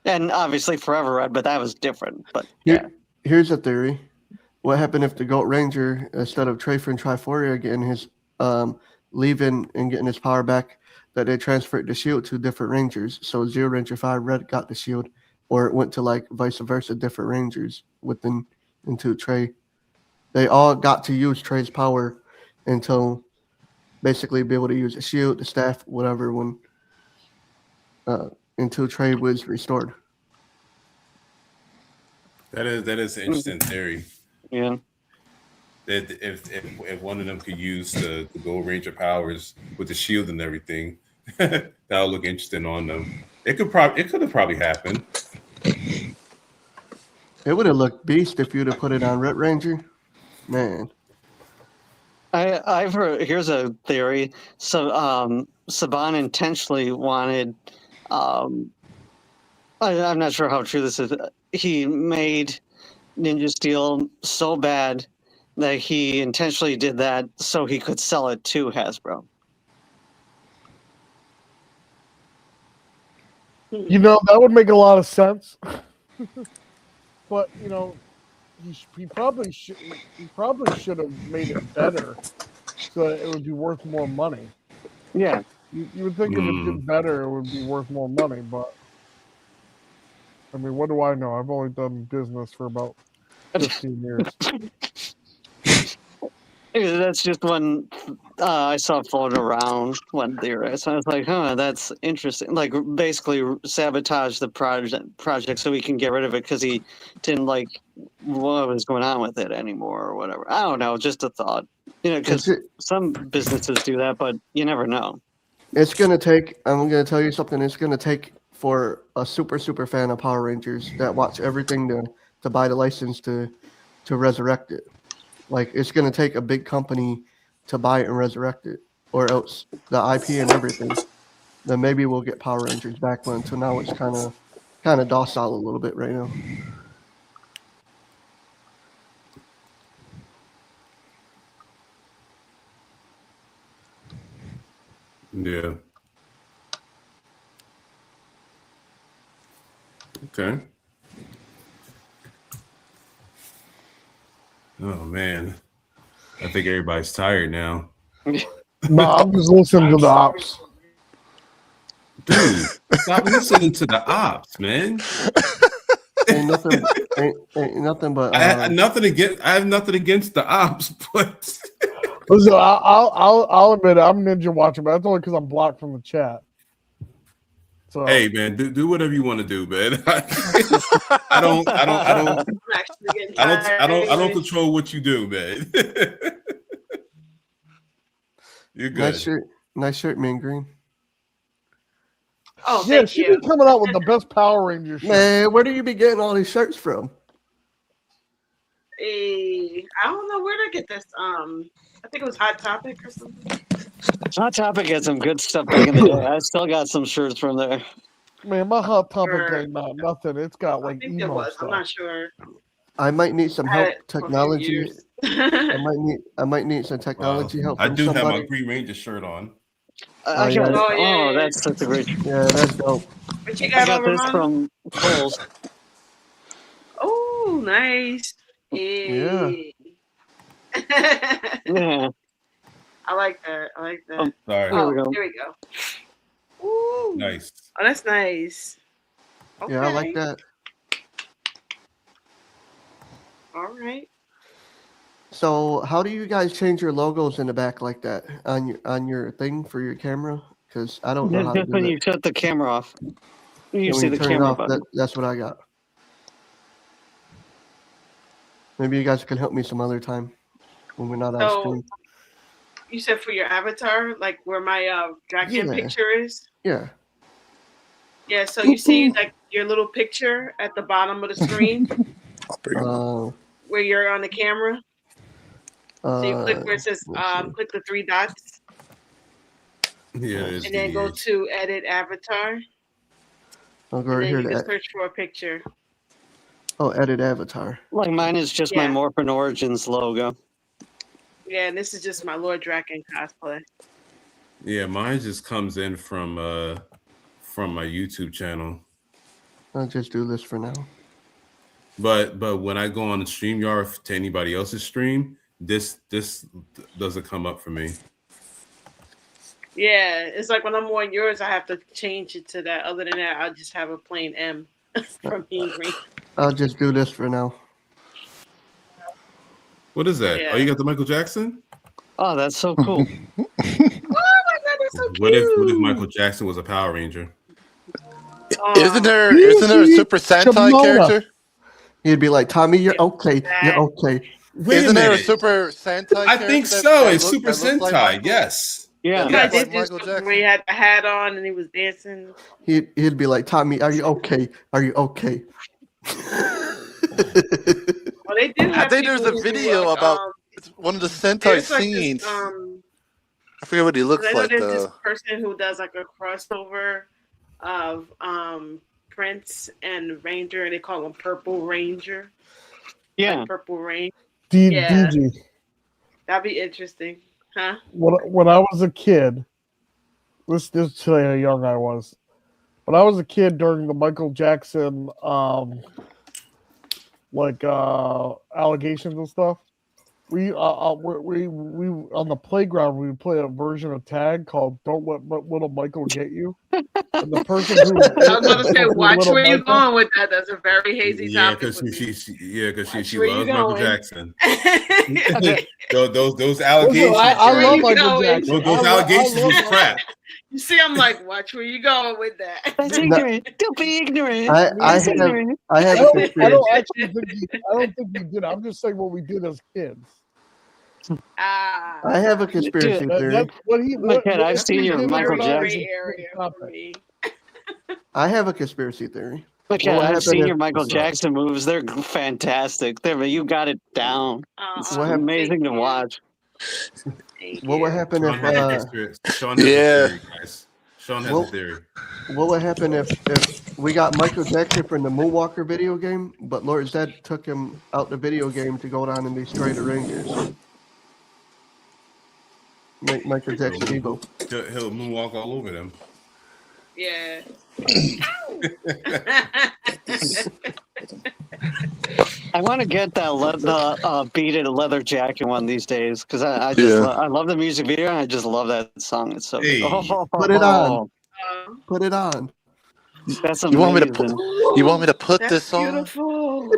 [SPEAKER 9] and obviously Forever Red, but that was different. But
[SPEAKER 11] here's a theory: what happened if the Goat Ranger, instead of Trafer and Triforia getting his leaving and getting his power back, that they transferred the shield to different Rangers? So Zero Ranger 5 Red got the shield, or it went to like vice versa, different Rangers into Trey. They all got to use Trey's power until basically be able to use the shield, the staff, whatever, when until Trey was restored.
[SPEAKER 3] That is an interesting theory.
[SPEAKER 9] Yeah.
[SPEAKER 3] That if one of them could use the Gold Ranger powers with the shield and everything, that'll look interesting on them. It could have probably happened.
[SPEAKER 11] It would have looked beast if you'd have put it on Red Ranger. Man.
[SPEAKER 9] I've heard, here's a theory. So Saban intentionally wanted I'm not sure how true this is. He made Ninja Steel so bad that he intentionally did that so he could sell it to Hasbro.
[SPEAKER 8] You know, that would make a lot of sense. But, you know, he probably should have made it better so that it would be worth more money.
[SPEAKER 9] Yeah.
[SPEAKER 8] You would think if it did better, it would be worth more money, but I mean, what do I know? I've only done business for about 15 years.
[SPEAKER 9] That's just one I saw floating around one theory. So I was like, that's interesting. Like, basically sabotage the project so he can get rid of it because he didn't like what was going on with it anymore or whatever. I don't know, just a thought. You know, because some businesses do that, but you never know.
[SPEAKER 11] It's going to take, I'm going to tell you something, it's going to take for a super fan of Power Rangers that watch everything to buy the license to resurrect it. Like, it's going to take a big company to buy it and resurrect it, or else the IP and everything. Then maybe we'll get Power Rangers back, but until now it's kind of docile a little bit right now.
[SPEAKER 3] Yeah. Okay. Oh man, I think everybody's tired now.
[SPEAKER 8] No, I'm just listening to the ops.
[SPEAKER 3] Dude, stop listening to the ops, man.
[SPEAKER 11] Ain't nothing but
[SPEAKER 3] I have nothing against the ops, but
[SPEAKER 8] Listen, I'll admit it, I'm ninja watching, but that's only because I'm blocked from the chat. So
[SPEAKER 3] hey man, do whatever you want to do, man. I don't control what you do, man. You're good.
[SPEAKER 11] Nice shirt, man. Green.
[SPEAKER 4] Oh,
[SPEAKER 8] yeah, she be coming out with the best Power Ranger shirt.
[SPEAKER 11] Man, where do you be getting all these shirts from?
[SPEAKER 4] I don't know where to get this. I think it was Hot Topic or something.
[SPEAKER 9] Hot Topic had some good stuff back in the day. I still got some shirts from there.
[SPEAKER 8] Man, my Hot Topic ain't not nothing. It's got like
[SPEAKER 4] I think it was. I'm not sure.
[SPEAKER 11] I might need some help. Technology. I might need some technology help.
[SPEAKER 3] I
[SPEAKER 11] from
[SPEAKER 3] do
[SPEAKER 11] somebody.
[SPEAKER 3] have my Green Ranger shirt on.
[SPEAKER 9] That's such a great.
[SPEAKER 11] Yeah, that's dope.
[SPEAKER 4] What you got,
[SPEAKER 9] I got this
[SPEAKER 4] Ramon?
[SPEAKER 9] from Kohl's.
[SPEAKER 4] Oh, nice.
[SPEAKER 11] Yeah.
[SPEAKER 9] Yeah.
[SPEAKER 4] I like that. Sorry. Here we go. Ooh.
[SPEAKER 3] Nice.
[SPEAKER 4] Oh, that's nice. Okay.
[SPEAKER 11] Yeah, I like that.
[SPEAKER 4] All right.
[SPEAKER 11] So, how do you guys change your logos in the back like that on your thing for your camera? Because I don't know how to
[SPEAKER 9] Just
[SPEAKER 11] do
[SPEAKER 9] when
[SPEAKER 11] that.
[SPEAKER 9] you shut the camera off, you
[SPEAKER 11] When
[SPEAKER 9] see
[SPEAKER 11] you
[SPEAKER 9] the
[SPEAKER 11] turn it
[SPEAKER 9] camera
[SPEAKER 11] off,
[SPEAKER 9] button.
[SPEAKER 11] that's what I got. Maybe you guys can help me some other time when we're not on
[SPEAKER 4] So
[SPEAKER 11] stream.
[SPEAKER 4] you said for your avatar, like where my drag
[SPEAKER 11] Yeah.
[SPEAKER 4] picture is?
[SPEAKER 11] Yeah.
[SPEAKER 4] Yeah, so you see like your little picture at the bottom of the screen where you're on the camera. So you click where it says click the 3 dots.
[SPEAKER 3] Yeah,
[SPEAKER 4] and then go to edit avatar.
[SPEAKER 11] I'll go right here
[SPEAKER 4] you
[SPEAKER 11] to
[SPEAKER 4] can search for a picture.
[SPEAKER 11] Oh, edit avatar.
[SPEAKER 9] Like mine is just my Morphin Origins logo.
[SPEAKER 4] Yeah, and this is just my Lord Draken cosplay.
[SPEAKER 3] Yeah, mine just comes in from my YouTube channel.
[SPEAKER 11] I'll just do this for now.
[SPEAKER 3] But when I go on the StreamYard to anybody else's stream, this doesn't come up for me.
[SPEAKER 4] Yeah, it's like when I'm on yours, I have to change it to that. Other than that, I'll just have a plain M from Mean Green.
[SPEAKER 11] I'll just do this for now.
[SPEAKER 3] What is that?
[SPEAKER 4] Yeah.
[SPEAKER 3] Oh, you got the Michael Jackson?
[SPEAKER 9] Oh, that's so cool.
[SPEAKER 4] Oh my God, that's so cute.
[SPEAKER 3] What if Michael Jackson was a Power Ranger?
[SPEAKER 12] Isn't there a Super Sentai character?
[SPEAKER 11] He'd be like, Tommy, you're okay. You're okay.
[SPEAKER 12] Isn't there a Super Sentai
[SPEAKER 3] I think so. It's Super Sentai. Yes.
[SPEAKER 9] Yeah.
[SPEAKER 4] I did do something where he had the hat on and he was dancing.
[SPEAKER 11] He'd be like, Tommy, are you okay? Are you okay?
[SPEAKER 4] Well, they do.
[SPEAKER 12] I think there's a video about one of the Sentai scenes. I forget what he looks
[SPEAKER 4] I know
[SPEAKER 12] like.
[SPEAKER 4] there's this person who does like a crossover of Prince and Ranger, and they call him Purple Ranger.
[SPEAKER 9] Yeah,
[SPEAKER 4] like Purple Ranger.
[SPEAKER 8] DG.
[SPEAKER 4] That'd be interesting, huh?
[SPEAKER 8] When I was a kid, let's just tell you how young I was. When I was a kid during the Michael Jackson allegations and stuff, we on the playground we would play a version of tag called "Don't Let Little Michael Get You." And the person who
[SPEAKER 4] I was going to say, watch where you're going with that. That's a very hazy topic.
[SPEAKER 3] Because she loves Michael Jackson. those allegations.
[SPEAKER 8] I love Michael Jackson.
[SPEAKER 3] Those allegations was crap.
[SPEAKER 4] You see, I'm like, watch where you going with that.
[SPEAKER 9] That's ignorant. Don't be ignorant.
[SPEAKER 11] I
[SPEAKER 8] don't actually think I don't think we did. I'm just saying what we did as kids.
[SPEAKER 11] I have a conspiracy theory.
[SPEAKER 9] I've seen your Michael Jackson.
[SPEAKER 11] I have a conspiracy theory.
[SPEAKER 9] Look, I've seen your Michael Jackson moves. They're fantastic. You got it down. It's amazing to watch.
[SPEAKER 11] What would happen if?
[SPEAKER 3] Sean has a theory, guys. Sean has a theory.
[SPEAKER 11] What would happen if we got Michael Jackson from the Moonwalker video game, but Lord Zed took him out the video game to go down and destroy the Rangers? Make Michael Jackson evil.
[SPEAKER 3] He'll moonwalk all over them.
[SPEAKER 4] Yeah.
[SPEAKER 9] I want to get that beaded leather jacket one these days because I just I love the music video and I just love that song. It's so good.
[SPEAKER 11] Put it on. Put it on.
[SPEAKER 9] That's
[SPEAKER 12] amazing. You want me to put
[SPEAKER 4] That's
[SPEAKER 12] this on?
[SPEAKER 4] Beautiful.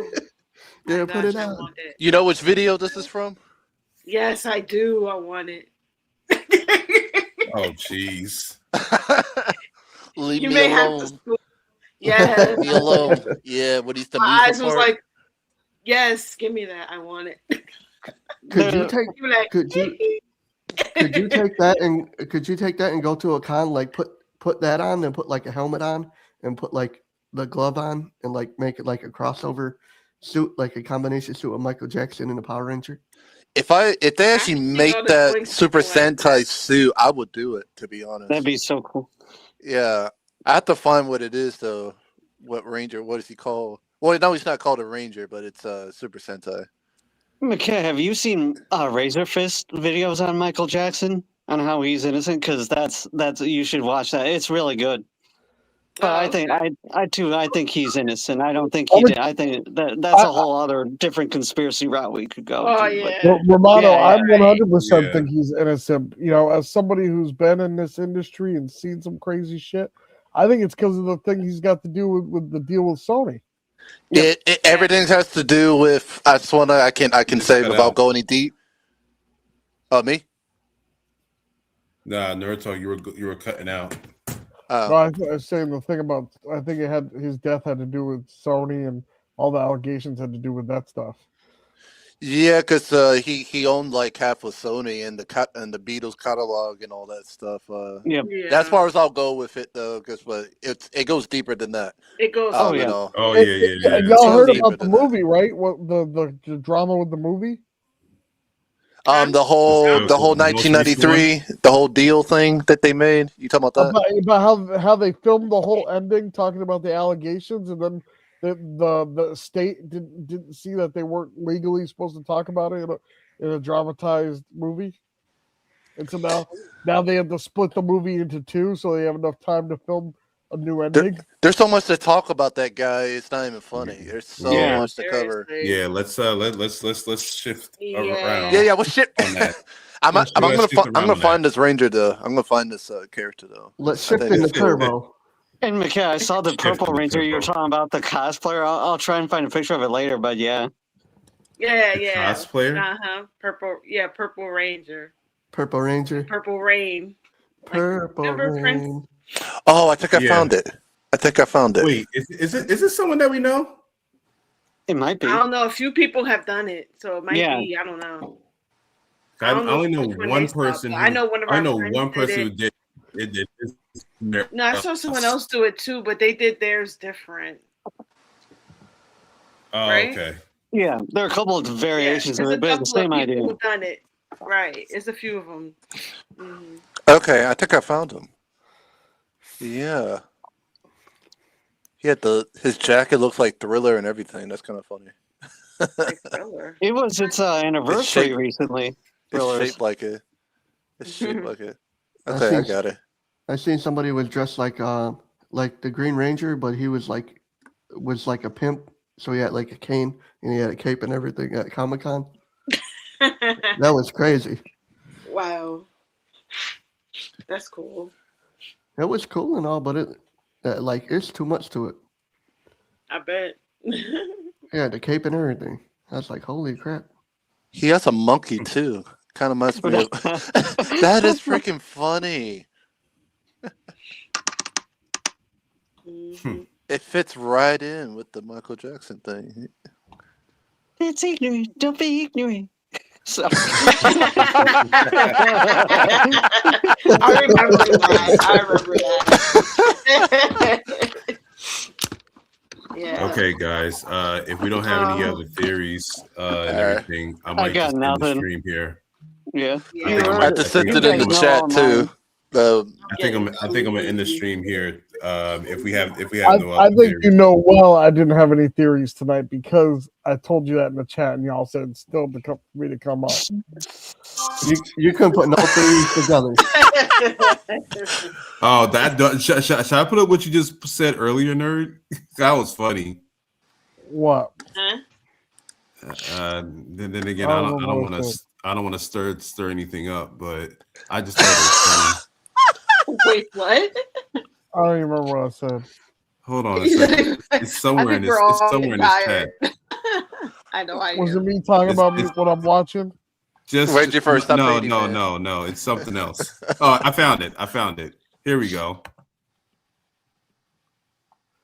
[SPEAKER 11] Yeah, put it on.
[SPEAKER 12] You know which video this is from?
[SPEAKER 4] Yes, I do. I want it.
[SPEAKER 3] Oh, jeez.
[SPEAKER 12] Leave
[SPEAKER 4] You
[SPEAKER 12] me
[SPEAKER 4] may have to
[SPEAKER 12] alone.
[SPEAKER 4] school. Yes.
[SPEAKER 12] Leave me alone. Yeah, when he's the
[SPEAKER 4] My
[SPEAKER 12] amusement
[SPEAKER 4] eyes was
[SPEAKER 12] park.
[SPEAKER 4] like, yes, give me that. I want it.
[SPEAKER 11] Could you take?
[SPEAKER 4] You like,
[SPEAKER 11] Could you take that and go to a con, like put that on and put like a helmet on and put like the glove on and like make it like a crossover suit, like a combination suit with Michael Jackson and a Power Ranger?
[SPEAKER 12] If they actually make that Super Sentai suit, I would do it, to be honest.
[SPEAKER 9] That'd be so cool.
[SPEAKER 12] Yeah. I have to find what it is though. What Ranger, what is he called? Well, no, he's not called a Ranger, but it's Super Sentai.
[SPEAKER 9] McKay, have you seen Razor Fist videos on Michael Jackson on how he's innocent? Because that's you should watch that. It's really good. But I think I think he's innocent. I don't think he did. I think that's a whole other different conspiracy route we could go.
[SPEAKER 4] Oh
[SPEAKER 9] to,
[SPEAKER 4] yeah.
[SPEAKER 8] Well, Romano,
[SPEAKER 9] Yeah,
[SPEAKER 8] I 100%
[SPEAKER 3] Yeah.
[SPEAKER 8] think he's innocent. You know, as somebody who's been in this industry and seen some crazy shit, I think it's because of the thing he's got to do with the deal with Sony.
[SPEAKER 12] Everything has to do with. I just wanna. I can say without going any deep. Me?
[SPEAKER 3] Nah, Naruto, you were cutting out.
[SPEAKER 8] No, I was saying the thing about. I think his death had to do with Sony, and all the allegations had to do with that stuff.
[SPEAKER 12] Yeah, because he owned like half of Sony and the Beatles catalog and all that stuff.
[SPEAKER 9] Yeah.
[SPEAKER 12] That's far as I'll go with it though, because it goes deeper than that.
[SPEAKER 4] It goes.
[SPEAKER 12] You know.
[SPEAKER 3] Oh yeah.
[SPEAKER 8] Y'all heard about the movie, right? What the drama with the movie?
[SPEAKER 12] The whole 1993, the whole deal thing that they made. You talking about that?
[SPEAKER 8] About how they filmed the whole ending, talking about the allegations, and then the state didn't see that they weren't legally supposed to talk about it in a dramatized movie, and so now they have to split the movie into two, so they have enough time to film a new ending.
[SPEAKER 12] There's so much to talk about that guy. It's not even funny. There's so much to cover.
[SPEAKER 3] Yeah, let's shift around.
[SPEAKER 12] Yeah, we'll shift
[SPEAKER 3] on that.
[SPEAKER 12] I'm gonna find this Ranger though. I'm gonna find this character though.
[SPEAKER 11] Let's shift into turbo.
[SPEAKER 9] And McKay, I saw the Purple Ranger you were talking about, the cosplayer. I'll try and find a picture of it later, but yeah.
[SPEAKER 4] Yeah.
[SPEAKER 3] Cosplayer?
[SPEAKER 4] Purple. Yeah, Purple Ranger.
[SPEAKER 11] Purple Ranger.
[SPEAKER 4] Purple Rain.
[SPEAKER 11] Purple
[SPEAKER 4] remember
[SPEAKER 11] Rain.
[SPEAKER 4] Prince?
[SPEAKER 12] Oh, I think I found it.
[SPEAKER 3] Wait, is it someone that we know?
[SPEAKER 9] It might be.
[SPEAKER 4] I don't know. A few people have done it, so it might be. I don't know.
[SPEAKER 3] I only know one person.
[SPEAKER 4] I know one of our
[SPEAKER 3] I know
[SPEAKER 4] friends
[SPEAKER 3] one person who
[SPEAKER 4] did
[SPEAKER 3] did it.
[SPEAKER 4] No, I saw someone else do it too, but they did theirs different.
[SPEAKER 3] Oh,
[SPEAKER 4] right?
[SPEAKER 3] Okay.
[SPEAKER 9] Yeah, there are a couple of variations of it, but it's the same idea.
[SPEAKER 4] Who've done it. Right. It's a few of them. Mm-hmm.
[SPEAKER 12] Okay, I think I found him. Yeah. He had his jacket looks like Thriller and everything. That's kind of funny.
[SPEAKER 4] Like Thriller.
[SPEAKER 9] Its anniversary recently.
[SPEAKER 12] It's shaped like it. Okay, I got it.
[SPEAKER 11] I seen somebody was dressed like the Green Ranger, but he was like a pimp. So he had like a cane and he had a cape and everything at Comic-Con. That was crazy.
[SPEAKER 4] Wow. That's cool.
[SPEAKER 11] It was cool and all, but it's too much to it.
[SPEAKER 4] I bet.
[SPEAKER 11] Yeah, the cape and everything. I was like, holy crap.
[SPEAKER 12] He has a monkey too. Kind of must be. That is freaking funny.
[SPEAKER 4] Mm-hmm.
[SPEAKER 12] It fits right in with the Michael Jackson thing.
[SPEAKER 9] It's ignorant. Don't be ignorant. So.
[SPEAKER 4] I remember that. Yeah.
[SPEAKER 3] Okay, guys. If we don't have any other theories and everything, I might just end the stream here.
[SPEAKER 9] Yeah.
[SPEAKER 12] I just sent it in the chat too.
[SPEAKER 3] I think I'm gonna end the stream here. If we have no other
[SPEAKER 8] I think
[SPEAKER 3] theories.
[SPEAKER 8] you know well I didn't have any theories tonight because I told you that in the chat and y'all said still for me to come up.
[SPEAKER 11] You couldn't put no theories together.
[SPEAKER 3] Oh, should I put up what you just said earlier, nerd? That was funny.
[SPEAKER 8] What?
[SPEAKER 3] Then again, I don't want to stir anything up, but I just thought it was funny.
[SPEAKER 4] Wait, what?
[SPEAKER 8] I don't even remember what I said.
[SPEAKER 3] Hold on a second. It's somewhere in this. It's somewhere in this chat.
[SPEAKER 4] I know.
[SPEAKER 8] Was it me talking about what I'm watching?
[SPEAKER 3] Just
[SPEAKER 12] Ranger first.
[SPEAKER 3] no,
[SPEAKER 12] Brady, man.
[SPEAKER 3] no. It's something else. Oh, I found it. Here we go.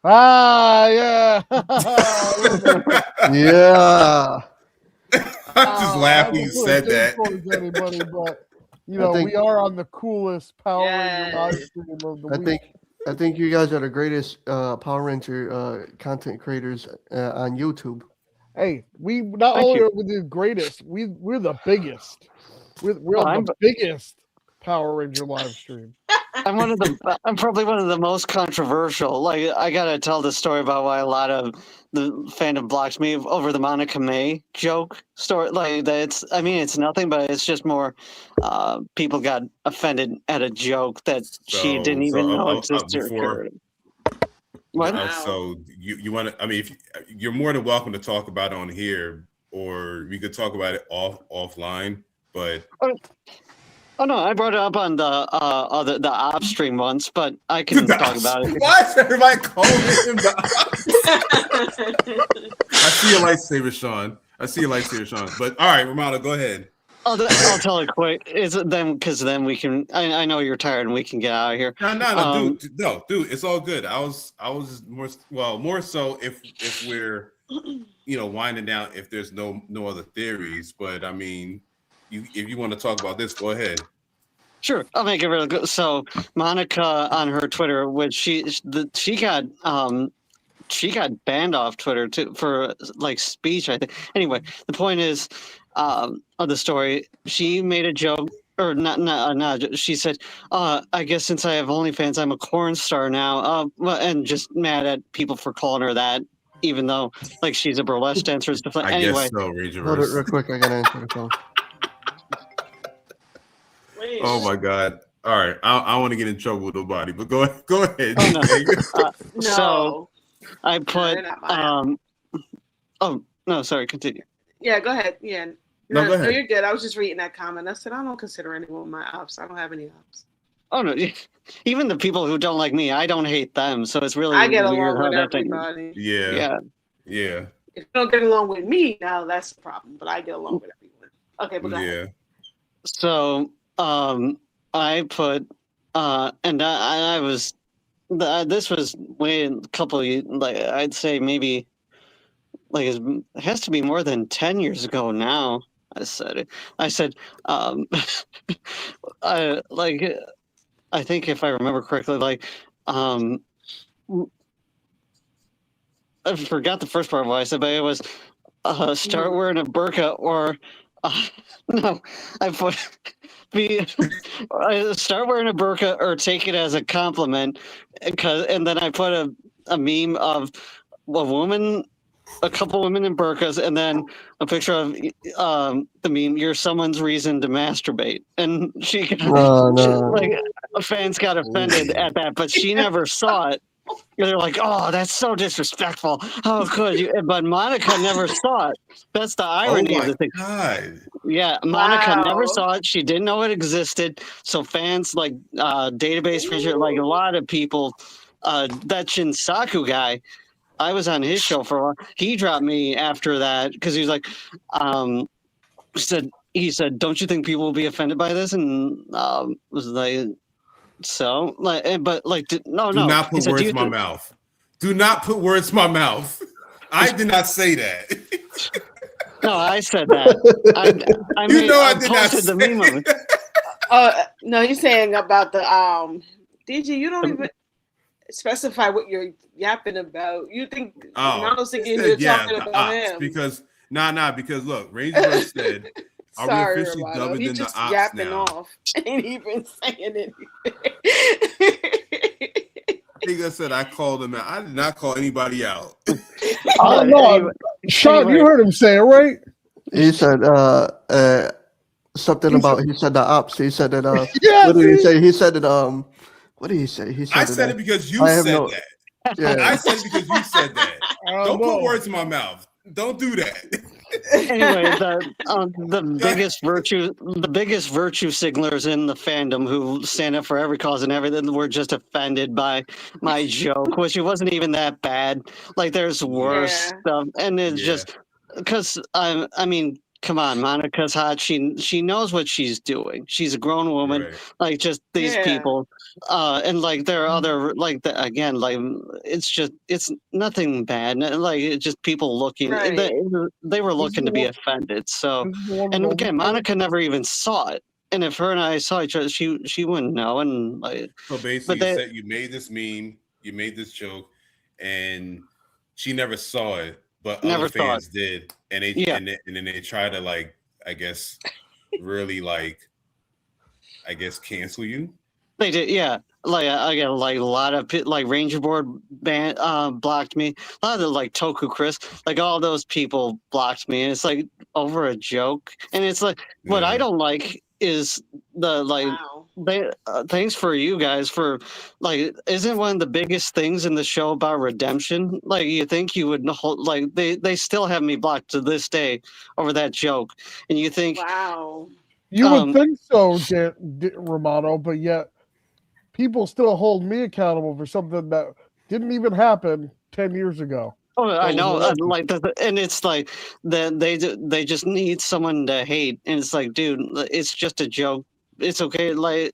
[SPEAKER 8] Ah, yeah.
[SPEAKER 11] Yeah.
[SPEAKER 3] I'm just laughing you said that.
[SPEAKER 8] Towards anybody, but we are on the coolest Power Ranger live stream of the week.
[SPEAKER 11] I think you guys are the greatest Power Ranger content creators on YouTube.
[SPEAKER 8] Hey, we not only are we the greatest, we're the biggest. We're the biggest Power Ranger live stream.
[SPEAKER 9] I'm probably one of the most controversial. Like, I gotta tell the story about why a lot of the fandom blocks me over the Monica May joke story. Like, it's nothing, but it's just more. People got offended at a joke that she didn't even know existed. What?
[SPEAKER 3] So you want to? I mean, you're more than welcome to talk about it on here, or we could talk about it offline. But
[SPEAKER 9] oh no, I brought it up on the off stream once, but I can talk about it.
[SPEAKER 3] Why is everybody calling him the I see your lightsaber, Sean. But all right, Romano, go ahead.
[SPEAKER 9] I'll tell it quick. Is it then? Because then we can. I know you're tired and we can get out of here.
[SPEAKER 3] No, dude, it's all good. I was more so if we're winding down, if there's no other theories. But I mean, if you want to talk about this, go ahead.
[SPEAKER 9] Sure, I'll make it really good. So Monica on her Twitter, which she got banned off Twitter for like speech, I think. Anyway, the point is of the story, she made a joke, or not. She said, "I guess since I have OnlyFans, I'm a corn star now." And just mad at people for calling her that, even though like she's a burlesque dancer and stuff like. Anyway,
[SPEAKER 3] guess so, Ranger.
[SPEAKER 11] Hold it real quick. I gotta answer the phone.
[SPEAKER 3] Oh my God! All right, I want to get in trouble with nobody, but go ahead.
[SPEAKER 9] Oh,
[SPEAKER 4] No.
[SPEAKER 9] So I put
[SPEAKER 4] No,
[SPEAKER 9] no, sorry, continue.
[SPEAKER 4] Yeah, go ahead. Yeah.
[SPEAKER 3] No, go ahead.
[SPEAKER 4] No, you're good. I was just reading that comment. I said I don't consider anyone my ops. I don't have any ops.
[SPEAKER 9] Oh no, even the people who don't like me, I don't hate them. So it's really
[SPEAKER 4] I get
[SPEAKER 9] weird
[SPEAKER 4] along
[SPEAKER 9] how
[SPEAKER 4] with
[SPEAKER 9] that
[SPEAKER 4] everybody.
[SPEAKER 3] Yeah.
[SPEAKER 4] If you don't get along with me, now that's the problem. But I get along with everyone. Okay, but go ahead.
[SPEAKER 9] So I put and I was this was way a couple of, like I'd say maybe like it has to be more than 10 years ago now. I said I think if I remember correctly, I forgot the first part of what I said, but it was start wearing a burqa or no, I put start wearing a burqa or take it as a compliment, and then I put a meme of a couple women in burqas, and then a picture of the meme, "You're someone's reason to masturbate," and fans got offended at that, but she never saw it. They're like, "Oh, that's so disrespectful. How could you?" But Monica never saw it. That's the irony of the thing.
[SPEAKER 3] God.
[SPEAKER 9] Yeah, Monica never saw it. She didn't know it existed. So fans like Database Ranger, like a lot of people, that Shinsaku guy, I was on his show for a while. He dropped me after that because he was like, he said, "Don't you think people will be offended by this?" And was like, so like, but like, no.
[SPEAKER 3] Do not put words in my mouth. Do not put words in my mouth. I did not say that.
[SPEAKER 9] No, I said that. I did not say
[SPEAKER 4] the meme of it. No, you're saying about the DG. You don't even specify what you're yapping about. You think Ronald's thinking you're talking about him?
[SPEAKER 3] Because because look, Ranger said, "Are we officially dubbing in the ops
[SPEAKER 4] yapping
[SPEAKER 3] now?"
[SPEAKER 4] Off. Ain't even saying anything.
[SPEAKER 3] Nigga said I called him out. I did not call anybody out.
[SPEAKER 8] Oh no, Sean, you heard him say it, right?
[SPEAKER 11] He said something about. He said the ops. He said that.
[SPEAKER 8] Yeah,
[SPEAKER 11] what did he say? He said that. What did he say? He said.
[SPEAKER 3] I said it because you said that.
[SPEAKER 11] Yeah.
[SPEAKER 3] I said it because you said that. Don't put words in my mouth. Don't do that.
[SPEAKER 9] Anyway, the biggest virtue signalers in the fandom who stand up for every cause and everything were just offended by my joke, which it wasn't even that bad. Like there's worse stuff, and it's just because I mean, come on, Monica's hot. She knows what she's doing. She's a grown woman.
[SPEAKER 3] Right.
[SPEAKER 9] Like just these people, and like there are other like again like it's nothing bad. Like it's just people looking. They were looking to be offended. So and again, Monica never even saw it. And if her and I saw each other, she wouldn't know. And like,
[SPEAKER 3] so basically, you said you made this meme, you made this joke, and she never saw it, but other fans did, and they and then they try to like, I guess, really like, I guess, cancel you.
[SPEAKER 9] They did, yeah. Like I got like a lot of like Ranger Board band blocked me. A lot of the like Toku Chris, like all those people blocked me, and it's like over a joke. And it's like what I don't like is the like. They, thanks for you guys for like. Isn't one of the biggest things in the show about redemption? Like you think you would hold, like they still have me blocked to this day over that joke, and you think
[SPEAKER 8] you would think so, Romano, but yet people still hold me accountable for something that didn't even happen 10 years ago.
[SPEAKER 9] Oh, I know, like, and it's like they just need someone to hate, and it's like, dude, it's just a joke. It's okay, like,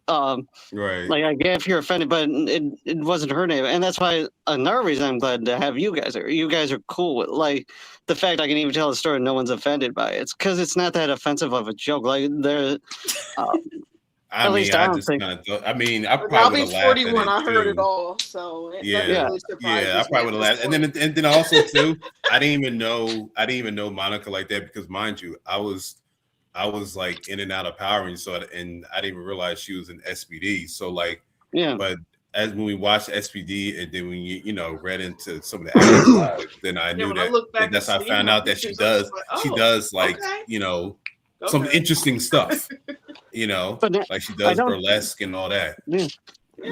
[SPEAKER 3] right.
[SPEAKER 9] Like I get if you're offended, but it wasn't her name, and that's why another reason I'm glad to have you guys. You guys are cool with like the fact I can even tell a story and no one's offended by it. It's because it's not that offensive of a joke. Like they're.
[SPEAKER 3] I mean, I just kind of thought. I mean, I probably would have laughed.
[SPEAKER 4] 41, I heard it all. So
[SPEAKER 3] yeah, I probably would have laughed. And then also too, I didn't even know Monica like that because, mind you, I was like in and out of Power Rangers, so and I didn't even realize she was in SPD. So like, but as when we watched SPD, and then when you read into some of the actors, then I knew that. That's how I found out that she does like some interesting stuff. Like she does burlesque and all that.
[SPEAKER 9] Yeah.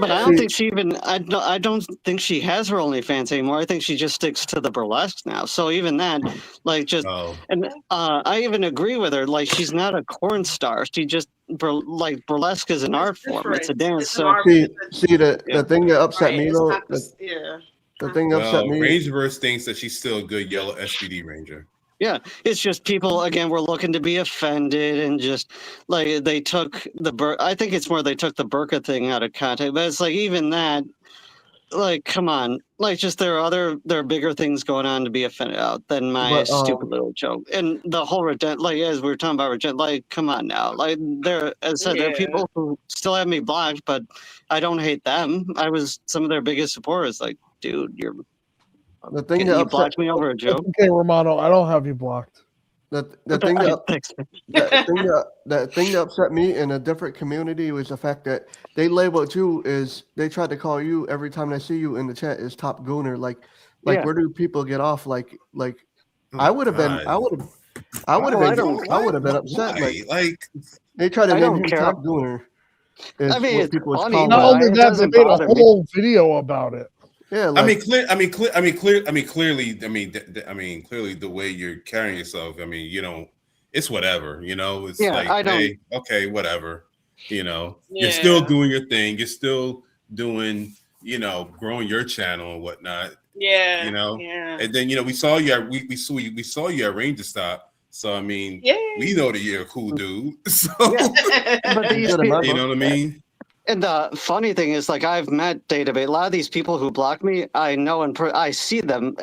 [SPEAKER 9] But I don't think she even. I don't think she has her OnlyFans anymore. I think she just sticks to the burlesque now. So even that, like, just and I even agree with her. Like, she's not a porn star. She just like burlesque is an art form. It's a dance. So
[SPEAKER 11] see the thing that upset me though. The thing that upset me.
[SPEAKER 3] Rangeverse thinks that she's still a good yellow SPD Ranger.
[SPEAKER 9] Yeah, it's just people again were looking to be offended and just like they took I think it's more they took the burqa thing out of context. But it's like even that, like, come on, like just there are bigger things going on to be offended out than my stupid little joke. And the whole like as we were talking about like, come on now, like there as I said, there are people who still have me blocked, but I don't hate them. I was some of their biggest supporters. Like, dude, you're.
[SPEAKER 11] The thing that
[SPEAKER 9] blocked me over a joke.
[SPEAKER 8] Okay, Romano, I don't have you blocked.
[SPEAKER 11] The thing that upset me in a different community was the fact that they labeled you as they tried to call you every time they see you in the chat as top gooner. Like where do people get off? Like I would have been upset. Like they try to name you top gooner.
[SPEAKER 9] I mean, it's funny.
[SPEAKER 8] Not only that, they made a whole video about it.
[SPEAKER 11] Yeah,
[SPEAKER 3] like, clearly, clearly the way you're carrying yourself. I mean, it's whatever. It's like, hey, okay, whatever. You're still doing your thing. You're still doing, growing your channel and whatnot.
[SPEAKER 4] Yeah.
[SPEAKER 3] And then we saw you. We saw you at Ranger Stop. So I mean, we know that you're a cool dude. So
[SPEAKER 9] but these
[SPEAKER 3] people, you know what I mean.
[SPEAKER 9] And the funny thing is, like, I've met database. A lot of these people who block me, I know and I see them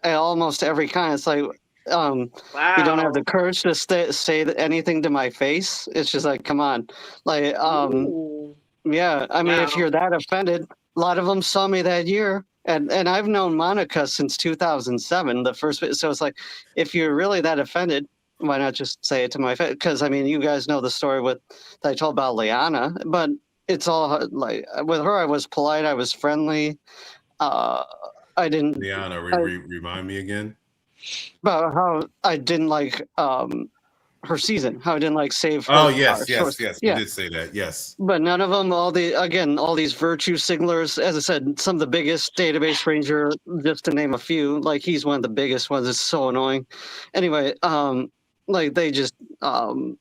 [SPEAKER 9] almost every kind. It's like, you don't have the courage to say anything to my face. It's just like, come on, like, yeah. I mean, if you're that offended, a lot of them saw me that year, and I've known Monica since 2007. The first, so it's like, if you're really that offended. Why not just say it to my face? Because I mean, you guys know the story that I told about Liana, but it's all like with her. I was polite. I was friendly. I didn't.
[SPEAKER 3] Liana, remind me again.
[SPEAKER 9] About how I didn't like her season. How I didn't like save.
[SPEAKER 3] Oh yes. You did say that. Yes.
[SPEAKER 9] But none of them. All these virtue signalers. As I said, some of the biggest database ranger. Just to name a few. Like he's one of the biggest ones. It's so annoying. Anyway, like they just we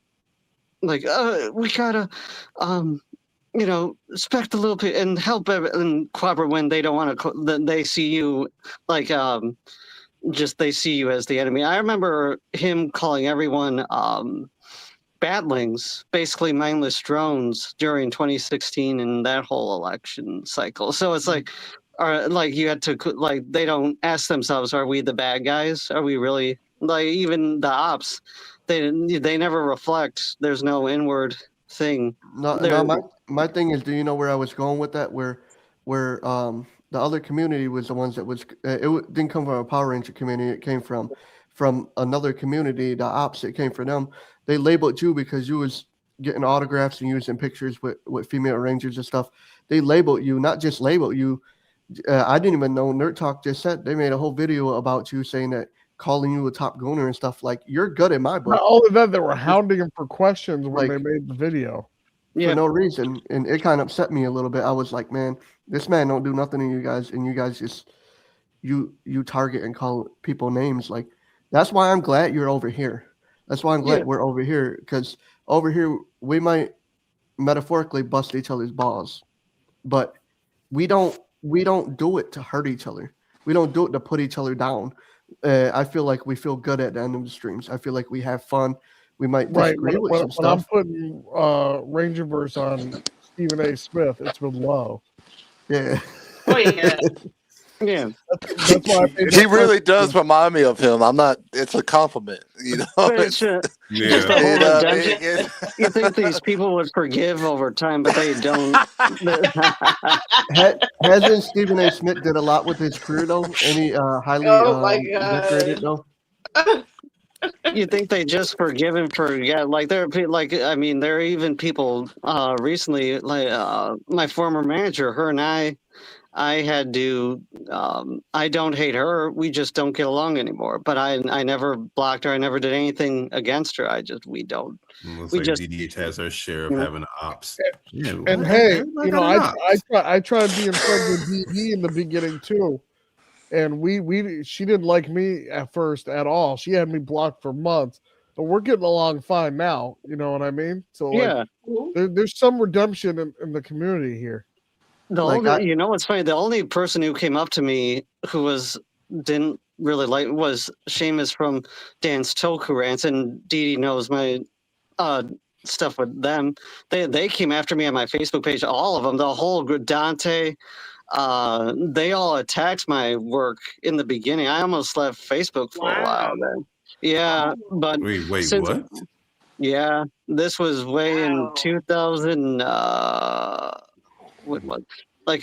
[SPEAKER 9] gotta respect a little bit and help and cooperate when they don't want to. They see you like just they see you as the enemy. I remember him calling everyone batlings, basically mindless drones during 2016 and that whole election cycle. So it's like, you had to they don't ask themselves, are we the bad guys? Are we really, like, even the ops? They never reflect. There's no inward thing.
[SPEAKER 11] No, my thing is, do you know where I was going with that? Where the other community was the ones that was didn't come from a Power Ranger community. It came from another community. The opposite came from them. They labeled you because you was getting autographs and using pictures with female Rangers and stuff. They labeled you, not just labeled you. I didn't even know. Nerd Talk just said they made a whole video about you, saying that, calling you a top gunner and stuff. Like, you're good in my book.
[SPEAKER 8] Not only that, they were hounding him for questions when they made the video.
[SPEAKER 11] For no reason, and it kind of upset me a little bit. I was like, man, this man don't do nothing to you guys, and you guys just you target and call people names. Like, that's why I'm glad you're over here. That's why I'm glad we're over here, because over here we might metaphorically bust each other's balls, but we don't do it to hurt each other. We don't do it to put each other down. I feel like we feel good at the end of the streams. I feel like we have fun. We might disagree with some stuff.
[SPEAKER 8] When I'm putting Rangerverse on Stephen A. Smith, it's with love.
[SPEAKER 11] Yeah.
[SPEAKER 4] Oh yeah.
[SPEAKER 9] Yeah.
[SPEAKER 8] That's why
[SPEAKER 12] He really does remind me of him. I'm not. It's a compliment, you know.
[SPEAKER 9] Just the whole redemption. You think these people would forgive over time, but they don't.
[SPEAKER 11] Hasn't Stephen A. Smith did a lot with his career though? Any highly decorated though?
[SPEAKER 9] You think they just forgive and forget? Like, there are even people recently, like my former manager, her and I had to. I don't hate her. We just don't get along anymore. But I never blocked her. I never did anything against her. We don't.
[SPEAKER 3] Looks
[SPEAKER 9] we
[SPEAKER 3] like
[SPEAKER 9] just
[SPEAKER 3] DDH has her share of having ops.
[SPEAKER 8] And hey, you know, I tried being friends with DD in the beginning too, and she didn't like me at first at all. She had me blocked for months, but we're getting along fine now. You know what I mean? So there's some redemption in the community here.
[SPEAKER 9] You know what's funny? The only person who came up to me who didn't really like was Seamus from Dance Toku Rants, and Dee Dee knows my stuff with them. They came after me on my Facebook page. All of them, the whole group, Dante. They all attacked my work in the beginning. I almost left Facebook for a while then. Yeah, but
[SPEAKER 3] wait, what?
[SPEAKER 9] Yeah, this was way in 2000. Like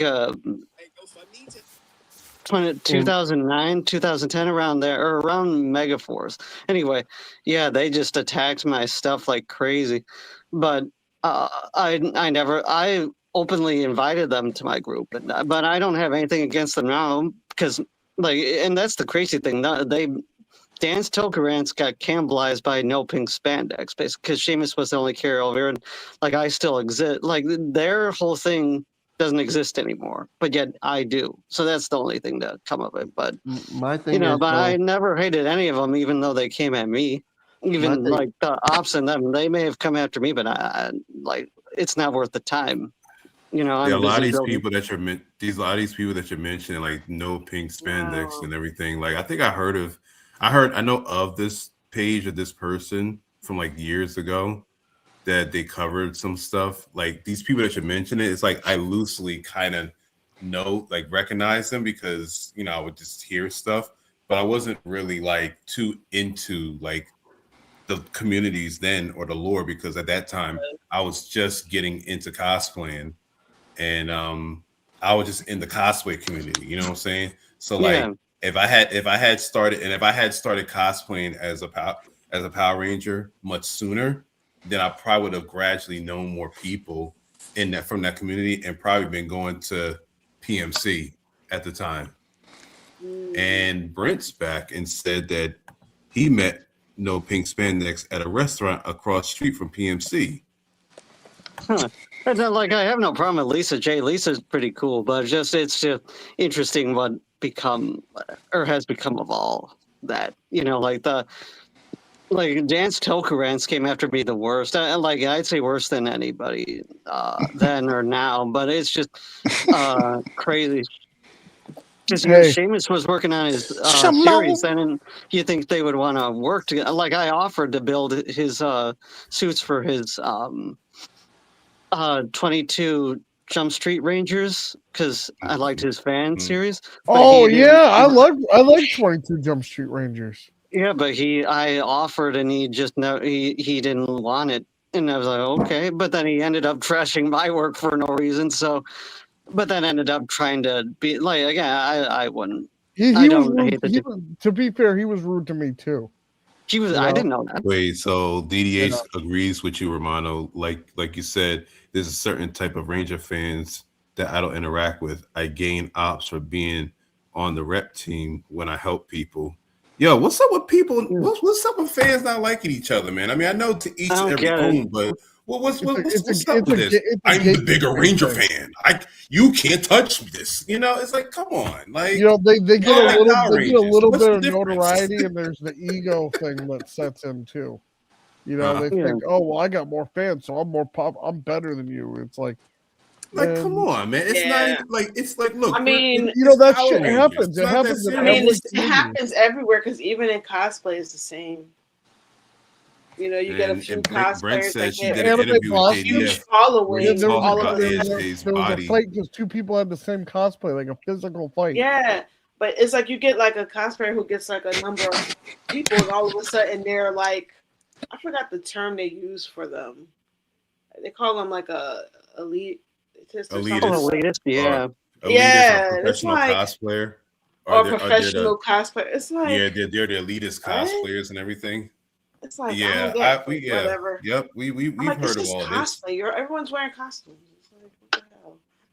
[SPEAKER 9] 2009, 2010, around there, or around Megaforce. Anyway, yeah, they just attacked my stuff like crazy. But I openly invited them to my group, but I don't have anything against them now, because and that's the crazy thing. Dance Tokurants got cannibalized by No Pink Spandex, basically, because Seamus was the only carryover, and I still exist. Like, their whole thing doesn't exist anymore, but yet I do. So that's the only thing to come of it. But
[SPEAKER 11] my thing is,
[SPEAKER 9] but I never hated any of them, even though they came at me. Even like the ops and them, they may have come after me, but it's not worth the time. You know,
[SPEAKER 3] a lot of these people that you're mentioning, like No Pink Spandex and everything. Like, I think I know of this page of this person from like years ago that they covered some stuff. Like, these people that you're mentioning, it's like I loosely kind of recognize them because, you know, I would just hear stuff, but I wasn't really like too into like the communities then or the lore, because at that time I was just getting into cosplaying, and I was just in the cosplay community, you know what I'm saying? So like if I had started cosplaying as a Power Ranger much sooner, then I probably would have gradually known more people from that community, and probably been going to PMC at the time. And Brent's back and said that he met No Pink Spandex at a restaurant across the street from PMC.
[SPEAKER 9] Huh. I have no problem with Lisa J. Lisa's pretty cool, but it's just interesting what has become of all that. You know, Dance Tokurants came after me the worst. I'd say worse than anybody then or now, but it's just crazy. Because Seamus was working on his series, then you think they would want to work together. Like I offered to build his suits for his 22 Jump Street Rangers because I liked his fan series.
[SPEAKER 8] Oh yeah, I like 22 Jump Street Rangers.
[SPEAKER 9] Yeah, but I offered and he just he didn't want it, and I was like, okay. But then he ended up trashing my work for no reason. So, but then ended up trying to be like, again, I wouldn't. I don't hate
[SPEAKER 8] to be fair, he was rude to me too.
[SPEAKER 9] He was. I didn't know that.
[SPEAKER 3] Wait, so DDH agrees with you, Romano. Like you said, there's a certain type of Ranger fans that I don't interact with. I gain ops for being on the rep team when I help people. Yo, what's up with people? What's up with fans not liking each other, man? I mean, I know to each every own, but what's up with this? I'm the bigger Ranger fan. You can't touch this. You know, it's like, come on, like
[SPEAKER 8] they get a little bit of notoriety, and there's the ego thing that sets in too. You know, they think, oh well, I got more fans, so I'm more pop. I'm better than you. It's like
[SPEAKER 3] come on, man. It's not even it's like, look.
[SPEAKER 4] I mean,
[SPEAKER 8] that shit happens. It happens.
[SPEAKER 4] It happens everywhere because even in cosplay, it's the same. You know, you get a few cosplayers.
[SPEAKER 3] Brent said she did an interview with
[SPEAKER 4] huge following.
[SPEAKER 8] There was a fight because two people had the same cosplay, like a physical fight.
[SPEAKER 4] Yeah, but it's like you get like a cosplayer who gets like a number of people, and all of a sudden they're like, I forgot the term they use for them. They call them like a elitist.
[SPEAKER 9] Elitist, yeah.
[SPEAKER 3] Yeah, professional cosplayer.
[SPEAKER 4] Or professional cosplayer. It's like
[SPEAKER 3] they're the elitist cosplayers and everything.
[SPEAKER 4] It's like
[SPEAKER 3] whatever. Yep, we've
[SPEAKER 4] like,
[SPEAKER 3] heard of all this.
[SPEAKER 4] Everyone's wearing costumes. It's like, what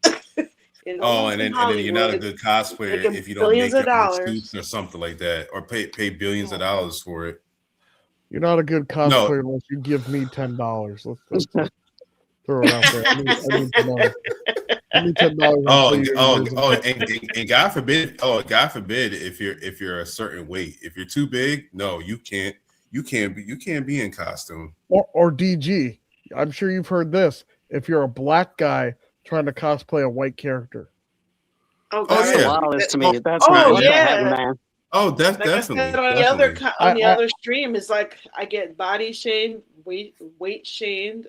[SPEAKER 4] the hell?
[SPEAKER 3] And then you're not a good cosplayer if you don't make your own suits or something like that, or pay billions of dollars for it.
[SPEAKER 8] You're not a good cosplayer unless you give me $10. Let's throw it out there. I need to know. I need $10.
[SPEAKER 3] And God forbid if you're a certain weight, if you're too big, no, you can't be in costume.
[SPEAKER 8] Or DG. I'm sure you've heard this. If you're a black guy trying to cosplay a white character.
[SPEAKER 9] That's the wildest to me. That's man.
[SPEAKER 3] Oh, that's
[SPEAKER 4] like
[SPEAKER 3] definitely.
[SPEAKER 4] I said, on the other stream, it's like I get body shamed, weight shamed,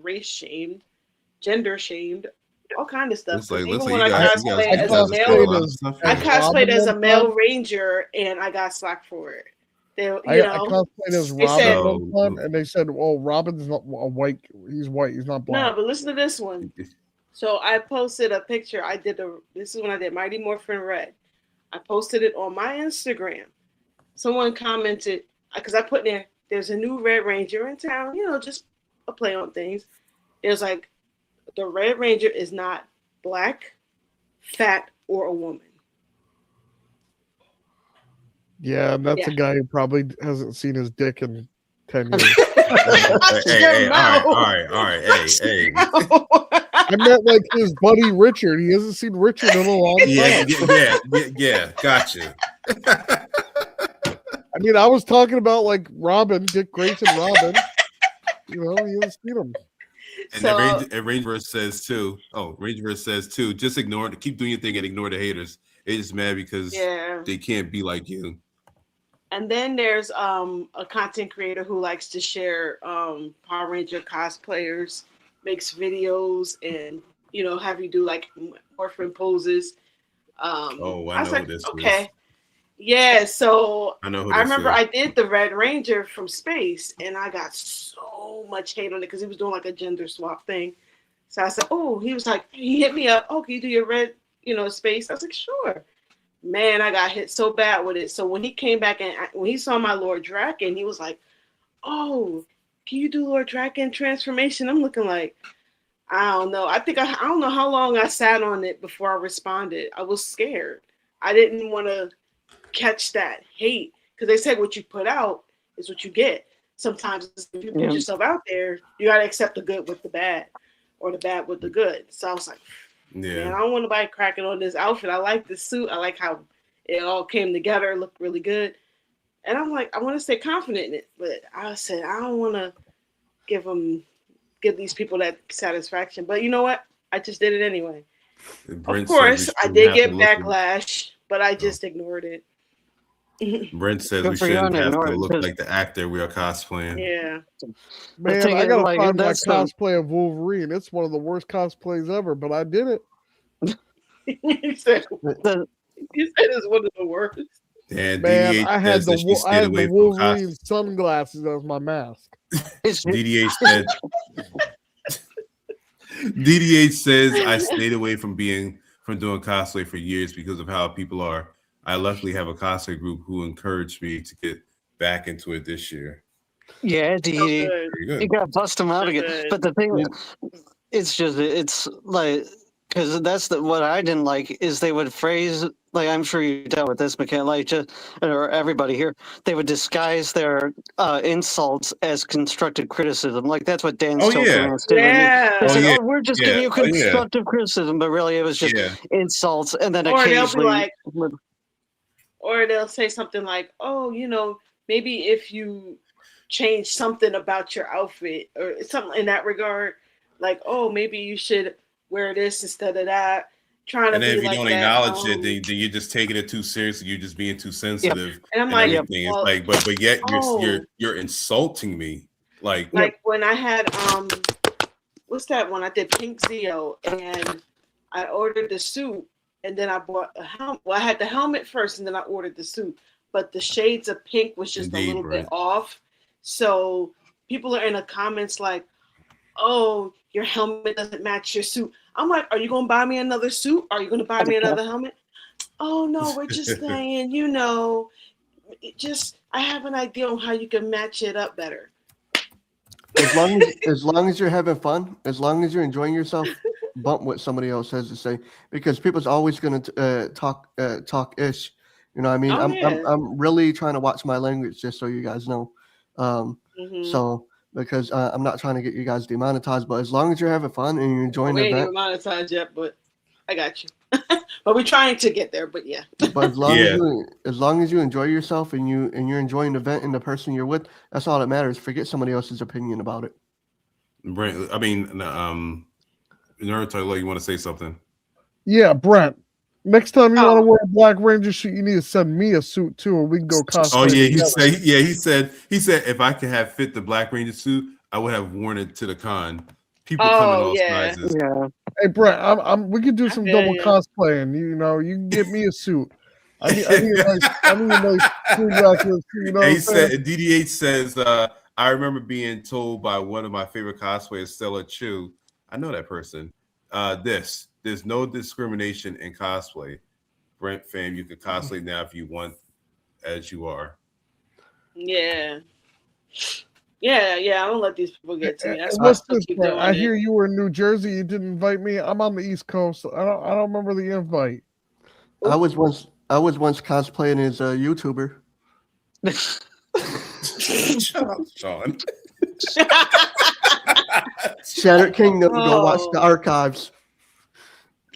[SPEAKER 4] race shamed, gender shamed, all kind of stuff. Even when I cosplayed as a male, I cosplayed as a male ranger, and I got slack for it. I
[SPEAKER 8] cosplayed as Robin, and they said, "Oh, Robin's not a white. He's white. He's not black."
[SPEAKER 4] No, but listen to this one. So I posted a picture. This is when I did Mighty Morphin Red. I posted it on my Instagram. Someone commented because I put there. There's a new Red Ranger in town. You know, just a play on things. There's like the Red Ranger is not black, fat, or a woman.
[SPEAKER 8] Yeah, that's a guy who probably hasn't seen his dick in 10 years.
[SPEAKER 3] All right. Hey.
[SPEAKER 8] I meant like his buddy Richard. He hasn't seen Richard in a long time.
[SPEAKER 3] Yeah, gotcha.
[SPEAKER 8] I mean, I was talking about like Robin, Dick Grayson Robin. You know, he hasn't seen him.
[SPEAKER 3] And Rangeverse says too. Just ignore it. Keep doing your thing and ignore the haters. They're just mad because they can't be like you.
[SPEAKER 4] And then there's a content creator who likes to share Power Ranger cosplayers, makes videos, and have you do like morphin poses.
[SPEAKER 3] I was
[SPEAKER 4] like,
[SPEAKER 3] this
[SPEAKER 4] okay. Is. Yeah, so
[SPEAKER 3] I
[SPEAKER 4] remember I did the Red Ranger from space, and I got so much hate on it because he was doing like a gender swap thing. So I said, he hit me up. Oh, can you do your red, space? I was like, sure. Man, I got hit so bad with it. So when he came back and when he saw my Lord Draken, he was like, oh, can you do Lord Draken transformation? I'm looking like, I don't know. I don't know how long I sat on it before I responded. I was scared. I didn't want to catch that hate because they said what you put out is what you get. Sometimes if you put yourself out there, you got to accept the good with the bad or the bad with the good. So I was like, man, I don't want nobody cracking on this outfit. I like this suit. I like how it all came together. It looked really good. And I'm like, I want to stay confident in it. But I said, I don't want to give these people that satisfaction. But you know what? I just did it anyway. Of course, I did get backlash but I just ignored it.
[SPEAKER 3] Brent says we shouldn't have to look like the actor we are cosplaying.
[SPEAKER 4] Yeah.
[SPEAKER 8] Man, I gotta find my cosplay of Wolverine. It's one of the worst cosplays ever, but I did it.
[SPEAKER 4] You said it's one of the worst.
[SPEAKER 3] And
[SPEAKER 8] man,
[SPEAKER 3] DDH
[SPEAKER 8] I had the Wolverine sunglasses as my mask.
[SPEAKER 3] DDH said. DDH says I stayed away from doing cosplay for years because of how people are. I luckily have a cosplay group who encouraged me to get back into it this year.
[SPEAKER 9] Yeah, you got to bust them out again. But the thing, it's like, because that's what I didn't like is they would phrase, like, I'm sure you dealt with this, McKenna, like, just, or everybody here, they would disguise their insults as constructive criticism. Like, that's what Dan Stoker did.
[SPEAKER 4] Yeah.
[SPEAKER 9] They said, we're just giving you constructive criticism, but really it was just insults. And then occasionally...
[SPEAKER 4] Or they'll say something like, oh, maybe if you change something about your outfit or something in that regard, like, oh, maybe you should wear this instead of that. Trying
[SPEAKER 3] and
[SPEAKER 4] to
[SPEAKER 3] then
[SPEAKER 4] be
[SPEAKER 3] if you
[SPEAKER 4] like
[SPEAKER 3] don't acknowledge it, then you're just taking it too seriously. You're just being too sensitive.
[SPEAKER 4] And I'm like,
[SPEAKER 3] everything. It's like, but yet you're insulting me. Like
[SPEAKER 4] when I had what's that one? I did Pink Zeo and I ordered the suit and then I bought a helmet. Well, I had the helmet first and then I ordered the suit. But the shades of pink was just a little bit off. So people are in the comments like, oh, your helmet doesn't match your suit. I'm like, are you going to buy me another suit? Are you going to buy me another helmet? Oh, no, we're just saying, I have an idea on how you can match it up better.
[SPEAKER 11] As long as you're having fun, as long as you're enjoying yourself, bump what somebody else has to say, because people's always going to talk ish. You know what I mean? I'm really trying to watch my language, just so you guys know. So because I'm not trying to get you guys demonetized, but as long as you're having fun and you're enjoying the event. We
[SPEAKER 4] ain't monetized yet, but I got you. But we're trying to get there, but yeah.
[SPEAKER 11] But as long as you enjoy yourself and you're enjoying the event and the person you're with, that's all that matters. Forget somebody else's opinion about it.
[SPEAKER 3] Brent, Naruto, you want to say something?
[SPEAKER 8] Yeah, Brent. Next time you want to wear a Black Ranger suit, you need to send me a suit too, and we can go cosplay.
[SPEAKER 3] Oh yeah, he said if I could have fit the Black Ranger suit, I would have worn it to the con. People come in all sizes.
[SPEAKER 11] Yeah.
[SPEAKER 8] Hey Brent, we could do some double cosplaying. You can get me a suit. I need a nice suit.
[SPEAKER 3] He said DDH says I remember being told by one of my favorite cosplayers, Stella Chu. I know that person. There's no discrimination in cosplay. Brent fam, you can cosplay now if you want, as you are.
[SPEAKER 4] Yeah. I don't let these people get to me. That's
[SPEAKER 8] what's this, Brent? I hear you were in New Jersey. You didn't invite me. I'm on the East Coast. I don't remember the invite.
[SPEAKER 11] I was once cosplaying as a YouTuber.
[SPEAKER 3] Shut up, Sean.
[SPEAKER 11] Shattered Kingdom. Go watch the archives.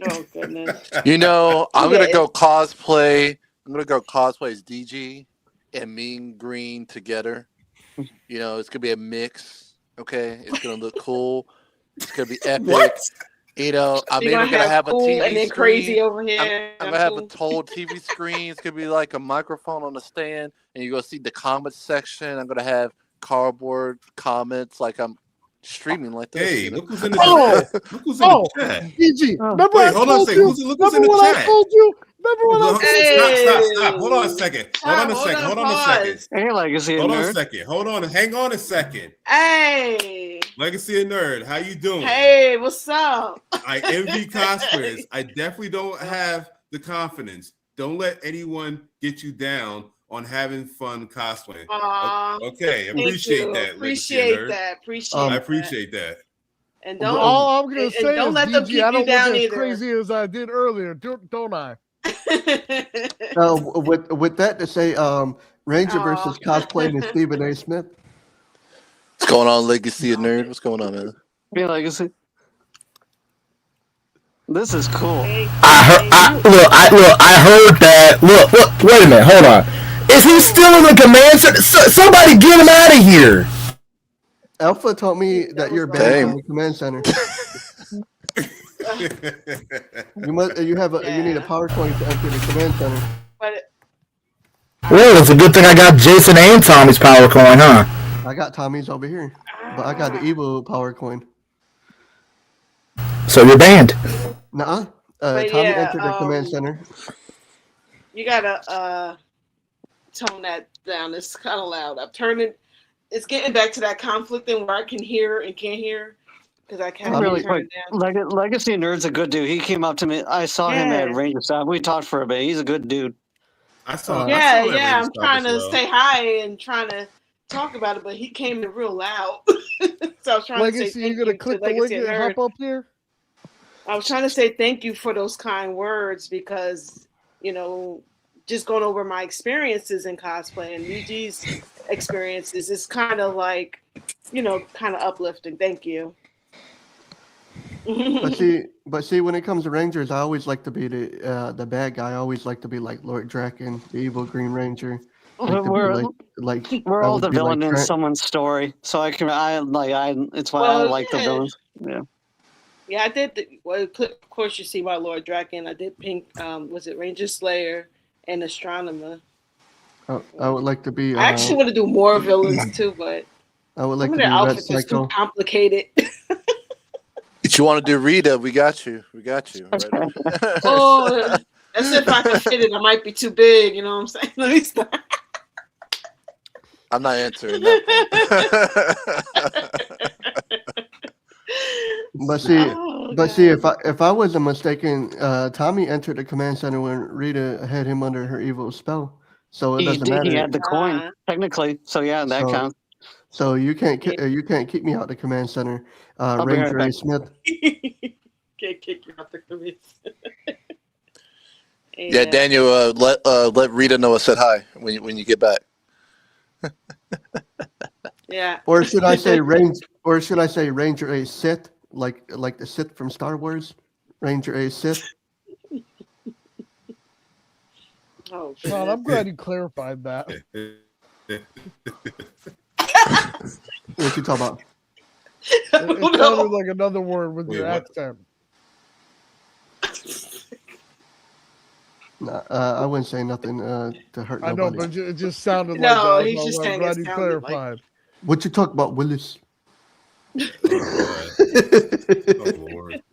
[SPEAKER 4] Oh goodness!
[SPEAKER 12] I'm gonna go cosplay. I'm gonna go cosplay as DG and Mean Green together. It's gonna be a mix. Okay, it's gonna look cool. It's gonna be epic.
[SPEAKER 3] What?
[SPEAKER 12] I'm even gonna have a TV
[SPEAKER 4] and then
[SPEAKER 12] screen.
[SPEAKER 4] Crazy over here.
[SPEAKER 12] I'm gonna have a whole TV screen. It's gonna be like a microphone on the stand, and you're gonna see the comments section. I'm gonna have cardboard comments like I'm streaming like this.
[SPEAKER 3] Hey, look who's in the chat. Look who's in the chat.
[SPEAKER 8] DG, remember
[SPEAKER 3] Wait, hold on a second. Look who's in the chat.
[SPEAKER 8] I told you? Remember when I
[SPEAKER 3] Stop. Hold on a second. Hold on. Hang on a second.
[SPEAKER 4] Hey.
[SPEAKER 3] Legacy of Nerd, how you doing?
[SPEAKER 4] Hey, what's up?
[SPEAKER 3] I envy cosplayers. I definitely don't have the confidence. Don't let anyone get you down on having fun cosplaying. Okay, appreciate that. I appreciate that.
[SPEAKER 4] And don't.
[SPEAKER 8] All I'm gonna say is,
[SPEAKER 4] let them keep
[SPEAKER 8] I don't
[SPEAKER 4] you down
[SPEAKER 8] look as
[SPEAKER 4] either.
[SPEAKER 8] crazy as I did earlier, don't I?
[SPEAKER 11] With that to say, Ranger versus cosplaying is Stephen A. Smith.
[SPEAKER 12] What's going on, Legacy of Nerd? What's going on, man?
[SPEAKER 9] Hey, Legacy. This is cool.
[SPEAKER 13] I heard that. Look, wait a minute, hold on. Is he still in the command center? Somebody get him out of here.
[SPEAKER 11] Alpha told me that you're banned from the command center. You need a power coin to enter the command center.
[SPEAKER 4] But
[SPEAKER 13] Well, it's a good thing I got Jason and Tommy's power coin, huh?
[SPEAKER 11] I got Tommy's over here, but I got the evil power coin.
[SPEAKER 13] So you're banned.
[SPEAKER 11] Nuh-uh. Tommy entered the command center.
[SPEAKER 4] You gotta tone that down. It's kind of loud. It's getting back to that conflicting where I can hear and can't hear because I can't
[SPEAKER 9] really
[SPEAKER 4] turn
[SPEAKER 9] quick.
[SPEAKER 4] it down.
[SPEAKER 9] Legacy Nerd's a good dude. He came up to me. I saw him at Ranger Stop. We talked for a bit. He's a good dude.
[SPEAKER 3] I saw.
[SPEAKER 4] I'm trying to say hi and trying to talk about it, but he came in real loud. So I was trying
[SPEAKER 8] Legacy,
[SPEAKER 4] to say thank
[SPEAKER 8] you gonna
[SPEAKER 4] you
[SPEAKER 8] click
[SPEAKER 4] to
[SPEAKER 8] the link
[SPEAKER 4] Legacy
[SPEAKER 8] and
[SPEAKER 4] Nerd.
[SPEAKER 8] hop up here?
[SPEAKER 4] I was trying to say thank you for those kind words because, just going over my experiences in cosplay and UG's experiences is kind of like, kind of uplifting. Thank you.
[SPEAKER 11] But see, when it comes to Rangers, I always like to be the bad guy. I always like to be like Lord Draken, the evil Green Ranger.
[SPEAKER 9] We're all the villain in someone's story, so it's why I like the villains. Yeah.
[SPEAKER 4] Yeah, I did. Of course, you see my Lord Draken. I did pink. Was it Ranger Slayer and Astronomer?
[SPEAKER 11] I would like to be.
[SPEAKER 4] I actually want to do more villains too, but
[SPEAKER 11] I would like
[SPEAKER 4] some
[SPEAKER 11] to
[SPEAKER 4] of their
[SPEAKER 11] be Red
[SPEAKER 4] outfits are
[SPEAKER 11] Psycho.
[SPEAKER 4] too complicated.
[SPEAKER 12] If you want to do Rita, we got you. We got you. Right?
[SPEAKER 4] Oh, that's if I can fit it. I might be too big. You know what I'm saying? Let me stop.
[SPEAKER 12] I'm not answering that.
[SPEAKER 11] But see, if I wasn't mistaken, Tommy entered the command center when Rita had him under her evil spell, so it doesn't matter.
[SPEAKER 9] He had the coin technically, so yeah, that counts.
[SPEAKER 11] So you can't keep me out the command center, Ranger A. Smith.
[SPEAKER 4] Can't kick you out the command center.
[SPEAKER 12] Yeah, Daniel, let Rita know I said hi when you get back.
[SPEAKER 4] Yeah.
[SPEAKER 11] Or should I say Ranger A. Sith, like the Sith from Star Wars, Ranger A. Sith.
[SPEAKER 4] Oh,
[SPEAKER 8] Sean, I'm glad you clarified that.
[SPEAKER 11] What you talking about?
[SPEAKER 8] It sounded like another word with your accent.
[SPEAKER 11] Nah, I wouldn't say nothing to hurt nobody.
[SPEAKER 8] I know, but it just sounded like
[SPEAKER 4] no,
[SPEAKER 8] that.
[SPEAKER 4] he's just saying
[SPEAKER 8] glad
[SPEAKER 4] it
[SPEAKER 8] you
[SPEAKER 4] sounded
[SPEAKER 8] clarified.
[SPEAKER 4] like...
[SPEAKER 11] What you talk about, Willis?
[SPEAKER 3] Oh, Lord.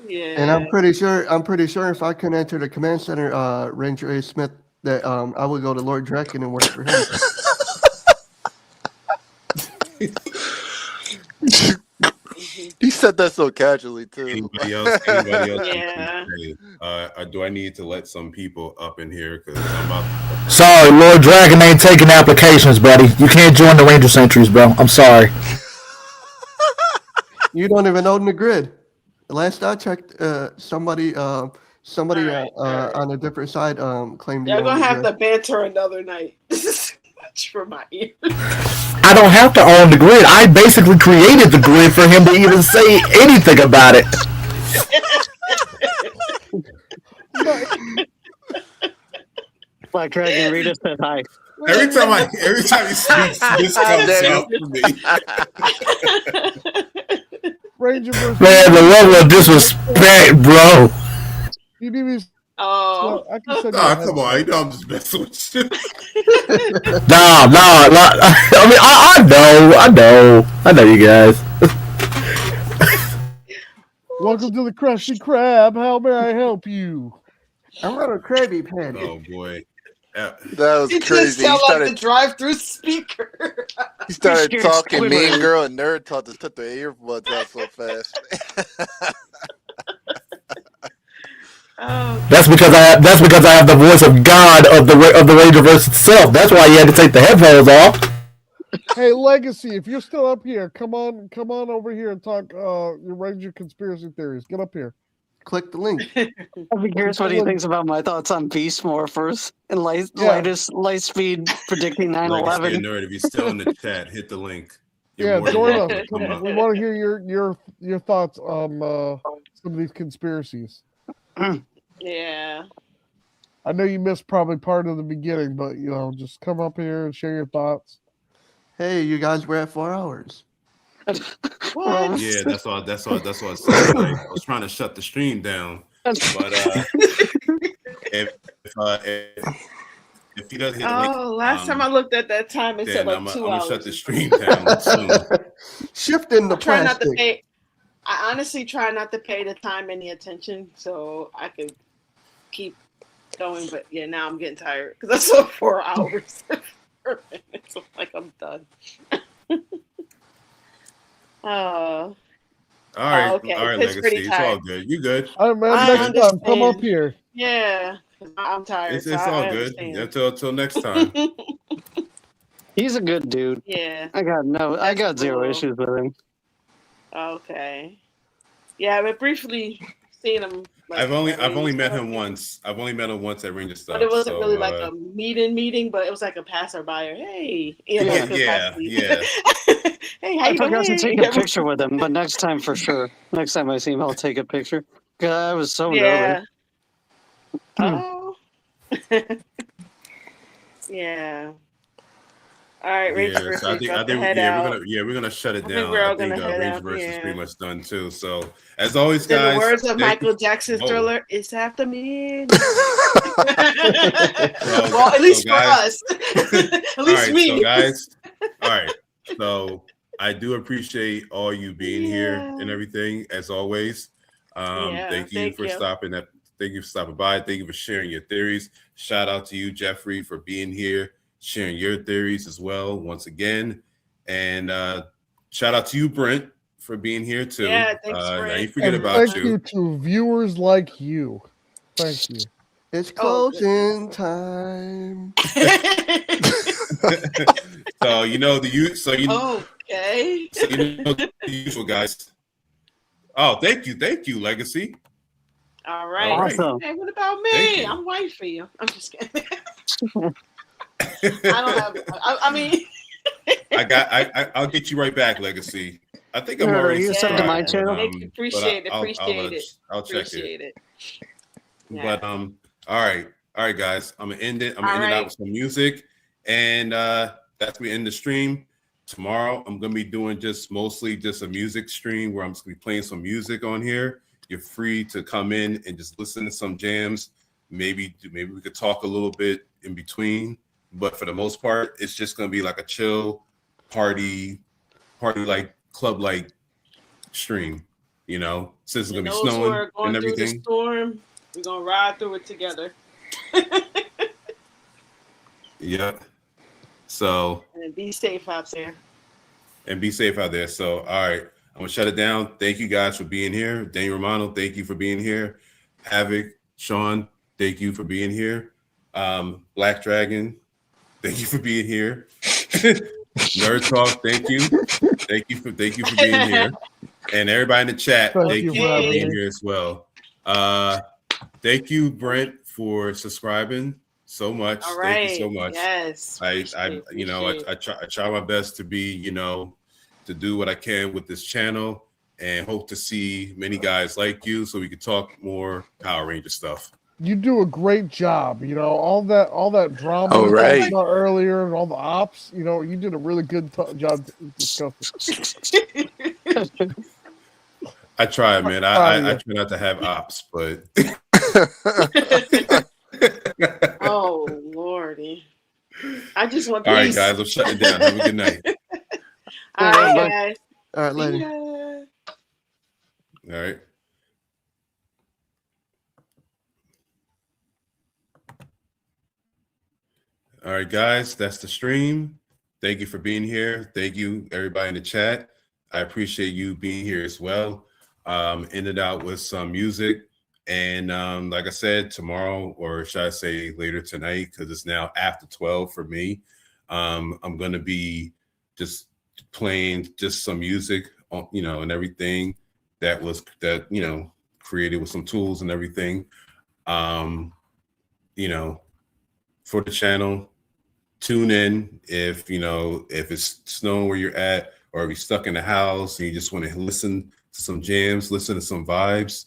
[SPEAKER 4] Yeah.
[SPEAKER 11] And I'm pretty sure if I can enter the command center, Ranger A. Smith, that I would go to Lord Draken and work for him.
[SPEAKER 12] He said that so casually too.
[SPEAKER 3] Anybody else?
[SPEAKER 4] Yeah.
[SPEAKER 3] Do I need to let some people up in here? Because I'm about.
[SPEAKER 13] Sorry, Lord Dragon ain't taking applications, buddy. You can't join the Ranger Sentries, bro. I'm sorry.
[SPEAKER 11] You don't even own the grid. Last I checked, somebody on a different side claimed.
[SPEAKER 4] You're gonna have to banter another night. This is too much for my ears.
[SPEAKER 13] I don't have to own the grid. I basically created the grid for him to even say anything about it.
[SPEAKER 9] Black Dragon Rita said hi.
[SPEAKER 3] Every time he speaks, this comes out for me.
[SPEAKER 8] Ranger versus
[SPEAKER 13] Man, the level of disrespect, bro.
[SPEAKER 4] Oh,
[SPEAKER 3] come on! You know I'm just messing with you.
[SPEAKER 13] Nah. I mean, I know you guys.
[SPEAKER 8] Welcome to the Krusty Krab. How may I help you?
[SPEAKER 11] I'm on a Krabby Patty.
[SPEAKER 3] Oh boy,
[SPEAKER 12] that was
[SPEAKER 4] he
[SPEAKER 12] crazy.
[SPEAKER 4] Just sound like the drive-through speaker.
[SPEAKER 12] He started talking Mean Girl and Nerd Talk. Just took the earbuds out so fast.
[SPEAKER 4] Oh,
[SPEAKER 13] That's because I have the voice of God of the Rangerverse itself. That's why you had to take the headphones off.
[SPEAKER 8] Hey, Legacy, if you're still up here, come on over here and talk your Ranger conspiracy theories. Get up here.
[SPEAKER 11] Click the link.
[SPEAKER 9] I'd be curious what he thinks about my thoughts on Beast Morphers and light speed predicting 9/11.
[SPEAKER 3] Legacy Nerd, if you're still in the chat, hit the link.
[SPEAKER 8] Join us. We want to hear your thoughts on some of these conspiracies.
[SPEAKER 4] Yeah.
[SPEAKER 8] I know you missed probably part of the beginning, but just come up here and share your thoughts.
[SPEAKER 11] Hey, you guys were at 4 hours.
[SPEAKER 4] What?
[SPEAKER 3] Yeah, that's all. That's all. That's what I said. Like, I was trying to shut the stream down, but if he doesn't hit the link,
[SPEAKER 4] last time I looked at that time, it said
[SPEAKER 3] then
[SPEAKER 4] like
[SPEAKER 3] I'm
[SPEAKER 4] 2
[SPEAKER 3] gonna
[SPEAKER 4] hours.
[SPEAKER 3] shut the stream down soon.
[SPEAKER 11] Shifting the
[SPEAKER 4] I try not to
[SPEAKER 11] plastic.
[SPEAKER 4] pay. I honestly try not to pay the time any attention, so I could keep going. But yeah, now I'm getting tired because I saw 4 hours. It's like I'm done.
[SPEAKER 3] All right,
[SPEAKER 4] okay.
[SPEAKER 3] all right,
[SPEAKER 4] It's pretty
[SPEAKER 3] Legacy. It's all
[SPEAKER 4] tired.
[SPEAKER 3] good. You good?
[SPEAKER 8] All right, man.
[SPEAKER 4] I
[SPEAKER 8] Next time, come up
[SPEAKER 4] understand.
[SPEAKER 8] here.
[SPEAKER 4] Yeah, I'm tired.
[SPEAKER 3] It's
[SPEAKER 4] so
[SPEAKER 3] all
[SPEAKER 4] I
[SPEAKER 3] good.
[SPEAKER 4] understand.
[SPEAKER 3] Until next time.
[SPEAKER 9] He's a good dude.
[SPEAKER 4] Yeah.
[SPEAKER 9] I got
[SPEAKER 4] That's
[SPEAKER 9] zero
[SPEAKER 4] cool.
[SPEAKER 9] issues with him.
[SPEAKER 4] Okay. Yeah, but briefly seen him. Like,
[SPEAKER 3] I've only
[SPEAKER 4] Ranger
[SPEAKER 3] met
[SPEAKER 4] stuff.
[SPEAKER 3] him once. I've only met him once at Ranger Stuff.
[SPEAKER 4] But it wasn't
[SPEAKER 3] so,
[SPEAKER 4] really like a meeting, but it was like a passerby. Hey,
[SPEAKER 3] yeah.
[SPEAKER 4] Hey, how
[SPEAKER 9] I
[SPEAKER 4] you
[SPEAKER 9] forgot to
[SPEAKER 4] doing?
[SPEAKER 9] take a picture with him, but next time for sure. Next time I see him, I'll take a picture. God, I was so nervous.
[SPEAKER 4] Oh. Yeah. All right, Ranger
[SPEAKER 3] Yeah, so
[SPEAKER 4] versus
[SPEAKER 3] we're gonna shut it
[SPEAKER 4] I think
[SPEAKER 3] down.
[SPEAKER 4] we're all
[SPEAKER 3] I think
[SPEAKER 4] gonna head
[SPEAKER 3] Ranger
[SPEAKER 4] out,
[SPEAKER 3] versus is
[SPEAKER 4] yeah.
[SPEAKER 3] pretty much done too. So as always,
[SPEAKER 4] In
[SPEAKER 3] guys,
[SPEAKER 4] the words of
[SPEAKER 3] thank
[SPEAKER 4] Michael
[SPEAKER 3] you.
[SPEAKER 4] Jackson's
[SPEAKER 3] Whoa.
[SPEAKER 4] Thriller, it's after midnight.
[SPEAKER 3] Well,
[SPEAKER 4] well, at least
[SPEAKER 3] so guys,
[SPEAKER 4] for us. At
[SPEAKER 3] all
[SPEAKER 4] least
[SPEAKER 3] right,
[SPEAKER 4] me.
[SPEAKER 3] so guys, all right. So I do appreciate all you being here and everything, as always. Thank you for stopping at. Thank you for stopping by. Thank you for sharing your theories. Shout out to you, Jeffrey, for being here, sharing your theories as well, once again. And shout out to you, Brent, for being here too.
[SPEAKER 4] Yeah, thanks, Brent.
[SPEAKER 3] I ain't forget
[SPEAKER 8] And
[SPEAKER 3] about
[SPEAKER 8] thank you to viewers like you. Thank you.
[SPEAKER 11] It's closing time.
[SPEAKER 3] So you know the you. So you.
[SPEAKER 4] Okay.
[SPEAKER 3] So you know the usual, guys. Oh, thank you, Legacy.
[SPEAKER 4] All right.
[SPEAKER 9] Awesome.
[SPEAKER 4] Hey, what about
[SPEAKER 3] Thank
[SPEAKER 4] me?
[SPEAKER 3] you.
[SPEAKER 4] I'm white for you. I'm just kidding. I don't have. I mean.
[SPEAKER 3] I'll get you right back, Legacy. I think I'm
[SPEAKER 9] No,
[SPEAKER 3] already
[SPEAKER 9] you sent to my
[SPEAKER 3] subscribed,
[SPEAKER 9] channel?
[SPEAKER 4] Appreciate it.
[SPEAKER 3] I'll check
[SPEAKER 4] Appreciate it.
[SPEAKER 3] Yeah. But all right, guys. I'm gonna end it. I'm gonna end it
[SPEAKER 4] All
[SPEAKER 3] out
[SPEAKER 4] right.
[SPEAKER 3] with some music, and that's we end the stream. Tomorrow, I'm gonna be doing mostly a music stream where I'm just gonna be playing some music on here. You're free to come in and just listen to some jams. Maybe we could talk a little bit in between, but for the most part, it's just gonna be like a chill party like club like stream. You know, since it's gonna be
[SPEAKER 4] Those who
[SPEAKER 3] snowing
[SPEAKER 4] are going
[SPEAKER 3] and
[SPEAKER 4] through the
[SPEAKER 3] everything.
[SPEAKER 4] storm, we're gonna ride through it together.
[SPEAKER 3] Yep. So
[SPEAKER 4] And be safe out there.
[SPEAKER 3] So, all right, I'm gonna shut it down. Thank you guys for being here. Danny Romano, thank you for being here. Havoc, Sean, thank you for being here. Black Dragon, thank you for being here. Nerd Talk, thank you for being here. And everybody in the chat, thank you for being here as well. Thank you, Brent, for subscribing so much.
[SPEAKER 4] All right.
[SPEAKER 3] Thank you so much.
[SPEAKER 4] Yes.
[SPEAKER 3] I try my best to be, to do what I can with this channel, and hope to see many guys like you so we can talk more Power Ranger stuff.
[SPEAKER 8] You do a great job. All that drama
[SPEAKER 12] All
[SPEAKER 8] we
[SPEAKER 12] right.
[SPEAKER 8] talked about earlier and all the ops. You did a really good job discussing.
[SPEAKER 3] I try, man. I try not to have ops, but
[SPEAKER 4] Oh Lordy. I just want
[SPEAKER 3] all right,
[SPEAKER 4] peace.
[SPEAKER 3] guys, I'm shutting down. Have a good night.
[SPEAKER 4] All right, guys.
[SPEAKER 11] All right, later.
[SPEAKER 4] See ya.
[SPEAKER 3] All right. All right, guys, that's the stream. Thank you for being here. Thank you, everybody in the chat. I appreciate you being here as well. Ended out with some music. And like I said, tomorrow, or should I say later tonight, because it's now after 12 for me, I'm going to be just playing just some music, and everything that created with some tools and everything, for the channel. Tune in if it's snowing where you're at, or if you're stuck in the house and you just want to listen to some jams, listen to some vibes,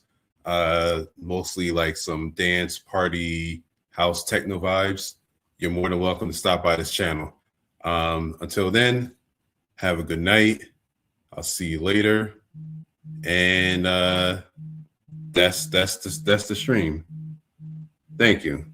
[SPEAKER 3] mostly like some dance party house techno vibes. You're more than welcome to stop by this channel. Until then, Have a good night. I'll see you later. And that's the stream. Thank you.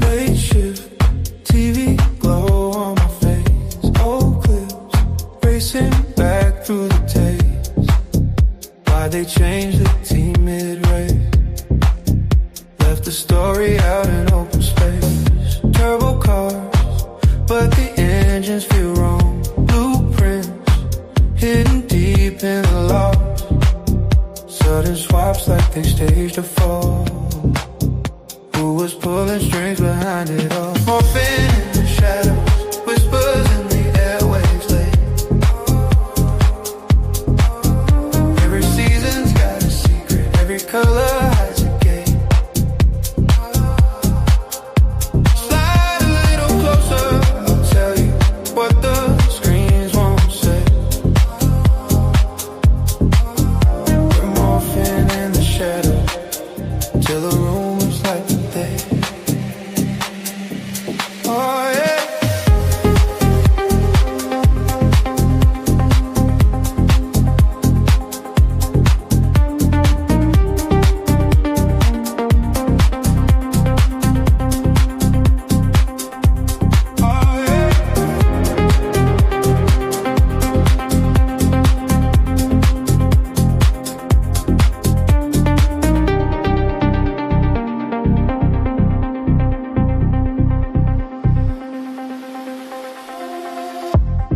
[SPEAKER 2] Late shift, TV glow on my face. Old clips, racing back through the tapes. Why they changed the team mid-race? Left the story out in open space. Turbo cars, but the engines feel wrong. Blueprints, hidden deep in the logs. Sudden swaps like they staged a fall. Who was pulling strings behind it all? Morphing in the shadows, whispers in the airwaves late. Every season's got a secret, every color has a gate. Slide a little closer, I'll tell you what the screens won't say. We're morphing in the shadows till the room is like the day. Oh yeah.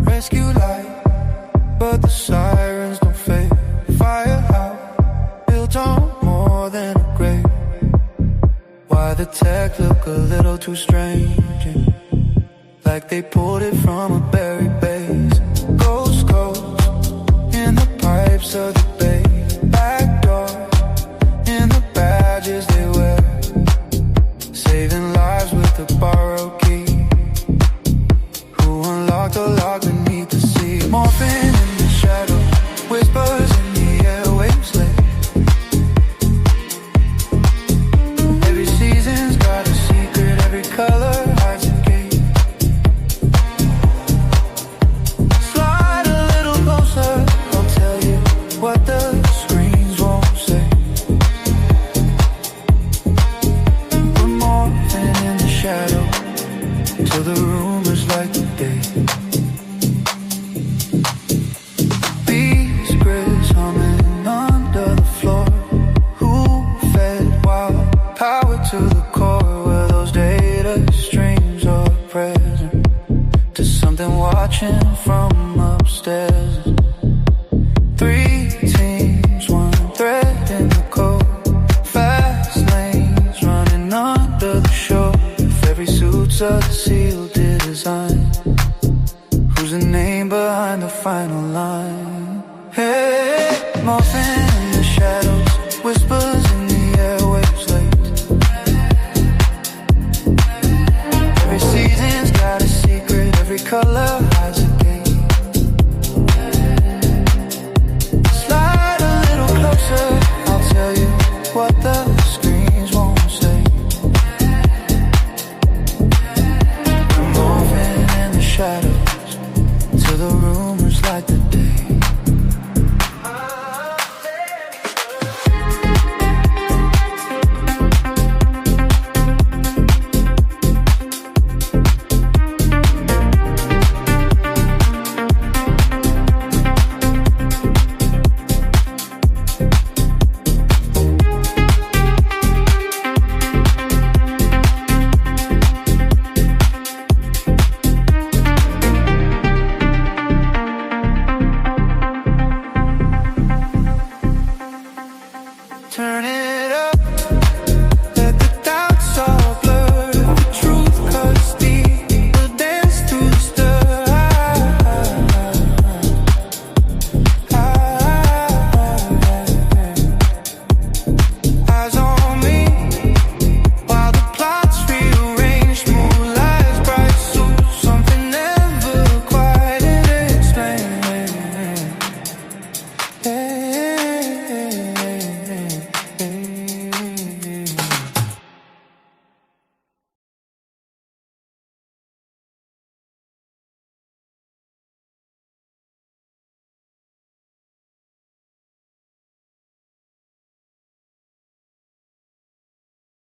[SPEAKER 2] Rescue light, but the sirens don't fade. Firehouse, built on more than a grave. Why the tech look a little too strange? Like they pulled it from a buried base. Ghost in the pipes of the bay. Back door, in the badges they wear. Saving lives with a borrowed key. Who unlocked the lock beneath the sea? Morphing in the shadows, whispers in the airwaves late. Every season's got a secret, every color hides a gate. Slide a little closer, I'll tell you what the screens won't say. We're morphing in the shadows till the room is like the day. Bees, grizz humming under the floor. Who fed wild power to the core? Where those data streams are present to something watching from upstairs. 3 teams, 1 thread in the code. Fast lanes running under the shore. If every suit's a sealed design, who's the name behind the final line? Hey, morphing in the shadows, whispers in the airwaves late. Every season's got a secret, every color